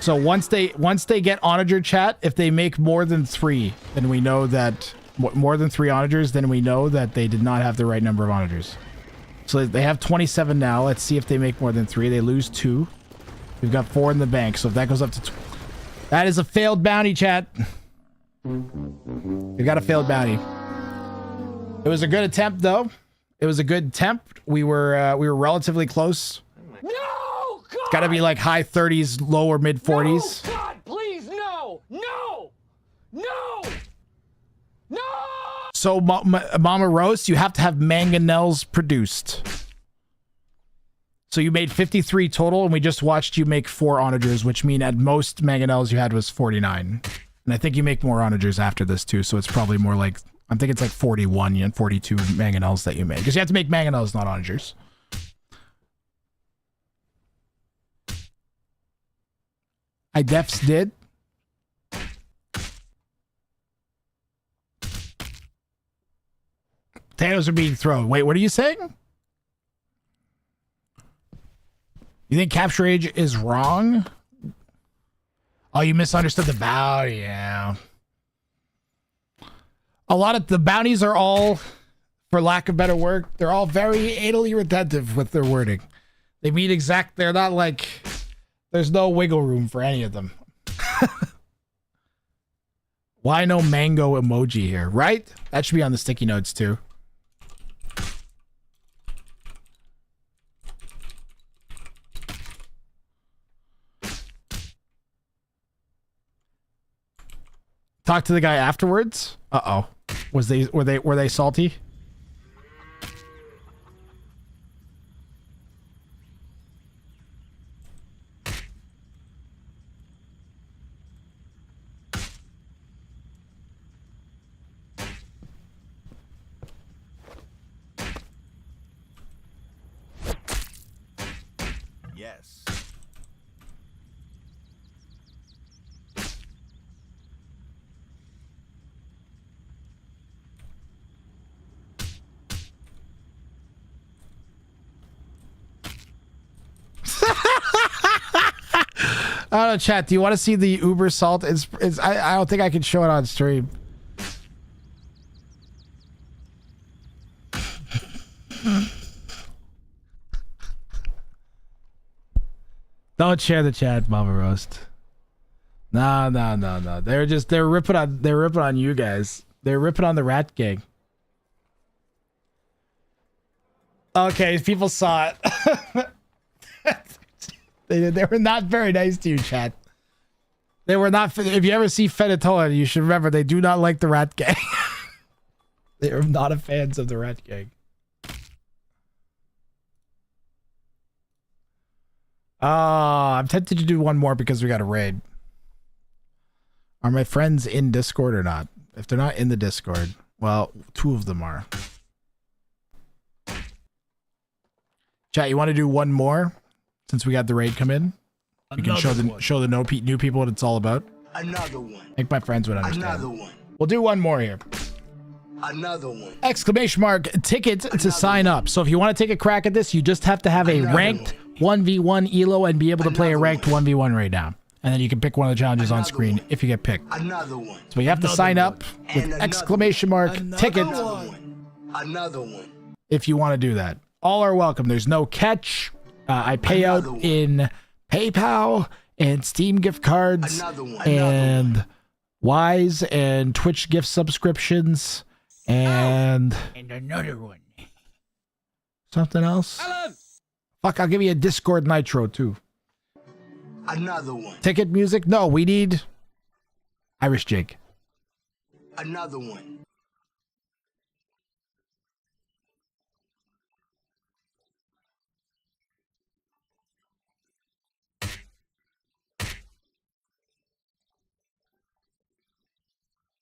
[SPEAKER 3] So once they get onager chat, if they make more than 3, then we know that more than 3 onagers, then we know that they did not have the right number of onagers. So they have 27 now. Let's see if they make more than 3. They lose 2. We've got 4 in the bank. So if that goes up to... That is a failed bounty, chat. We got a failed bounty. It was a good attempt, though. It was a good attempt. We were relatively close.
[SPEAKER 11] No! God!
[SPEAKER 3] It's got to be like high 30s, low or mid 40s.
[SPEAKER 11] No, God, please, no! No! No! No!
[SPEAKER 3] So, Mama Roast, you have to have mangonels produced. So you made 53 total, and we just watched you make 4 onagers, which mean at most mangonels you had was 49. And I think you make more onagers after this too, so it's probably more like, I think it's like 41 and 42 mangonels that you made. Because you have to make mangonels, not onagers. I defs did. Potatoes are being thrown. Wait, what are you saying? You think capture age is wrong? Oh, you misunderstood the bounty. Yeah. A lot of the bounties are all, for lack of better word, they're all very anally retentive with their wording. They mean exact. They're not like, there's no wiggle room for any of them. Why no mango emoji here, right? That should be on the sticky notes too. Talk to the guy afterwards. Uh-oh. Were they salty?
[SPEAKER 14] Yes.
[SPEAKER 3] I don't know, chat. Do you want to see the Uber salt? I don't think I can show it on stream. Don't share the chat, Mama Roast. No. They're ripping on you guys. They're ripping on the Rat Gang. Okay, people saw it. They were not very nice to you, chat. They were not. If you ever see Fedatoa, you should remember they do not like the Rat Gang. They are not a fans of the Rat Gang. I'm tempted to do one more because we got a raid. Are my friends in Discord or not? If they're not in the Discord, well, 2 of them are. Chat, you want to do one more? Since we got the raid come in, we can show the new people what it's all about.
[SPEAKER 12] Another one.
[SPEAKER 3] I think my friends would understand.
[SPEAKER 12] Another one.
[SPEAKER 3] We'll do one more here.
[SPEAKER 12] Another one.
[SPEAKER 3] Exclamation mark ticket to sign up. So if you want to take a crack at this, you just have to have a ranked 1v1 elo and be able to play a ranked 1v1 right now. And then you can pick one of the challenges on screen if you get picked.
[SPEAKER 12] Another one.
[SPEAKER 3] So you have to sign up with exclamation mark ticket.
[SPEAKER 12] Another one.
[SPEAKER 3] If you want to do that. All are welcome. There's no catch. I pay out in PayPal and Steam gift cards and Wise and Twitch gift subscriptions and
[SPEAKER 10] another one.
[SPEAKER 3] Something else. Fuck, I'll give you a Discord Nitro too.
[SPEAKER 12] Another one.
[SPEAKER 3] Ticket music? No, we need Irish Jake.
[SPEAKER 12] Another one.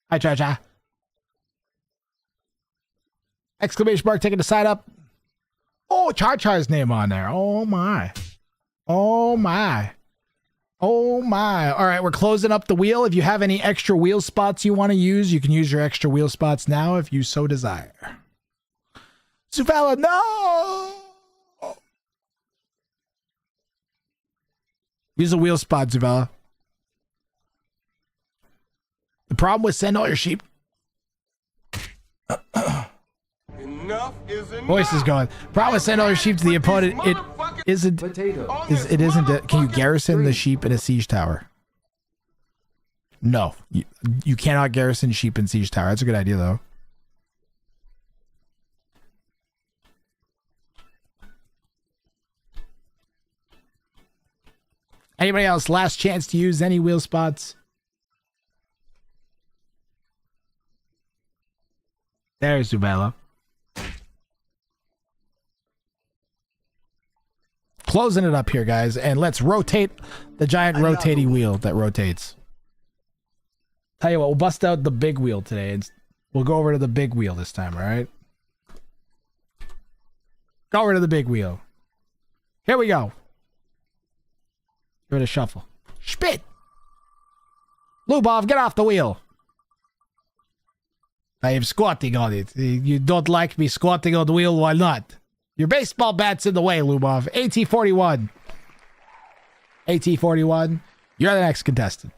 [SPEAKER 3] Hi, Cha-Cha. Exclamation mark ticket to sign up. Oh, Cha-Cha's name on there. Oh, my. Oh, my. Oh, my. All right, we're closing up the wheel. If you have any extra wheel spots you want to use, you can use your extra wheel spots now if you so desire. Zuvala, no! Use a wheel spot, Zuvala. The problem with send all your sheep.
[SPEAKER 8] Enough is enough.
[SPEAKER 3] Voice is going. Problem with send all your sheep to the opponent. It isn't. It isn't. Can you garrison the sheep in a siege tower? No, you cannot garrison sheep in siege tower. That's a good idea though. Anybody else? Last chance to use any wheel spots. There's Zubella. Closing it up here, guys, and let's rotate the giant rotating wheel that rotates. Tell you what, we'll bust out the big wheel today, and we'll go over to the big wheel this time, all right? Go over to the big wheel. Here we go. Give it a shuffle. Spit! Lubov, get off the wheel. I am squatting on it. You don't like me squatting on the wheel, why not? Your baseball bat's in the way, Lubov. AT-41. AT-41, you're the next contestant.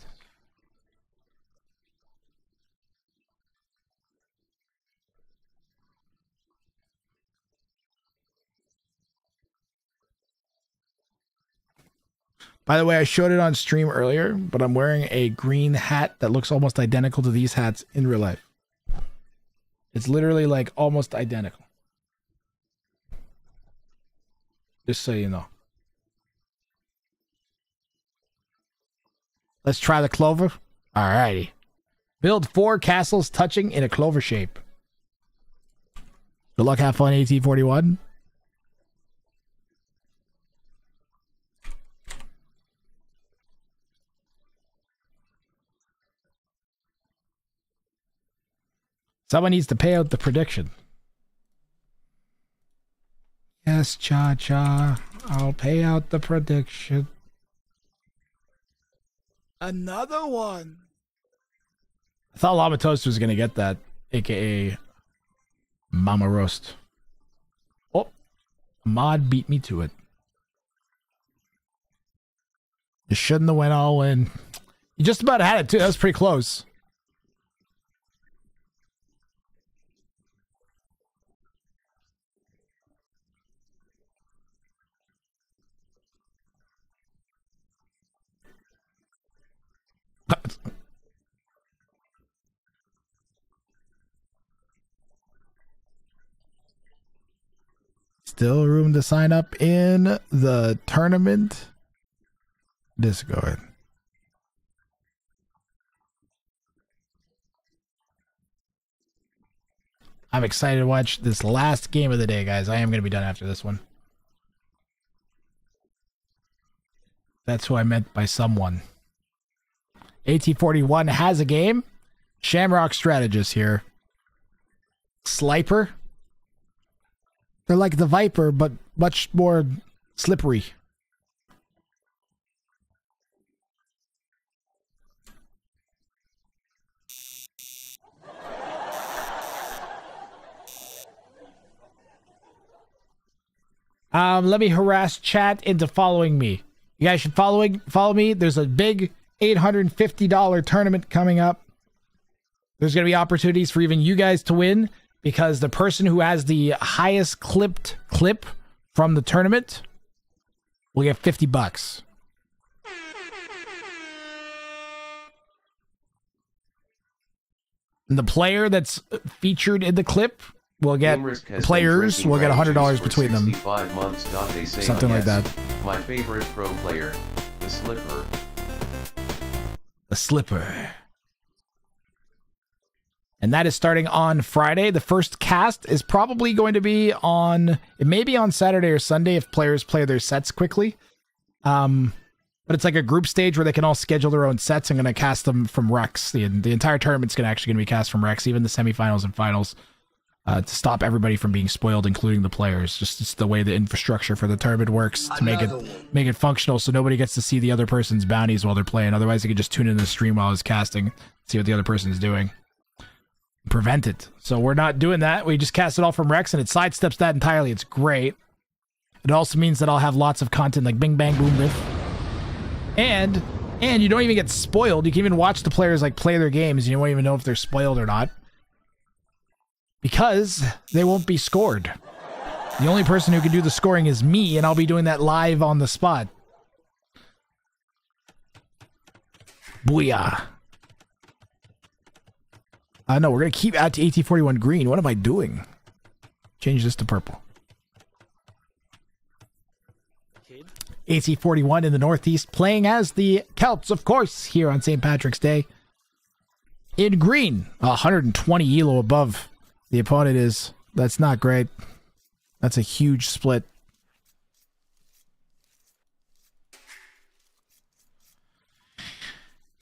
[SPEAKER 3] By the way, I showed it on stream earlier, but I'm wearing a green hat that looks almost identical to these hats in real life. It's literally like almost identical. Just so you know. Let's try the clover. Alrighty. Build 4 castles touching in a clover shape. Good luck, have fun, AT-41. Someone needs to pay out the prediction. Yes, Cha-Cha. I'll pay out the prediction. Another one. I thought Lava Toast was going to get that, a.k.a. Mama Roast. Oh, Mod beat me to it. You shouldn't have went all in. You just about had it, too. That was pretty close. Still room to sign up in the tournament Discord. I'm excited to watch this last game of the day, guys. I am going to be done after this one. That's who I meant by someone. AT41 has a game. Shamrock Strategist here. Sliper. They're like the Viper, but much more slippery. Let me harass chat into following me. You guys should follow me. There's a big $850 tournament coming up. There's going to be opportunities for even you guys to win, because the person who has the highest clipped clip from the tournament will get $50. And the player that's featured in the clip will get, players will get $100 between them. Something like that.
[SPEAKER 1] My favorite pro player, the Slipper.
[SPEAKER 3] The Slipper. And that is starting on Friday. The first cast is probably going to be on, it may be on Saturday or Sunday if players play their sets quickly. But it's like a group stage where they can all schedule their own sets. I'm going to cast them from Rex. The entire tournament's actually going to be cast from Rex, even the semifinals and finals, to stop everybody from being spoiled, including the players. Just it's the way the infrastructure for the tournament works to make it functional, so nobody gets to see the other person's bounties while they're playing. Otherwise, they could just tune in the stream while it's casting, see what the other person's doing. Prevent it. So we're not doing that. We just cast it all from Rex, and it sidesteps that entirely. It's great. It also means that I'll have lots of content like Bing Bang Boom Riff. And you don't even get spoiled. You can even watch the players like play their games, and you won't even know if they're spoiled or not, because they won't be scored. The only person who can do the scoring is me, and I'll be doing that live on the spot. Booyah. No, we're going to keep out to AT41 green. What am I doing? Change this to purple. AT41 in the Northeast, playing as the Celts, of course, here on St. Patrick's Day. In green, 120 elo above the opponent is. That's not great. That's a huge split.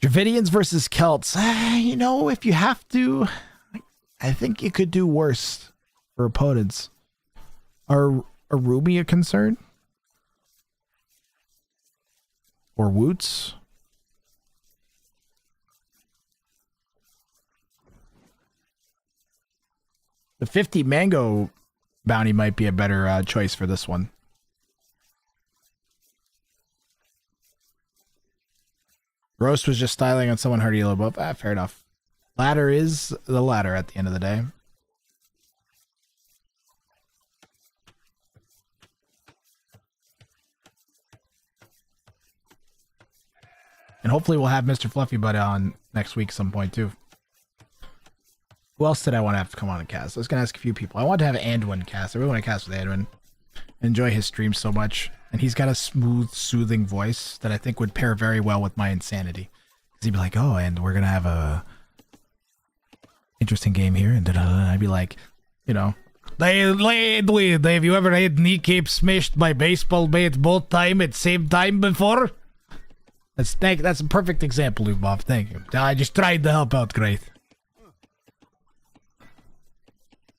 [SPEAKER 3] Dravidians versus Celts. You know, if you have to, I think you could do worse for opponents. Are Ruby a concern? Or Woots? The 50 mango bounty might be a better choice for this one. Roast was just styling on someone hard elo above. Fair enough. Ladder is the ladder at the end of the day. And hopefully we'll have Mr. Fluffy Butt on next week some point too. Who else did I want to have to come on and cast? I was going to ask a few people. I want to have Anduin cast. I really want to cast with Anduin. I enjoy his stream so much. And he's got a smooth, soothing voice that I think would pair very well with my insanity. Because he'd be like, oh, and we're going to have a interesting game here. And I'd be like, you know, Dave, have you ever had kneecap smashed by baseball bat both time at same time before? That's a perfect example, Lubov. Thank you. I just tried to help out. Great.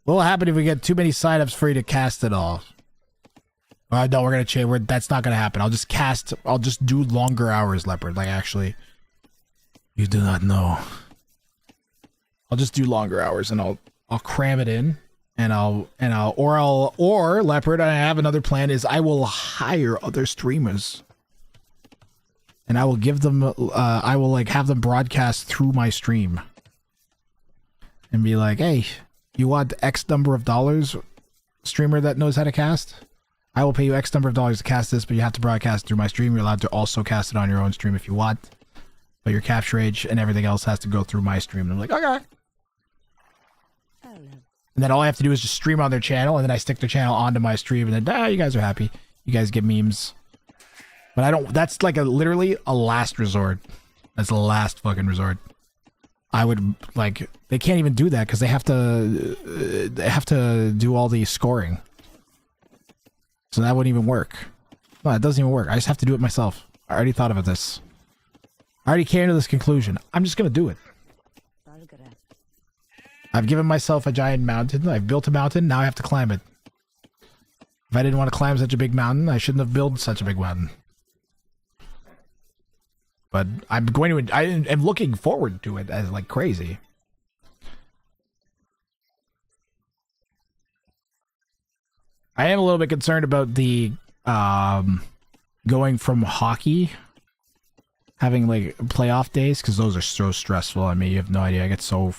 [SPEAKER 3] What will happen if we get too many signups for you to cast it all? No, we're gonna change. That's not gonna happen. I'll just cast. I'll just do longer hours, Leopard. Like actually, you do not know. I'll just do longer hours, and I'll cram it in, or Leopard. I have another plan. Is I will hire other streamers, and I will give them. I will like have them broadcast through my stream, and be like, "Hey, you want X number of dollars, streamer that knows how to cast? I will pay you X number of dollars to cast this, but you have to broadcast through my stream. You're allowed to also cast it on your own stream if you want, but your capture age and everything else has to go through my stream." And I'm like, okay. And then all I have to do is just stream on their channel, and then I stick their channel onto my stream, and then you guys are happy. You guys get memes. But I don't. That's like literally a last resort. That's the last fucking resort. I would like. They can't even do that because they have to. They have to do all the scoring. So that wouldn't even work. No, it doesn't even work. I just have to do it myself. I already thought about this. I already came to this conclusion. I'm just gonna do it. I've given myself a giant mountain. I've built a mountain. Now I have to climb it. If I didn't want to climb such a big mountain, I shouldn't have built such a big mountain. But I'm going to. I am looking forward to it as like crazy. I am a little bit concerned about the going from hockey, having like playoff days, because those are so stressful. I mean, you have no idea. I get so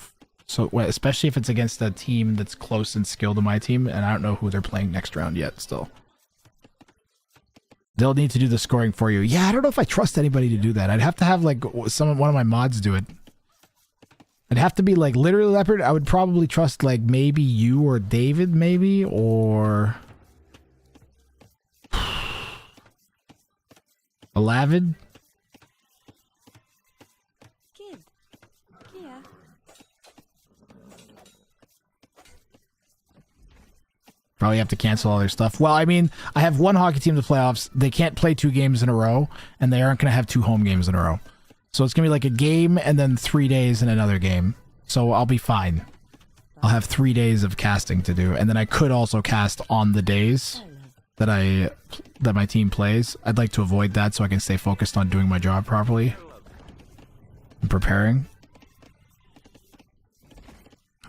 [SPEAKER 3] especially if it's against a team that's close in skill to my team, and I don't know who they're playing next round yet. Still, they'll need to do the scoring for you. Yeah, I don't know if I trust anybody to do that. I'd have to have like one of my mods do it. I'd have to be like literally Leopard. I would probably trust like maybe you or David, maybe, or Alavid. Probably have to cancel all their stuff. Well, I mean, I have one hockey team in the playoffs. They can't play 2 games in a row, and they aren't going to have 2 home games in a row. So it's going to be like a game and then 3 days and another game. So I'll be fine. I'll have 3 days of casting to do, and then I could also cast on the days that my team plays. I'd like to avoid that so I can stay focused on doing my job properly and preparing.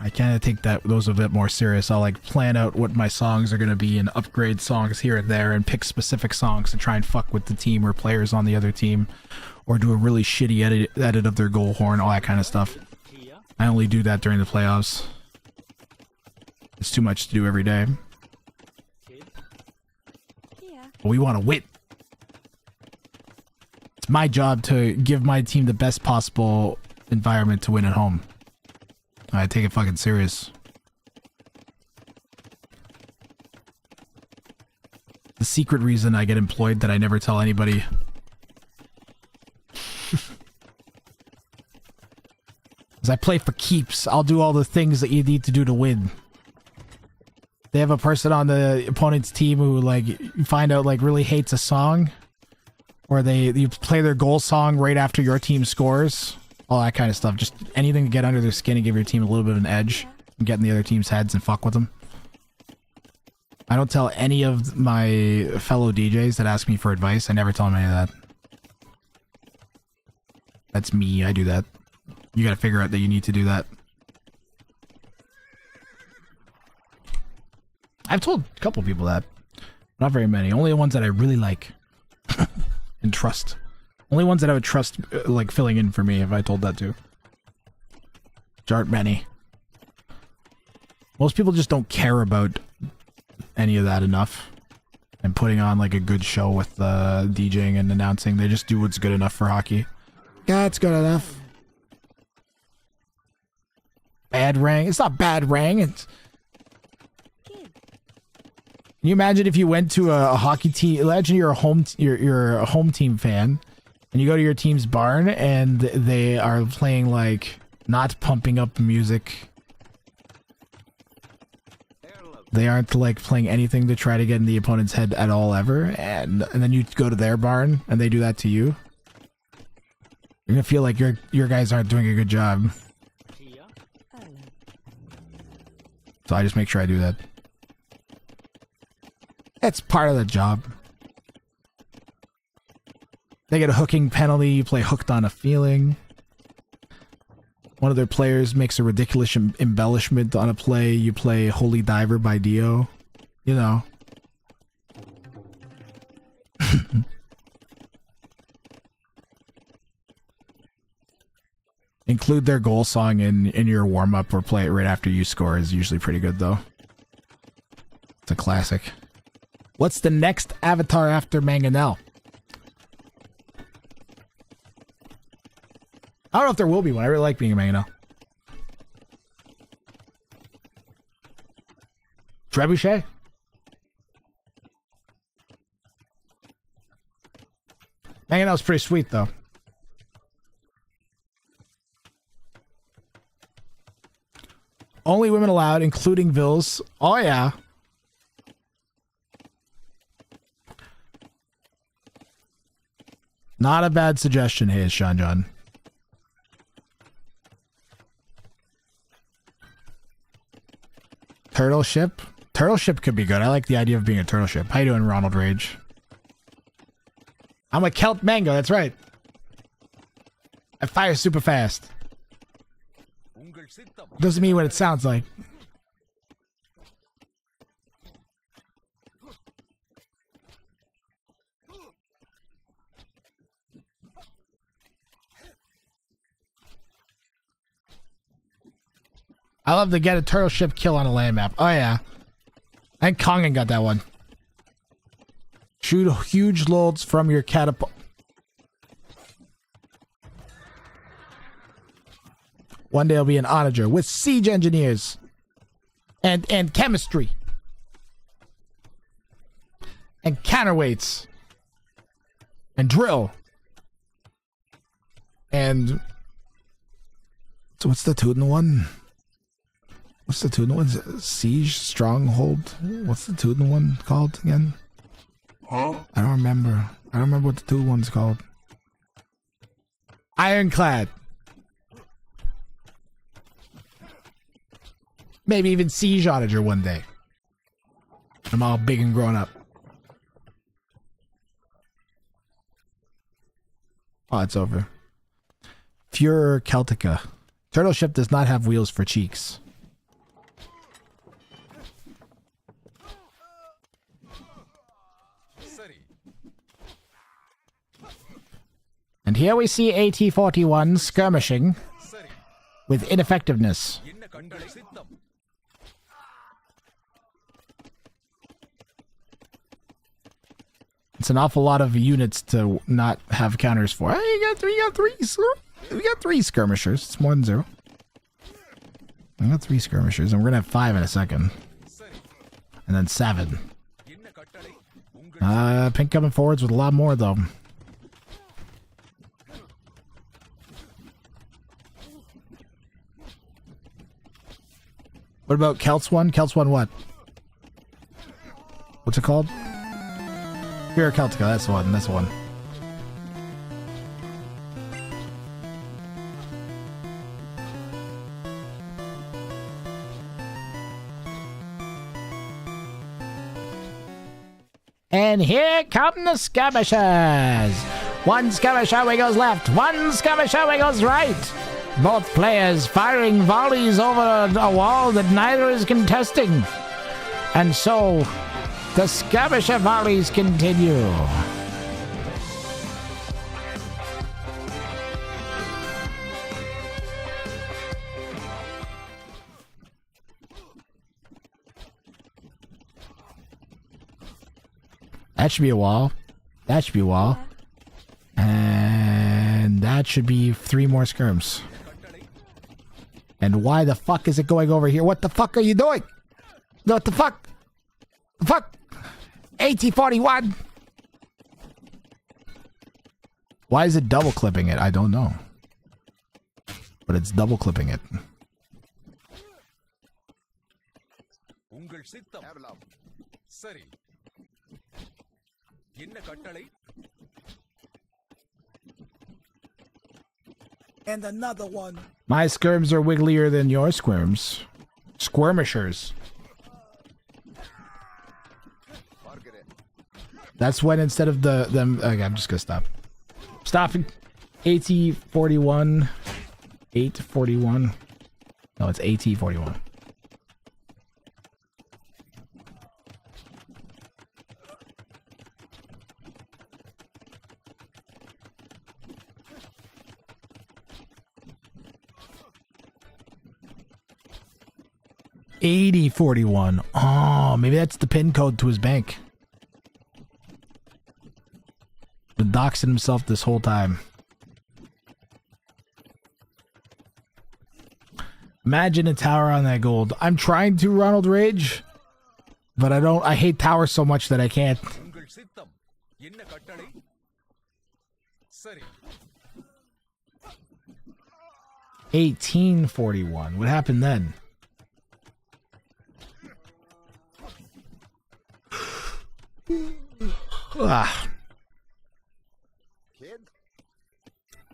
[SPEAKER 3] I kind of take those a bit more serious. I'll like plan out what my songs are going to be and upgrade songs here and there and pick specific songs to try and fuck with the team or players on the other team, or do a really shitty edit of their goal horn, all that kind of stuff. I only do that during the playoffs. It's too much to do every day. But we want to win. It's my job to give my team the best possible environment to win at home. I take it fucking serious. The secret reason I get employed that I never tell anybody. Is I play for keeps. I'll do all the things that you need to do to win. They have a person on the opponent's team who like you find out like really hates a song, or you play their goal song right after your team scores. All that kind of stuff. Just anything to get under their skin and give your team a little bit of an edge. And get in the other team's heads and fuck with them. I don't tell any of my fellow DJs that ask me for advice. I never tell them any of that. That's me. I do that. You gotta figure out that you need to do that. I've told a couple people that. Not very many. Only the ones that I really like. And trust. Only ones that I would trust, like, filling in for me if I told that to. Which aren't many. Most people just don't care about any of that enough. And putting on, like, a good show with DJing and announcing. They just do what's good enough for hockey. Yeah, it's good enough. Bad rang. It's not bad rang. It's... Can you imagine if you went to a hockey team? Imagine you're a home team fan, and you go to your team's barn, and they are playing like not pumping up music. They aren't like playing anything to try to get in the opponent's head at all ever, and then you go to their barn and they do that to you. You're gonna feel like your guys aren't doing a good job. So I just make sure I do that. It's part of the job. They get a hooking penalty. You play hooked on a feeling. One of their players makes a ridiculous embellishment on a play. You play Holy Diver by Dio. You know. Include their goal song in your warm-up or play it right after you score is usually pretty good, though. It's a classic. What's the next avatar after Mangonel? I don't know if there will be one. I really like being a Mangonel. Trebuchet? Mangonel's pretty sweet, though. Only women allowed, including Vils. Oh, yeah. Not a bad suggestion, Hayes, Sean John. Turtle ship? Turtle ship could be good. I like the idea of being a turtle ship. How you doing, Ronald Rage? I'm a Celt Mango, that's right. I fire super fast. Doesn't mean what it sounds like. I love to get a turtle ship kill on a land map. Oh yeah. And Kongan got that one. Shoot huge loads from your catapult. One day I'll be an onager with siege engineers and chemistry and counterweights and drill and so what's the Tuden one? What's the Tuden one? Siege Stronghold. What's the Tuden one called again? Huh? I don't remember. I don't remember what the Tuden one's called. Ironclad. Maybe even Siege Onager one day. I'm all big and grown up. Oh, it's over. Furor Celtica. Turtle ship does not have wheels for cheeks. And here we see AT-41 skirmishing with ineffectiveness. It's an awful lot of units to not have counters for. Hey, we got three skirmishers. It's more than 0. We got 3 skirmishers, and we're gonna have 5 in a second. And then 7. Pink coming forwards with a lot more, though. What about Celts one? Celts one what? What's it called? Furor Celtica, that's the one, that's the one. And here come the skirmishers! One skirmisher way goes left, one skirmisher way goes right! Both players firing volleys over a wall that neither is contesting. And so, the skirmisher volleys continue. That should be a wall. That should be a wall. And that should be 3 more skirms. And why the fuck is it going over here? What the fuck are you doing? What the fuck? The fuck? AT-41! Why is it double clipping it? I don't know. But it's double clipping it. And another one. My skirms are wigglier than your squirms. Squirmishers. That's when instead of them. Okay, I'm just gonna stop. Stopping. AT41. 841. No, it's AT41. $80.41. Oh, maybe that's the PIN code to his bank. Been doxing himself this whole time. Imagine a tower on that gold. I'm trying to, Ronald Rage, but I hate towers so much that I can't. 1841. What happened then?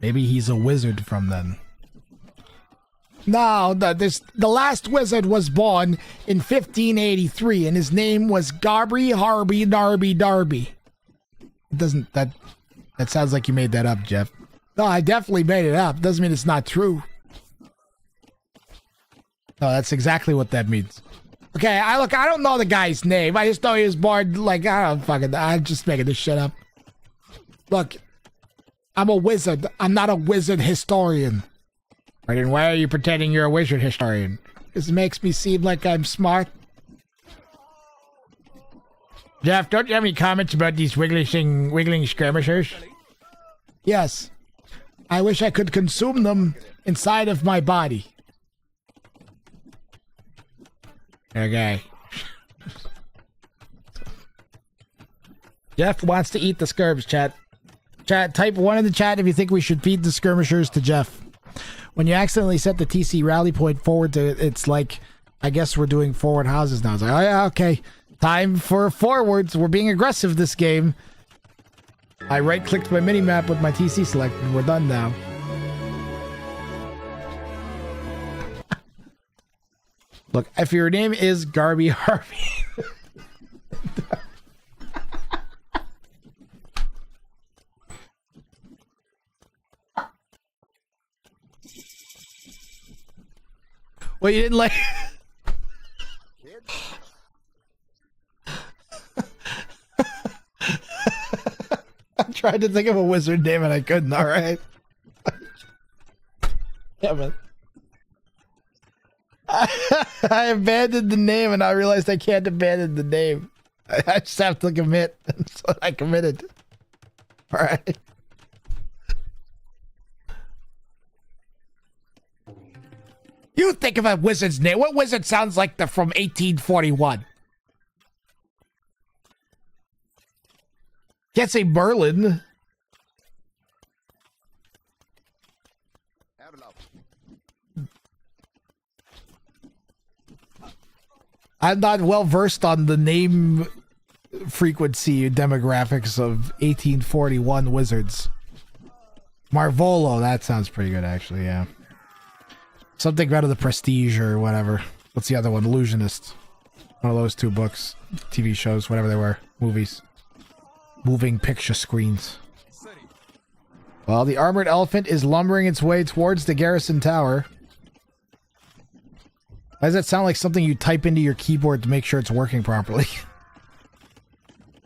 [SPEAKER 3] Maybe he's a wizard from then. No, the last wizard was born in 1583, and his name was Garby Harby Darby Darby. It doesn't that sounds like you made that up, Jeff. No, I definitely made it up. Doesn't mean it's not true. No, that's exactly what that means. Okay, I don't know the guy's name. I just know he was born like I'm just making this shit up. Look, I'm a wizard. I'm not a wizard historian. Right, and why are you pretending you're a wizard historian? This makes me seem like I'm smart. Jeff, don't you have any comments about these wiggling skirmishers? Yes. I wish I could consume them inside of my body. Okay. Jeff wants to eat the skirms, chat. Chat, type 1 in the chat if you think we should feed the skirmishers to Jeff. When you accidentally set the TC rally point forward to it's like, I guess we're doing forward houses now. It's like, oh yeah, okay. Time for forwards. We're being aggressive this game. I right-clicked my mini-map with my TC selected. We're done now. Look, if your name is Garby Harvey... Well, you didn't like... I tried to think of a wizard name and I couldn't, alright? Damn it. I abandoned the name and I realized I can't abandon the name. I just have to commit. So I committed. Alright. You think of a wizard's name. What wizard sounds like they're from 1841? Can't say Merlin. I'm not well versed on the name frequency demographics of 1841 wizards. Marvolo, that sounds pretty good actually, yeah. Something out of the Prestige or whatever. What's the other one? Illusionist. One of those two books. TV shows, whatever they were. Movies. Moving picture screens. Well, the armored elephant is lumbering its way towards the garrison tower. Why does that sound like something you type into your keyboard to make sure it's working properly?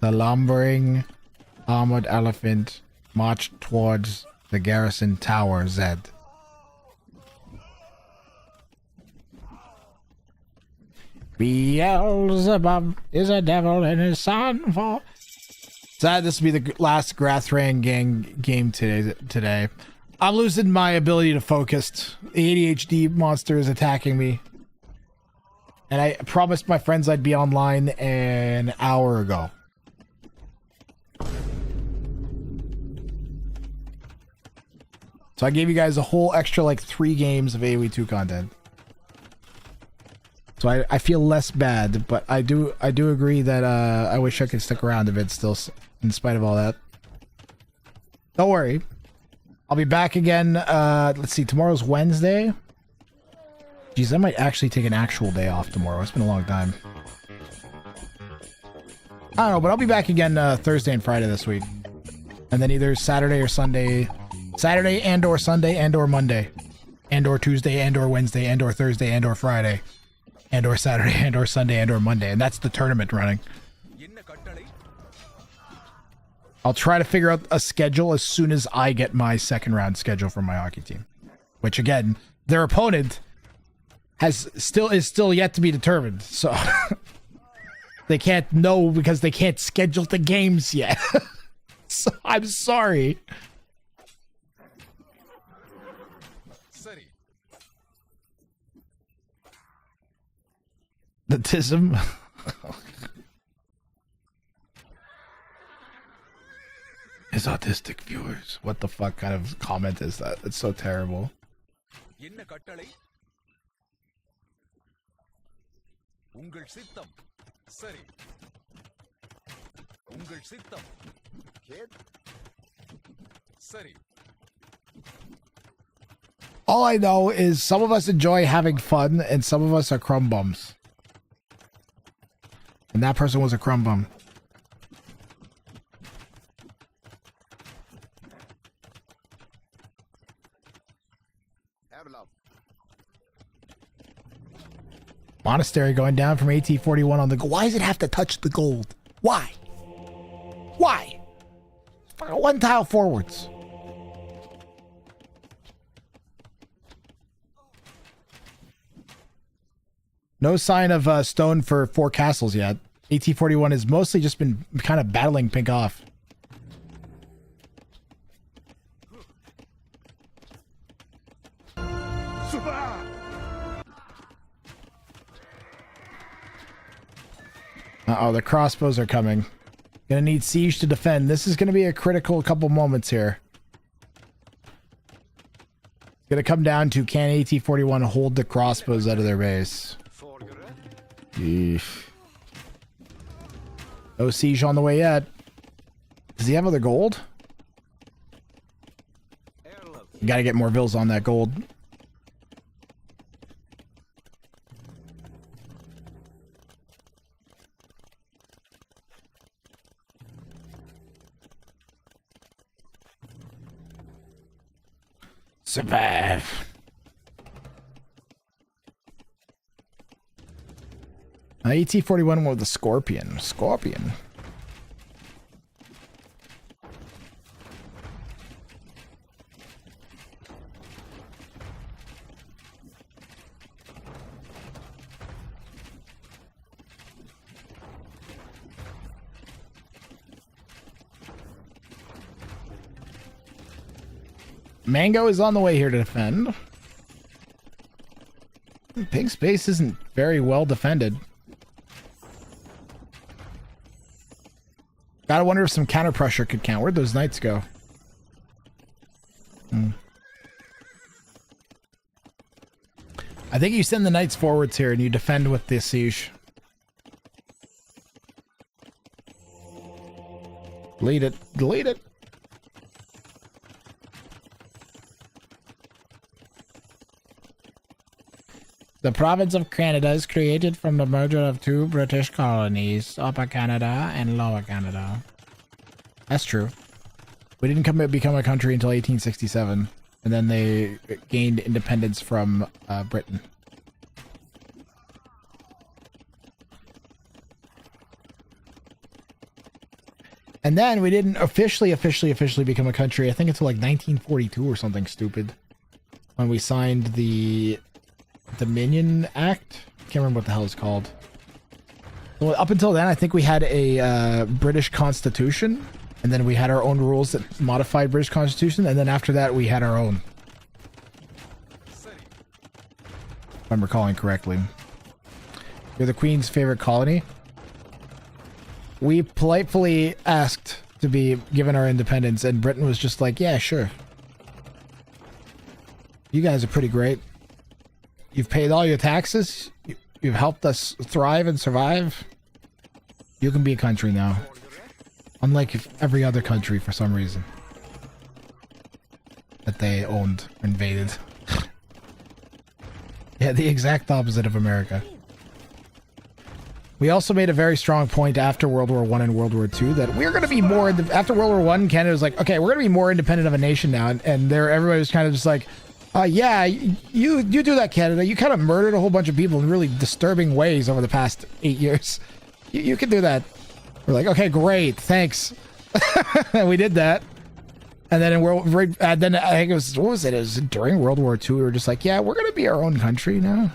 [SPEAKER 3] The lumbering armored elephant marched towards the garrison tower, Zed. Beelzebub is a devil in his son for... So this will be the last Grathrang gang game today. I'm losing my ability to focus. The ADHD monster is attacking me. And I promised my friends I'd be online an hour ago. So I gave you guys a whole extra like 3 games of AoE 2 content. So I feel less bad, but I do agree that I wish I could stick around a bit still, in spite of all that. Don't worry. I'll be back again, let's see, tomorrow's Wednesday. Jeez, I might actually take an actual day off tomorrow. It's been a long time. I don't know, but I'll be back again Thursday and Friday this week. And then either Saturday or Sunday. Saturday and or Sunday and or Monday. And or Tuesday and or Wednesday and or Thursday and or Friday. And or Saturday and or Sunday and or Monday. And that's the tournament running. I'll try to figure out a schedule as soon as I get my second round schedule for my hockey team. Which again, their opponent is still yet to be determined. So they can't know because they can't schedule the games yet. So I'm sorry. The tism. His autistic viewers. What the fuck kind of comment is that? It's so terrible. All I know is some of us enjoy having fun and some of us are crumb bums. And that person was a crumb bum. Monastery going down from AT-41 on the gold. Why does it have to touch the gold? Why? Why? One tile forwards. No sign of stone for 4 castles yet. AT-41 has mostly just been kind of battling pink off. Uh-oh, the crossbows are coming. Gonna need siege to defend. This is gonna be a critical couple moments here. It's gonna come down to can AT-41 hold the crossbows out of their base. Eesh. No siege on the way yet. Does he have other gold? Gotta get more vills on that gold. Survive. AT-41 went with the Scorpion. Scorpion. Mango is on the way here to defend. Pink space isn't very well defended. Gotta wonder if some counter pressure could count. Where'd those knights go? I think you send the knights forwards here and you defend with the siege. Delete it. Delete it. The province of Canada is created from the merger of 2 British colonies, Upper Canada and Lower Canada. That's true. We didn't become a country until 1867, and then they gained independence from Britain. And then we didn't officially become a country, I think until like 1942 or something stupid, when we signed the Dominion Act. Can't remember what the hell it's called. Well, up until then, I think we had a British Constitution, and then we had our own rules that modified British Constitution, and then after that, we had our own. If I'm recalling correctly. You're the Queen's favorite colony? We politely asked to be given our independence, and Britain was just like, yeah, sure. You guys are pretty great. You've paid all your taxes. You've helped us thrive and survive. You can be a country now. Unlike every other country for some reason. That they owned or invaded. Yeah, the exact opposite of America. We also made a very strong point after World War I and World War II that we're going to be more, after World War I, Canada was like, okay, we're going to be more independent of a nation now. And there, everybody was kind of just like, yeah, you do that, Canada. You kind of murdered a whole bunch of people in really disturbing ways over the past 8 years. You can do that. We're like, okay, great, thanks. And we did that. And then then I think it was, what was it? It was during World War II. We were just like, yeah, we're going to be our own country now.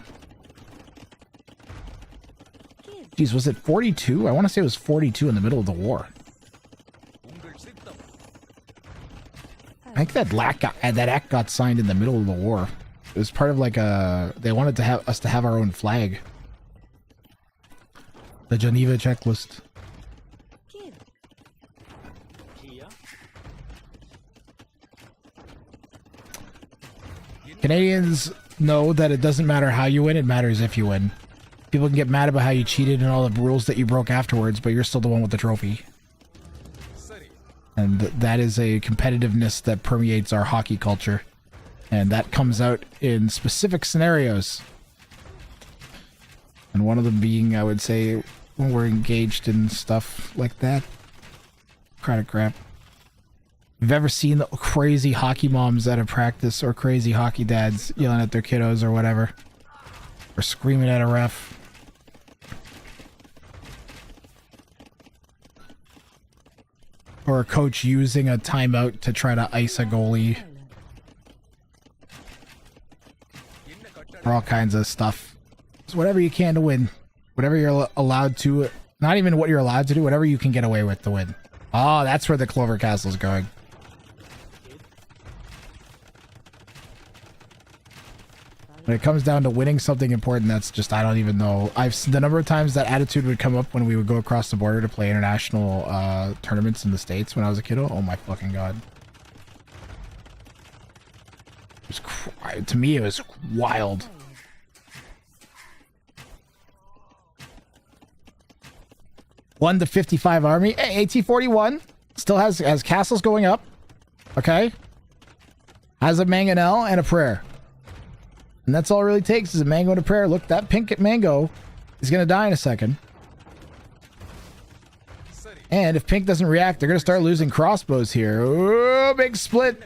[SPEAKER 3] Geez, was it 42? I want to say it was 42 in the middle of the war. I think that act got signed in the middle of the war. It was part of like they wanted to have us to have our own flag. The Geneva checklist. Canadians know that it doesn't matter how you win, it matters if you win. People can get mad about how you cheated and all the rules that you broke afterwards, but you're still the one with the trophy. And that is a competitiveness that permeates our hockey culture. And that comes out in specific scenarios. And one of them being, I would say, when we're engaged in stuff like that. Credit crap. You've ever seen the crazy hockey moms at a practice or crazy hockey dads yelling at their kiddos or whatever? Or screaming at a ref? Or a coach using a timeout to try to ice a goalie. Or all kinds of stuff. It's whatever you can to win. Whatever you're allowed to. Not even what you're allowed to do. Whatever you can get away with to win. Oh, that's where the Clover Castle's going. When it comes down to winning something important, that's just, I don't even know. The number of times that attitude would come up when we would go across the border to play international tournaments in the States when I was a kiddo. Oh my fucking god. It was, to me, it was wild. Won the 55 Army. Hey, AT-41 still has castles going up. Okay. Has a mangonel and a prayer. And that's all it really takes is a mango and a prayer. Look, that pink mango is going to die in a second. And if pink doesn't react, they're going to start losing crossbows here. Oh, big split.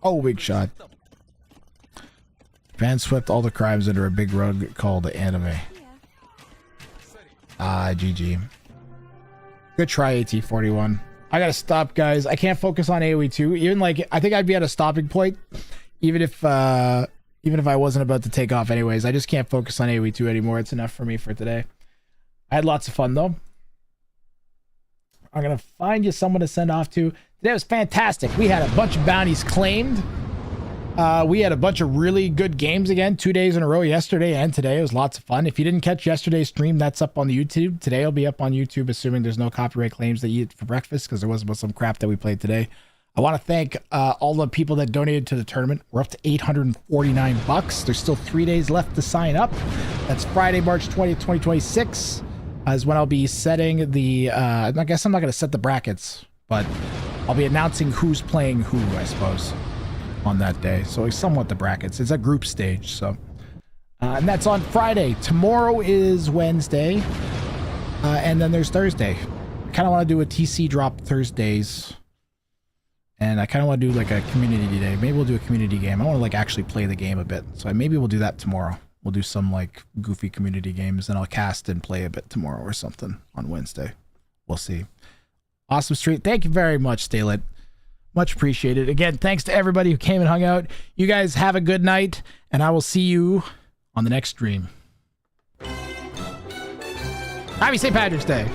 [SPEAKER 3] Oh, big shot. Van swept all the crimes under a big rug called anime. Ah, GG. Good try, AT-41. I gotta stop, guys. I can't focus on AoE 2. Even like, I think I'd be at a stopping point, even if I wasn't about to take off anyways. I just can't focus on AoE 2 anymore. It's enough for me for today. I had lots of fun though. I'm gonna find you someone to send off to. Today was fantastic. We had a bunch of bounties claimed. We had a bunch of really good games again, 2 days in a row, yesterday and today. It was lots of fun. If you didn't catch yesterday's stream, that's up on the YouTube. Today it'll be up on YouTube, assuming there's no copyright claims that you eat for breakfast, because there was some crap that we played today. I want to thank all the people that donated to the tournament. We're up to $849. There's still 3 days left to sign up. That's Friday, March 20th, 2026, is when I'll be setting the, I guess I'm not going to set the brackets, but I'll be announcing who's playing who, I suppose, on that day. So it's somewhat the brackets. It's a group stage, so and that's on Friday. Tomorrow is Wednesday, and then there's Thursday. I kind of want to do a TC drop Thursdays, and I kind of want to do like a community day. Maybe we'll do a community game. I want to like actually play the game a bit, so maybe we'll do that tomorrow. We'll do some like goofy community games, and I'll cast and play a bit tomorrow or something on Wednesday. We'll see. Awesome street. Thank you very much, Stay Lit. Much appreciated. Again, thanks to everybody who came and hung out. You guys have a good night, and I will see you on the next stream. Happy St. Patrick's Day.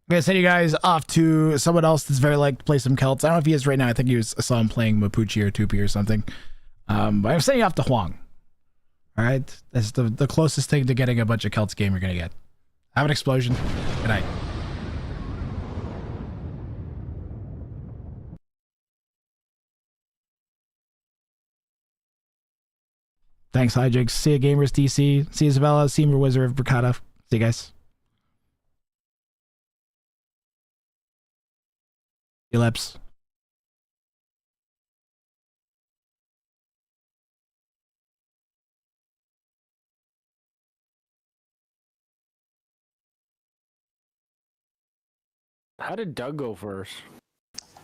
[SPEAKER 3] gonna send you guys off to someone else that's very like to play some Celts. I don't know if he is right now. I think I saw him playing Mapuche or Tupi or something. But I'm sending you off to Huang. All right, that's the closest thing to getting a bunch of Celts game you're gonna get. Have an explosion. Good night. Thanks, Hijinks. See you, Gamers DC. See you, Isabella. See you, Wizard of Bricata. See you guys. See you, Lips.
[SPEAKER 14] How did Doug go first?